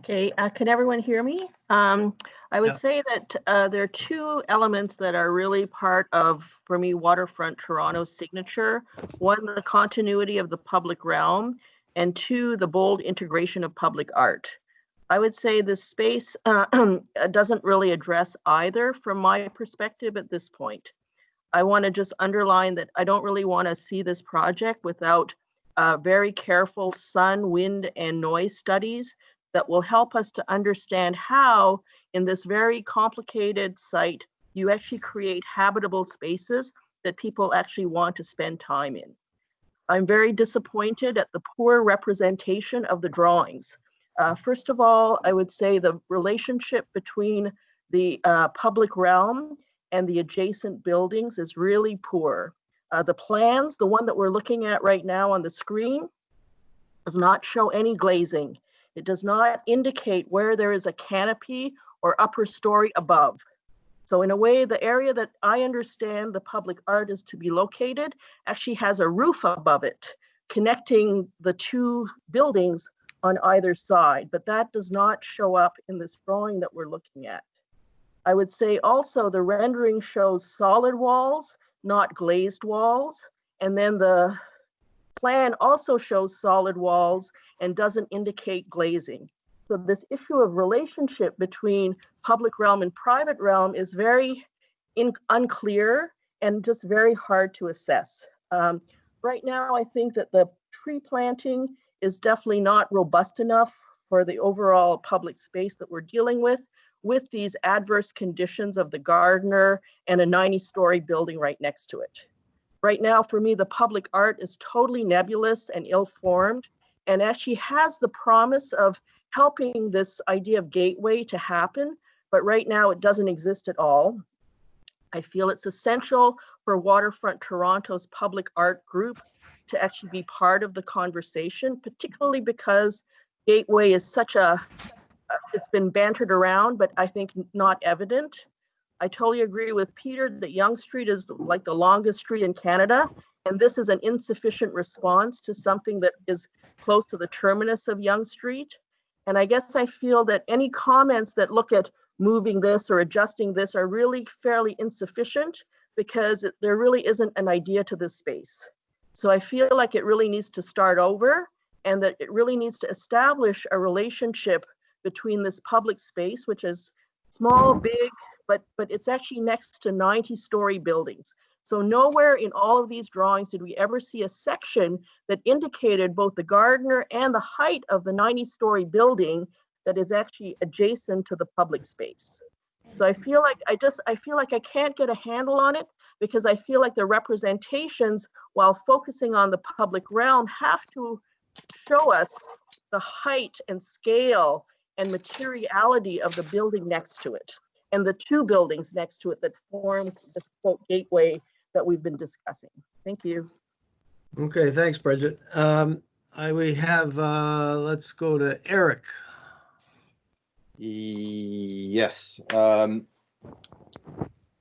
Okay, can everyone hear me? I would say that there are 2 elements that are really part of, for me, Waterfront Toronto's signature. One, the continuity of the public realm, and 2, the bold integration of public art. I would say this space doesn't really address either from my perspective at this point. I want to just underline that I don't really want to see this project without very careful sun, wind, and noise studies that will help us to understand how, in this very complicated site, you actually create habitable spaces that people actually want to spend time in. I'm very disappointed at the poor representation of the drawings. First of all, I would say the relationship between the public realm and the adjacent buildings is really poor. The plans, the one that we're looking at right now on the screen, does not show any glazing. It does not indicate where there is a canopy or upper story above. So in a way, the area that I understand the public art is to be located actually has a roof above it, connecting the 2 buildings on either side, but that does not show up in this drawing that we're looking at. I would say also the rendering shows solid walls, not glazed walls. And then the plan also shows solid walls and doesn't indicate glazing. So this issue of relationship between public realm and private realm is very unclear and just very hard to assess. Right now, I think that the tree planting is definitely not robust enough for the overall public space that we're dealing with these adverse conditions of the gardener and a 90-story building right next to it. Right now, for me, the public art is totally nebulous and ill-formed and actually has the promise of helping this idea of gateway to happen, but right now it doesn't exist at all. I feel it's essential for Waterfront Toronto's public art group to actually be part of the conversation, particularly because gateway is such a it's been bantered around, but I think not evident. I totally agree with Peter that Yonge Street is like the longest street in Canada, and this is an insufficient response to something that is close to the terminus of Yonge Street. And I guess I feel that any comments that look at moving this or adjusting this are really fairly insufficient because there really isn't an idea to this space. So I feel like it really needs to start over and that it really needs to establish a relationship between this public space, which is small, big, but it's actually next to 90-story buildings. So nowhere in all of these drawings did we ever see a section that indicated both the gardener and the height of the 90-story building that is actually adjacent to the public space. So I feel like I can't get a handle on it, because I feel like the representations, while focusing on the public realm, have to show us the height and scale and materiality of the building next to it, and the two buildings next to it that form this quote gateway that we've been discussing. Thank you. Okay, thanks, Bridget. We have, let's go to Eric. Yes,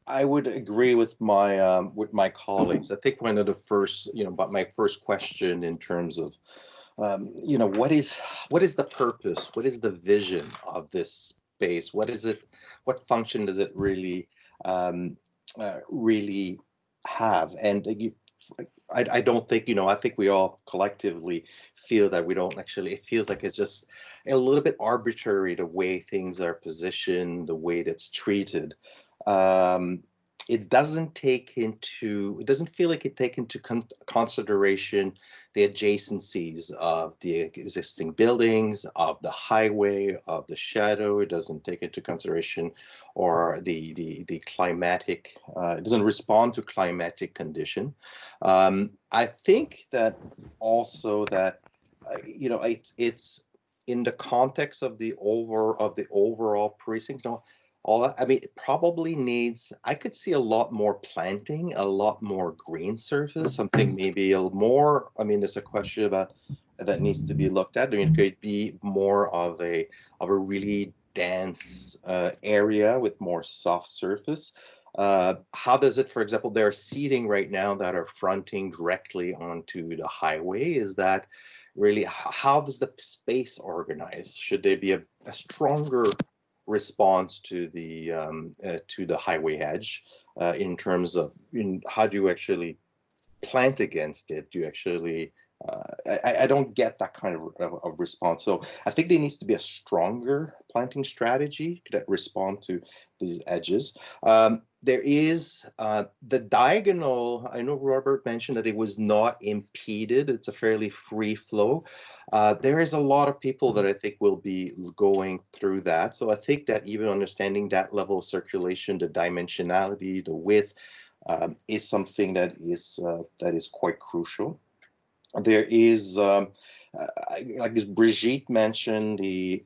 I would agree with my colleagues. I think one of the first, but my first question in terms of, what is the purpose? What is the vision of this space? What is it? What function does it really really have? And I don't think, I think we all collectively feel that we don't actually, it feels like it's just a little bit arbitrary, the way things are positioned, the way that's treated. It doesn't feel like it takes into consideration the adjacencies of the existing buildings, of the highway, of the shadow. It doesn't take into consideration or the climatic, it doesn't respond to climatic condition. I think that also that, it's in the context of the overall precinct. I mean, it probably needs, I could see a lot more planting, a lot more green surface, something maybe a little more, I mean, there's a question about that needs to be looked at. I mean, it could be more of a really dense area with more soft surface. How does it, for example, there are seating right now that are fronting directly onto the highway. Is that really, how does the space organize? Should there be a stronger response to the highway edge in terms of how do you actually plant against it? Do you actually I don't get that kind of response. So I think there needs to be a stronger planting strategy that respond to these edges. There is the diagonal. I know Robert mentioned that it was not impeded. It's a fairly free flow. There is a lot of people that I think will be going through that. So I think that even understanding that level of circulation, the dimensionality, the width, is something that is quite crucial. There is, like as Brigitte mentioned, it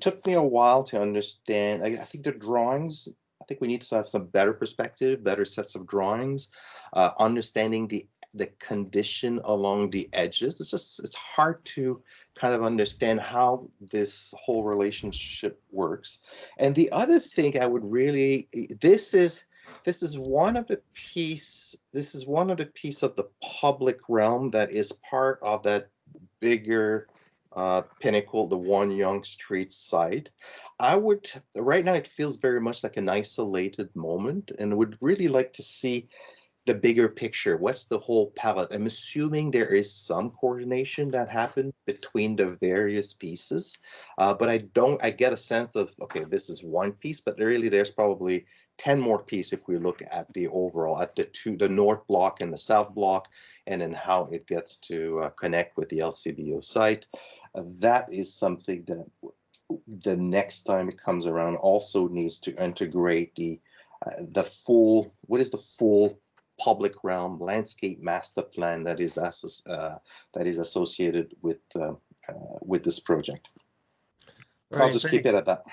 took me a while to understand. I think the drawings, I think we need to have some better perspective, better sets of drawings, understanding the condition along the edges. It's hard to kind of understand how this whole relationship works. And the other thing I would really, this is one of the piece of the public realm that is part of that bigger pinnacle, the One Yonge Street site. Right now it feels very much like an isolated moment, and would really like to see the bigger picture. What's the whole palette? I'm assuming there is some coordination that happened between the various pieces, but I get a sense of, okay, this is one piece, but really there's probably 10 more pieces if we look at the overall, at the north block and the south block, and then how it gets to connect with the LCBO site. That is something that the next time it comes around also needs to integrate the full public realm landscape master plan that is associated with this project. Right, I'll just keep it at that.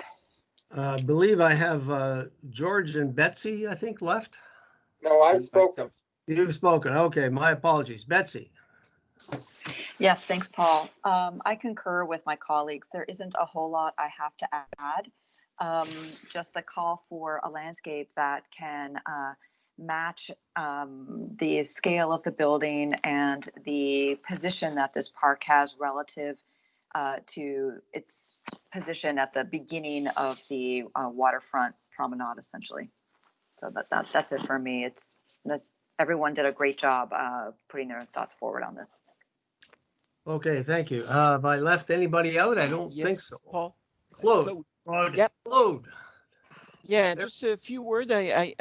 I believe I have George and Betsy, I think, left. No, I've spoken. You've spoken. Okay, my apologies. Betsy. Yes, thanks, Paul. I concur with my colleagues. There isn't a whole lot I have to add. Just the call for a landscape that can match the scale of the building and the position that this park has relative to its position at the beginning of the waterfront promenade, essentially. So that's it for me. Everyone did a great job putting their thoughts forward on this. Okay, thank you. Have I left anybody out? I don't think so. Paul. Claude. Yep. Claude. Yeah, just a few words. I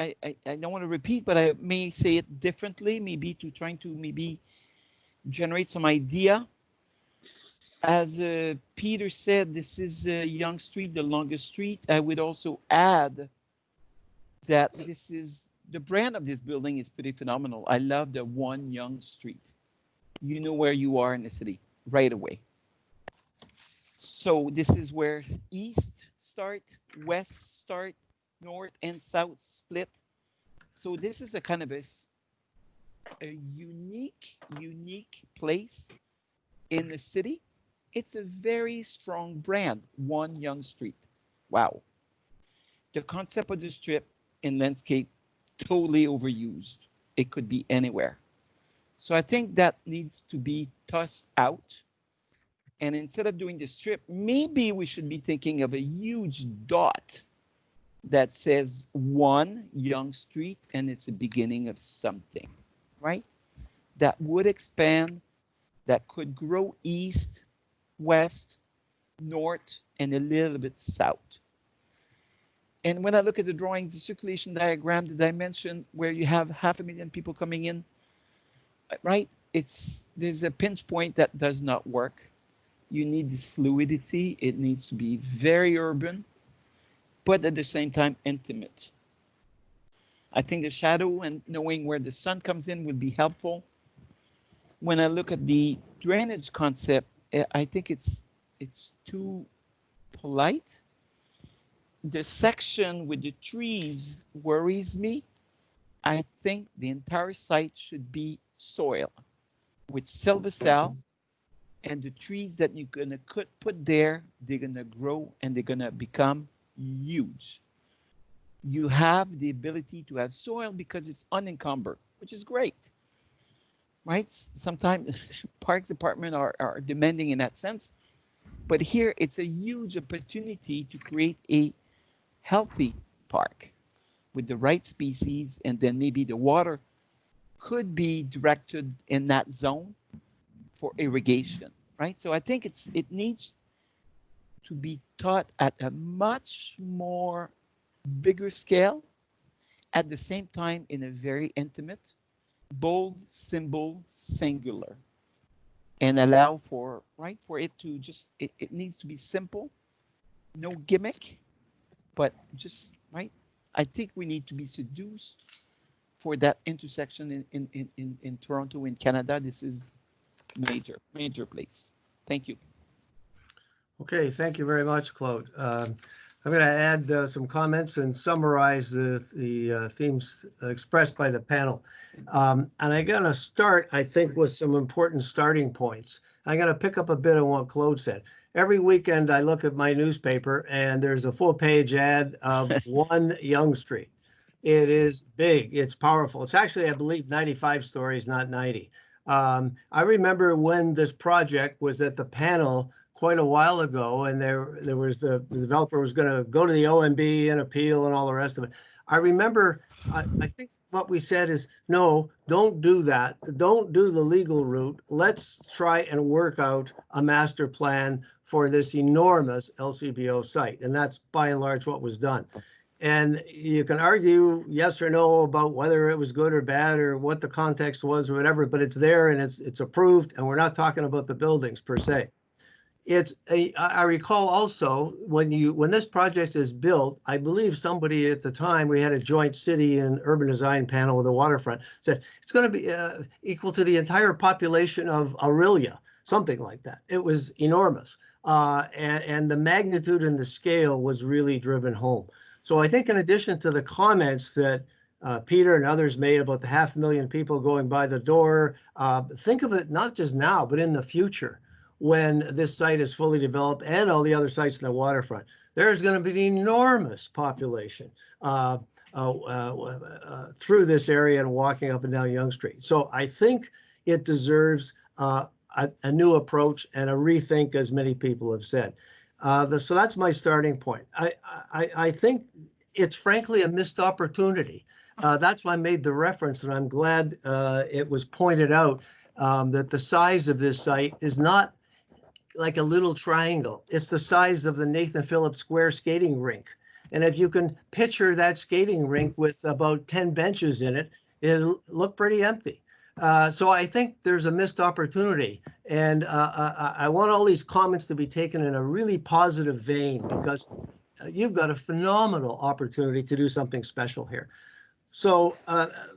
don't want to repeat, but I may say it differently, maybe to trying to maybe generate some idea. as Peter said, this is Yonge Street, the longest street. I would also add that this is the brand of this building is pretty phenomenal. I love the One Yonge Street. You know where you are in the city right away. So this is where east start, west start, north and south split. So this is a kind of a unique place in the city. It's a very strong brand, One Yonge Street. Wow. The concept of the strip in landscape, totally overused. It could be anywhere. So I think that needs to be tossed out. And instead of doing the strip, maybe we should be thinking of a huge dot that says One Yonge Street, and it's the beginning of something, right? That would expand, that could grow east, west, north, and a little bit south. And when I look at the drawings, the circulation diagram that I mentioned, where you have 500,000 people coming in, right? There's a pinch point that does not work. You need this fluidity. It needs to be very urban, but at the same time, intimate. I think the shadow and knowing where the sun comes in would be helpful. When I look at the drainage concept, I think it's too polite. The section with the trees worries me. I think the entire site should be soil with silvicell, and the trees that you're gonna put there, they're gonna grow and they're gonna become huge. You have the ability to have soil because it's unencumbered, which is great, right? Sometimes parks department are demanding in that sense, but here it's a huge opportunity to create a healthy park with the right species, and then maybe the water could be directed in that zone for irrigation, right? So I think it needs to be taught at a much more bigger scale, at the same time in a very intimate, bold, symbol, singular, and allow for, right, for it to just, it needs to be simple, no gimmick, but just, right? I think we need to be seduced for that intersection in Toronto, in Canada. This is major place. Thank you. Okay, thank you very much, Claude. I'm going to add some comments and summarize the themes expressed by the panel. And I'm going to start, I think, with some important starting points. I'm going to pick up a bit on what Claude said. Every weekend, I look at my newspaper and there's a full-page ad of One Yonge Street. It is big. It's powerful. It's actually, I believe, 95 stories, not 90. I remember when this project was at the panel quite a while ago, and there was the developer was going to go to the OMB and appeal and all the rest of it. I remember, I think what we said is, no, don't do that. Don't do the legal route. Let's try and work out a master plan for this enormous LCBO site. And that's by and large what was done. And you can argue yes or no about whether it was good or bad or what the context was or whatever, but it's there and it's approved, and we're not talking about the buildings per se. I recall also when this project is built, I believe somebody at the time, we had a joint city and urban design panel with the Waterfront, said it's going to be equal to the entire population of Aurelia, something like that. It was enormous. And the magnitude and the scale was really driven home. So I think in addition to the comments that Peter and others made about the 500,000 people going by the door, think of it not just now, but in the future, when this site is fully developed and all the other sites in the waterfront. There's going to be an enormous population through this area and walking up and down Yonge Street. So I think it deserves a new approach and a rethink, as many people have said. So that's my starting point. I think it's frankly a missed opportunity. That's why I made the reference, and I'm glad it was pointed out that the size of this site is not like a little triangle. It's the size of the Nathan Phillips Square skating rink. And if you can picture that skating rink with about 10 benches in it, it'll look pretty empty. So I think there's a missed opportunity, and I want all these comments to be taken in a really positive vein, because you've got a phenomenal opportunity to do something special here. So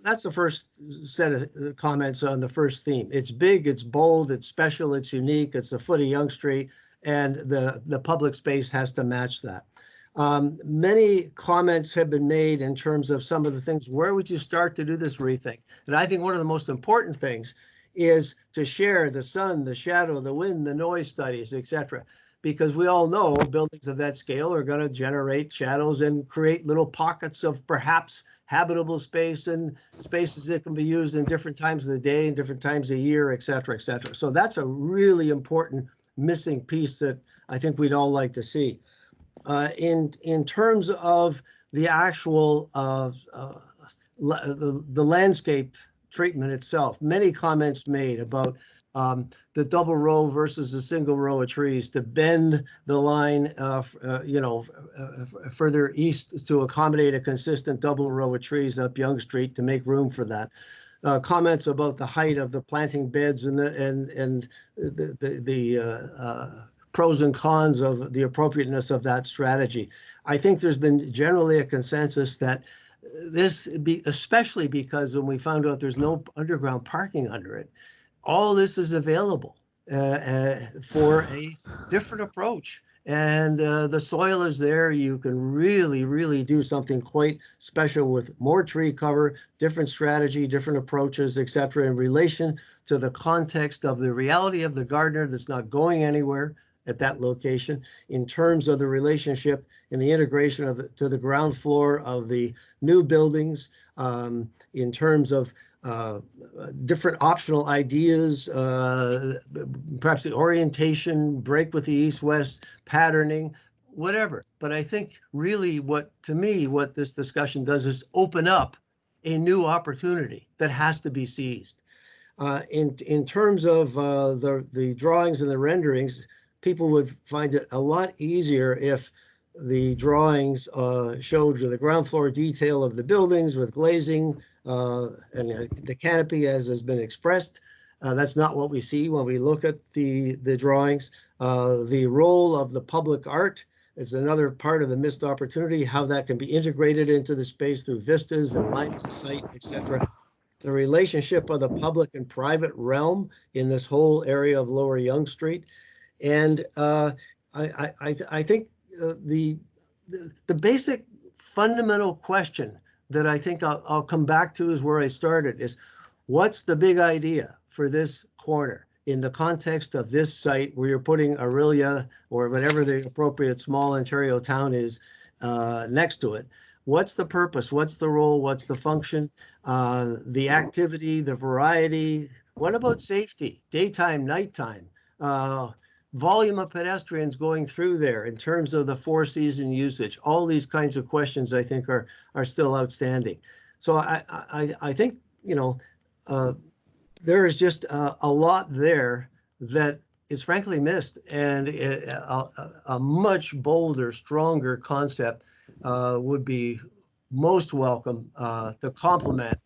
that's the first set of comments on the first theme. It's big, it's bold, it's special, it's unique, it's a foot of Yonge Street, and the public space has to match that. Many comments have been made in terms of some of the things. Where would you start to do this rethink? And I think one of the most important things is to share the sun, the shadow, the wind, the noise studies, etc. Because we all know buildings of that scale are going to generate shadows and create little pockets of perhaps habitable space and spaces that can be used in different times of the day and different times of year, etc., etc. So that's a really important missing piece that I think we'd all like to see. In terms of the actual the landscape treatment itself, many comments made about the double row versus the single row of trees to bend the line, further east to accommodate a consistent double row of trees up Yonge Street to make room for that. Comments about the height of the planting beds and the pros and cons of the appropriateness of that strategy. I think there's been generally a consensus that especially because when we found out there's no underground parking under it, all this is available for a different approach. And the soil is there. You can really, really do something quite special with more tree cover, different strategy, different approaches, etc., in relation to the context of the reality of the gardener that's not going anywhere at that location, in terms of the relationship and the integration to the ground floor of the new buildings, in terms of different optional ideas, perhaps the orientation, break with the east-west, patterning, whatever. But I think really what this discussion does is open up a new opportunity that has to be seized. In terms of the drawings and the renderings, people would find it a lot easier if the drawings showed the ground floor detail of the buildings with glazing and the canopy as has been expressed. That's not what we see when we look at the drawings. The role of the public art is another part of the missed opportunity, how that can be integrated into the space through vistas and lines of sight, etc. The relationship of the public and private realm in this whole area of Lower Yonge Street. And I think the basic fundamental question that I think I'll come back to is where I started, is what's the big idea for this corner in the context of this site where you're putting Aurelia or whatever the appropriate small Ontario town is next to it? What's the purpose? What's the role? What's the function? The activity, the variety. What about safety? Daytime, nighttime? Volume of pedestrians going through there in terms of the four-season usage. All these kinds of questions I think are still outstanding. So I think there is just a lot there that is frankly missed, and a much bolder, stronger concept would be most welcome to complement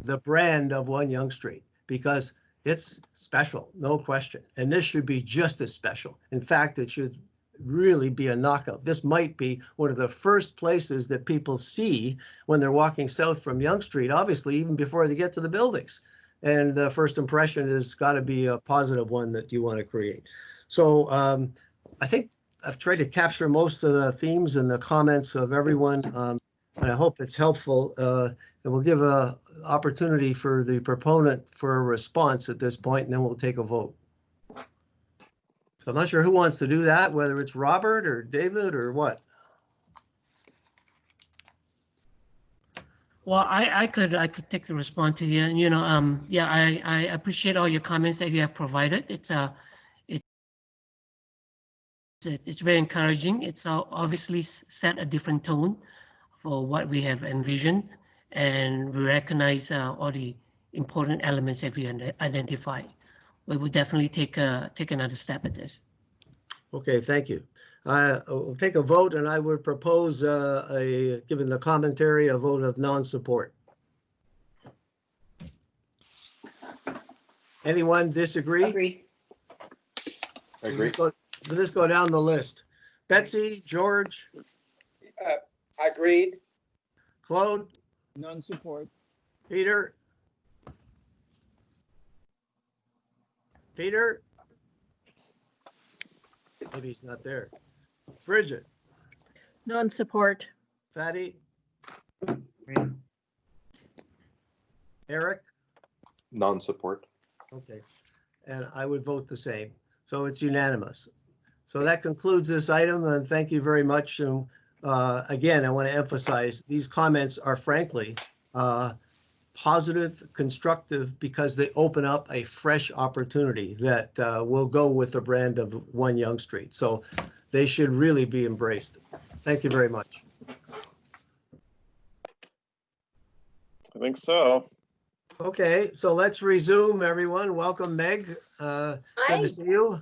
the brand of One Yonge Street, because it's special, no question. And this should be just as special. In fact, it should really be a knockout. This might be one of the first places that people see when they're walking south from Yonge Street, obviously, even before they get to the buildings. And the first impression has got to be a positive one that you want to create. So I think I've tried to capture most of the themes and the comments of everyone. And I hope it's helpful. And we'll give an opportunity for the proponent for a response at this point, and then we'll take a vote. So I'm not sure who wants to do that, whether it's Robert or David or what. Well, I could take the response to here. Yeah, I appreciate all your comments that you have provided. It's very encouraging. It's obviously set a different tone for what we have envisioned, and we recognize all the important elements that we identified. We will definitely take another step at this. Okay, thank you. We'll take a vote, and I would propose, given the commentary, a vote of non-support. Anyone disagree? Agree. Agree. Let's go down the list. Betsy, George, Agreed. Claude, Non-support. Peter. Peter? Maybe he's not there. Bridget, Non-support. Fatty, Eric? Non-support. Okay, and I would vote the same. So it's unanimous. So that concludes this item, and thank you very much. And again, I want to emphasize these comments are frankly positive, constructive, because they open up a fresh opportunity that will go with the brand of 1 Yonge Street. So they should really be embraced. Thank you very much. I think so. Okay, so let's resume, everyone. Welcome, Meg. Good to see you.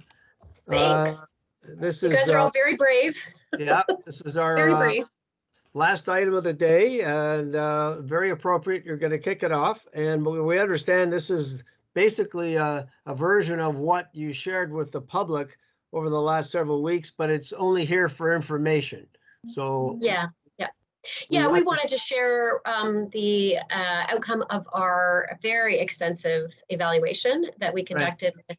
Thanks. This You is guys are all very brave. yeah, this is Very our brave. last item of the day, and very appropriate. You're going to kick it off, and we understand this is basically a version of what you shared with the public over the last several weeks, but it's only here for information. So Yeah. We Yeah, want we to- wanted to share the outcome of our very extensive evaluation that we conducted with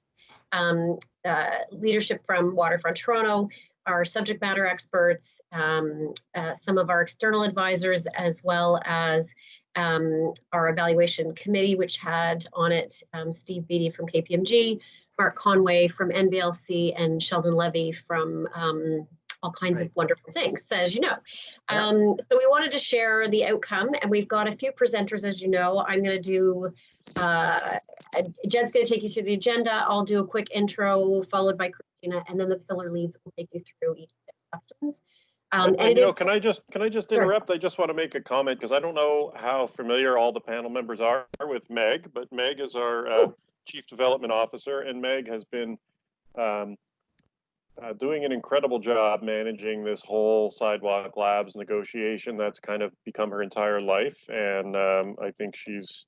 leadership from Waterfront Toronto, our subject matter experts, some of our external advisors, as well as our evaluation committee, which had on it Steve Beattie from KPMG, Mark Conway from NBLC, and Sheldon Levy from all kinds of wonderful things, as you know. So we wanted to share the outcome, and we've got a few presenters, as you know. I'm going to do, Jed's going to take you through the agenda. I'll do a quick intro, followed by Christina, and then the pillar leads will take you through each of the questions. And it you know, is- can I just interrupt? I just want to make a comment because I don't know how familiar all the panel members are with Meg, but Meg is our Chief Development Officer, and Meg has been doing an incredible job managing this whole Sidewalk Labs negotiation. That's kind of become her entire life, and I think she's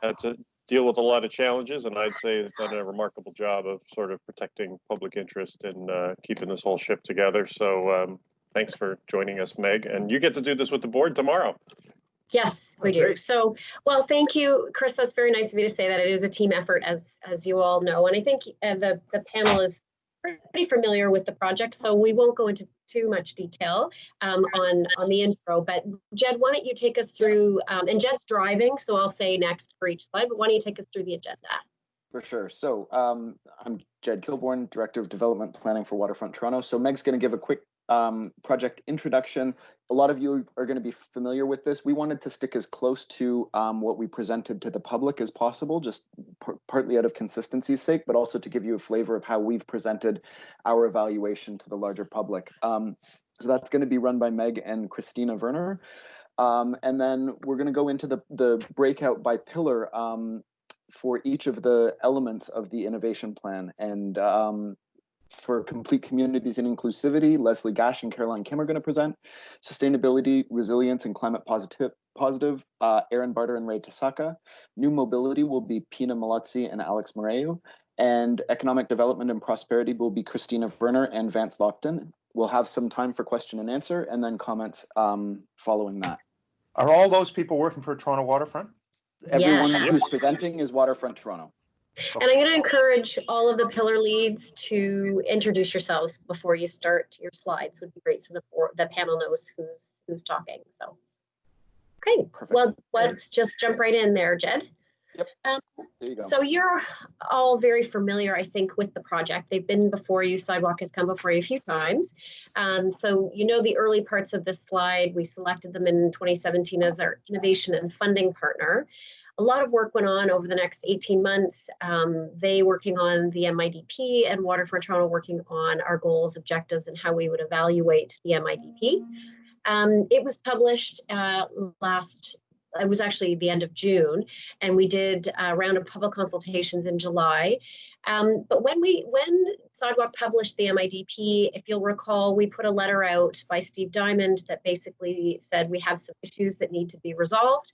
had to deal with a lot of challenges, and I'd say has done a remarkable job of sort of protecting public interest and keeping this whole ship together. So thanks for joining us, Meg, and you get to do this with the board tomorrow. Yes, we do. So, well, thank you, Chris. That's very nice of you to say that. It is a team effort, as you all know, and I think the panel is pretty familiar with the project, so we won't go into too much detail on the intro. But Jed, why don't you take us through? And Jed's driving, so I'll say next for each slide. But why don't you take us through the agenda? For sure. So I'm Jed Kilbourne, Director of Development Planning for Waterfront Toronto. So Meg's going to give a quick project introduction. A lot of you are going to be familiar with this. We wanted to stick as close to what we presented to the public as possible, just partly out of consistency's sake, but also to give you a flavor of how we've presented our evaluation to the larger public. So that's going to be run by Meg and Christina Werner. And then we're going to go into the breakout by pillar for each of the elements of the innovation plan. And for complete communities and inclusivity, Leslie Gash and Caroline Kim are going to present. Sustainability, resilience, and climate positive, Eireann Barter and Ray Tasaka. New mobility will be Pina Malazzi and Alex Moreu. And economic development and prosperity will be Christina Werner and Vance Lockton. We'll have some time for question and answer, and then comments following that. Are all those people working for Toronto Waterfront? Everyone Yes. who's presenting is Waterfront Toronto. And I'm going to encourage all of the pillar leads to introduce yourselves before you start your slides. Would be great, so the panel knows who's talking. So, okay. Perfect. Well, let's just jump right in there, Jed. Yep. There you go. So you're all very familiar, I think, with the project. They've been before you. Sidewalk has come before you a few times. So you know the early parts of this slide. We selected them in 2017 as our innovation and funding partner. A lot of work went on over the next 18 months. They working on the MIDP and Waterfront Toronto working on our goals, objectives, and how we would evaluate the MIDP. It was published it was actually the end of June, and we did a round of public consultations in July. But when Sidewalk published the MIDP. If you'll recall, we put a letter out by Steve Diamond that basically said we have some issues that need to be resolved.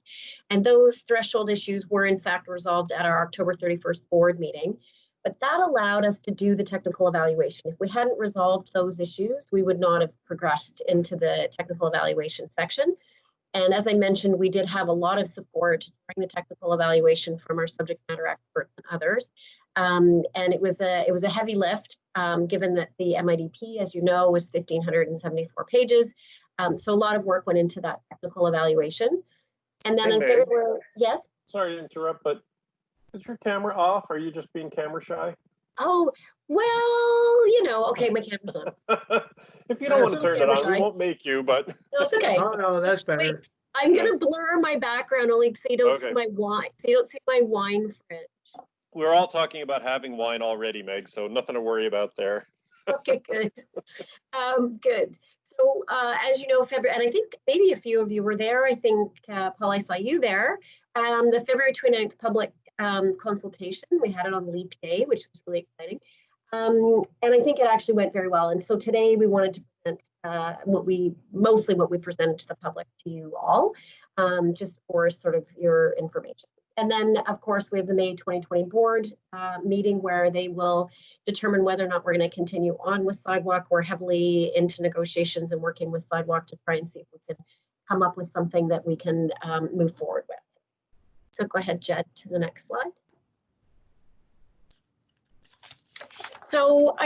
And those threshold issues were in fact resolved at our October 31st board meeting. But that allowed us to do the technical evaluation. If we hadn't resolved those issues, we would not have progressed into the technical evaluation section. And as I mentioned, we did have a lot of support during the technical evaluation from our subject matter experts and others. And it was a heavy lift, given that the MIDP, as you know, was 1,574 pages. So a lot of work went into that technical evaluation. And then Hey, Meg. yes? Sorry to interrupt, but is your camera off? Are you just being camera shy? Oh, well, you know, okay, my camera's on. If you don't want to turn it on, we won't make you, but. No, it's okay. Oh, no, that's better. Wait, I'm gonna blur my background only so you don't see my wine. So you don't see my wine fridge. We're all talking about having wine already, Meg, so nothing to worry about there. Okay, good. Good. So as you know, February, and I think maybe a few of you were there. I think, Paul, I saw you there. The February 29th public consultation, we had it on Leap Day, which was really exciting. And I think it actually went very well. And so today we wanted to present what we presented to the public to you all, just for sort of your information. And then, of course, we have the May 2020 board meeting where they will determine whether or not we're going to continue on with Sidewalk. We're heavily into negotiations and working with Sidewalk to try and see if we can come up with something that we can move forward with. So go ahead, Jed, to the next slide. So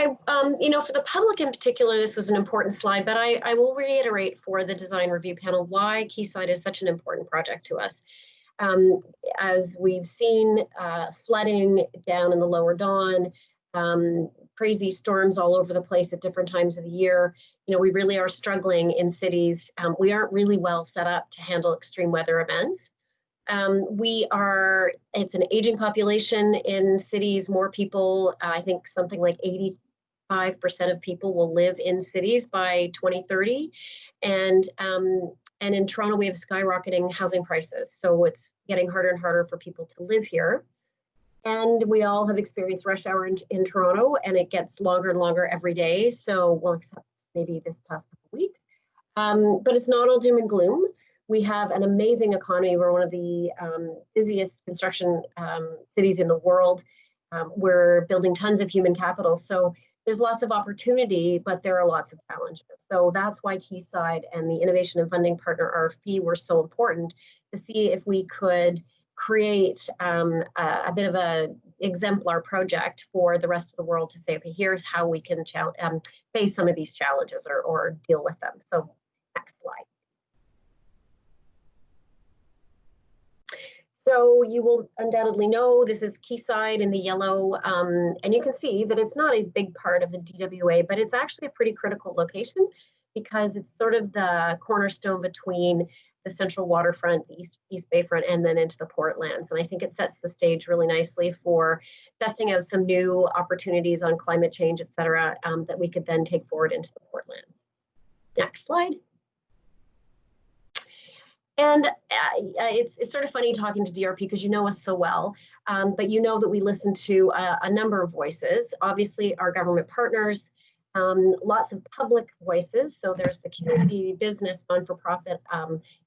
you know, for the public in particular, this was an important slide, but I will reiterate for the design review panel why Quayside is such an important project to us. As we've seen, flooding down in the lower Don, crazy storms all over the place at different times of the year. You know, we really are struggling in cities. We aren't really well set up to handle extreme weather events. It's an aging population in cities, more people, I think something like 85% of people will live in cities by 2030. And in Toronto, we have skyrocketing housing prices. So it's getting harder and harder for people to live here. And we all have experienced rush hour in Toronto, and it gets longer and longer every day. So we'll except maybe this past couple weeks. But it's not all doom and gloom. We have an amazing economy. We're one of the busiest construction cities in the world. We're building tons of human capital. So there's lots of opportunity, but there are lots of challenges. So that's why Quayside and the Innovation and Funding Partner RFP were so important, to see if we could create a bit of a exemplar project for the rest of the world to say, okay, here's how we can face some of these challenges or deal with them. So next slide. So you will undoubtedly know this is Quayside in the yellow, and you can see that it's not a big part of the DWA, but it's actually a pretty critical location because it's sort of the cornerstone between the central waterfront, the East Bayfront, and then into the Portlands. And I think it sets the stage really nicely for testing out some new opportunities on climate change, et cetera, that we could then take forward into the Portlands. Next slide. And it's sort of funny talking to DRP because you know us so well, but you know that we listen to a number of voices. Obviously, our government partners, lots of public voices. So there's the community, business, non-for-profit.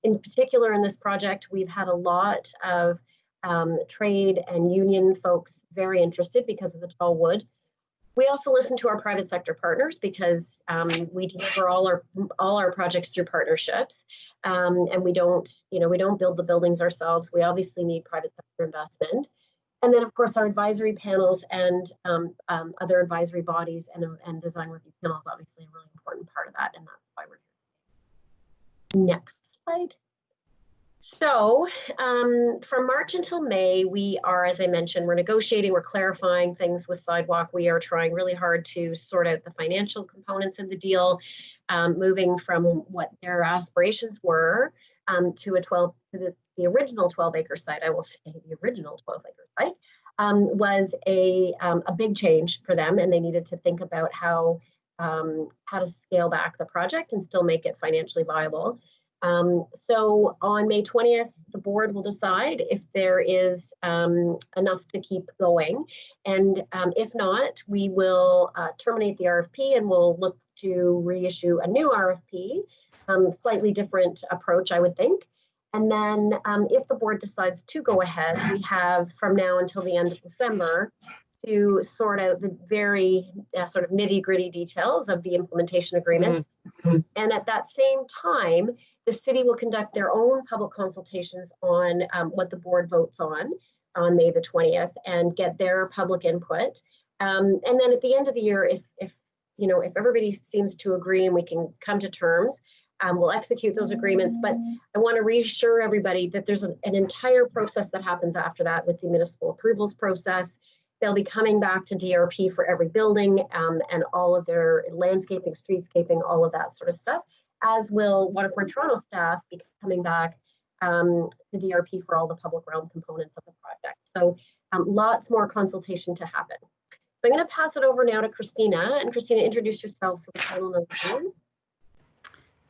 In particular, in this project, we've had a lot of trade and union folks very interested because of the tall wood. We also listen to our private sector partners because we deliver all our projects through partnerships, and we don't build the buildings ourselves. We obviously need private sector investment, and then of course our advisory panels and other advisory bodies and design review panels obviously a really important part of that, and that's why we're here. Next slide. So from March until May, we are, as I mentioned, we're negotiating, we're clarifying things with Sidewalk. We are trying really hard to sort out the financial components of the deal, moving from what their aspirations were to the original 12-acre site. I will say the original 12-acre site was a big change for them, and they needed to think about how to scale back the project and still make it financially viable. So on May 20th, the board will decide if there is enough to keep going. And if not, we will terminate the RFP and we'll look to reissue a new RFP, slightly different approach, I would think. And then if the board decides to go ahead, we have from now until the end of December to sort out the very sort of nitty-gritty details of the implementation agreements. And at that same time, the city will conduct their own public consultations on what the board votes on May the 20th and get their public input. And then at the end of the year, if everybody seems to agree and we can come to terms, we'll execute those agreements. But I want to reassure everybody that there's an entire process that happens after that with the municipal approvals process. They'll be coming back to DRP for every building and all of their landscaping, streetscaping, all of that sort of stuff, as will Waterfront Toronto staff be coming back to DRP for all the public realm components of the project. So lots more consultation to happen. So I'm going to pass it over now to Christina. And Christina, introduce yourself so the panel knows you.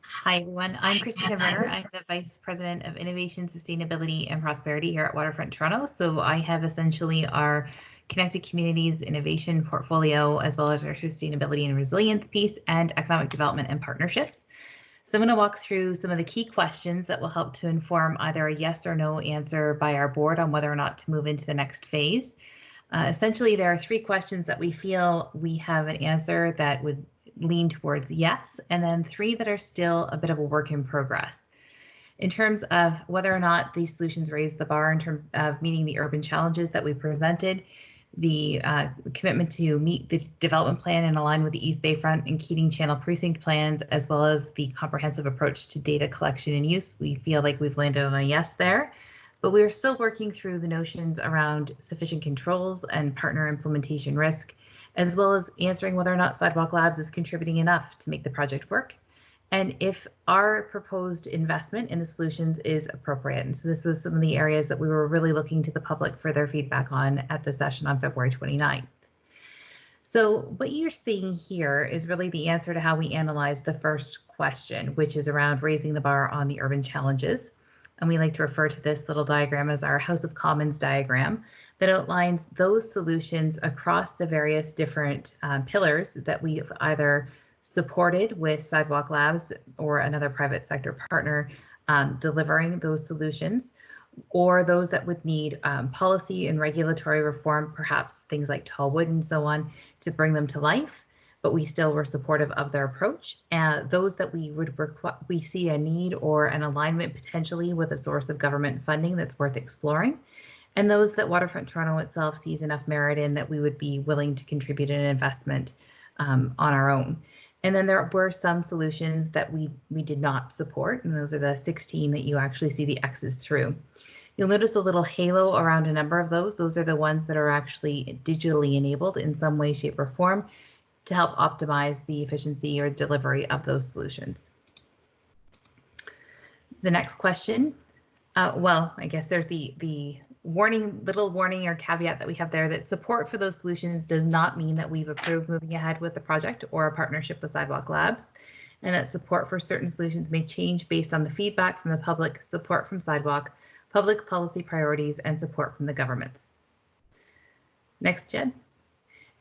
Hi, everyone. I'm Christina Werner. I'm the Vice President of Innovation, Sustainability, and Prosperity here at Waterfront Toronto. So I have essentially our Connected Communities Innovation portfolio, as well as our Sustainability and Resilience piece and Economic Development and Partnerships. So I'm going to walk through some of the key questions that will help to inform either a yes or no answer by our board on whether or not to move into the next phase. Essentially, there are 3 questions that we feel we have an answer that would lean towards yes, and then 3 that are still a bit of a work in progress. In terms of whether or not these solutions raise the bar in terms of meeting the urban challenges that we presented, the commitment to meet the development plan and align with the East Bayfront and Keating Channel precinct plans, as well as the comprehensive approach to data collection and use, we feel like we've landed on a yes there. But we are still working through the notions around sufficient controls and partner implementation risk, as well as answering whether or not Sidewalk Labs is contributing enough to make the project work, and if our proposed investment in the solutions is appropriate. And so this was some of the areas that we were really looking to the public for their feedback on at the session on February 29th. So what you're seeing here is really the answer to how we analyzed the first question, which is around raising the bar on the urban challenges. And we like to refer to this little diagram as our House of Commons diagram that outlines those solutions across the various different pillars that we've either supported with Sidewalk Labs or another private sector partner delivering those solutions, or those that would need policy and regulatory reform, perhaps things like tall wood and so on, to bring them to life. But we still were supportive of their approach. Those that we see a need or an alignment potentially with a source of government funding that's worth exploring, and those that Waterfront Toronto itself sees enough merit in that we would be willing to contribute an investment on our own. And then there were some solutions that we did not support, and those are the 16 that you actually see the X's through. You'll notice a little halo around a number of those. Those are the ones that are actually digitally enabled in some way, shape, or form to help optimize the efficiency or delivery of those solutions. The next question, well, I guess there's the little warning or caveat that we have there, that support for those solutions does not mean that we've approved moving ahead with the project or a partnership with Sidewalk Labs, and that support for certain solutions may change based on the feedback from the public, support from Sidewalk, public policy priorities, and support from the governments. Next, Jed.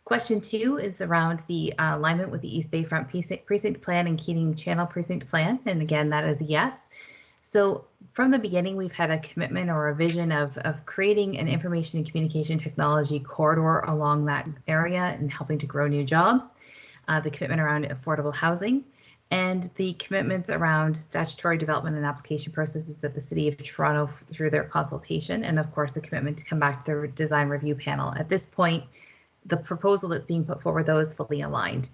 Question 2 is around the alignment with the East Bayfront precinct plan and Keating Channel precinct plan. And again, that is a yes. So from the beginning, we've had a commitment or a vision of creating an information and communication technology corridor along that area and helping to grow new jobs, the commitment around affordable housing, and the commitments around statutory development and application processes at the City of Toronto through their consultation, and of course, a commitment to come back to the design review panel. At this point, the proposal that's being put forward, though, is fully aligned.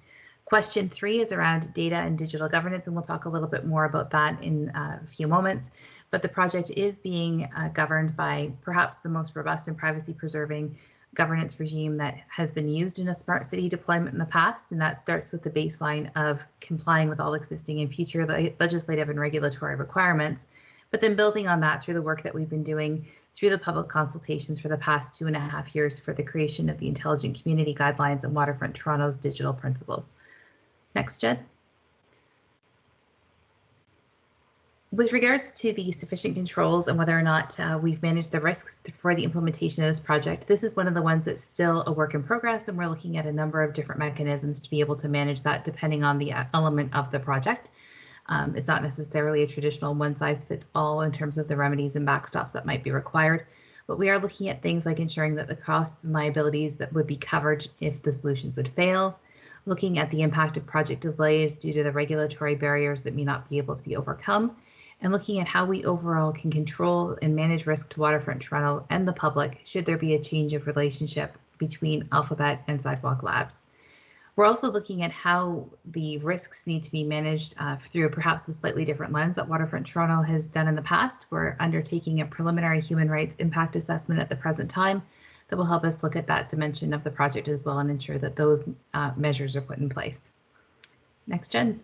Question 3 is around data and digital governance, and we'll talk a little bit more about that in a few moments. But the project is being governed by perhaps the most robust and privacy-preserving governance regime that has been used in a smart city deployment in the past, and that starts with the baseline of complying with all existing and future legislative and regulatory requirements, but then building on that through the work that we've been doing through the public consultations for the past 2.5 years for the creation of the Intelligent Community Guidelines and Waterfront Toronto's digital principles. Next, Jed. With regards to the sufficient controls and whether or not we've managed the risks for the implementation of this project, this is one of the ones that's still a work in progress, and we're looking at a number of different mechanisms to be able to manage that depending on the element of the project. It's not necessarily a traditional one-size-fits-all in terms of the remedies and backstops that might be required, but we are looking at things like ensuring that the costs and liabilities that would be covered if the solutions would fail, looking at the impact of project delays due to the regulatory barriers that may not be able to be overcome, and looking at how we overall can control and manage risk to Waterfront Toronto and the public should there be a change of relationship between Alphabet and Sidewalk Labs. We're also looking at how the risks need to be managed through perhaps a slightly different lens that Waterfront Toronto has done in the past. We're undertaking a preliminary human rights impact assessment at the present time that will help us look at that dimension of the project as well and ensure that those measures are put in place. Next, Jen.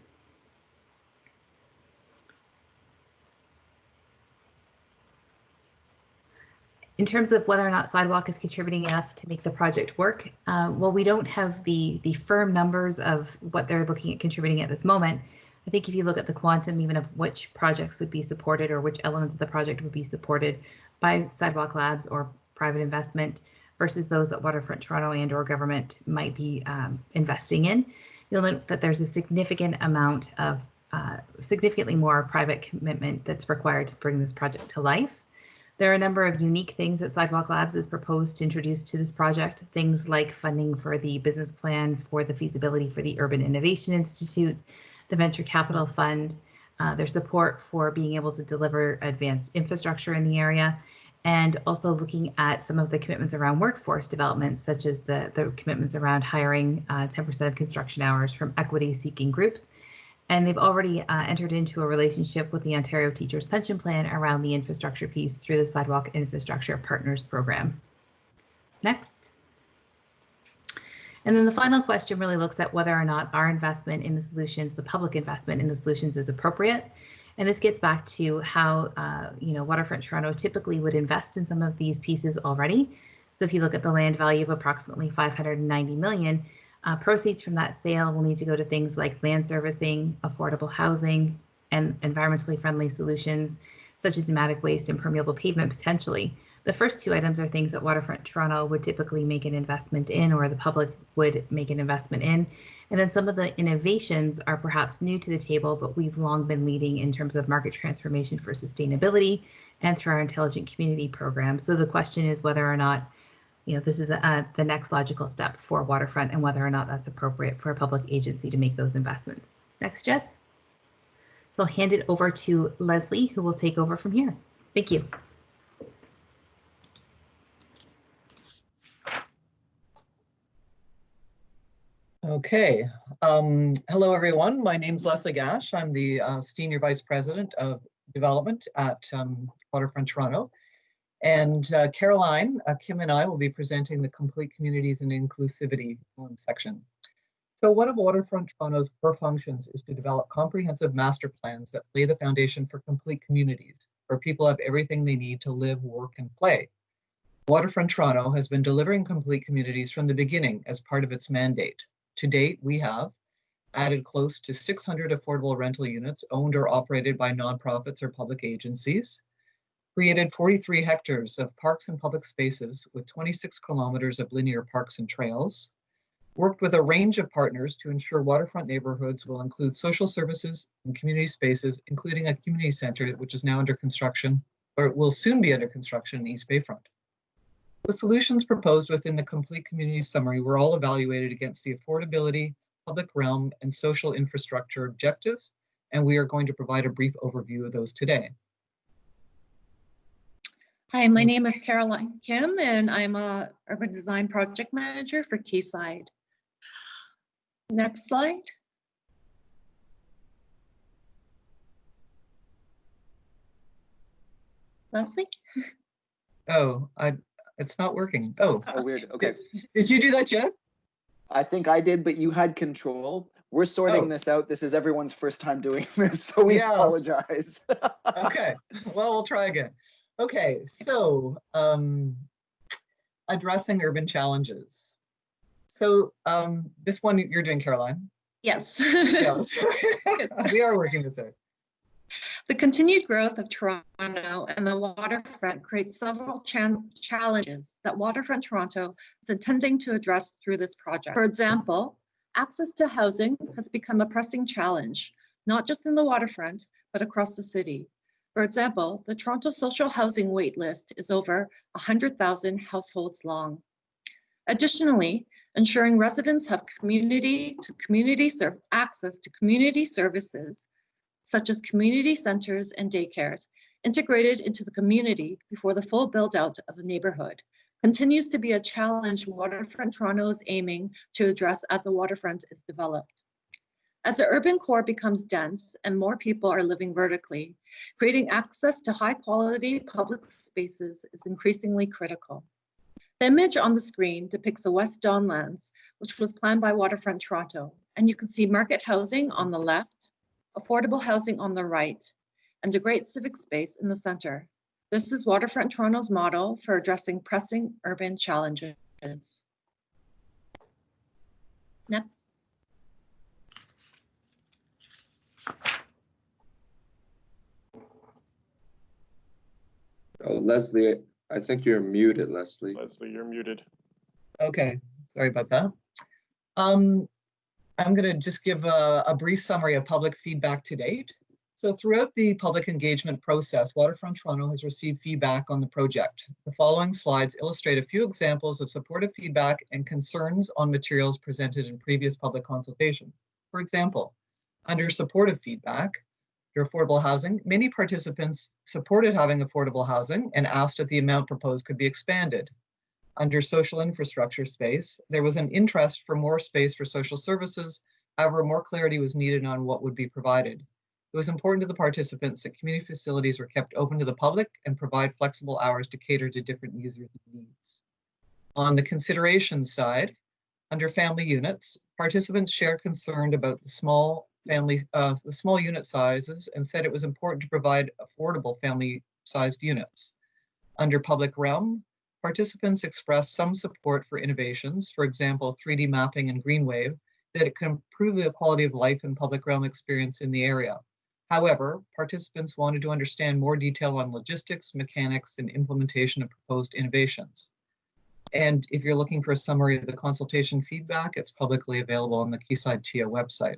In terms of whether or not Sidewalk is contributing enough to make the project work, well, we don't have the firm numbers of what they're looking at contributing at this moment. I think if you look at the quantum even of which projects would be supported or which elements of the project would be supported by Sidewalk Labs or private investment versus those that Waterfront Toronto and or government might be investing in, you'll note that there's a significant amount of significantly more private commitment that's required to bring this project to life. There are a number of unique things that Sidewalk Labs is proposed to introduce to this project, things like funding for the business plan for the feasibility for the Urban Innovation Institute, the Venture Capital Fund, their support for being able to deliver advanced infrastructure in the area, and also looking at some of the commitments around workforce development, such as the commitments around hiring 10% of construction hours from equity-seeking groups. And they've already entered into a relationship with the Ontario Teachers Pension Plan around the infrastructure piece through the Sidewalk Infrastructure Partners Program. Next. And then the final question really looks at whether or not our investment in the solutions, the public investment in the solutions, is appropriate. And this gets back to how Waterfront Toronto typically would invest in some of these pieces already. So if you look at the land value of approximately $590 million, proceeds from that sale will need to go to things like land servicing, affordable housing, and environmentally friendly solutions, such as pneumatic waste and permeable pavement potentially. The first two items are things that Waterfront Toronto would typically make an investment in, or the public would make an investment in. And then some of the innovations are perhaps new to the table, but we've long been leading in terms of market transformation for sustainability and through our intelligent community program. So the question is whether or not this is the next logical step for Waterfront and whether or not that's appropriate for a public agency to make those investments. Next, Jed. So I'll hand it over to Leslie, who will take over from here. Thank you. Okay. Hello, everyone. My name is Leslie Gash. I'm the Senior Vice President of Development at Waterfront Toronto. And Caroline, Kim and I will be presenting the Complete Communities and Inclusivity section. So one of Waterfront Toronto's core functions is to develop comprehensive master plans that lay the foundation for complete communities, where people have everything they need to live, work, and play. Waterfront Toronto has been delivering complete communities from the beginning as part of its mandate. To date, we have added close to 600 affordable rental units owned or operated by nonprofits or public agencies, created 43 hectares of parks and public spaces with 26 kilometers of linear parks and trails, worked with a range of partners to ensure waterfront neighborhoods will include social services and community spaces, including a community center, which is now under construction, or will soon be under construction in East Bayfront. The solutions proposed within the Complete Communities Summary were all evaluated against the affordability, public realm, and social infrastructure objectives, and we are going to provide a brief overview of those today. Hi, my name is Caroline Kim, and I'm a urban design project manager for Quayside. Next slide. Leslie? Oh, it's not working. Oh, weird. Okay. Did you do that, Jen? I think I did, but you had control. We're sorting this out. This is everyone's first time doing this, so we apologize. Okay, well, we'll try again. Okay, so addressing urban challenges. So this one you're doing, Caroline? Yes. Yes. We are working this out. The continued growth of Toronto and the waterfront creates several challenges that Waterfront Toronto is intending to address through this project. For example, access to housing has become a pressing challenge, not just in the waterfront, but across the city. For example, the Toronto social housing wait list is over 100,000 households long. Additionally, ensuring residents have access to community services such as community centers and daycares integrated into the community before the full build out of a neighborhood continues to be a challenge Waterfront Toronto is aiming to address as the waterfront is developed. As the urban core becomes dense and more people are living vertically, creating access to high quality public spaces is increasingly critical. The image on the screen depicts the West Don lands, which was planned by Waterfront Toronto, and you can see market housing on the left, affordable housing on the right, and a great civic space in the center. This is Waterfront Toronto's model for addressing pressing urban challenges. Next. Oh, Leslie, I think you're muted, Leslie. Leslie, you're muted. Okay, sorry about that. I'm going to just give a brief summary of public feedback to date. So throughout the public engagement process, Waterfront Toronto has received feedback on the project. The following slides illustrate a few examples of supportive feedback and concerns on materials presented in previous public consultations. For example, under supportive feedback, for affordable housing, many participants supported having affordable housing and asked if the amount proposed could be expanded. Under social infrastructure space, there was an interest for more space for social services. However, more clarity was needed on what would be provided. It was important to the participants that community facilities were kept open to the public and provide flexible hours to cater to different users' needs. On the consideration side, under family units, participants shared concern about the small unit sizes and said it was important to provide affordable family-sized units. Under public realm, participants expressed some support for innovations, for example, 3D mapping and GreenWave, that it can improve the quality of life and public realm experience in the area. However, participants wanted to understand more detail on logistics, mechanics, and implementation of proposed innovations. And if you're looking for a summary of the consultation feedback, it's publicly available on the Quayside TIA website.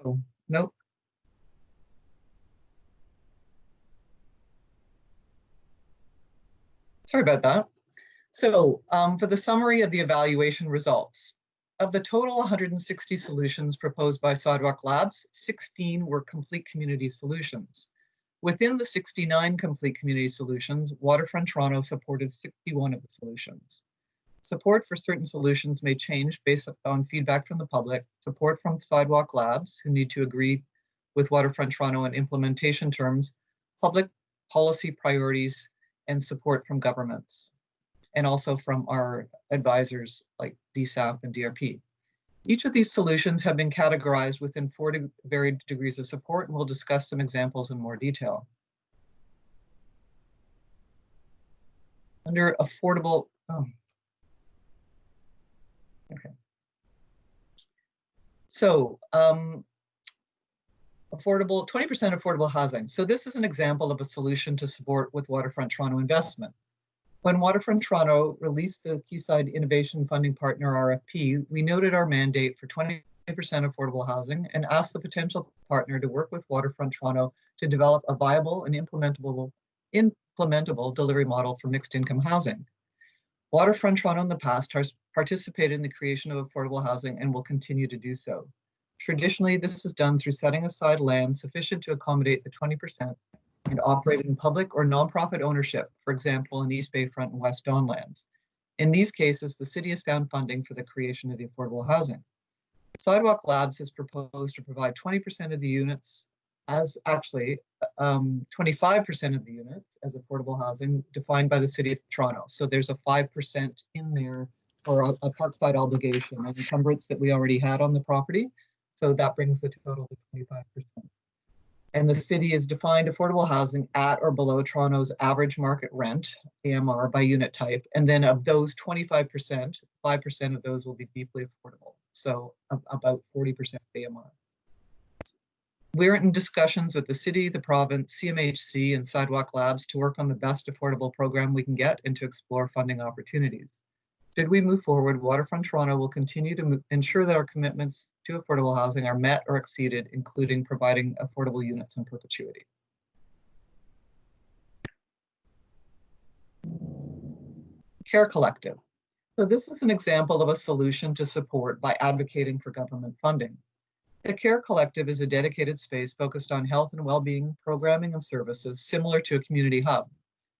Oh, nope. Sorry about that. So for the summary of the evaluation results, of the total 160 solutions proposed by Sidewalk Labs, 16 were complete community solutions. Within the 69 complete community solutions, Waterfront Toronto supported 61 of the solutions. Support for certain solutions may change based on feedback from the public, support from Sidewalk Labs, who need to agree with Waterfront Toronto on implementation terms, public policy priorities, and support from governments, and also from our advisors like DSAP and DRP. Each of these solutions have been categorized within 4 varied degrees of support, and we'll discuss some examples in more detail. Under affordable, So affordable, 20% affordable housing. So this is an example of a solution to support with Waterfront Toronto investment. When Waterfront Toronto released the Quayside Innovation Funding Partner RFP, we noted our mandate for 20% affordable housing and asked the potential partner to work with Waterfront Toronto to develop a viable and implementable delivery model for mixed income housing. Waterfront Toronto in the past has participated in the creation of affordable housing and will continue to do so. Traditionally, this is done through setting aside land sufficient to accommodate the 20% and operated in public or nonprofit ownership, for example, in East Bayfront and West Don lands. In these cases, the city has found funding for the creation of the affordable housing. Sidewalk Labs has proposed to provide 20% of the units as actually 25% of the units as affordable housing defined by the City of Toronto. So there's a 5% in there for a parkside obligation and encumbrance that we already had on the property. So that brings the total to 25%. And the city has defined affordable housing at or below Toronto's average market rent, AMR, by unit type. And then of those 25%, 5% of those will be deeply affordable. So about 40% AMR. We're in discussions with the city, the province, CMHC, and Sidewalk Labs to work on the best affordable program we can get and to explore funding opportunities. Should we move forward, Waterfront Toronto will continue to ensure that our commitments to affordable housing are met or exceeded, including providing affordable units in perpetuity. Care Collective. So this is an example of a solution to support by advocating for government funding. The Care Collective is a dedicated space focused on health and well-being programming and services similar to a community hub.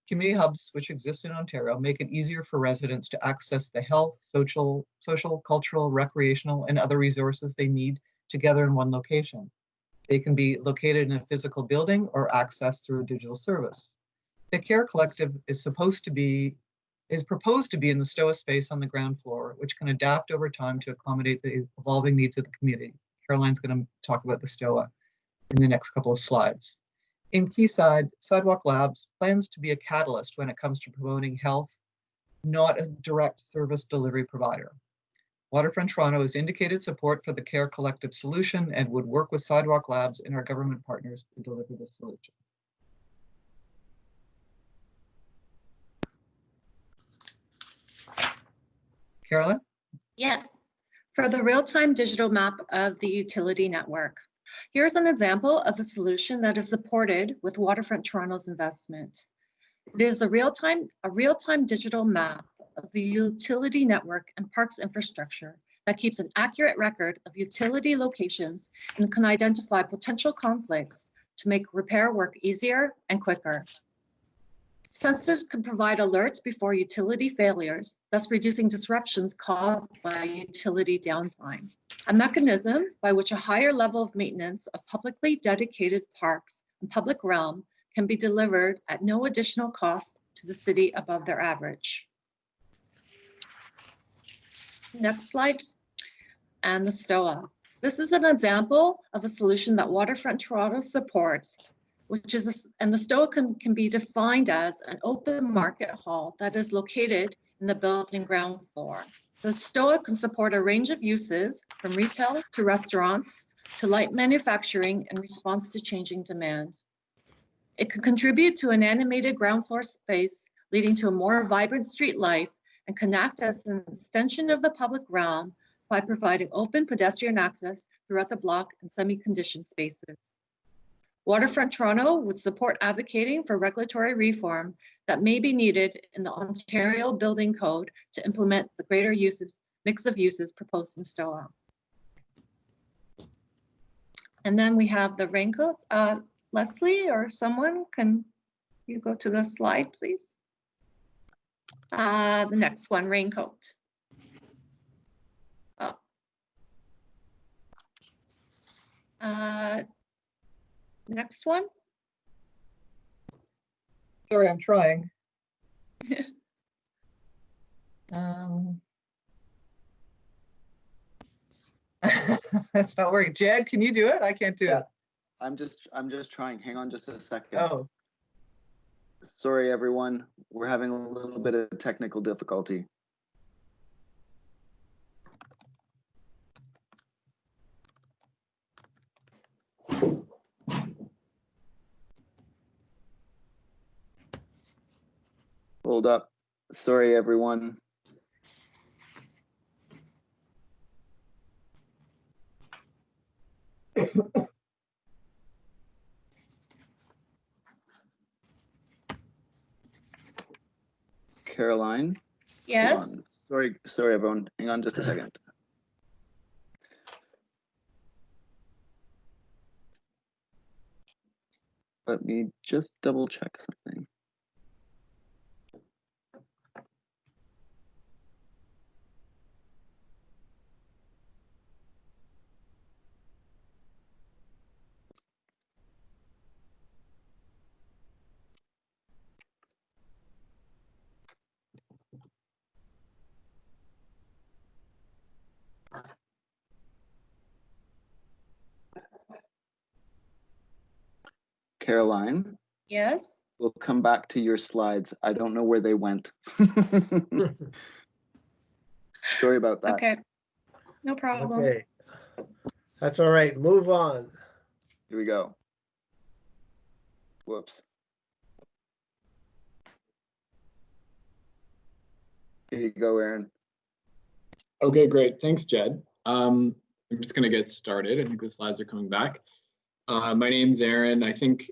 Community hubs, which exist in Ontario, make it easier for residents to access the health, social, cultural, recreational, and other resources they need together in one location. They can be located in a physical building or accessed through a digital service. The Care Collective is proposed to be in the STOA space on the ground floor, which can adapt over time to accommodate the evolving needs of the community. Caroline's going to talk about the STOA in the next couple of slides. In Quayside, Sidewalk Labs plans to be a catalyst when it comes to promoting health, not a direct service delivery provider. Waterfront Toronto has indicated support for the Care Collective solution and would work with Sidewalk Labs and our government partners to deliver this solution. Caroline? Yeah. For the real-time digital map of the utility network. Here's an example of a solution that is supported with Waterfront Toronto's investment. It is a real-time digital map of the utility network and parks infrastructure that keeps an accurate record of utility locations and can identify potential conflicts to make repair work easier and quicker. Sensors can provide alerts before utility failures, thus reducing disruptions caused by utility downtime. A mechanism by which a higher level of maintenance of publicly dedicated parks and public realm can be delivered at no additional cost to the city above their average. Next slide. And the STOA. This is an example of a solution that Waterfront Toronto supports, and the STOA can be defined as an open market hall that is located in the building ground floor. The STOA can support a range of uses from retail to restaurants to light manufacturing in response to changing demand. It can contribute to an animated ground floor space, leading to a more vibrant street life and can act as an extension of the public realm by providing open pedestrian access throughout the block and semi-conditioned spaces. Waterfront Toronto would support advocating for regulatory reform that may be needed in the Ontario Building Code to implement the greater mix of uses proposed in STOA. And then we have the raincoats. Leslie or someone, can you go to the slide, please? The next one, raincoat. Next one. Sorry, I'm trying. That's not working. Jed, can you do it? I can't do it. I'm just trying. Hang on just a second. Oh. Sorry, everyone. We're having a little bit of technical difficulty. Hold up. Sorry, everyone. Caroline? Yes? Sorry, everyone. Hang on just a second. Let me just double check something. Caroline, Yes. we'll come back to your slides. I don't know where they went. Sorry about that. Okay. No problem. Okay. That's all right. Move on. Here we go. Whoops. Here you go, Aaron. Okay, great. Thanks, Jed. I'm just going to get started. I think the slides are coming back. My name's Eireann. I think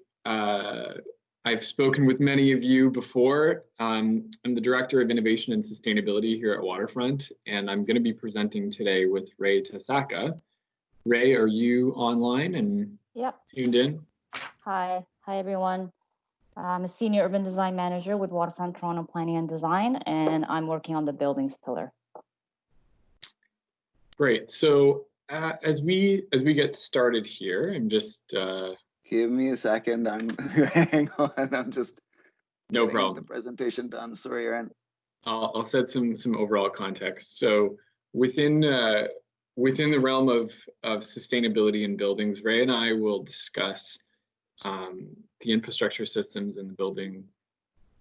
I've spoken with many of you before. I'm the Director of Innovation and Sustainability here at Waterfront, and I'm going to be presenting today with Ray Tasaka. Ray, are you online and tuned in? Hi everyone. I'm a Senior Urban Design Manager with Waterfront Toronto Planning and Design, and I'm working on the buildings pillar. Great. So as we get started here, I'm just give me a second. Hang on. I'm just no getting problem. The presentation done. Sorry, Aaron. I'll set some overall context. So within the realm of sustainability in buildings, Ray and I will discuss the infrastructure systems and the building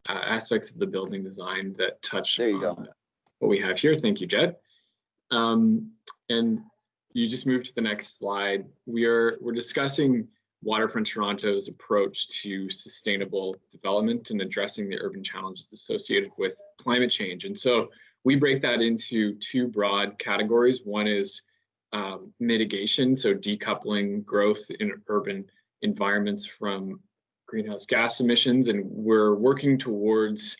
aspects of the building design that touch on what we have here. Thank you, Jed. And you just move to the next slide. We're discussing Waterfront Toronto's approach to sustainable development and addressing the urban challenges associated with climate change. And so we break that into two broad categories. One is mitigation, so decoupling growth in urban environments from greenhouse gas emissions, and we're working towards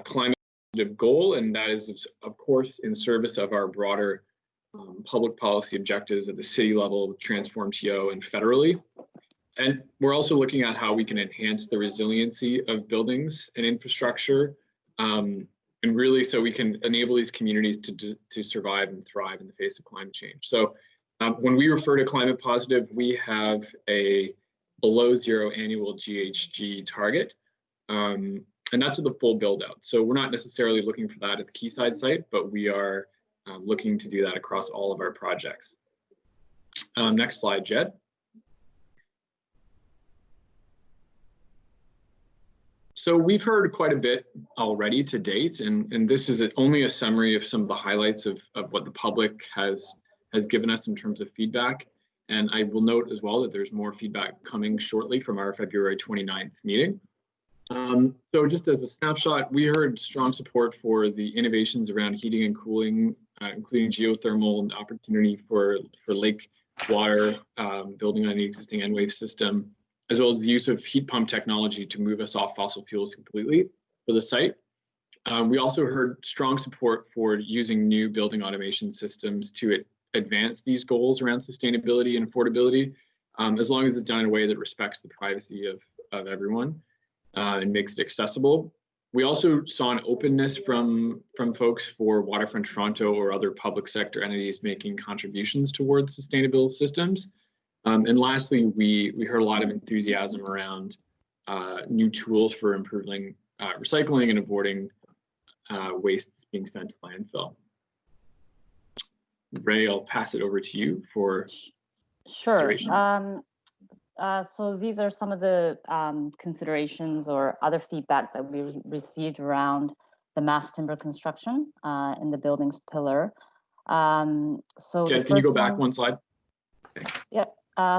climate positive goal, and that is of course in service of our broader public policy objectives at the city level, Transform TO, and federally. And we're also looking at how we can enhance the resiliency of buildings and infrastructure, and really so we can enable these communities to survive and thrive in the face of climate change. So when we refer to climate positive, we have a below zero annual GHG target, and that's at the full build out. So we're not necessarily looking for that at the Quayside site, but we are looking to do that across all of our projects. Next slide, Jed. So we've heard quite a bit already to date, and this is only a summary of some of the highlights of what the public has given us in terms of feedback. And I will note as well that there's more feedback coming shortly from our February 29th meeting. So just as a snapshot, we heard strong support for the innovations around heating and cooling, including geothermal and opportunity for lake water, building on the existing N-Wave system, as well as the use of heat pump technology to move us off fossil fuels completely for the site. We also heard strong support for using new building automation systems to advance these goals around sustainability and affordability, as long as it's done in a way that respects the privacy of everyone and makes it accessible. We also saw an openness from folks for Waterfront Toronto or other public sector entities making contributions towards sustainable systems. And lastly, we heard a lot of enthusiasm around new tools for improving recycling and avoiding waste being sent to landfill. Ray, I'll pass it over to you for Sure. So these are some of the considerations or other feedback that we received around the mass timber construction in the buildings pillar. So Jed, can you go back one slide? Okay. Yep.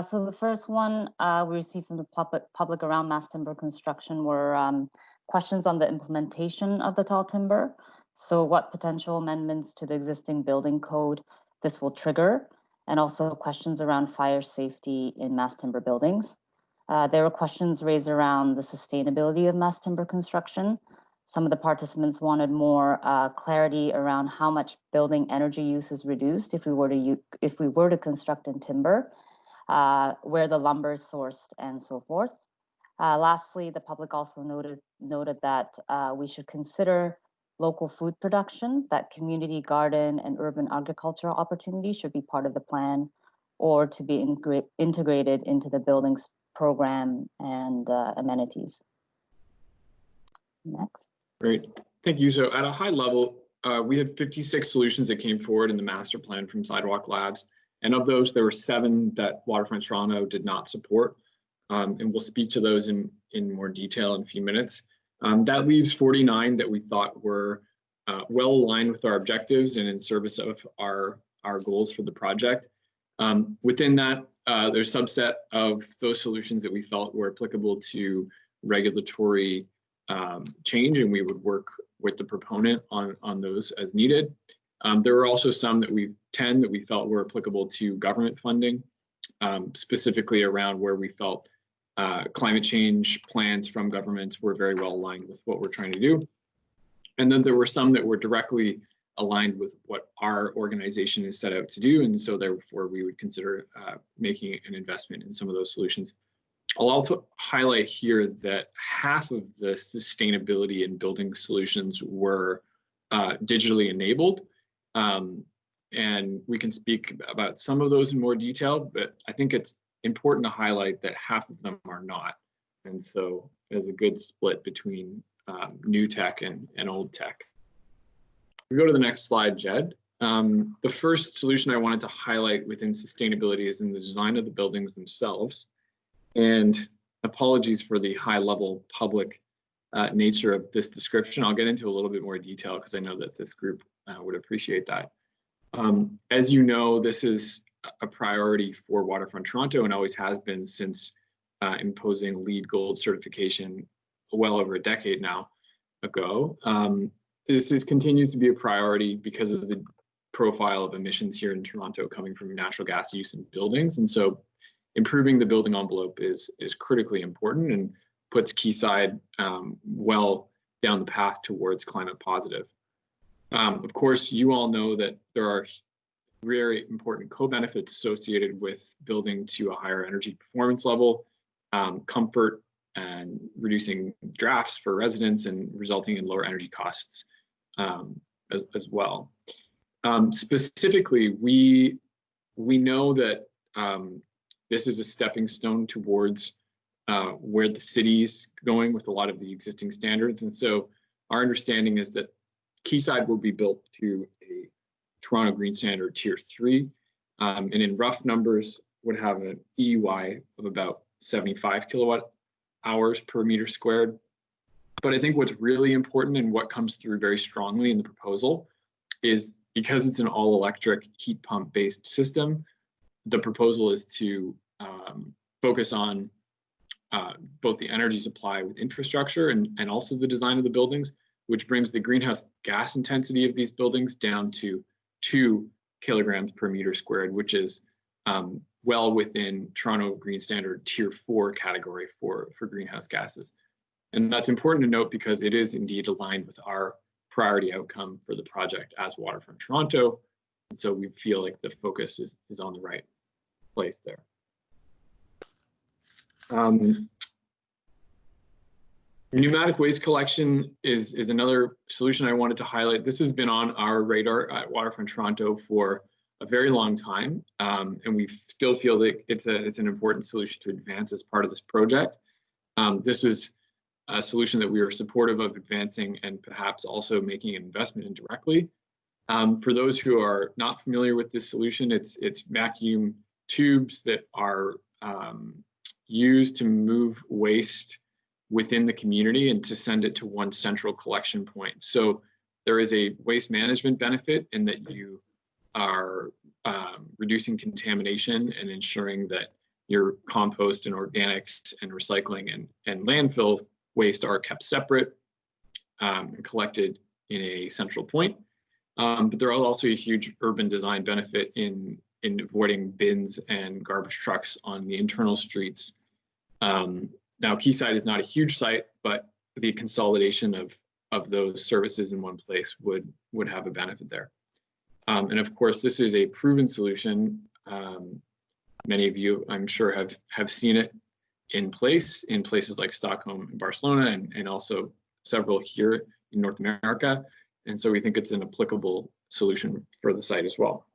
So the first one we received from the public around mass timber construction were questions on the implementation of the tall timber. So what potential amendments to the existing building code this will trigger, and also questions around fire safety in mass timber buildings. There were questions raised around the sustainability of mass timber construction. Some of the participants wanted more clarity around how much building energy use is reduced if we were to construct in timber, where the lumber is sourced, and so forth. Lastly, the public also noted that we should consider local food production, that community garden and urban agricultural opportunities should be part of the plan or to be integrated into the buildings program and amenities. Next. Great, thank you. So at a high level, we had 56 solutions that came forward in the master plan from Sidewalk Labs. And of those, there were 7 that Waterfront Toronto did not support. and we'll speak to those in more detail in a few minutes. That leaves 49 that we thought were well aligned with our objectives and in service of our goals for the project. Within that, there's a subset of those solutions that we felt were applicable to regulatory change, and we would work with the proponent on those as needed. There were also some that we felt were applicable to government funding, specifically around where we felt climate change plans from governments were very well aligned with what we're trying to do. And then there were some that were directly aligned with what our organization is set out to do, and so therefore we would consider making an investment in some of those solutions. I'll also highlight here that half of the sustainability and building solutions were digitally enabled. And we can speak about some of those in more detail, but I think it's important to highlight that half of them are not. And so there's a good split between new tech and old tech. We go to the next slide, Jed. The first solution I wanted to highlight within sustainability is in the design of the buildings themselves. And apologies for the high level public nature of this description. I'll get into a little bit more detail because I know that this group would appreciate that. As you know, this is a priority for Waterfront Toronto and always has been since imposing LEED Gold certification well over a decade now ago. This continues to be a priority because of the profile of emissions here in Toronto coming from natural gas use in buildings. And so improving the building envelope is critically important and puts Quayside well down the path towards climate positive. Of course, you all know that there are very important co-benefits associated with building to a higher energy performance level, comfort, and reducing drafts for residents and resulting in lower energy costs as well. Specifically, we know that this is a stepping stone towards where the city's going with a lot of the existing standards. And so our understanding is that Quayside will be built to a Toronto Green Standard Tier 3, and in rough numbers would have an EUI of about 75 kilowatt hours per meter squared. But I think what's really important and what comes through very strongly in the proposal is because it's an all-electric heat pump based system, the proposal is to focus on both the energy supply with infrastructure and also the design of the buildings, which brings the greenhouse gas intensity of these buildings down to 2 kilograms per meter squared, which is well within Toronto Green Standard Tier 4 category for greenhouse gases. And that's important to note because it is indeed aligned with our priority outcome for the project as Waterfront Toronto. And so we feel like the focus is on the right place there. Pneumatic waste collection is another solution I wanted to highlight. This has been on our radar at Waterfront Toronto for a very long time, and we still feel that it's an important solution to advance as part of this project. This is a solution that we are supportive of advancing and perhaps also making an investment in directly. For those who are not familiar with this solution, it's vacuum tubes that are used to move waste within the community and to send it to one central collection point. So there is a waste management benefit in that you are reducing contamination and ensuring that your compost and organics and recycling and landfill waste are kept separate and collected in a central point. But there is also a huge urban design benefit in avoiding bins and garbage trucks on the internal streets. Now, Quayside is not a huge site, but the consolidation of those services in one place would have a benefit there. And of course, this is a proven solution. Many of you, I'm sure, have seen it in places like Stockholm and Barcelona, and also several here in North America. And so we think it's an applicable solution for the site as well.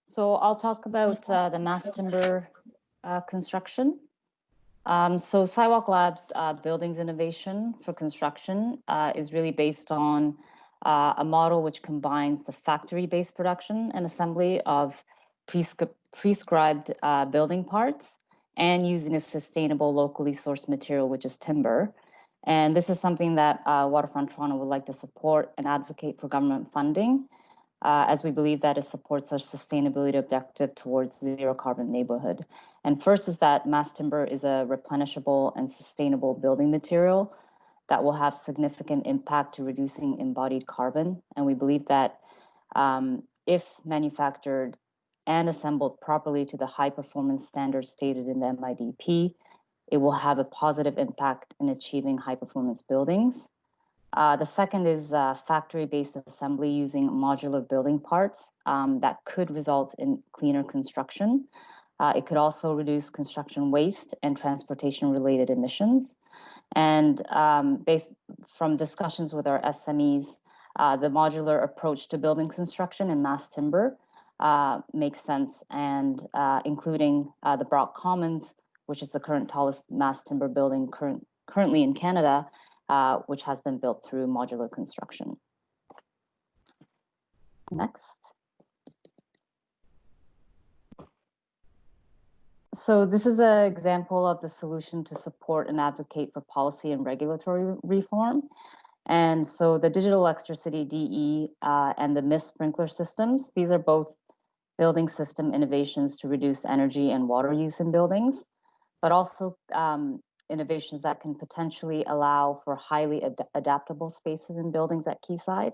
So I'll talk about the mass timber construction. So Sidewalk Labs Buildings Innovation for construction is really based on a model which combines the factory-based production and assembly of prescribed building parts and using a sustainable locally sourced material, which is timber. And this is something that Waterfront Toronto would like to support and advocate for government funding, as we believe that it supports our sustainability objective towards zero carbon neighborhood. And first is that mass timber is a replenishable and sustainable building material that will have significant impact to reducing embodied carbon. And we believe that if manufactured and assembled properly to the high performance standards stated in the MIDP, it will have a positive impact in achieving high performance buildings. The second is factory-based assembly using modular building parts that could result in cleaner construction. It could also reduce construction waste and transportation-related emissions. And based from discussions with our SMEs, the modular approach to building construction and mass timber makes sense, and including the Brock Commons, which is the current tallest mass timber building currently in Canada, which has been built through modular construction. Next. So this is an example of the solution to support and advocate for policy and regulatory reform. And so the digital electricity DE and the mist sprinkler systems, these are both building system innovations to reduce energy and water use in buildings, but also innovations that can potentially allow for highly adaptable spaces in buildings at Quayside.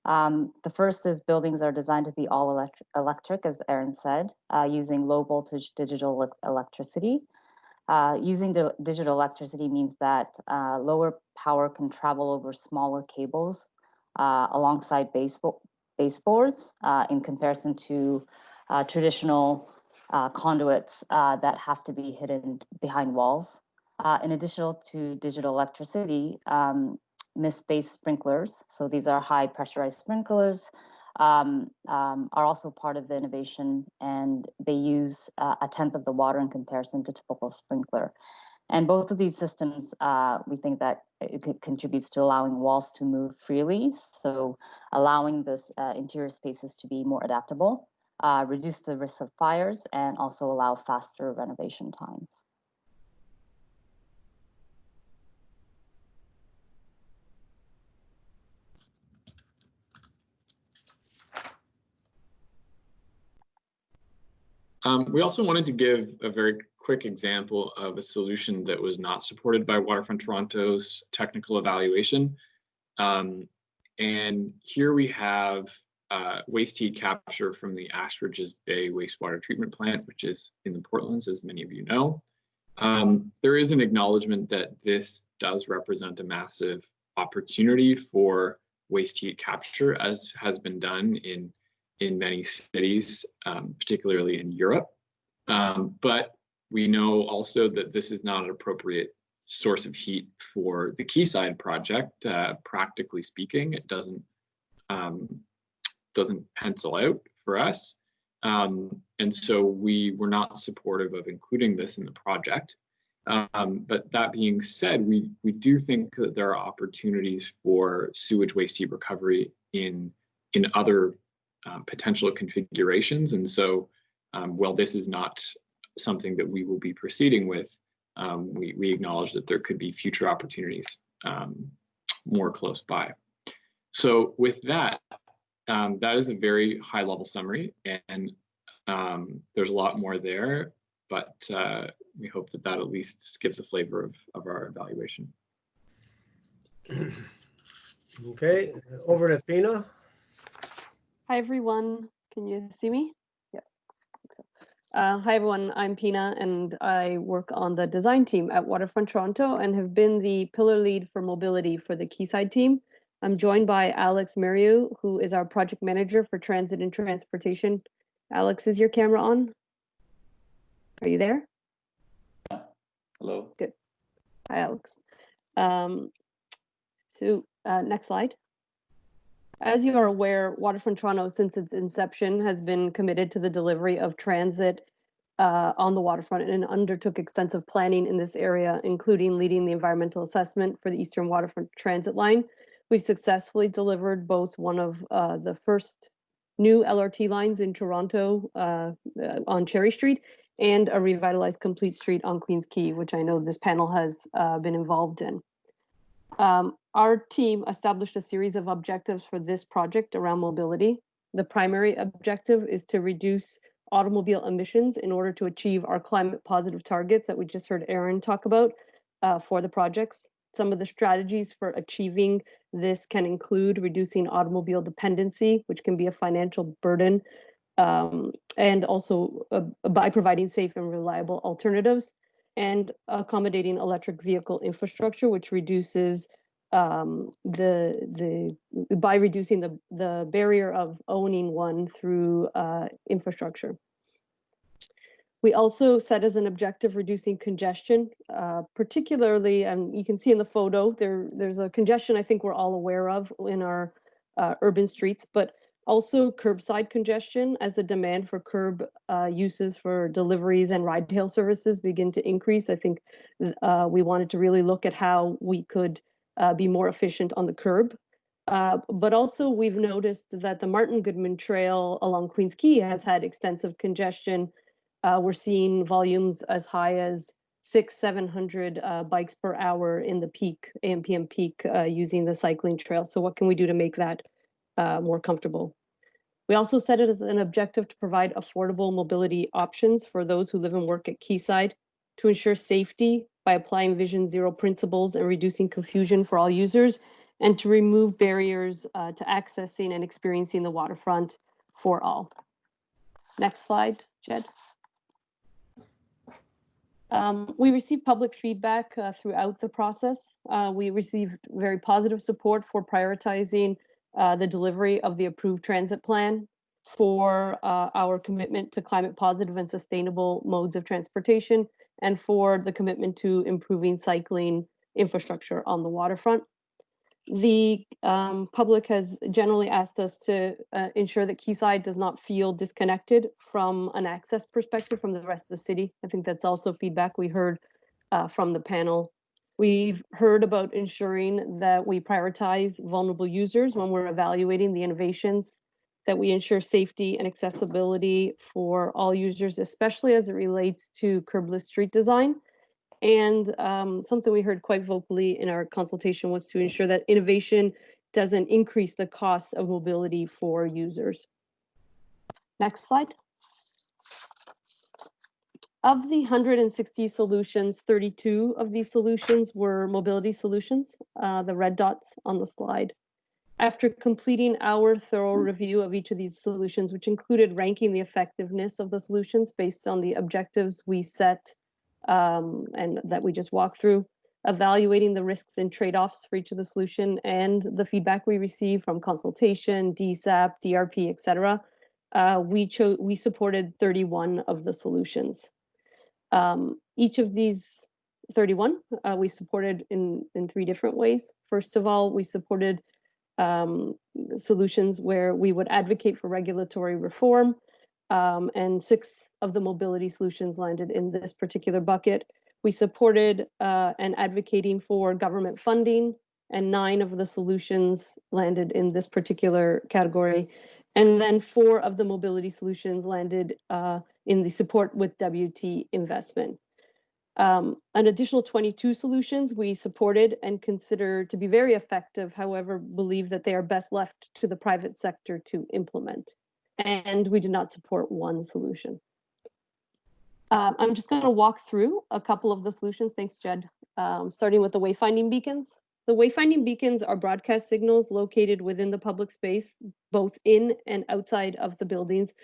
The first is buildings are designed to be all electric, as Eireann said, using low voltage digital electricity. Using digital electricity means that lower power can travel over smaller cables alongside baseboards in comparison to traditional conduits that have to be hidden behind walls. In addition to digital electricity, mist-based sprinklers, so these are high pressurized sprinklers, are also part of the innovation, and they use a tenth of the water in comparison to typical sprinkler. And both of these systems, we think that it contributes to allowing walls to move freely, so allowing this interior spaces to be more adaptable, reduce the risk of fires, and also allow faster renovation times. We also wanted to give a very quick example of a solution that was not supported by Waterfront Toronto's technical evaluation. And here we have waste heat capture from the Ashbridges Bay wastewater treatment plant, which is in the Portlands, as many of you know. There is an acknowledgement that this does represent a massive opportunity for waste heat capture, as has been done in many cities, particularly in Europe. But we know also that this is not an appropriate source of heat for the Quayside project. Practically speaking, it doesn't pencil out for us. And so we were not supportive of including this in the project. But that being said, we do think that there are opportunities for sewage waste heat recovery in other potential configurations. And so while this is not something that we will be proceeding with, we acknowledge that there could be future opportunities more close by. So with that, that is a very high level summary, and there's a lot more there, but we hope that that at least gives a flavor of our evaluation. Okay, over to Pina. Hi, everyone. Can you see me? Yes, I think so. Hi, everyone. I'm Pina, and I work on the design team at Waterfront Toronto and have been the pillar lead for mobility for the Quayside team. I'm joined by Alex Mariu, who is our project manager for transit and transportation. Alex, is your camera on? Are you there? Hello. Good. Hi, Alex. Next slide. As you are aware, Waterfront Toronto, since its inception, has been committed to the delivery of transit on the waterfront and undertook extensive planning in this area, including leading the environmental assessment for the Eastern Waterfront Transit Line, We've successfully delivered both one of the first new LRT lines in Toronto on Cherry Street and a revitalized complete street on Queens Quay, which I know this panel has been involved in. Our team established a series of objectives for this project around mobility. The primary objective is to reduce automobile emissions in order to achieve our climate positive targets that we just heard Eireann talk about for the projects. Some of the strategies for achieving this can include reducing automobile dependency, which can be a financial burden, and also by providing safe and reliable alternatives, and accommodating electric vehicle infrastructure, which reduces by reducing the barrier of owning one through infrastructure. We also set as an objective reducing congestion, particularly, and you can see in the photo, there's a congestion I think we're all aware of in our urban streets, but also curbside congestion as the demand for curb uses for deliveries and ride-hail services begin to increase. I think we wanted to really look at how we could be more efficient on the curb. But also we've noticed that the Martin Goodman Trail along Queens Quay has had extensive congestion. We're seeing volumes as high as 600-700 bikes per hour in the peak, AM PM peak, using the cycling trail. So what can we do to make that more comfortable? We also set it as an objective to provide affordable mobility options for those who live and work at Quayside, to ensure safety by applying Vision Zero principles and reducing confusion for all users, and to remove barriers to accessing and experiencing the waterfront for all. Next slide, Jed. We received public feedback throughout the process. We received very positive support for prioritizing the delivery of the approved transit plan, for our commitment to climate positive and sustainable modes of transportation, and for the commitment to improving cycling infrastructure on the waterfront. The public has generally asked us to ensure that Quayside does not feel disconnected from an access perspective from the rest of the city. I think that's also feedback we heard from the panel. We've heard about ensuring that we prioritize vulnerable users when we're evaluating the innovations, that we ensure safety and accessibility for all users, especially as it relates to curbless street design. And something we heard quite vocally in our consultation was to ensure that innovation doesn't increase the cost of mobility for users. Next slide. Of the 160 solutions, 32 of these solutions were mobility solutions, the red dots on the slide. After completing our thorough review of each of these solutions, which included ranking the effectiveness of the solutions based on the objectives we set and that we just walked through, evaluating the risks and trade-offs for each of the solution, and the feedback we received from consultation, DSAP, DRP, etc., we supported 31 of the solutions. Each of these 31 we supported in 3 different ways. First of all, we supported solutions where we would advocate for regulatory reform, and 6 of the mobility solutions landed in this particular bucket. We supported and advocating for government funding, and 9 of the solutions landed in this particular category. And then 4 of the mobility solutions landed in the support with WT investment. An additional 22 solutions we supported and consider to be very effective, however, believe that they are best left to the private sector to implement. And we did not support 1 solution. I'm just going to walk through a couple of the solutions. Thanks, Jed. Starting with the wayfinding beacons. The wayfinding beacons are broadcast signals located within the public space, both in and outside of the buildings,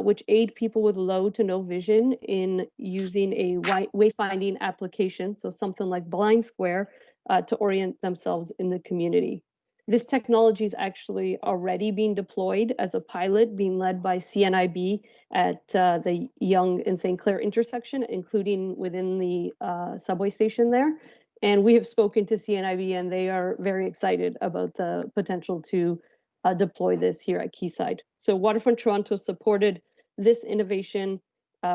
which aid people with low to no vision in using a wayfinding application, so something like Blind Square, to orient themselves in the community. This technology is actually already being deployed as a pilot being led by CNIB at the Yonge and St. Clair intersection, including within the subway station there. And we have spoken to CNIB and they are very excited about the potential to deploy this here at Quayside. So Waterfront Toronto supported this innovation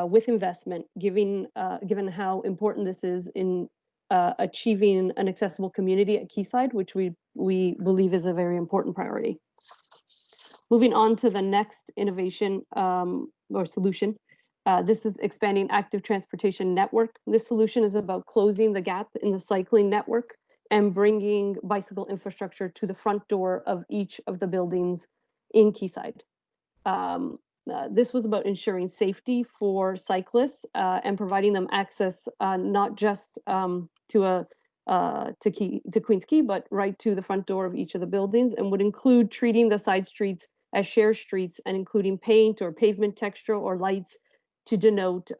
with investment, given how important this is in achieving an accessible community at Quayside, which we believe is a very important priority. Moving on to the next innovation or solution. This is expanding active transportation network. This solution is about closing the gap in the cycling network and bringing bicycle infrastructure to the front door of each of the buildings in Quayside. This was about ensuring safety for cyclists and providing them access not just to Queens Quay, but right to the front door of each of the buildings, and would include treating the side streets as shared streets and including paint or pavement texture or lights to denote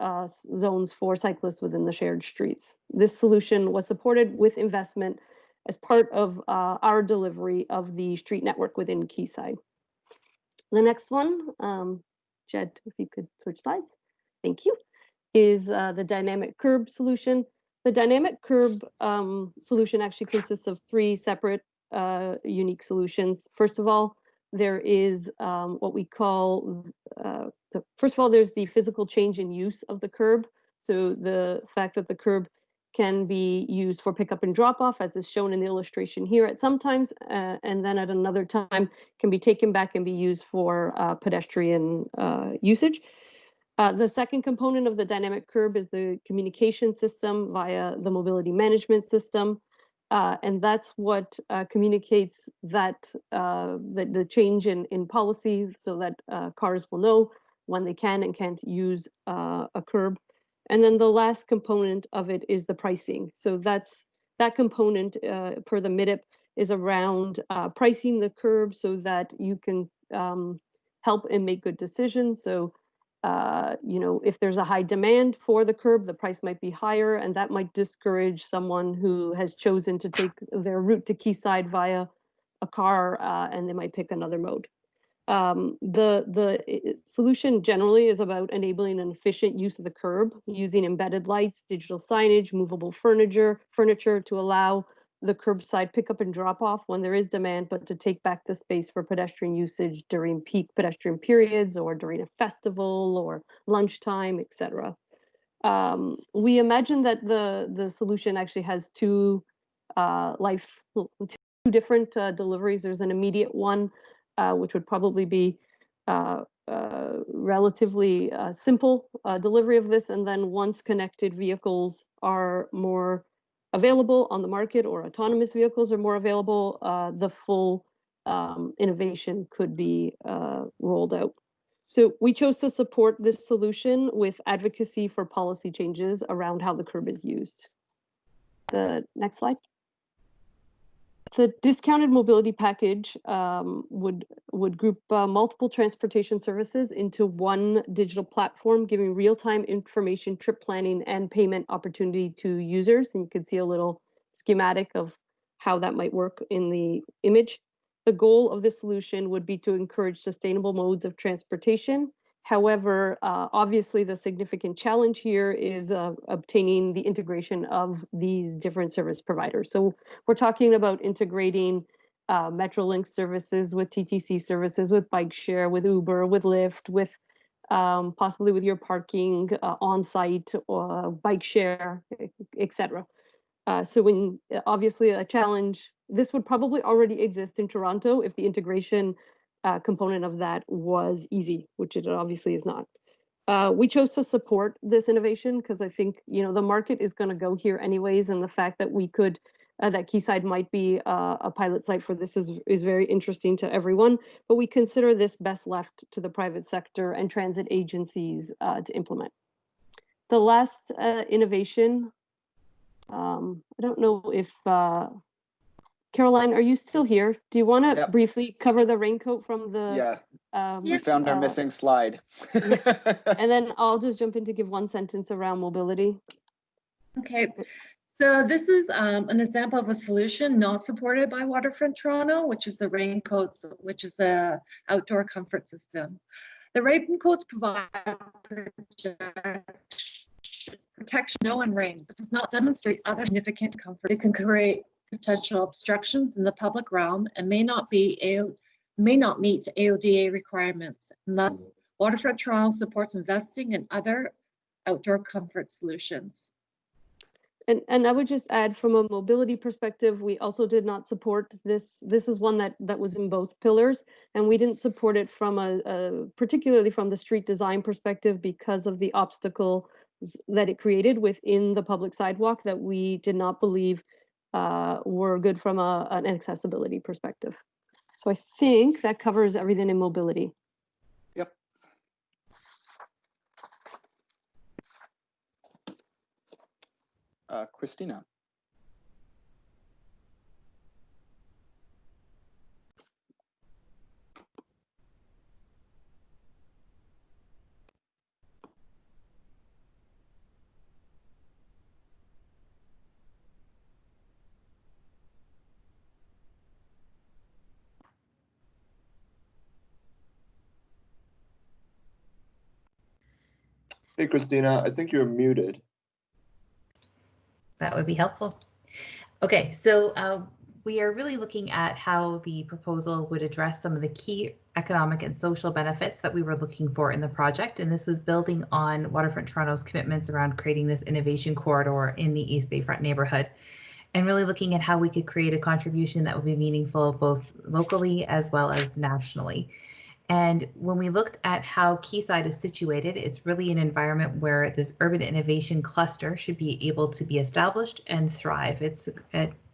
zones for cyclists within the shared streets. This solution was supported with investment as part of our delivery of the street network within Quayside. The next one, Jed, if you could switch slides, thank you, is the dynamic curb solution. The dynamic curb solution actually consists of three separate unique solutions. First of all, there is what we call, first of all, there's the physical change in use of the curb. So the fact that the curb can be used for pickup and drop off, as is shown in the illustration here at some times, and then at another time can be taken back and be used for pedestrian usage. The second component of the dynamic curb is the communication system via the mobility management system. And that's what communicates that the change in policy so that cars will know when they can and can't use a curb. And then the last component of it is the pricing. So that component per the MIDIP is around pricing the curb so that you can help and make good decisions. So you know, if there's a high demand for the curb, the price might be higher, and that might discourage someone who has chosen to take their route to Quayside via a car, and they might pick another mode. The solution generally is about enabling an efficient use of the curb, using embedded lights, digital signage, movable furniture to allow the curbside pickup and drop off when there is demand, but to take back the space for pedestrian usage during peak pedestrian periods or during a festival or lunchtime, etc. We imagine that the solution actually has two different deliveries. There's an immediate one, which would probably be relatively simple delivery of this, and then once connected vehicles are more available on the market or autonomous vehicles are more available, the full innovation could be rolled out. So we chose to support this solution with advocacy for policy changes around how the curb is used. The next slide. The discounted mobility package would group multiple transportation services into one digital platform, giving real-time information, trip planning, and payment opportunity to users. And you can see a little schematic of how that might work in the image. The goal of this solution would be to encourage sustainable modes of transportation. However, obviously the significant challenge here is obtaining the integration of these different service providers. So we're talking about integrating Metrolink services with TTC services, with bike share, with Uber, with Lyft, with possibly with your parking on-site or bike share, etc. So when obviously a challenge, this would probably already exist in Toronto if the integration component of that was easy, which it obviously is not. We chose to support this innovation because I think, you know, the market is going to go here anyways, and the fact that we could, that Quayside might be a pilot site for this is very interesting to everyone, but we consider this best left to the private sector and transit agencies to implement. The last innovation, I don't know if Caroline, are you still here? Do you want to briefly cover the raincoat from the? Yeah, we found our missing slide. And then I'll just jump in to give one sentence around mobility. Okay, so this is an example of a solution not supported by Waterfront Toronto, which is the raincoats, which is the outdoor comfort system. The raincoats provide protection, snow and rain, but does not demonstrate other significant comfort. It can create potential obstructions in the public realm and may not meet AODA requirements. And thus, Waterfront Toronto supports investing in other outdoor comfort solutions. And I would just add, from a mobility perspective, we also did not support this. This is one that was in both pillars, and we didn't support it from particularly from the street design perspective because of the obstacles that it created within the public sidewalk that we did not believe were good from an accessibility perspective. So I think that covers everything in mobility. Yep. Christina. Hey, Christina, I think you're muted. That would be helpful. Okay, so we are really looking at how the proposal would address some of the key economic and social benefits that we were looking for in the project. And this was building on Waterfront Toronto's commitments around creating this innovation corridor in the East Bayfront neighborhood, and really looking at how we could create a contribution that would be meaningful both locally as well as nationally. And when we looked at how Quayside is situated, it's really an environment where this urban innovation cluster should be able to be established and thrive. It's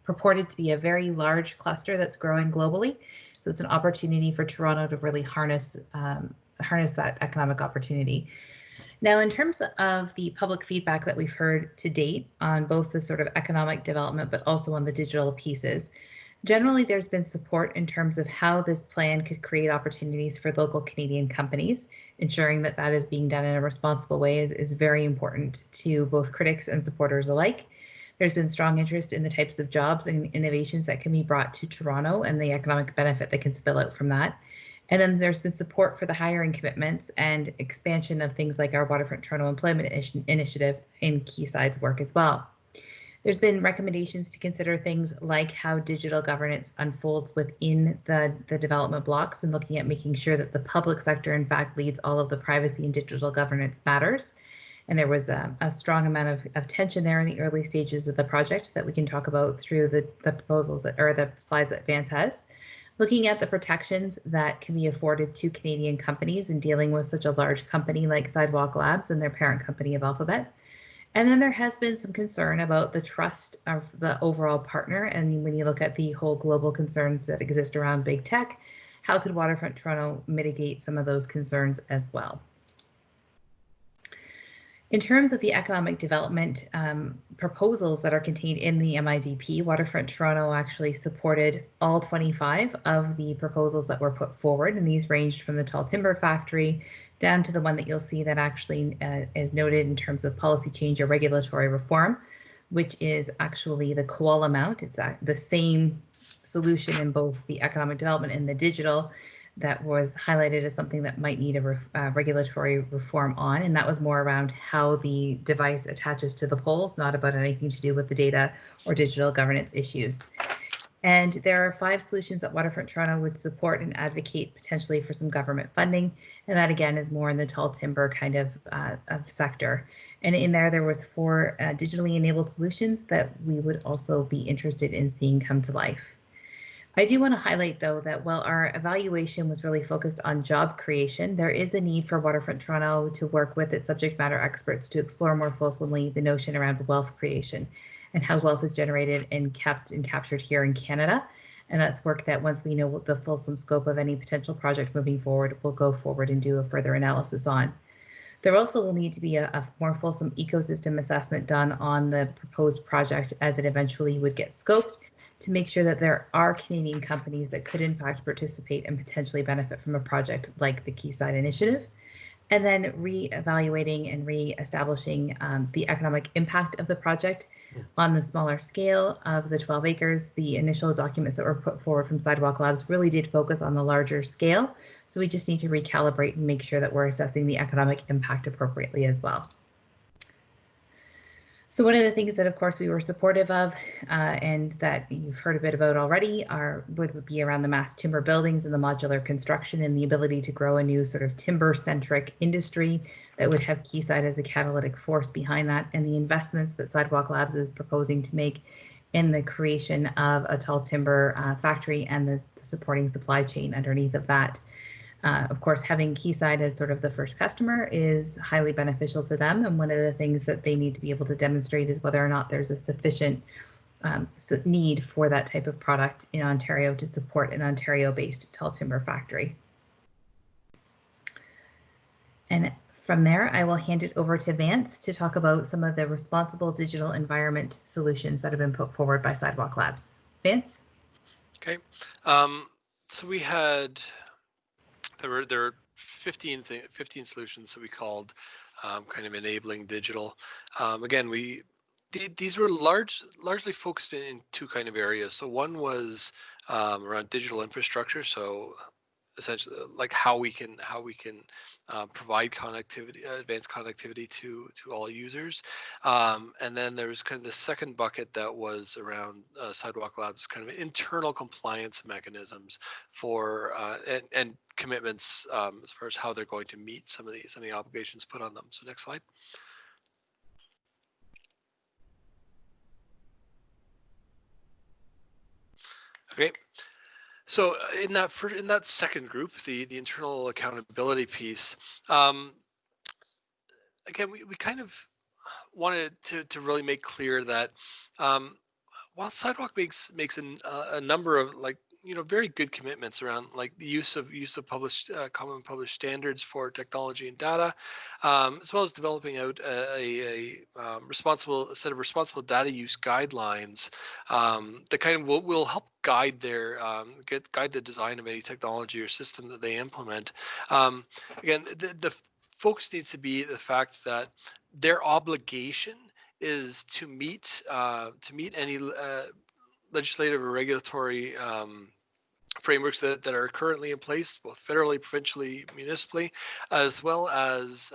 purported to be a very large cluster that's growing globally. So it's an opportunity for Toronto to really harness that economic opportunity. Now, in terms of the public feedback that we've heard to date on both the sort of economic development, but also on the digital pieces, generally, there's been support in terms of how this plan could create opportunities for local Canadian companies. Ensuring that that is being done in a responsible way is very important to both critics and supporters alike. There's been strong interest in the types of jobs and innovations that can be brought to Toronto and the economic benefit that can spill out from that. And then there's been support for the hiring commitments and expansion of things like our Waterfront Toronto Employment Initiative in Quayside's work as well. There's been recommendations to consider things like how digital governance unfolds within the development blocks and looking at making sure that the public sector, in fact, leads all of the privacy and digital governance matters. And there was a strong amount of tension there in the early stages of the project that we can talk about through the proposals that, or the slides that Vance has. Looking at the protections that can be afforded to Canadian companies in dealing with such a large company like Sidewalk Labs and their parent company of Alphabet. And then there has been some concern about the trust of the overall partner. And when you look at the whole global concerns that exist around big tech, how could Waterfront Toronto mitigate some of those concerns as well? In terms of the economic development proposals that are contained in the MIDP, Waterfront Toronto actually supported all 25 of the proposals that were put forward, and these ranged from the tall timber factory down to the one that you'll see that actually is noted in terms of policy change or regulatory reform, which is actually the koala mount. It's the same solution in both the economic development and the digital that was highlighted as something that might need a regulatory reform on, and that was more around how the device attaches to the poles, not about anything to do with the data or digital governance issues. And there are 5 solutions that Waterfront Toronto would support and advocate potentially for some government funding, and that again is more in the tall timber kind of sector. And in there was 4 digitally enabled solutions that we would also be interested in seeing come to life. I do want to highlight, though, that while our evaluation was really focused on job creation, there is a need for Waterfront Toronto to work with its subject matter experts to explore more fulsomely the notion around wealth creation and how wealth is generated and kept and captured here in Canada. And that's work that once we know the fulsome scope of any potential project moving forward, we'll go forward and do a further analysis on. There also will need to be a more fulsome ecosystem assessment done on the proposed project as it eventually would get scoped to make sure that there are Canadian companies that could in fact participate and potentially benefit from a project like the Quayside Initiative. And then re-evaluating and re-establishing the economic impact of the project on the smaller scale of the 12 acres. The initial documents that were put forward from Sidewalk Labs really did focus on the larger scale. So we just need to recalibrate and make sure that we're assessing the economic impact appropriately as well. So one of the things that, of course, we were supportive of and that you've heard a bit about already would be around the mass timber buildings and the modular construction and the ability to grow a new sort of timber-centric industry that would have Quayside as a catalytic force behind that, and the investments that Sidewalk Labs is proposing to make in the creation of a tall timber factory and the supporting supply chain underneath of that. Of course, having Quayside as sort of the first customer is highly beneficial to them. And one of the things that they need to be able to demonstrate is whether or not there's a sufficient need for that type of product in Ontario to support an Ontario-based tall timber factory. And from there, I will hand it over to Vance to talk about some of the responsible digital environment solutions that have been put forward by Sidewalk Labs. Vance? Okay. So we had, there were 15 solutions that we called kind of enabling digital. Again, these were largely focused in two kind of areas. So one was around digital infrastructure. So essentially, like how we can provide connectivity, advanced connectivity to all users. And then there was kind of the second bucket that was around Sidewalk Labs kind of internal compliance mechanisms for and commitments as far as how they're going to meet some of the obligations put on them. So next slide. Okay. So in that second group, the internal accountability piece, again, we kind of wanted to really make clear that while Sidewalk makes a number of very good commitments around like the use of published common published standards for technology and data, as well as developing out a set of responsible data use guidelines that kind of will help guide guide the design of any technology or system that they implement. Again, the focus needs to be the fact that their obligation is to meet any legislative or regulatory frameworks that are currently in place, both federally, provincially, municipally, as well as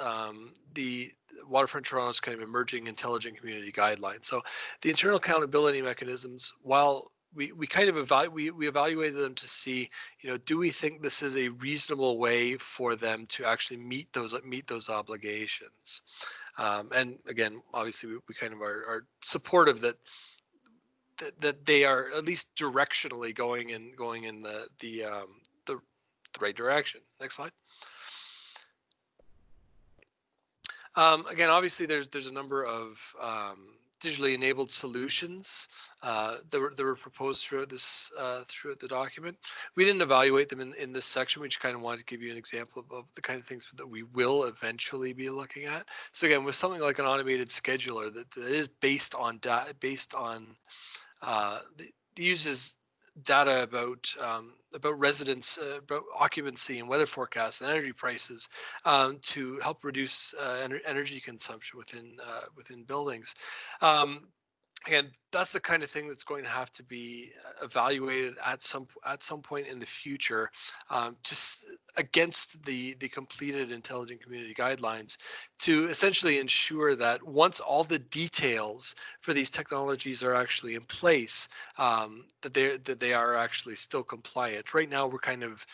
the Waterfront Toronto's kind of emerging intelligent community guidelines. So the internal accountability mechanisms, while we kind of evaluated them to see, do we think this is a reasonable way for them to actually meet those obligations? And again, obviously, we kind of are supportive that they are at least directionally going in the right direction. Next slide. Again, obviously, there's a number of digitally enabled solutions that were proposed throughout the document. We didn't evaluate them in this section. We just kind of wanted to give you an example of the kind of things that we will eventually be looking at. So again, with something like an automated scheduler that is based on uses data about residents, about occupancy and weather forecasts and energy prices to help reduce energy consumption within buildings. And that's the kind of thing that's going to have to be evaluated at some point in the future, just against the completed intelligent community guidelines, to essentially ensure that once all the details for these technologies are actually in place, that they are actually still compliant. Right now, we're kind of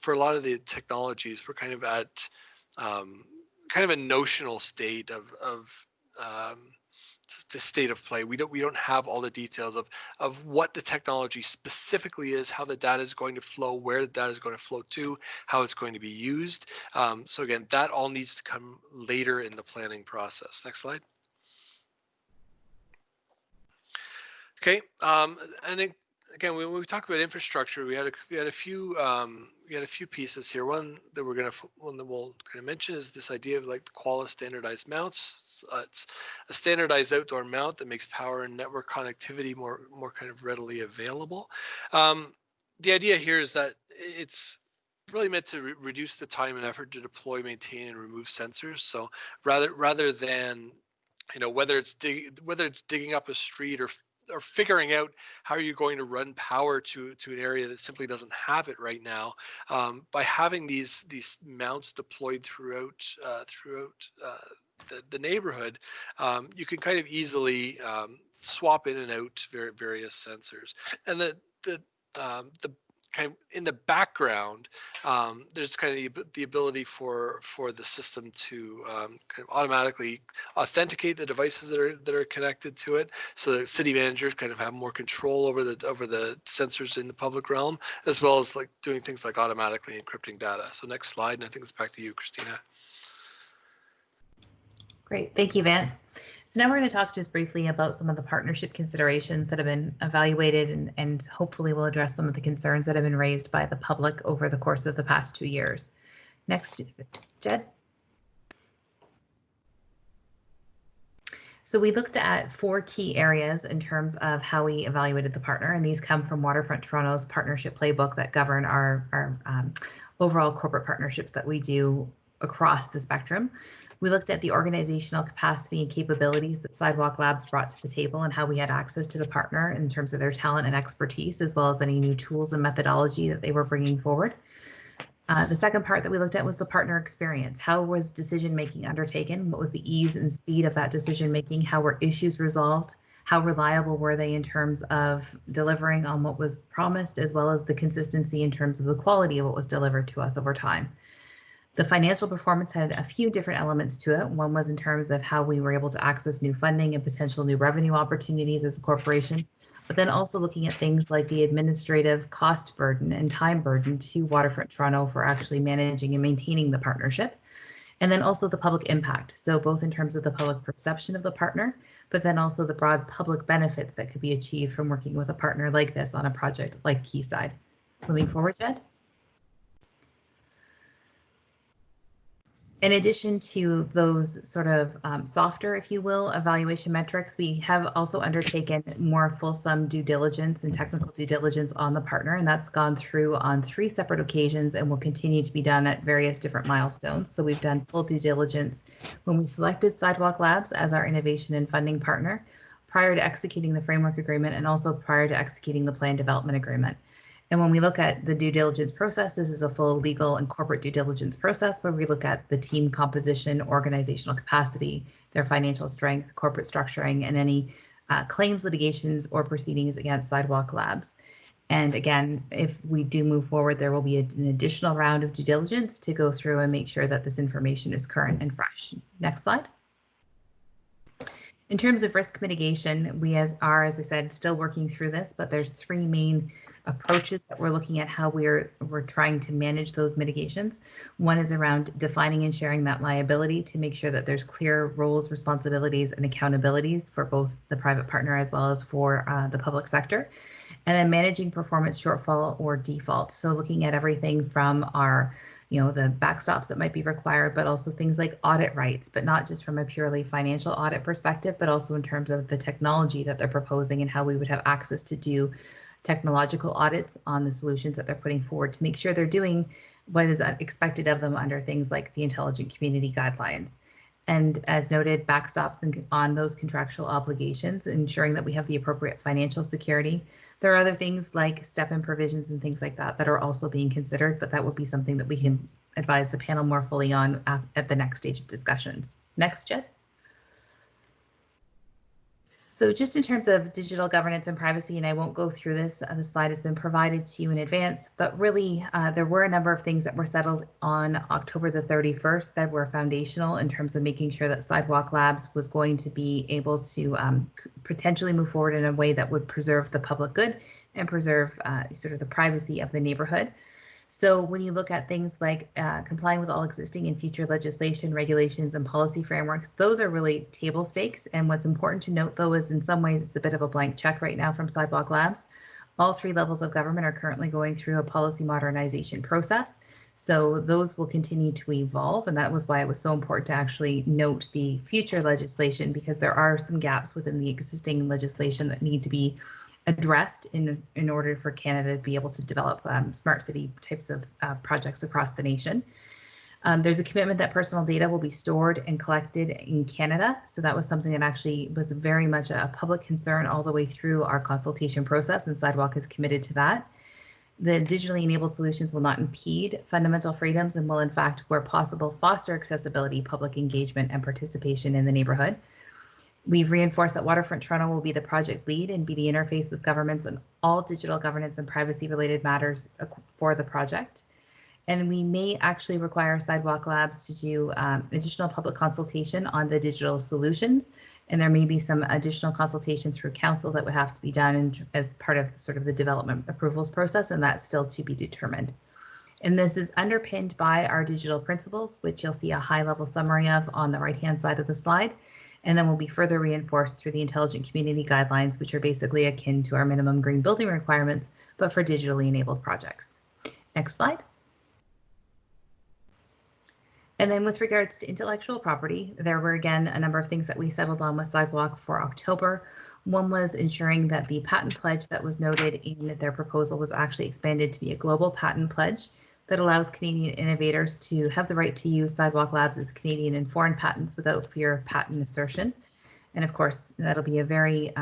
for a lot of the technologies, we're kind of at kind of a notional state of the state of play. We don't have all the details of what the technology specifically is, how the data is going to flow, where the data is going to flow to, how it's going to be used. So again, that all needs to come later in the planning process. Next slide. Okay, and then again, when we talk about infrastructure, we had a few pieces here. One that we'll kind of mention is this idea of like the Quay standardized mounts. It's a standardized outdoor mount that makes power and network connectivity more kind of readily available. The idea here is that it's really meant to reduce the time and effort to deploy, maintain, and remove sensors. So rather than whether it's digging up a street or figuring out how you're going to run power to an area that simply doesn't have it right now, by having these mounts deployed throughout the neighborhood, you can kind of easily swap in and out various sensors. And the kind of in the background, there's kind of the ability for the system to kind of automatically authenticate the devices that are connected to it, so that city managers kind of have more control over the sensors in the public realm, as well as like doing things like automatically encrypting data. So next slide, and I think it's back to you, Christina. Great, thank you, Vance. So now we're going to talk just briefly about some of the partnership considerations that have been evaluated, and hopefully we'll address some of the concerns that have been raised by the public over the course of the past 2 years. Next, Jed. So we looked at 4 key areas in terms of how we evaluated the partner, and these come from Waterfront Toronto's partnership playbook that govern our overall corporate partnerships that we do across the spectrum. We looked at the organizational capacity and capabilities that Sidewalk Labs brought to the table and how we had access to the partner in terms of their talent and expertise, as well as any new tools and methodology that they were bringing forward. The second part that we looked at was the partner experience. How was decision-making undertaken? What was the ease and speed of that decision-making? How were issues resolved? How reliable were they in terms of delivering on what was promised, as well as the consistency in terms of the quality of what was delivered to us over time? The financial performance had a few different elements to it. One was in terms of how we were able to access new funding and potential new revenue opportunities as a corporation, but then also looking at things like the administrative cost burden and time burden to Waterfront Toronto for actually managing and maintaining the partnership. And then also the public impact. So both in terms of the public perception of the partner, but then also the broad public benefits that could be achieved from working with a partner like this on a project like Quayside. Moving forward, Jed. In addition to those sort of softer, if you will, evaluation metrics, we have also undertaken more fulsome due diligence and technical due diligence on the partner, and that's gone through on 3 separate occasions and will continue to be done at various different milestones. So we've done full due diligence when we selected Sidewalk Labs as our innovation and funding partner, prior to executing the framework agreement, and also prior to executing the plan development agreement. And when we look at the due diligence process, this is a full legal and corporate due diligence process where we look at the team composition, organizational capacity, their financial strength, corporate structuring, and any claims, litigations, or proceedings against Sidewalk Labs. And again, if we do move forward, there will be an additional round of due diligence to go through and make sure that this information is current and fresh. Next slide. In terms of risk mitigation, we as I said, still working through this, but there's 3 main approaches that we're looking at how we're trying to manage those mitigations. One is around defining and sharing that liability to make sure that there's clear roles, responsibilities, and accountabilities for both the private partner as well as for the public sector. And then managing performance shortfall or default. So looking at everything from our the backstops that might be required, but also things like audit rights, but not just from a purely financial audit perspective, but also in terms of the technology that they're proposing and how we would have access to do technological audits on the solutions that they're putting forward to make sure they're doing what is expected of them under things like the Intelligent Community Guidelines. And as noted, backstops on those contractual obligations, ensuring that we have the appropriate financial security. There are other things like step-in provisions and things like that that are also being considered, but that would be something that we can advise the panel more fully on at the next stage of discussions. Next, Jed. So just in terms of digital governance and privacy, and I won't go through this, the slide has been provided to you in advance, but really there were a number of things that were settled on October the 31st that were foundational in terms of making sure that Sidewalk Labs was going to be able to potentially move forward in a way that would preserve the public good and preserve sort of the privacy of the neighborhood. So when you look at things like complying with all existing and future legislation, regulations, and policy frameworks, those are really table stakes. And what's important to note, though, is in some ways it's a bit of a blank check right now from Sidewalk Labs. All 3 levels of government are currently going through a policy modernization process. So those will continue to evolve. And that was why it was so important to actually note the future legislation, because there are some gaps within the existing legislation that need to be addressed in order for Canada to be able to develop smart city types of projects across the nation. There's a commitment that personal data will be stored and collected in Canada. So that was something that actually was very much a public concern all the way through our consultation process, and Sidewalk is committed to that. The digitally enabled solutions will not impede fundamental freedoms and will, in fact, where possible, foster accessibility, public engagement, and participation in the neighborhood. We've reinforced that Waterfront Toronto will be the project lead and be the interface with governments on all digital governance and privacy related matters for the project. And we may actually require Sidewalk Labs to do additional public consultation on the digital solutions. And there may be some additional consultation through council that would have to be done as part of sort of the development approvals process, and that's still to be determined. And this is underpinned by our digital principles, which you'll see a high-level summary of on the right-hand side of the slide, and then will be further reinforced through the Intelligent Community Guidelines, which are basically akin to our minimum green building requirements, but for digitally enabled projects. Next slide. And then with regards to intellectual property, there were again a number of things that we settled on with Sidewalk for October. One was ensuring that the patent pledge that was noted in their proposal was actually expanded to be a global patent pledge that allows Canadian innovators to have the right to use Sidewalk Labs' Canadian and foreign patents without fear of patent assertion. And of course, that'll be a very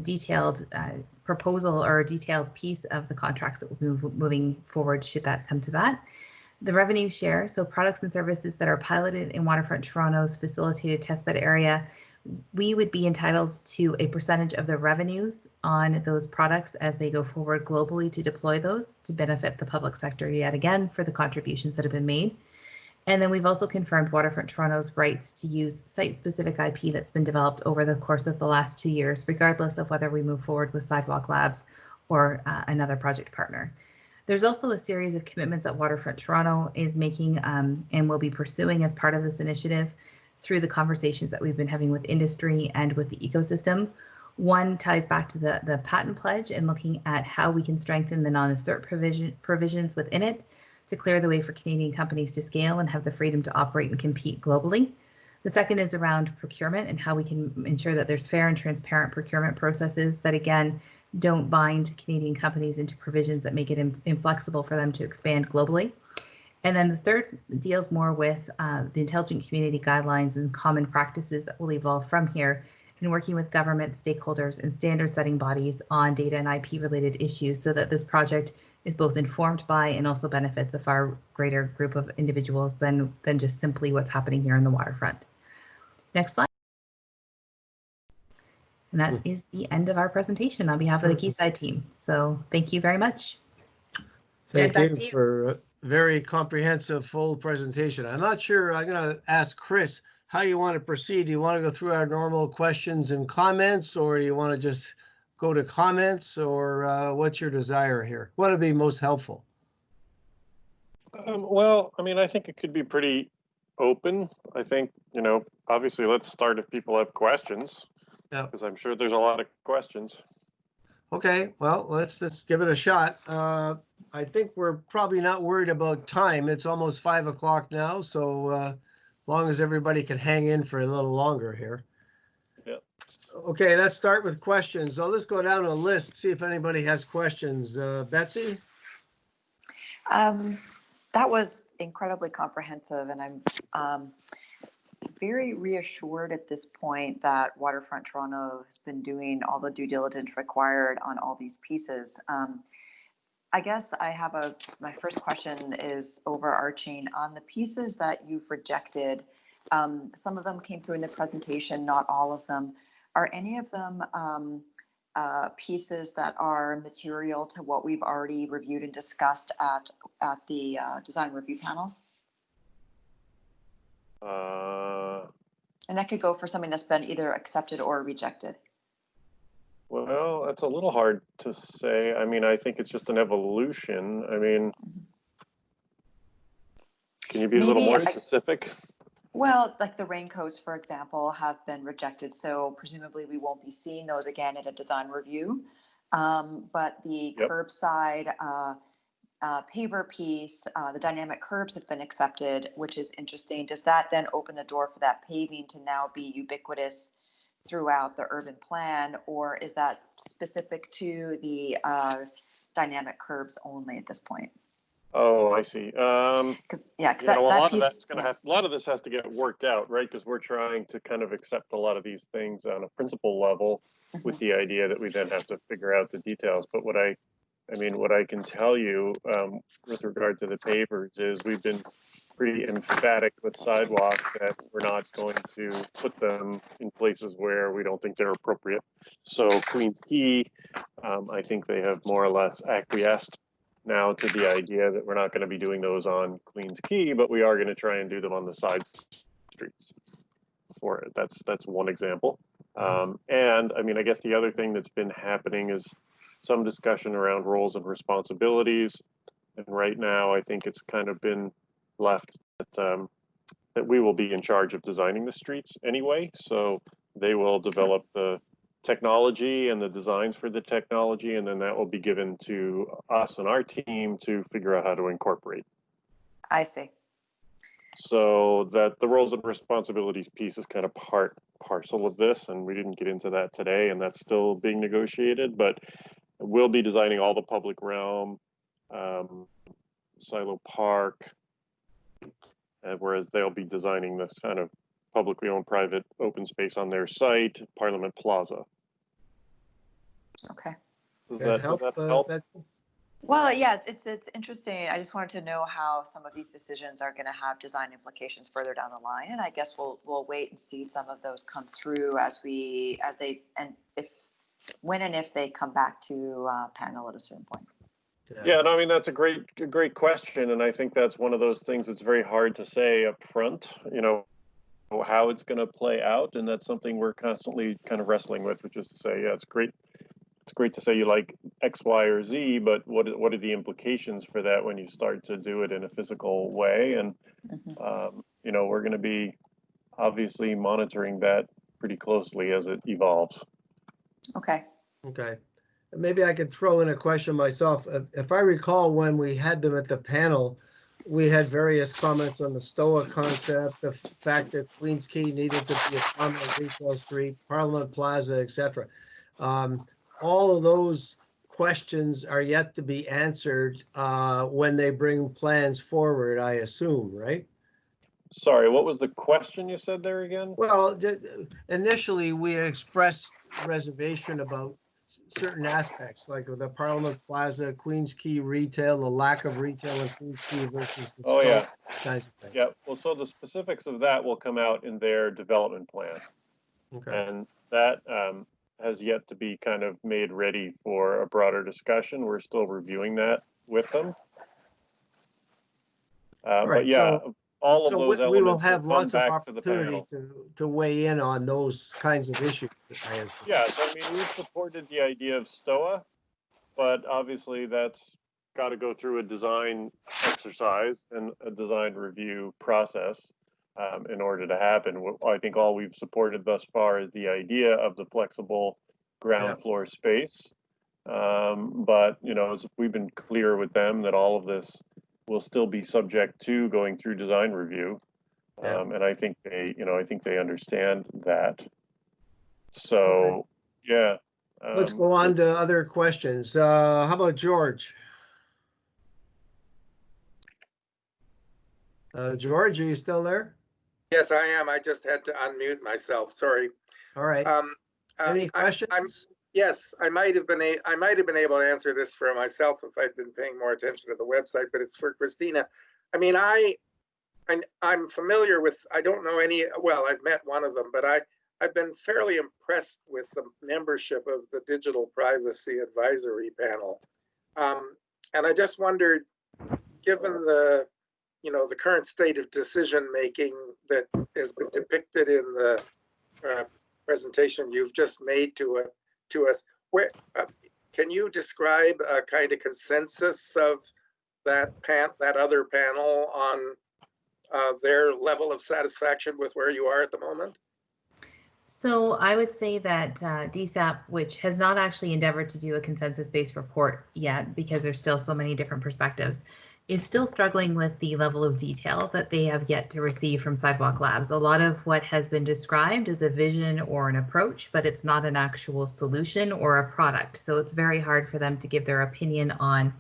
detailed proposal or a detailed piece of the contracts that will be moving forward should that come to that. The revenue share, so products and services that are piloted in Waterfront Toronto's facilitated testbed area, we would be entitled to a percentage of the revenues on those products as they go forward globally to deploy those to benefit the public sector yet again for the contributions that have been made. And then we've also confirmed Waterfront Toronto's rights to use site-specific IP that's been developed over the course of the last 2 years, regardless of whether we move forward with Sidewalk Labs or another project partner. There's also a series of commitments that Waterfront Toronto is making and will be pursuing as part of this initiative through the conversations that we've been having with industry and with the ecosystem. One ties back to the patent pledge and looking at how we can strengthen the non-assert provisions within it to clear the way for Canadian companies to scale and have the freedom to operate and compete globally. The second is around procurement and how we can ensure that there's fair and transparent procurement processes that, again, don't bind Canadian companies into provisions that make it inflexible for them to expand globally. And then the third deals more with the Intelligent Community Guidelines and common practices that will evolve from here in working with government stakeholders and standard setting bodies on data and IP related issues so that this project is both informed by and also benefits a far greater group of individuals than just simply what's happening here in the waterfront. Next slide. And that is the end of our presentation on behalf of the Quayside team. So thank you very much. Thank you for a very comprehensive, full presentation. I'm not sure, I'm going to ask Chris how you want to proceed. Do you want to go through our normal questions and comments, or do you want to just go to comments, or what's your desire here? What would be most helpful? Well, I mean, I think it could be pretty open. I think, you know, obviously let's start if people have questions. Yeah. Because I'm sure there's a lot of questions. Okay, well, let's give it a shot. I think we're probably not worried about time. It's almost 5 o'clock now, so as long as everybody can hang in for a little longer here. Yeah. Okay, let's start with questions. So let's go down a list, see if anybody has questions. Betsy? That was incredibly comprehensive, and I'm very reassured at this point that Waterfront Toronto has been doing all the due diligence required on all these pieces. I guess I have my first question is overarching on the pieces that you've rejected. Some of them came through in the presentation, not all of them. Are any of them pieces that are material to what we've already reviewed and discussed at the design review panels? And that could go for something that's been either accepted or rejected. Well, that's a little hard to say. I mean, I think it's just an evolution. I mean, can you be a little more specific? Well, like the raincoats, for example, have been rejected. So presumably we won't be seeing those again at a design review. But the curbside paver piece, the dynamic curbs have been accepted, which is interesting. Does that then open the door for that paving to now be ubiquitous throughout the urban plan, or is that specific to the dynamic curbs only at this point? Oh, I see. Because a lot of that's going to have, a lot of this has to get worked out, right? Because we're trying to kind of accept a lot of these things on a principle level with the idea that we then have to figure out the details. But what I I mean, what I can tell you with regard to the pavers is we've been pretty emphatic with sidewalk that we're not going to put them in places where we don't think they're appropriate. So Queens Quay, I think they have more or less acquiesced now to the idea that we're not going to be doing those on Queens Quay, but we are going to try and do them on the side streets for it. That's one example. And I mean, I guess the other thing that's been happening is some discussion around roles and responsibilities. And right now, I think it's kind of been left that we will be in charge of designing the streets anyway. So they will develop the technology and the designs for the technology, and then that will be given to us and our team to figure out how to incorporate. I see. So that the roles and responsibilities piece is kind of parcel of this, and we didn't get into that today, and that's still being negotiated, but we'll be designing all the public realm, Silo Park, whereas they'll be designing this kind of publicly owned private open space on their site, Parliament Plaza. Okay. Does that help? Well, yes, it's interesting. I just wanted to know how some of these decisions are going to have design implications further down the line, and I guess we'll wait and see some of those come through when and if they come back to panel at a certain point. Yeah, no, I mean, that's a great question, and I think that's one of those things that's very hard to say up front, you know, how it's going to play out, and that's something we're constantly kind of wrestling with, which is to say, yeah, it's great to say you like X, Y, or Z, but what are the implications for that when you start to do it in a physical way? And you know, we're going to be obviously monitoring that pretty closely as it evolves. Okay. Okay. Maybe I could throw in a question myself. If I recall, when we had them at the panel, we had various comments on the STOA concept, the fact that Queens Quay needed to be a prominent retail street, Parliament Plaza, etc. All of those questions are yet to be answered when they bring plans forward, I assume, right? Sorry, what was the question you said there again? Well, initially we expressed reservation about certain aspects, like the Parliament Plaza, Queens Quay retail, the lack of retail in Queens Quay versus the yeah, these kinds of things. Yeah. Well, so the specifics of that will come out in their development plan, and that has yet to be kind of made ready for a broader discussion. We're still reviewing that with them. But yeah, all of those elements we will have lots of back to the opportunity panel. to weigh in on those kinds of issues. Yeah, so I mean, we've supported the idea of STOA, but obviously that's got to go through a design exercise and a design review process in order to happen. I think all we've supported thus far is the idea of the flexible ground floor space. But, you know, we've been clear with them that all of this will still be subject to going through design review. And I think they understand that. So, yeah. Let's go on to other questions. How about George? George, are you still there? Yes, I am. I just had to unmute myself. Sorry. All right. Any questions? Yes, I might have been able to answer this for myself if I'd been paying more attention to the website, but it's for Christina. I mean, I'm familiar with, I don't know any, well, I've met one of them, but I've been fairly impressed with the membership of the Digital Privacy Advisory Panel. And I just wondered, given the current state of decision-making that has been depicted in the presentation you've just made to us, where can you describe a kind of consensus of that other panel on their level of satisfaction with where you are at the moment? So I would say that DSAP, which has not actually endeavored to do a consensus-based report yet because there's still so many different perspectives, is still struggling with the level of detail that they have yet to receive from Sidewalk Labs. A lot of what has been described is a vision or an approach, but it's not an actual solution or a product. So it's very hard for them to give their opinion on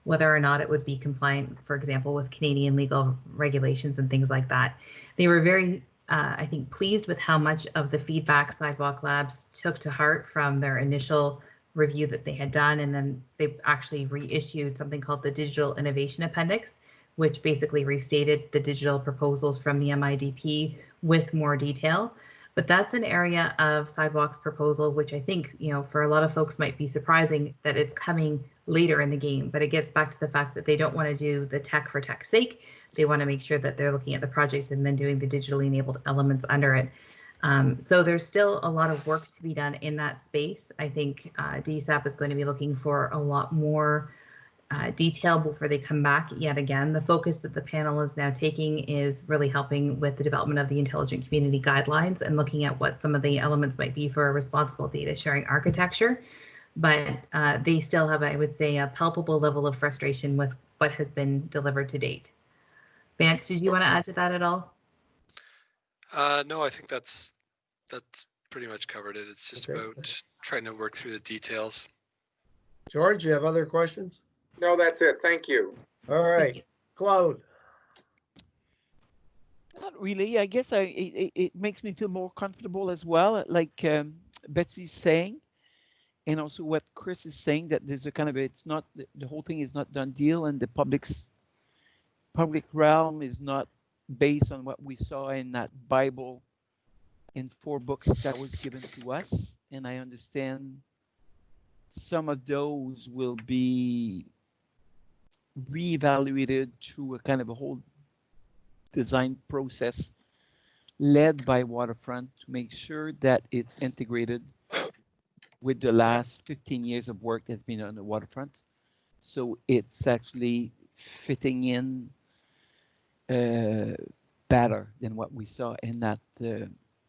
whether or not it would be compliant, for example, with Canadian legal regulations and things like that. They were very I think pleased with how much of the feedback Sidewalk Labs took to heart from their initial review that they had done, and then they actually reissued something called the Digital Innovation Appendix, which basically restated the digital proposals from the MIDP with more detail. But that's an area of sidewalks proposal, which I think, for a lot of folks might be surprising that it's coming later in the game, but it gets back to the fact that they don't want to do the tech for tech's sake. They want to make sure that they're looking at the project and then doing the digitally enabled elements under it. So there's still a lot of work to be done in that space. I think DSAP is going to be looking for a lot more detail before they come back yet again. The focus that the panel is now taking is really helping with the development of the intelligent community guidelines and looking at what some of the elements might be for a responsible data sharing architecture. But they still have, I would say, a palpable level of frustration with what has been delivered to date. Vance, did you want to add to that at all? No, I think that's pretty much covered it. It's just about trying to work through the details. George, you have other questions? No, that's it. Thank you. All right, Claude. Not really. I guess it makes me feel more comfortable as well, like Betsy's saying, and also what Chris is saying, that there's a kind of, it's not, the whole thing is not done deal, and the public realm is not based on what we saw in that Bible in 4 books that was given to us. And I understand some of those will be reevaluated through a kind of a whole design process led by Waterfront to make sure that it's integrated with the last 15 years of work that's been on the waterfront. So it's actually fitting in better than what we saw in that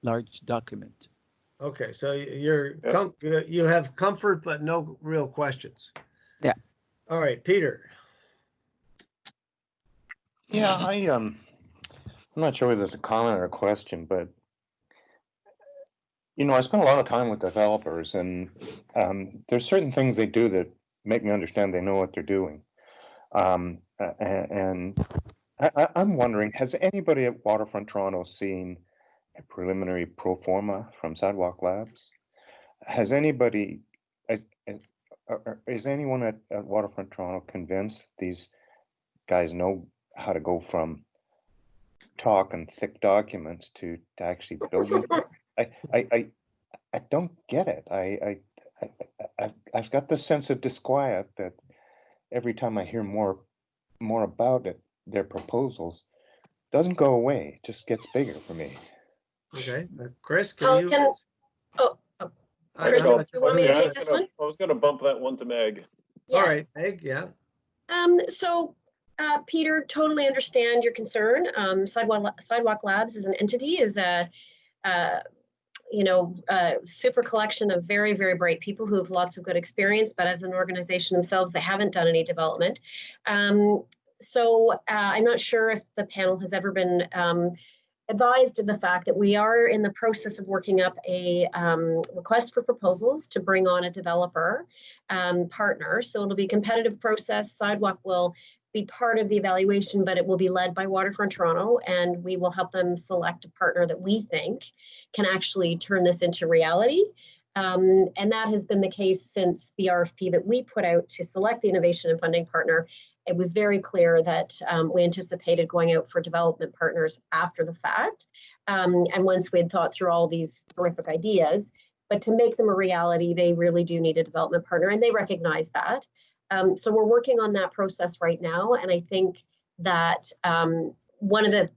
large document. Okay, so you have comfort, but no real questions. Yeah. All right, Peter. Yeah, I'm not sure whether it's a comment or a question, but I spend a lot of time with developers, and there's certain things they do that make me understand they know what they're doing. And I'm wondering, has anybody at Waterfront Toronto seen a preliminary pro forma from Sidewalk Labs? Has anybody, is anyone at Waterfront Toronto convinced these guys know how to go from talk and thick documents to actually building? I don't get it. I've got this sense of disquiet that every time I hear more about it, their proposals doesn't go away, it just gets bigger for me. Okay, Chris, can you? Chris, do you want me to take this one? I was going to bump that one to Meg. Yeah. All right, Meg, yeah. So Peter, totally understand your concern. Sidewalk Labs as an entity is a super collection of very, very bright people who have lots of good experience, but as an organization themselves, they haven't done any development. So I'm not sure if the panel has ever been advised of the fact that we are in the process of working up a request for proposals to bring on a developer partner. So it'll be a competitive process. Sidewalk will be part of the evaluation, but it will be led by Waterfront Toronto, and we will help them select a partner that we think can actually turn this into reality. And that has been the case since the RFP that we put out to select the innovation and funding partner. It was very clear that we anticipated going out for development partners after the fact. And once we had thought through all these terrific ideas, but to make them a reality, they really do need a development partner, and they recognize that. So we're working on that process right now. And I think that one of the,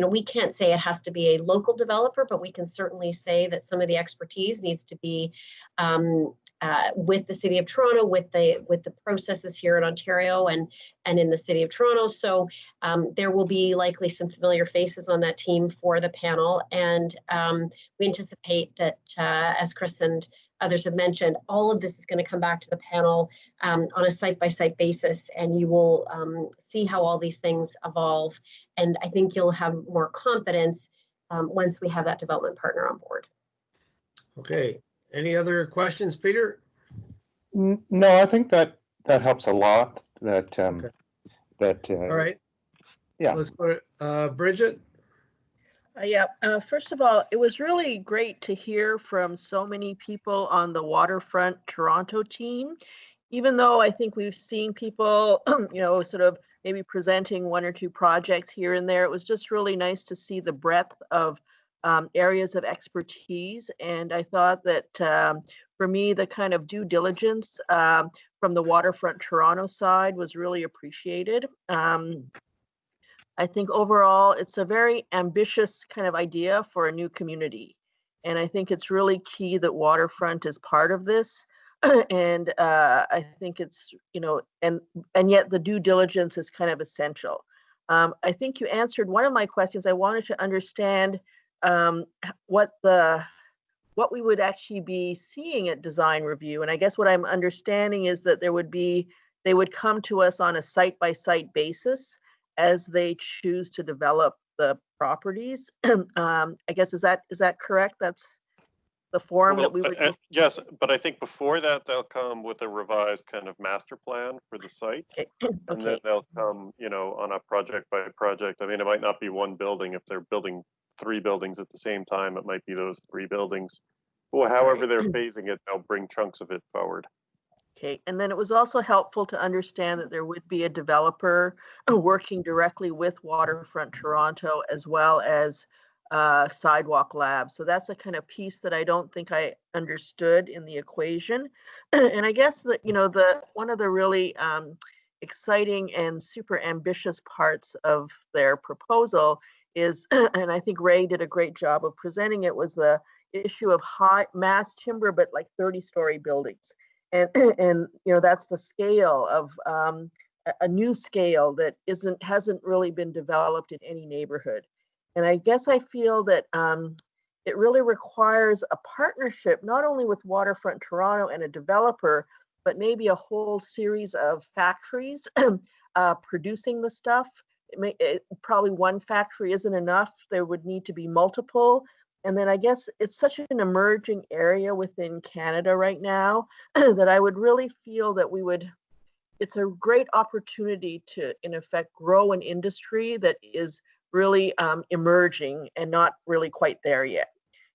we can't say it has to be a local developer, but we can certainly say that some of the expertise needs to be with the City of Toronto, with the processes here in Ontario and in the City of Toronto. So there will be likely some familiar faces on that team for the panel. And we anticipate that, as Chris and others have mentioned, all of this is going to come back to the panel on a site-by-site basis, and you will see how all these things evolve. And I think you'll have more confidence once we have that development partner on board. Okay. Any other questions, Peter? No, I think that helps a lot. That All right. Yeah. Let's go to Bridget. Yeah, first of all, it was really great to hear from so many people on the Waterfront Toronto team. Even though I think we've seen people, sort of maybe presenting one or two projects here and there, it was just really nice to see the breadth of areas of expertise. And I thought that for me, the kind of due diligence from the Waterfront Toronto side was really appreciated. I think overall, it's a very ambitious kind of idea for a new community. And I think it's really key that Waterfront is part of this. And I think it's, and yet the due diligence is kind of essential. I think you answered one of my questions. I wanted to understand what we would actually be seeing at design review. And I guess what I'm understanding is that they would come to us on a site-by-site basis as they choose to develop the properties. I guess, is that correct? That's the form that we would be. Yes, but I think before that, they'll come with a revised kind of master plan for the site. Okay. And then they'll come, on a project by project. I mean, it might not be one building. If they're building 3 buildings at the same time, it might be those 3 buildings. Well, however they're phasing it, they'll bring chunks of it forward. Okay, and then it was also helpful to understand that there would be a developer working directly with Waterfront Toronto as well as Sidewalk Lab. So that's a kind of piece that I don't think I understood in the equation. And I guess that, one of the really exciting and super ambitious parts of their proposal is, and I think Ray did a great job of presenting it, was the issue of high mass timber, but like 30-story buildings. And that's the scale of a new scale that hasn't really been developed in any neighborhood. And I guess I feel that it really requires a partnership, not only with Waterfront Toronto and a developer, but maybe a whole series of factories producing the stuff. Probably one factory isn't enough. There would need to be multiple. And then I guess it's such an emerging area within Canada right now that I would really feel that it's a great opportunity to, in effect, grow an industry that is really emerging and not really quite there yet.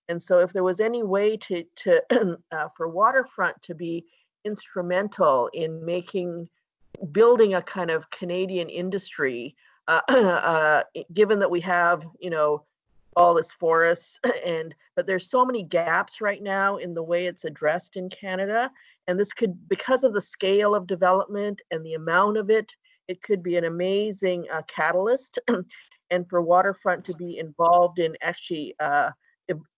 And so if there was any way for Waterfront to be instrumental in building a kind of Canadian industry, given that we have, all this forest, but there's so many gaps right now in the way it's addressed in Canada. And this could, because of the scale of development and the amount of it could be an amazing catalyst. And for Waterfront to be involved in actually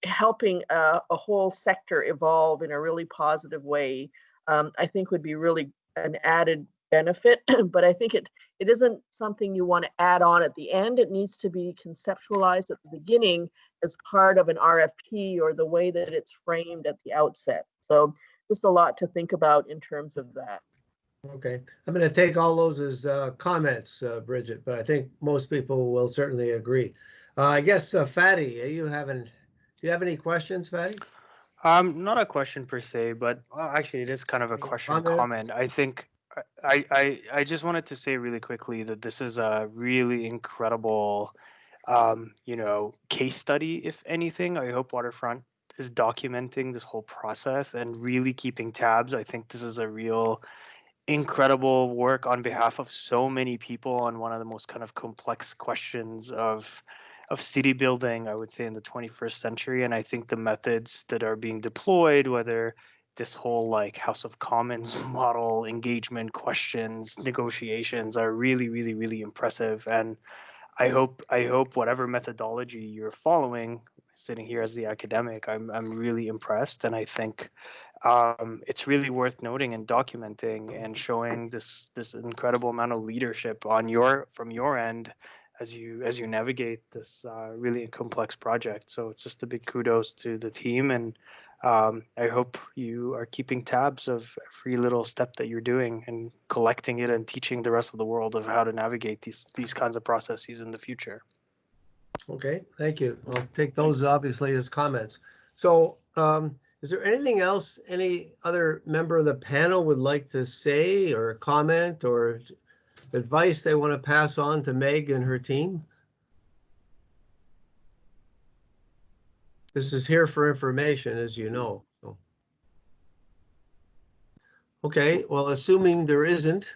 helping a whole sector evolve in a really positive way, I think would be really an added benefit. But I think it isn't something you want to add on at the end. It needs to be conceptualized at the beginning as part of an RFP or the way that it's framed at the outset. So just a lot to think about in terms of that. Okay, I'm going to take all those as comments, Bridget, but I think most people will certainly agree. I guess, Fatty, do you have any questions, Fatty? Not a question per se, but actually it is kind of a question comment. I think I just wanted to say really quickly that this is a really incredible, case study, if anything. I hope Waterfront is documenting this whole process and really keeping tabs. I think this is a real incredible work on behalf of so many people on one of the most kind of complex questions of city building, I would say, in the 21st century. And I think the methods that are being deployed, whether this whole like House of Commons model, engagement questions, negotiations, are really, really, really impressive. And I hope whatever methodology you're following, sitting here as the academic, I'm really impressed. And I think it's really worth noting and documenting and showing this incredible amount of leadership from your end as you navigate this really complex project. So it's just a big kudos to the team, and I hope you are keeping tabs of every little step that you're doing and collecting it and teaching the rest of the world of how to navigate these kinds of processes in the future. Okay, thank you. I'll take those obviously as comments. So is there anything else any other member of the panel would like to say or comment or advice they want to pass on to Meg and her team? This is here for information, as you know. So. Okay, well, assuming there isn't,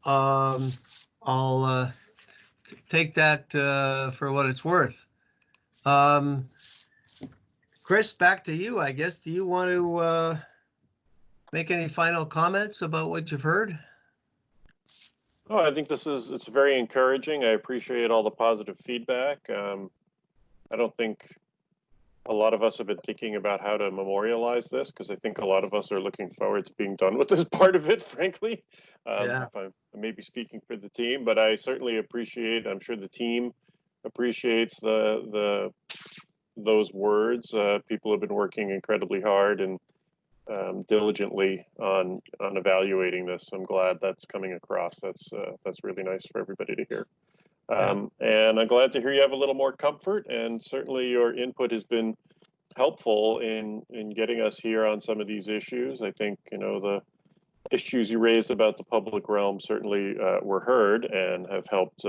I'll take that for what it's worth. Chris, back to you, I guess. Do you want to make any final comments about what you've heard? Oh, I think it's very encouraging. I appreciate all the positive feedback. I don't think a lot of us have been thinking about how to memorialize this, because I think a lot of us are looking forward to being done with this part of it, frankly. Yeah. If I may be speaking for the team, but I certainly appreciate, I'm sure the team appreciates those words. People have been working incredibly hard and diligently on evaluating this. I'm glad that's coming across. That's really nice for everybody to hear. And I'm glad to hear you have a little more comfort, and certainly your input has been helpful in getting us here on some of these issues. I think, you know, the issues you raised about the public realm certainly were heard and have helped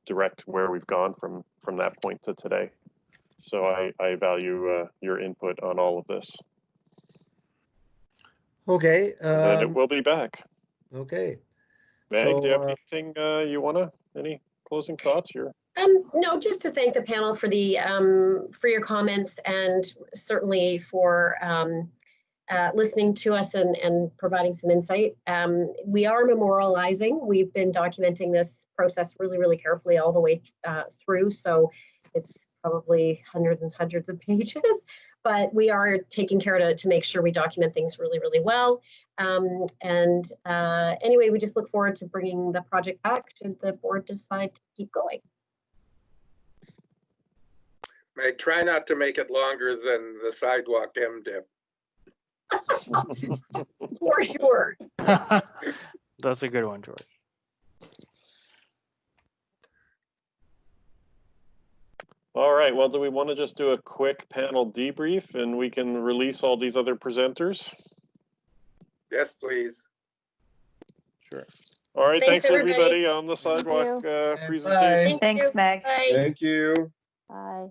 direct where we've gone from that point to today. So I value your input on all of this. Okay. And it will be back. Okay. Meg, So, do you have anything any closing thoughts here? No, just to thank the panel for your comments, and certainly for listening to us and providing some insight. We are memorializing. We've been documenting this process really, really carefully all the way through. So it's probably hundreds and hundreds of pages, but we are taking care to make sure we document things really, really well. Anyway, we just look forward to bringing the project back should the board decide to keep going. Meg, try not to make it longer than the sidewalk MDIP. For sure. That's a good one, George. All right, well, do we want to just do a quick panel debrief and we can release all these other presenters? Yes, please. Sure. All right, thanks everybody on the sidewalk presentation. Thanks, Meg. Thank you. Bye.